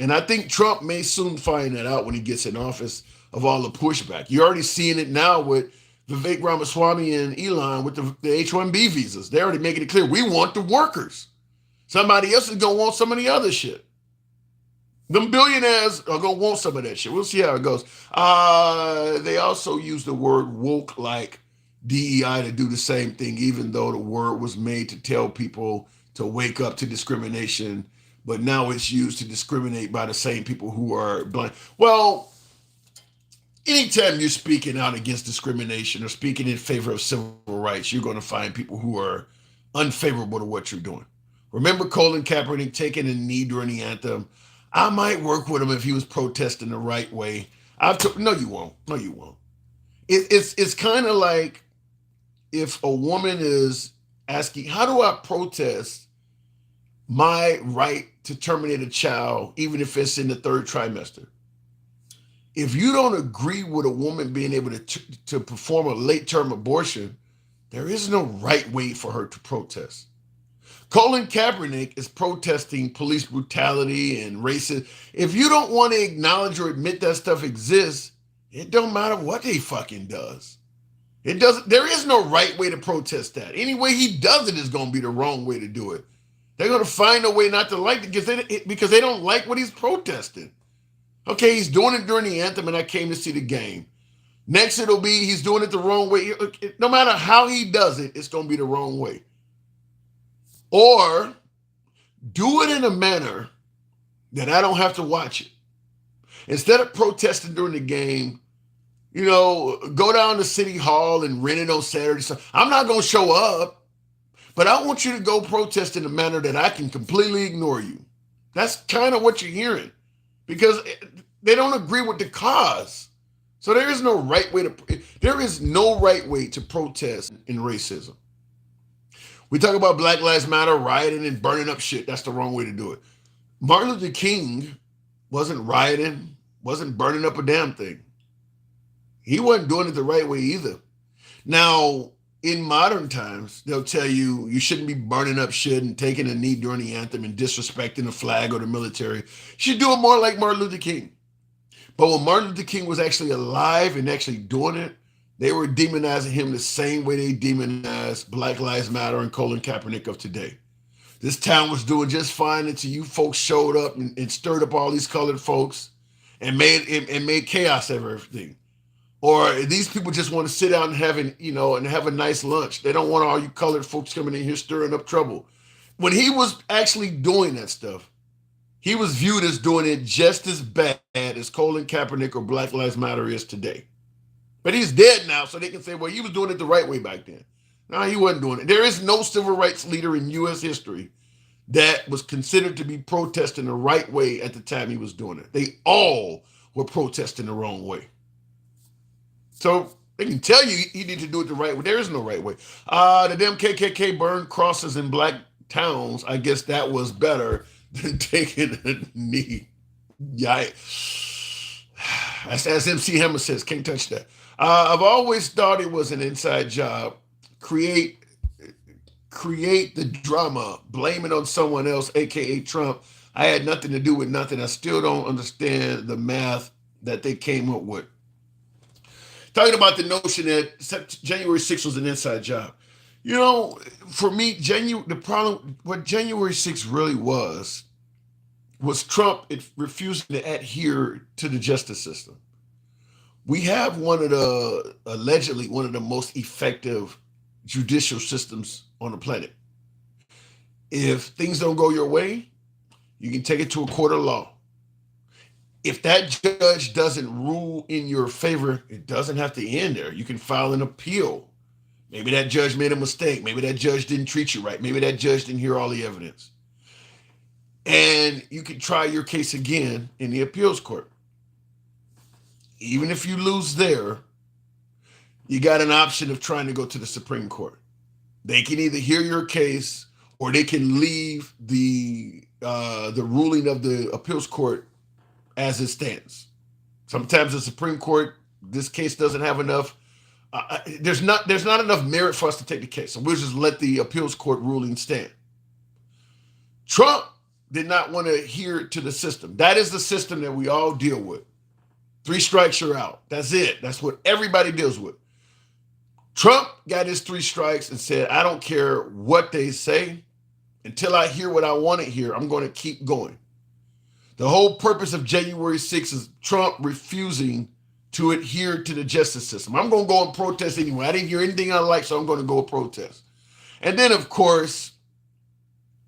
And I think Trump may soon find that out when he gets in office, of all the pushback. You're already seeing it now with Vivek Ramaswamy and Elon with the H-1B visas. They're already making it clear, we want the workers. Somebody else is going to want some of the other shit. Them billionaires are going to want some of that shit. We'll see how it goes. They also use the word woke like DEI to do the same thing, even though the word was made to tell people to wake up to discrimination, but now it's used to discriminate by the same people who are blind. Well, anytime you're speaking out against discrimination or speaking in favor of civil rights, you're going to find people who are unfavorable to what you're doing. Remember Colin Kaepernick taking a knee during the anthem? I might work with him if he was protesting the right way. No, you won't. No, you won't. It's kind of like if a woman is asking, how do I protest my right to terminate a child, even if it's in the third trimester? If you don't agree with a woman being able to perform a late-term abortion, there is no right way for her to protest. Colin Kaepernick is protesting police brutality and racism. If you don't want to acknowledge or admit that stuff exists, it don't matter what he fucking does. It doesn't. There is no right way to protest that. Any way he does it is going to be the wrong way to do it. They're going to find a way not to like it because they don't like what he's protesting. Okay, he's doing it during the anthem, and I came to see the game. Next, it'll be he's doing it the wrong way. No matter how he does it, it's going to be the wrong way. Or do it in a manner that I don't have to watch it. Instead of protesting during the game, go down to City Hall and rent it on Saturday. So I'm not going to show up, but I want you to go protest in a manner that I can completely ignore you. That's kind of what you're hearing because they don't agree with the cause. So there is no right way to protest in racism. We talk about Black Lives Matter, rioting and burning up shit. That's the wrong way to do it. Martin Luther King wasn't rioting, wasn't burning up a damn thing. He wasn't doing it the right way either. Now, in modern times, they'll tell you you shouldn't be burning up shit and taking a knee during the anthem and disrespecting the flag or the military. You should do it more like Martin Luther King. But when Martin Luther King was actually alive and actually doing it, they were demonizing him the same way they demonized Black Lives Matter and Colin Kaepernick of today. This town was doing just fine until you folks showed up and stirred up all these colored folks and made chaos of everything. Or these people just want to sit down and have a nice lunch. They don't want all you colored folks coming in here stirring up trouble. When he was actually doing that stuff, he was viewed as doing it just as bad as Colin Kaepernick or Black Lives Matter is today. But he's dead now, so they can say, well, he was doing it the right way back then. No, he wasn't doing it. There is no civil rights leader in U.S. history that was considered to be protesting the right way at the time he was doing it. They all were protesting the wrong way. So they can tell you you need to do it the right way. There is no right way. The damn KKK burned crosses in black towns. I guess that was better than taking a knee. Yikes. As MC Hammer says, can't touch that. I've always thought it was an inside job. Create the drama, blame it on someone else, aka Trump. I had nothing to do with nothing. I still don't understand the math that they came up with. Talking about the notion that January 6th was an inside job. For me, what January 6th really was Trump refusing to adhere to the justice system. We have allegedly one of the most effective judicial systems on the planet. If things don't go your way, you can take it to a court of law. If that judge doesn't rule in your favor, it doesn't have to end there. You can file an appeal. Maybe that judge made a mistake. Maybe that judge didn't treat you right. Maybe that judge didn't hear all the evidence. And you can try your case again in the appeals court. Even if you lose there, you got an option of trying to go to the Supreme Court. They can either hear your case or they can leave the ruling of the appeals court as it stands. Sometimes the Supreme Court, this case doesn't have enough. There's not enough merit for us to take the case, so we'll just let the appeals court ruling stand. Trump did not want to adhere to the system. That is the system that we all deal with. 3 strikes, you're out. That's it. That's what everybody deals with. Trump got his 3 strikes and said, I don't care what they say. Until I hear what I want to hear, I'm going to keep going. The whole purpose of January 6th is Trump refusing to adhere to the justice system. I'm going to go and protest anyway. I didn't hear anything I like, so I'm going to go and protest. And then, of course,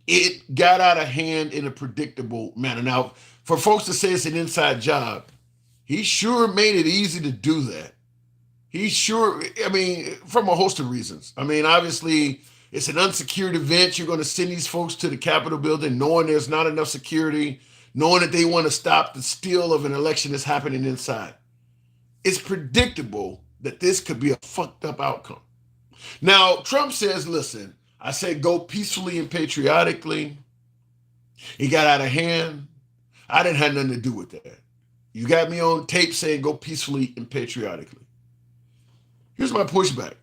it got out of hand in a predictable manner. Now, for folks to say it's an inside job, He sure made it easy to do that. He sure, I mean, from a host of reasons. I mean, obviously, it's an unsecured event. You're going to send these folks to the Capitol building knowing there's not enough security, knowing that they want to stop the steal of an election that's happening inside. It's predictable that this could be a fucked up outcome. Now, Trump says, listen, I said go peacefully and patriotically. It got out of hand. I didn't have nothing to do with that. You got me on tape saying go peacefully and patriotically. Here's my pushback.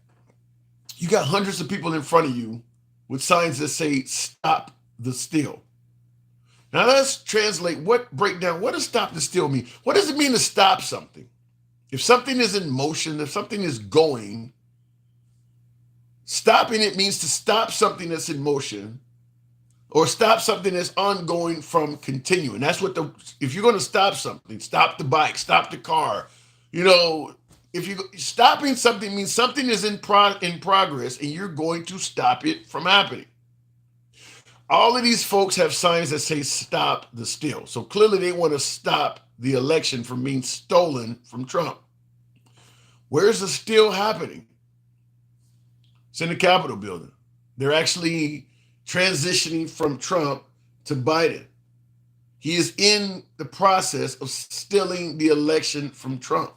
You got hundreds of people in front of you with signs that say stop the steal. Now let's translate break down what does stop the steal mean? What does it mean to stop something? If something is in motion, if something is going, stopping it means to stop something that's in motion or stop something that's ongoing from continuing. That's what if you're going to stop something, stop the bike, stop the car. You know, if you stopping something means something is in progress and you're going to stop it from happening. All of these folks have signs that say stop the steal. So clearly they want to stop the election from being stolen from Trump. Where's the steal happening? It's in the Capitol building. They're actually transitioning from Trump to Biden. He is in the process of stealing the election from Trump.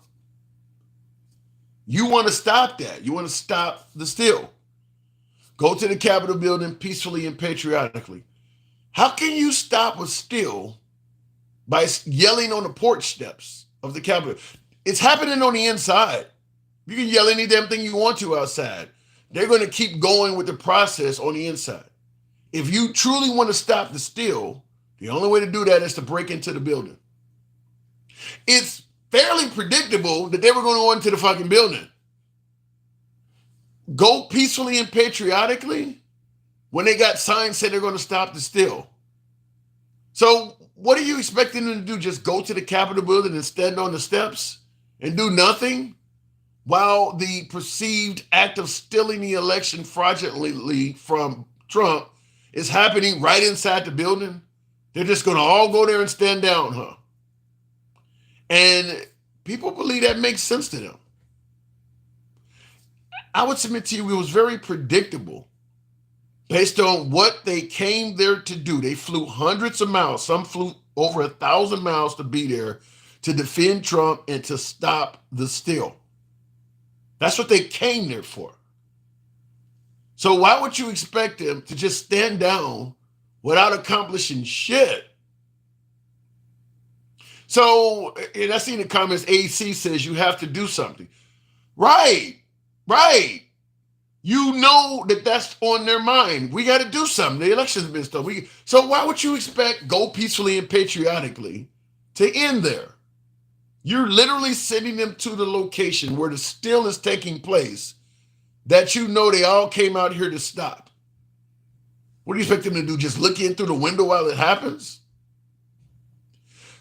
You want to stop that. You want to stop the steal. Go to the Capitol building peacefully and patriotically. How can you stop a steal by yelling on the porch steps of the Capitol? It's happening on the inside. You can yell any damn thing you want to outside. They're going to keep going with the process on the inside. If you truly want to stop the steal, the only way to do that is to break into the building. It's fairly predictable that they were going to go into the fucking building. Go peacefully and patriotically when they got signs saying they're going to stop the steal. So what are you expecting them to do? Just go to the Capitol building and stand on the steps and do nothing while the perceived act of stealing the election fraudulently from Trump is happening right inside the building? They're just going to all go there and stand down, huh? And people believe that makes sense to them. I would submit to you it was very predictable based on what they came there to do. They flew hundreds of miles. Some flew over 1,000 miles to be there to defend Trump and to stop the steal. That's what they came there for. So why would you expect them to just stand down without accomplishing shit? So, and I see in the comments, AC says you have to do something. Right. You know that that's on their mind. We got to do something. The election's been stolen. So why would you expect go peacefully and patriotically to end there? You're literally sending them to the location where the steal is taking place that you know they all came out here to stop. What do you expect them to do? Just look in through the window while it happens?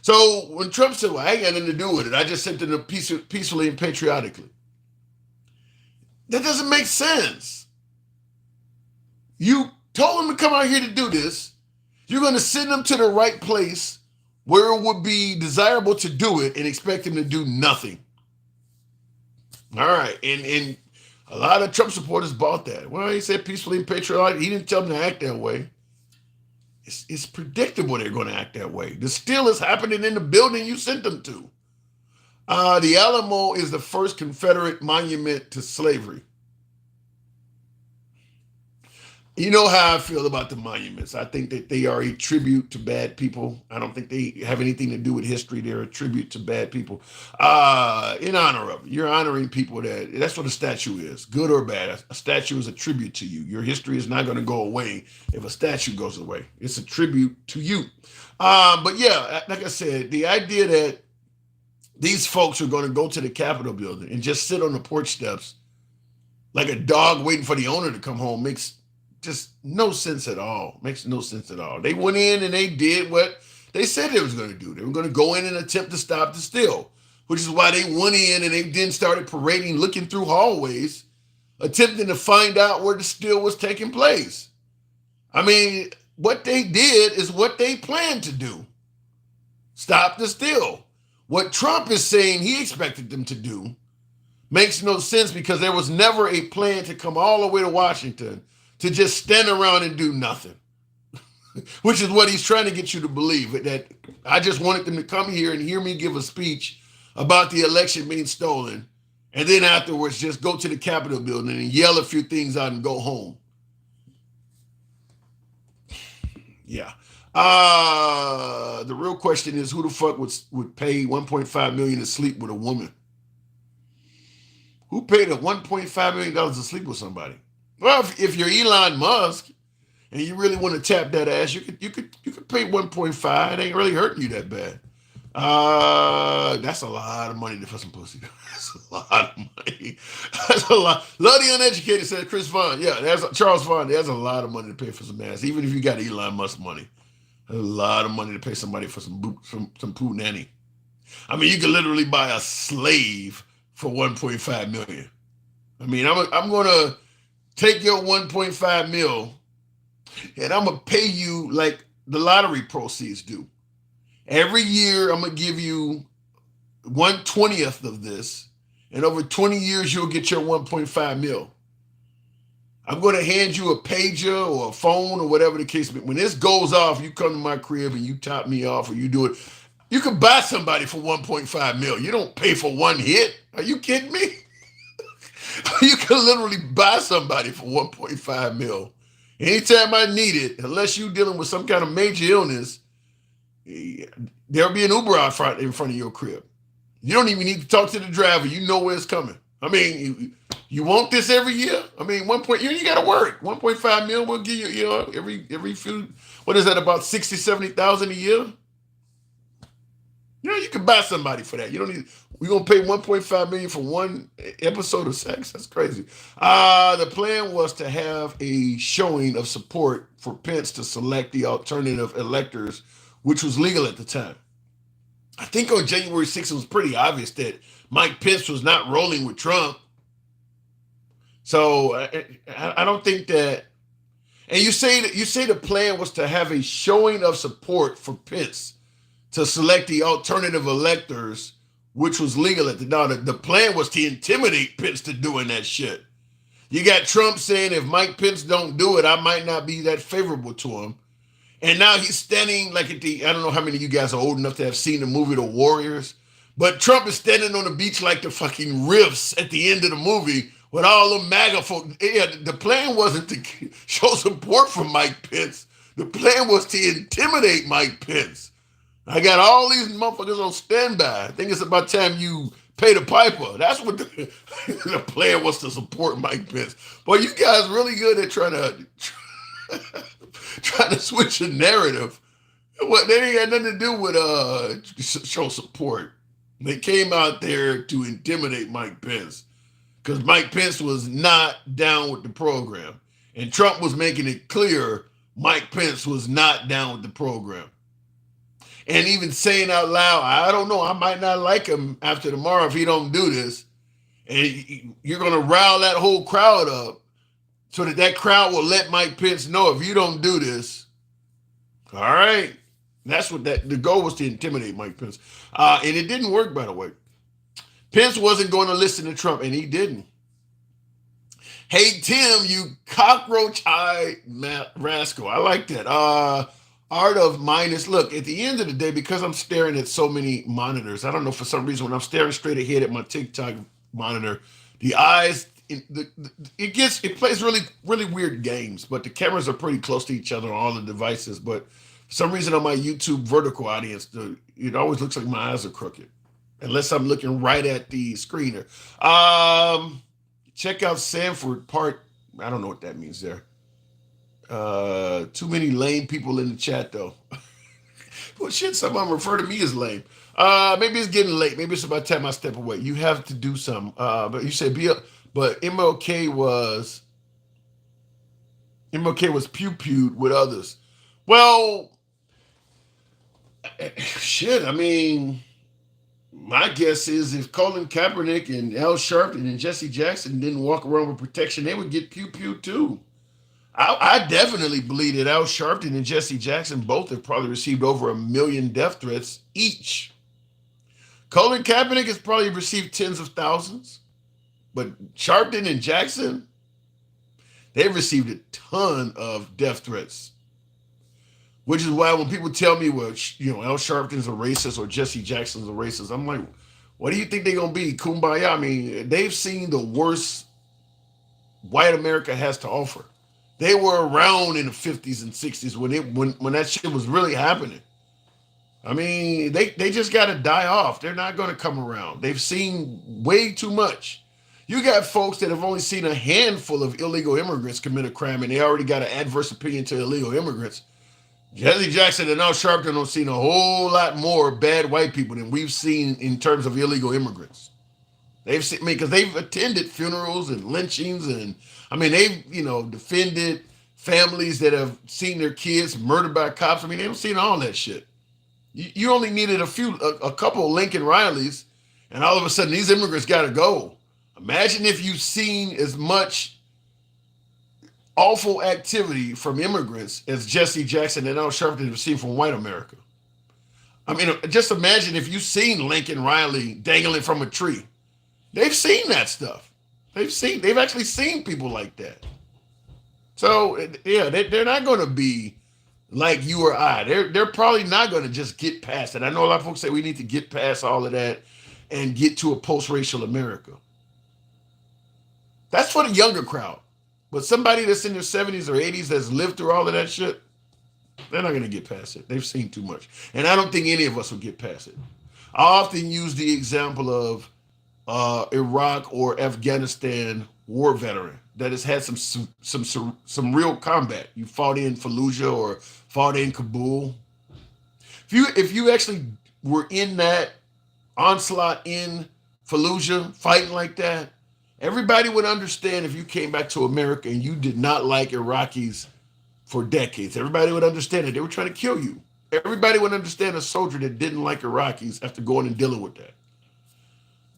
So when Trump said, well, I ain't got nothing to do with it, I just sent them to peacefully and patriotically. That doesn't make sense. You told them to come out here to do this. You're going to send them to the right place where it would be desirable to do it and expect them to do nothing. All right. And a lot of Trump supporters bought that. Well, he said peacefully and patriotic. He didn't tell them to act that way. It's predictable they're going to act that way. The steal is happening in the building you sent them to. The Alamo is the first Confederate monument to slavery. You know how I feel about the monuments. I think that they are a tribute to bad people. I don't think they have anything to do with history. They're a tribute to bad people. In honor of it. You're honoring people that's what a statue is, good or bad. A statue is a tribute to you. Your history is not going to go away if a statue goes away. It's a tribute to you. But yeah, like I said, the idea that these folks are going to go to the Capitol building and just sit on the porch steps like a dog waiting for the owner to come home makes just no sense at all. Makes no sense at all. They went in and they did what they said they was going to do. They were going to go in and attempt to stop the steal, which is why they went in and they then started parading, looking through hallways, attempting to find out where the steal was taking place. I mean, what they did is what they planned to do. Stop the steal. What Trump is saying he expected them to do makes no sense because there was never a plan to come all the way to Washington to just stand around and do nothing, which is what he's trying to get you to believe, that I just wanted them to come here and hear me give a speech about the election being stolen, and then afterwards just go to the Capitol building and yell a few things out and go home. Yeah. The real question is, who the fuck would pay $1.5 million to sleep with a woman? Who paid a $1.5 million to sleep with somebody? Well, if you're Elon Musk and you really want to tap that ass, you could pay 1.5. It ain't really hurting you that bad. That's a lot of money for some pussy. That's a lot of money. That's a lot. Love the uneducated, said Chris Vaughn. Yeah, there's Charles Vaughn. There's a lot of money to pay for some ass, even if you got Elon Musk money. There's a lot of money to pay somebody for some poo nanny. I mean, you could literally buy a slave for 1.5 million. I mean, I'm gonna take your 1.5 mil and I'm gonna pay you like the lottery proceeds do. Every year I'm gonna give you 1/20th of this, and over 20 years you'll get your 1.5 mil. I'm gonna hand you a pager or a phone or whatever the case may be. When this goes off, you come to my crib and you top me off or you do it. You can buy somebody for 1.5 mil. You don't pay for one hit. Are you kidding me? You can literally buy somebody for 1.5 mil. Anytime I need it, unless you're dealing with some kind of major illness, there'll be an Uber out in front of your crib. You don't even need to talk to the driver. You know where it's coming. I mean, you want this every year? I mean, you got to work. 1.5 mil will give you, every few, what is that, about 60, 70,000 a year? You can buy somebody for that. You don't need, we're going to pay 1.5 million for one episode of sex? That's crazy. The plan was to have a showing of support for Pence to select the alternative electors, which was legal at the time. I think on January 6th, it was pretty obvious that Mike Pence was not rolling with Trump. So I don't think that, and you say the plan was to have a showing of support for Pence to select the alternative electors, which was legal at the time. The plan was to intimidate Pence to doing that shit. You got Trump saying, if Mike Pence don't do it, I might not be that favorable to him. And now he's standing like I don't know how many of you guys are old enough to have seen the movie The Warriors, but Trump is standing on the beach like the fucking riffs at the end of the movie with all the MAGA folk. Yeah, the plan wasn't to show support for Mike Pence. The plan was to intimidate Mike Pence. I got all these motherfuckers on standby. I think it's about time you pay the piper. That's what the plan was, to support Mike Pence. Boy, you guys really good at trying to switch the narrative. What, they ain't got nothing to do with show support. They came out there to intimidate Mike Pence because Mike Pence was not down with the program. And Trump was making it clear Mike Pence was not down with the program. And even saying out loud, I don't know, I might not like him after tomorrow if he don't do this. And you're going to rile that whole crowd up so that crowd will let Mike Pence know, if you don't do this, all right. That's what the goal was, to intimidate Mike Pence. And it didn't work, by the way. Pence wasn't going to listen to Trump, and he didn't. Hey, Tim, you cockroach-eyed rascal. I like that. Art of Minus. Look, at the end of the day, because I'm staring at so many monitors, I don't know, for some reason, when I'm staring straight ahead at my TikTok monitor, the eyes, it plays really, really weird games, but the cameras are pretty close to each other on all the devices. But for some reason on my YouTube vertical audience, it always looks like my eyes are crooked, unless I'm looking right at the screener. Check out Sanford part. I don't know what that means there. Too many lame people in the chat though. Well, shit, someone refer to me as lame. Maybe it's getting late. Maybe it's about time I step away. You have to do something. But you said but MLK was pew-pewed with others. Well, shit, I mean, my guess is if Colin Kaepernick and Al Sharpton and Jesse Jackson didn't walk around with protection, they would get pew-pewed too. I definitely believe that Al Sharpton and Jesse Jackson both have probably received over 1 million death threats each. Colin Kaepernick has probably received tens of thousands, but Sharpton and Jackson, they've received a ton of death threats. Which is why when people tell me, well, Al Sharpton's a racist or Jesse Jackson's a racist, I'm like, what do you think they're gonna be? Kumbaya. I mean, they've seen the worst white America has to offer. They were around in the 50s and 60s when that shit was really happening. I mean, they just got to die off. They're not going to come around. They've seen way too much. You got folks that have only seen a handful of illegal immigrants commit a crime, and they already got an adverse opinion to illegal immigrants. Jesse Jackson and Al Sharpton have seen a whole lot more bad white people than we've seen in terms of illegal immigrants. They've seen, I mean, because they've attended funerals and lynchings, and I mean, they've defended families that have seen their kids murdered by cops. I mean, they've seen all that shit. You only needed a couple of Lincoln Rileys, and all of a sudden these immigrants got to go. Imagine if you've seen as much awful activity from immigrants as Jesse Jackson and Al Sharpton have seen from white America. I mean, just imagine if you've seen Lincoln Riley dangling from a tree. They've seen that stuff. They've actually seen people like that. So yeah, they're not going to be like you or I. They're probably not going to just get past it. I know a lot of folks say we need to get past all of that and get to a post-racial America. That's for the younger crowd. But somebody that's in their 70s or 80s that's lived through all of that shit, they're not going to get past it. They've seen too much. And I don't think any of us will get past it. I often use the example of Iraq or Afghanistan war veteran that has had some real combat. You fought in Fallujah or fought in Kabul. If you actually were in that onslaught in Fallujah fighting like that, everybody would understand if you came back to America and you did not like Iraqis for decades. Everybody would understand that they were trying to kill you. Everybody would understand a soldier that didn't like Iraqis after going and dealing with that.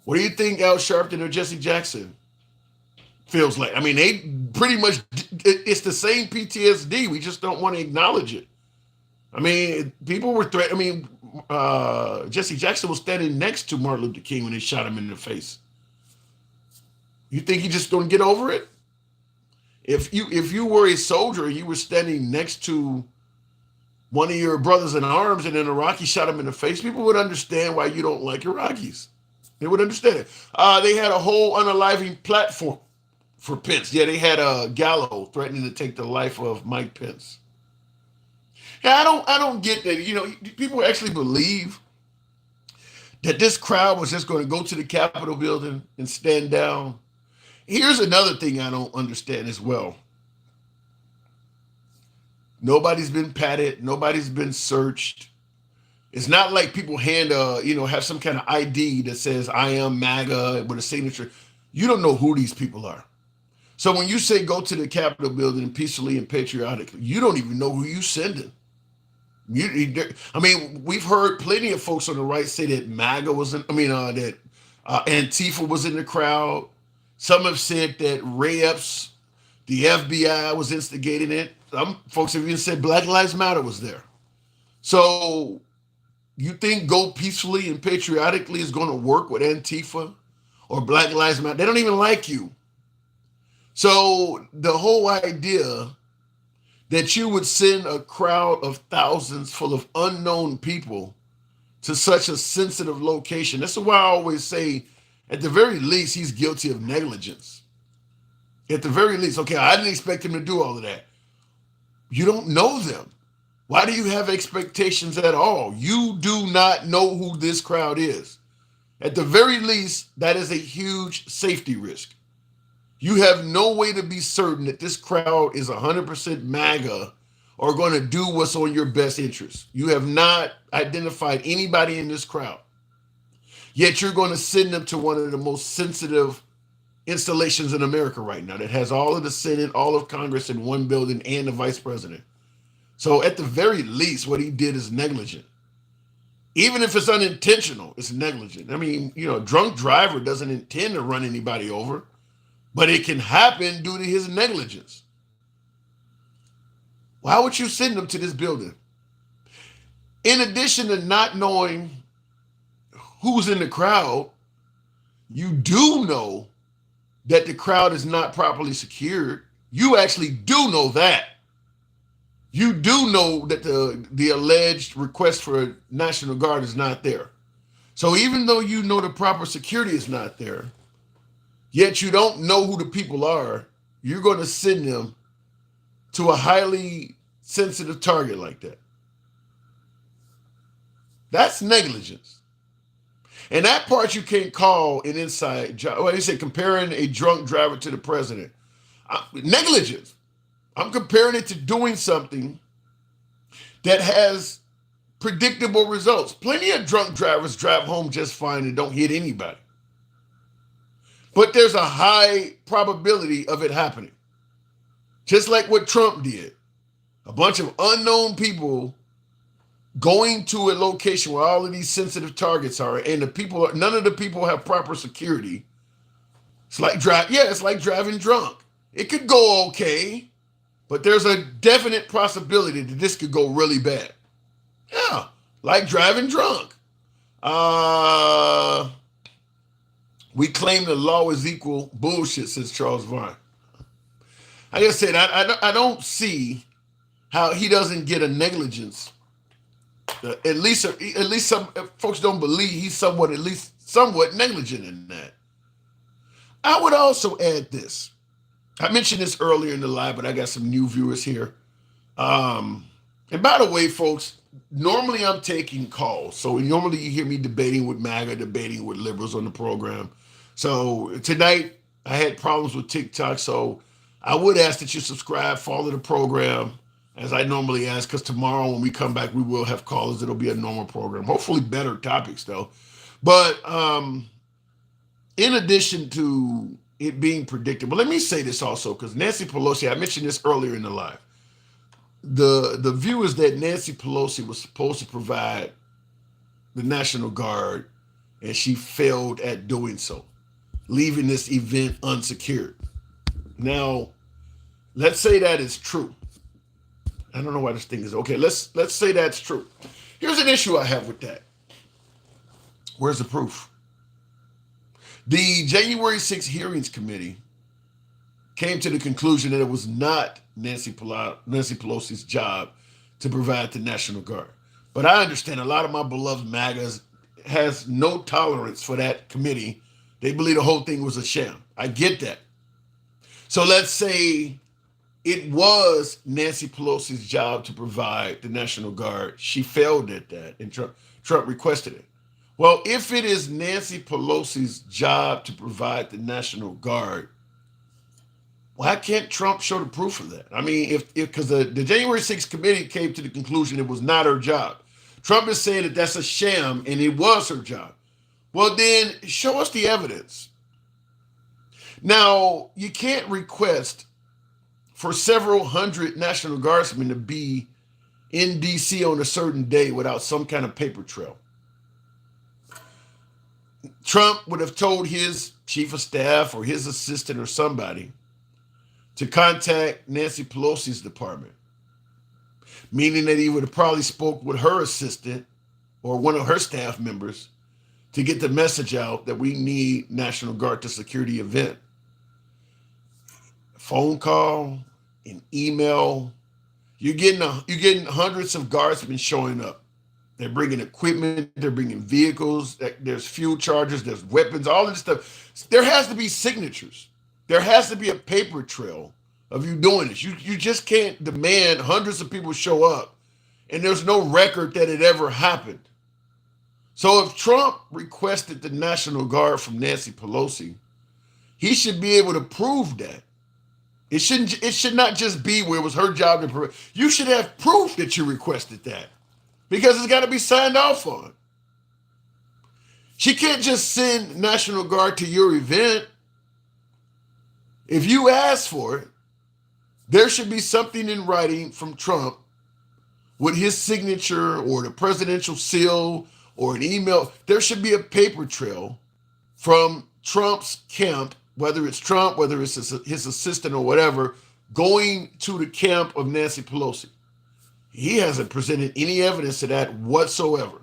What do you think Al Sharpton or Jesse Jackson feels like? I mean, they pretty much, it's the same PTSD. We just don't want to acknowledge it. I mean, people were I mean, Jesse Jackson was standing next to Martin Luther King when they shot him in the face. You think he just don't get over it? If you were a soldier and you were standing next to one of your brothers in arms and an Iraqi shot him in the face, people would understand why you don't like Iraqis. They would understand it. They had a whole unaliving platform for Pence. Yeah, they had a Gallo threatening to take the life of Mike Pence. Yeah, I don't get that. People actually believe that this crowd was just going to go to the Capitol building and stand down. Here's another thing I don't understand as well. Nobody's been patted. Nobody's been searched. It's not like people have some kind of ID that says I am MAGA with a signature. You don't know who these people are. So when you say go to the Capitol building peacefully and patriotically, you don't even know who you're sending. I mean, we've heard plenty of folks on the right say that MAGA was that Antifa was in the crowd. Some have said that Ray Epps, the FBI, was instigating it. Some folks have even said Black Lives Matter was there. So you think go peacefully and patriotically is going to work with Antifa or Black Lives Matter? They don't even like you. So the whole idea that you would send a crowd of thousands full of unknown people to such a sensitive location, that's why I always say, at the very least, he's guilty of negligence. At the very least, okay, I didn't expect him to do all of that. You don't know them. Why do you have expectations at all? You do not know who this crowd is. At the very least, that is a huge safety risk. You have no way to be certain that this crowd is 100% MAGA or going to do what's on your best interest. You have not identified anybody in this crowd. Yet you're going to send them to one of the most sensitive installations in America right now that has all of the Senate, all of Congress in one building and the vice president. So at the very least, what he did is negligent. Even if it's unintentional, it's negligent. I mean, a drunk driver doesn't intend to run anybody over, but it can happen due to his negligence. Why would you send them to this building? In addition to not knowing who's in the crowd, you do know that the crowd is not properly secured. You actually do know that. You do know that the alleged request for a National Guard is not there. So even though you know the proper security is not there, yet you don't know who the people are, you're going to send them to a highly sensitive target like that. That's negligence. And that part you can't call an inside job. Well, they say comparing a drunk driver to the president. Negligence. I'm comparing it to doing something that has predictable results. Plenty of drunk drivers drive home just fine and don't hit anybody. But there's a high probability of it happening. Just like what Trump did. A bunch of unknown people going to a location where all of these sensitive targets are, and none of the people have proper security. It's like driving drunk. It could go okay, but there's a definite possibility that this could go really bad. Yeah, like driving drunk. We claim the law is equal. Bullshit, says Charles Vine. Like I said, I don't see how he doesn't get a negligence. At least some folks don't believe he's somewhat negligent in that. I would also add this. I mentioned this earlier in the live, but I got some new viewers here. And by the way, folks, normally I'm taking calls. So normally you hear me debating with MAGA, debating with liberals on the program. So tonight I had problems with TikTok. So I would ask that you subscribe, follow the program as I normally ask, because tomorrow when we come back, we will have callers. It'll be a normal program. Hopefully better topics though. But in addition to it being predictable, let me say this also, because Nancy Pelosi, I mentioned this earlier in the live. The view is that Nancy Pelosi was supposed to provide the National Guard, and she failed at doing so, leaving this event unsecured. Now, let's say that is true. I don't know why this thing is okay. Let's say that's true. Here's an issue I have with that. Where's the proof? The January 6th hearings committee came to the conclusion that it was not Nancy Pelosi's job to provide the National Guard. But I understand a lot of my beloved MAGAs has no tolerance for that committee. They believe the whole thing was a sham. I get that. So let's say it was Nancy Pelosi's job to provide the National Guard. She failed at that, and Trump requested it. Well, if it is Nancy Pelosi's job to provide the National Guard, why can't Trump show the proof of that? I mean, because the January 6th committee came to the conclusion it was not her job. Trump is saying that that's a sham and it was her job. Well, then show us the evidence. Now, you can't request for several hundred National Guardsmen to be in D.C. on a certain day without some kind of paper trail. Trump would have told his chief of staff or his assistant or somebody to contact Nancy Pelosi's department, meaning that he would have probably spoke with her assistant or one of her staff members to get the message out that we need National Guard to secure the event. A phone call, an email. You're getting hundreds of guardsmen showing up. They're bringing equipment, they're bringing vehicles, there's fuel charges, there's weapons, all of this stuff. There has to be signatures. There has to be a paper trail of you doing this. You just can't demand hundreds of people show up and there's no record that it ever happened. So if Trump requested the National Guard from Nancy Pelosi, he should be able to prove that. It should not just be where it was her job to provide. You should have proof that you requested that, because it's got to be signed off on. She can't just send National Guard to your event. If you ask for it, there should be something in writing from Trump with his signature or the presidential seal or an email. There should be a paper trail from Trump's camp, whether it's Trump, whether it's his assistant or whatever, going to the camp of Nancy Pelosi. He hasn't presented any evidence of that whatsoever.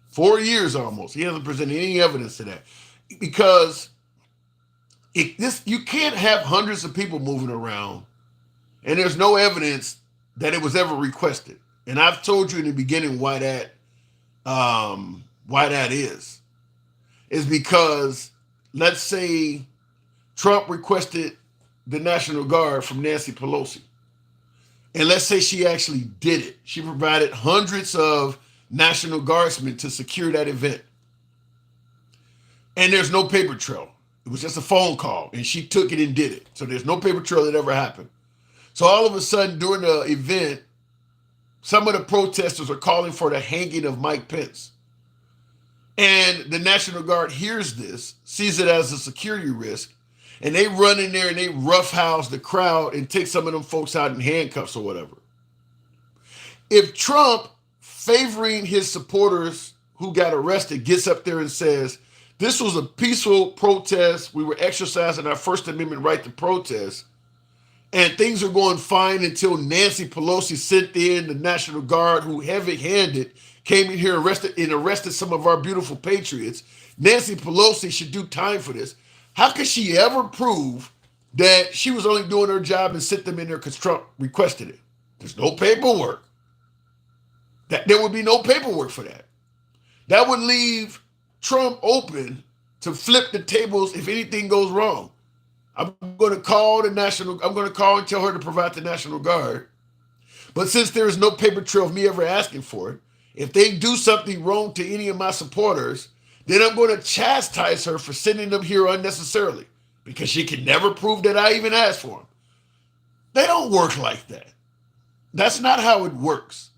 4 years almost. He hasn't presented any evidence to that because you can't have hundreds of people moving around and there's no evidence that it was ever requested. And I've told you in the beginning why that is. Is because let's say Trump requested the National Guard from Nancy Pelosi. And let's say she actually did it. She provided hundreds of National Guardsmen to secure that event. And there's no paper trail. It was just a phone call and she took it and did it. So there's no paper trail that ever happened. So all of a sudden during the event, some of the protesters are calling for the hanging of Mike Pence. And the National Guard hears this, sees it as a security risk, and they run in there and they roughhouse the crowd and take some of them folks out in handcuffs or whatever. If Trump, favoring his supporters who got arrested, gets up there and says, this was a peaceful protest, we were exercising our First Amendment right to protest, and things are going fine until Nancy Pelosi sent in the National Guard, who heavy-handed came in here and arrested some of our beautiful patriots. Nancy Pelosi should do time for this. How could she ever prove that she was only doing her job and sent them in there because Trump requested it? There's no paperwork. There would be no paperwork for that. That would leave Trump open to flip the tables if anything goes wrong. I'm going to call and tell her to provide the National Guard. But since there is no paper trail of me ever asking for it, if they do something wrong to any of my supporters, then I'm going to chastise her for sending them here unnecessarily because she can never prove that I even asked for them. They don't work like that. That's not how it works.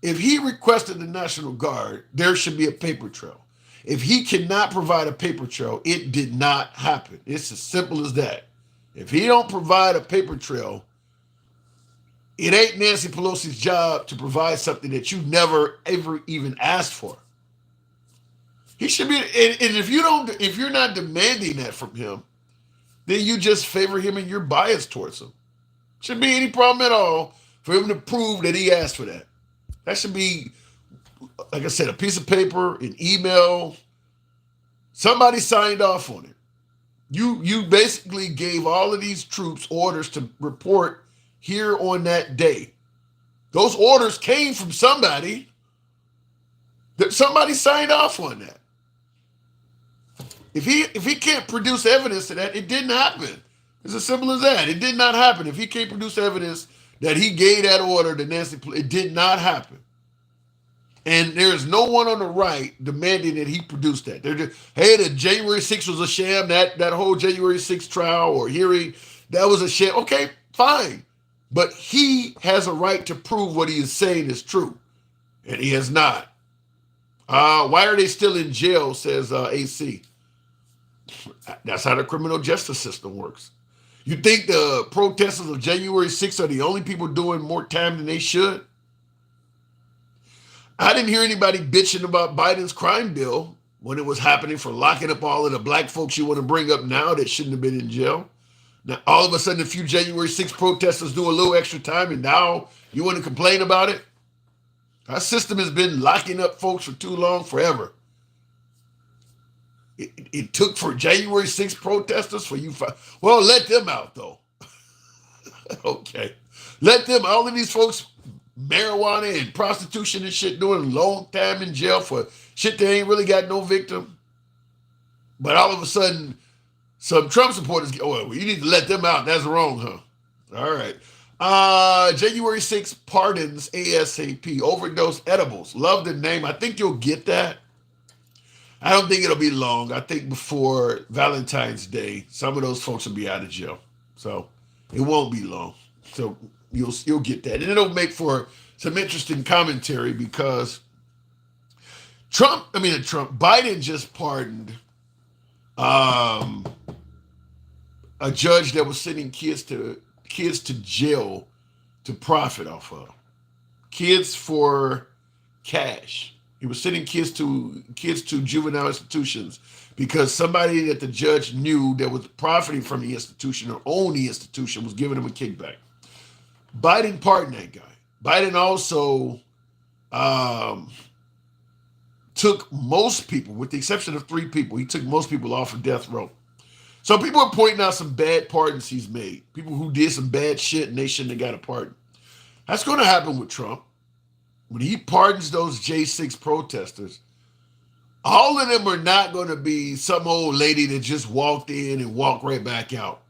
If he requested the National Guard, there should be a paper trail. If he cannot provide a paper trail, it did not happen. It's as simple as that. If he don't provide a paper trail, it ain't Nancy Pelosi's job to provide something that you never ever even asked for. He should be, and if you're not demanding that from him, then you just favor him and you're biased towards him. Shouldn't be any problem at all for him to prove that he asked for that. That should be, like I said, a piece of paper, an email. Somebody signed off on it. You basically gave all of these troops orders to report here on that day. Those orders came from somebody. That somebody signed off on that. If he can't produce evidence to that, it didn't happen. It's as simple as that. It did not happen. If he can't produce evidence that he gave that order to Nancy, it did not happen. And there's no one on the right demanding that he produce that. They're just, hey, the January 6th was a sham. That whole January 6th trial or hearing, that was a sham. Okay, fine. But he has a right to prove what he is saying is true. And he has not. Why are they still in jail, says AC. That's how the criminal justice system works. You think the protesters of January 6th are the only people doing more time than they should? I didn't hear anybody bitching about Biden's crime bill when it was happening for locking up all of the black folks you want to bring up now that shouldn't have been in jail. Now, all of a sudden, a few January 6th protesters do a little extra time, and now you want to complain about it? Our system has been locking up folks for too long, forever. It took for January 6th protesters for you. Well, let them out, though. Okay. Let them, all of these folks, marijuana and prostitution and shit, doing long time in jail for shit that ain't really got no victim. But all of a sudden, some Trump supporters, well, you need to let them out. That's wrong, huh? All right. January 6th pardons ASAP. Overdose edibles. Love the name. I think you'll get that. I don't think it'll be long. I think before Valentine's Day, some of those folks will be out of jail. So it won't be long. So you'll get that. And it'll make for some interesting commentary because Biden just pardoned a judge that was sending kids to jail to profit off of. Kids for cash. He was sending kids to juvenile institutions because somebody that the judge knew that was profiting from the institution or owned the institution was giving him a kickback. Biden pardoned that guy. Biden also took most people, with the exception of 3 people, he took most people off of death row. So people are pointing out some bad pardons he's made. People who did some bad shit and they shouldn't have got a pardon. That's going to happen with Trump. When he pardons those J6 protesters, all of them are not going to be some old lady that just walked in and walked right back out.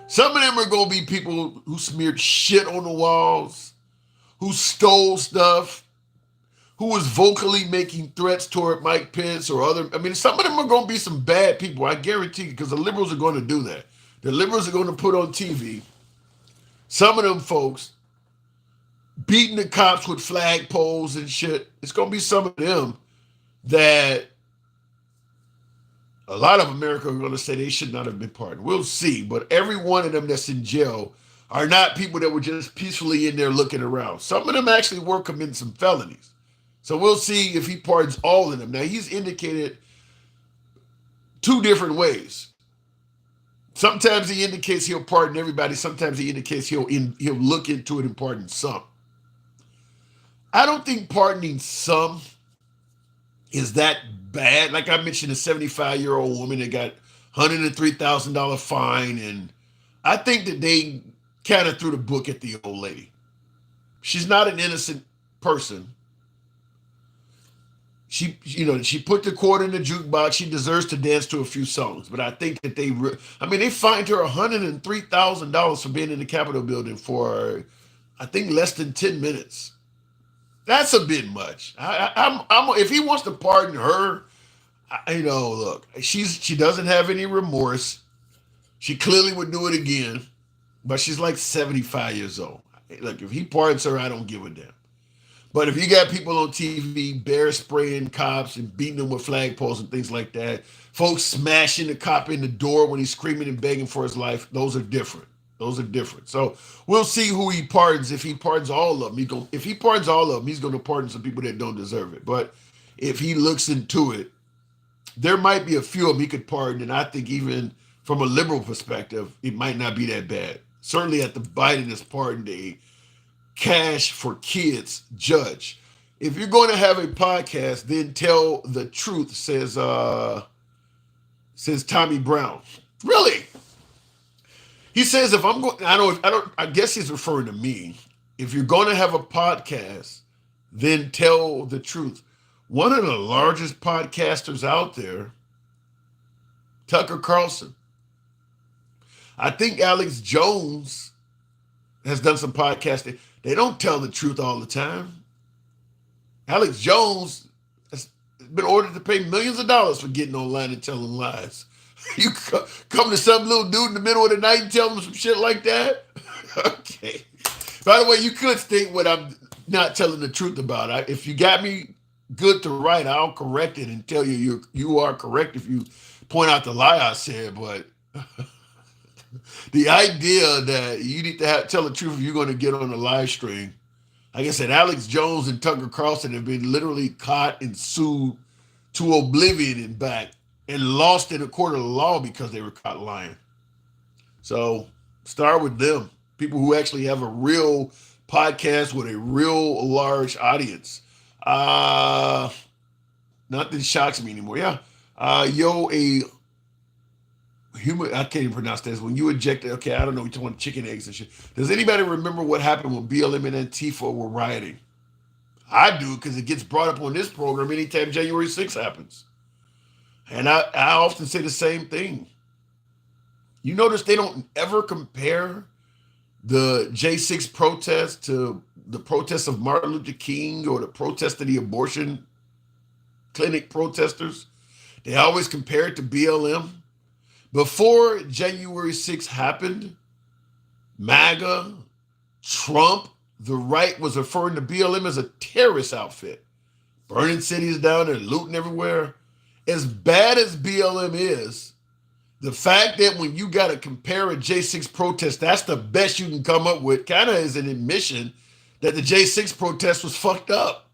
Some of them are going to be people who smeared shit on the walls, who stole stuff, who was vocally making threats toward Mike Pence or other. I mean, some of them are going to be some bad people, I guarantee you, because the liberals are going to do that. The liberals are going to put on TV some of them folks beating the cops with flagpoles and shit. It's going to be some of them that a lot of America are going to say they should not have been pardoned. We'll see. But every one of them that's in jail are not people that were just peacefully in there looking around. Some of them actually were committing some felonies. So we'll see if he pardons all of them. Now, he's indicated 2 different ways. Sometimes he indicates he'll pardon everybody. Sometimes he indicates he'll look into it and pardon some. I don't think pardoning some is that bad. Like I mentioned, a 75-year-old woman that got $103,000 fine, and I think that they kind of threw the book at the old lady. She's not an innocent person. She put the quarter in the jukebox. She deserves to dance to a few songs, but I think that they fined her $103,000 for being in the Capitol building for, I think, less than 10 minutes. That's a bit much. If he wants to pardon her, look, she doesn't have any remorse. She clearly would do it again, but she's like 75 years old. Look, if he pardons her, I don't give a damn. But if you got people on TV bear spraying cops and beating them with flagpoles and things like that, folks smashing the cop in the door when he's screaming and begging for his life, those are different. Those are different. So we'll see who he pardons. If he pardons all of them, if he pardons all of them, he's going to pardon some people that don't deserve it. But if he looks into it, there might be a few of them he could pardon. And I think even from a liberal perspective, it might not be that bad. Certainly at the Biden has pardoned a cash for kids judge. If you're going to have a podcast, then tell the truth, says Tommy Brown. Really? He says, if I'm going, I guess he's referring to me. If you're going to have a podcast, then tell the truth. One of the largest podcasters out there, Tucker Carlson. I think Alex Jones has done some podcasting. They don't tell the truth all the time. Alex Jones has been ordered to pay millions of dollars for getting online and telling lies. You come to some little dude in the middle of the night and tell him some shit like that? Okay. By the way, you could state what I'm not telling the truth about. If you got me good to write, I'll correct it and tell you are correct if you point out the lie I said. But the idea that you need to tell the truth if you're going to get on a live stream. Like I said, Alex Jones and Tucker Carlson have been literally caught and sued to oblivion and back and lost in a court of law because they were caught lying. So start with them. People who actually have a real podcast with a real large audience. Nothing shocks me anymore. Yeah. Human, I can't even pronounce this. When you ejected, okay, I don't know, you want chicken eggs and shit. Does anybody remember what happened when BLM and Antifa were rioting? I do, because it gets brought up on this program anytime January 6th happens. And I often say the same thing. You notice they don't ever compare the J6 protest to the protests of Martin Luther King or the protest of the abortion clinic protesters. They always compare it to BLM. Before January 6th happened, MAGA, Trump, the right was referring to BLM as a terrorist outfit, burning cities down and looting everywhere. As bad as BLM is, the fact that when you got to compare a J6 protest, that's the best you can come up with, kind of is an admission that the J6 protest was fucked up.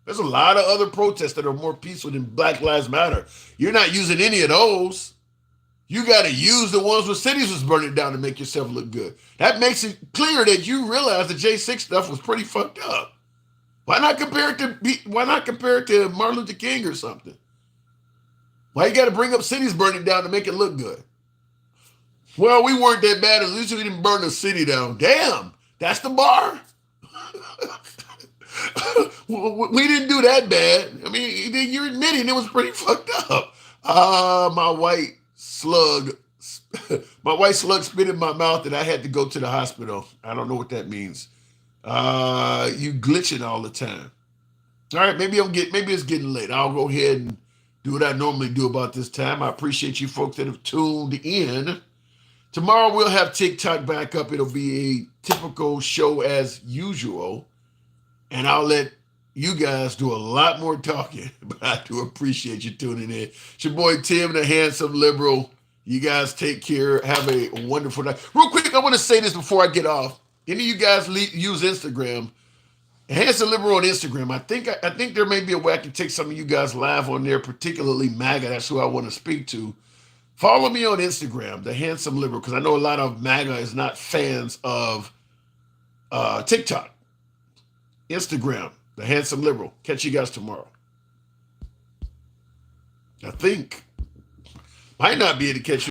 There's a lot of other protests that are more peaceful than Black Lives Matter. You're not using any of those. You got to use the ones where cities was burning down to make yourself look good. That makes it clear that you realize the J6 stuff was pretty fucked up. Why not compare it to Martin Luther King or something? Why you got to bring up cities burning down to make it look good? Well, we weren't that bad. At least we didn't burn the city down. Damn, that's the bar. We didn't do that bad. I mean, you're admitting it was pretty fucked up. My white slug spit in my mouth and I had to go to the hospital. I don't know what that means. You glitching all the time. All right, maybe it's getting late. I'll go ahead and do what I normally do about this time. I appreciate you folks that have tuned in. Tomorrow we'll have TikTok back up. It'll be a typical show as usual. And I'll let you guys do a lot more talking, but I do appreciate you tuning in. It's your boy Tim, the handsome liberal. You guys take care. Have a wonderful night. Real quick, I want to say this before I get off. Any of you guys use Instagram? Handsome liberal on Instagram. I think there may be a way I can take some of you guys live on there, particularly MAGA. That's who I want to speak to. Follow me on Instagram, the handsome liberal, because I know a lot of MAGA is not fans of TikTok. Instagram, the handsome liberal. Catch you guys tomorrow. I think. Might not be able to catch you.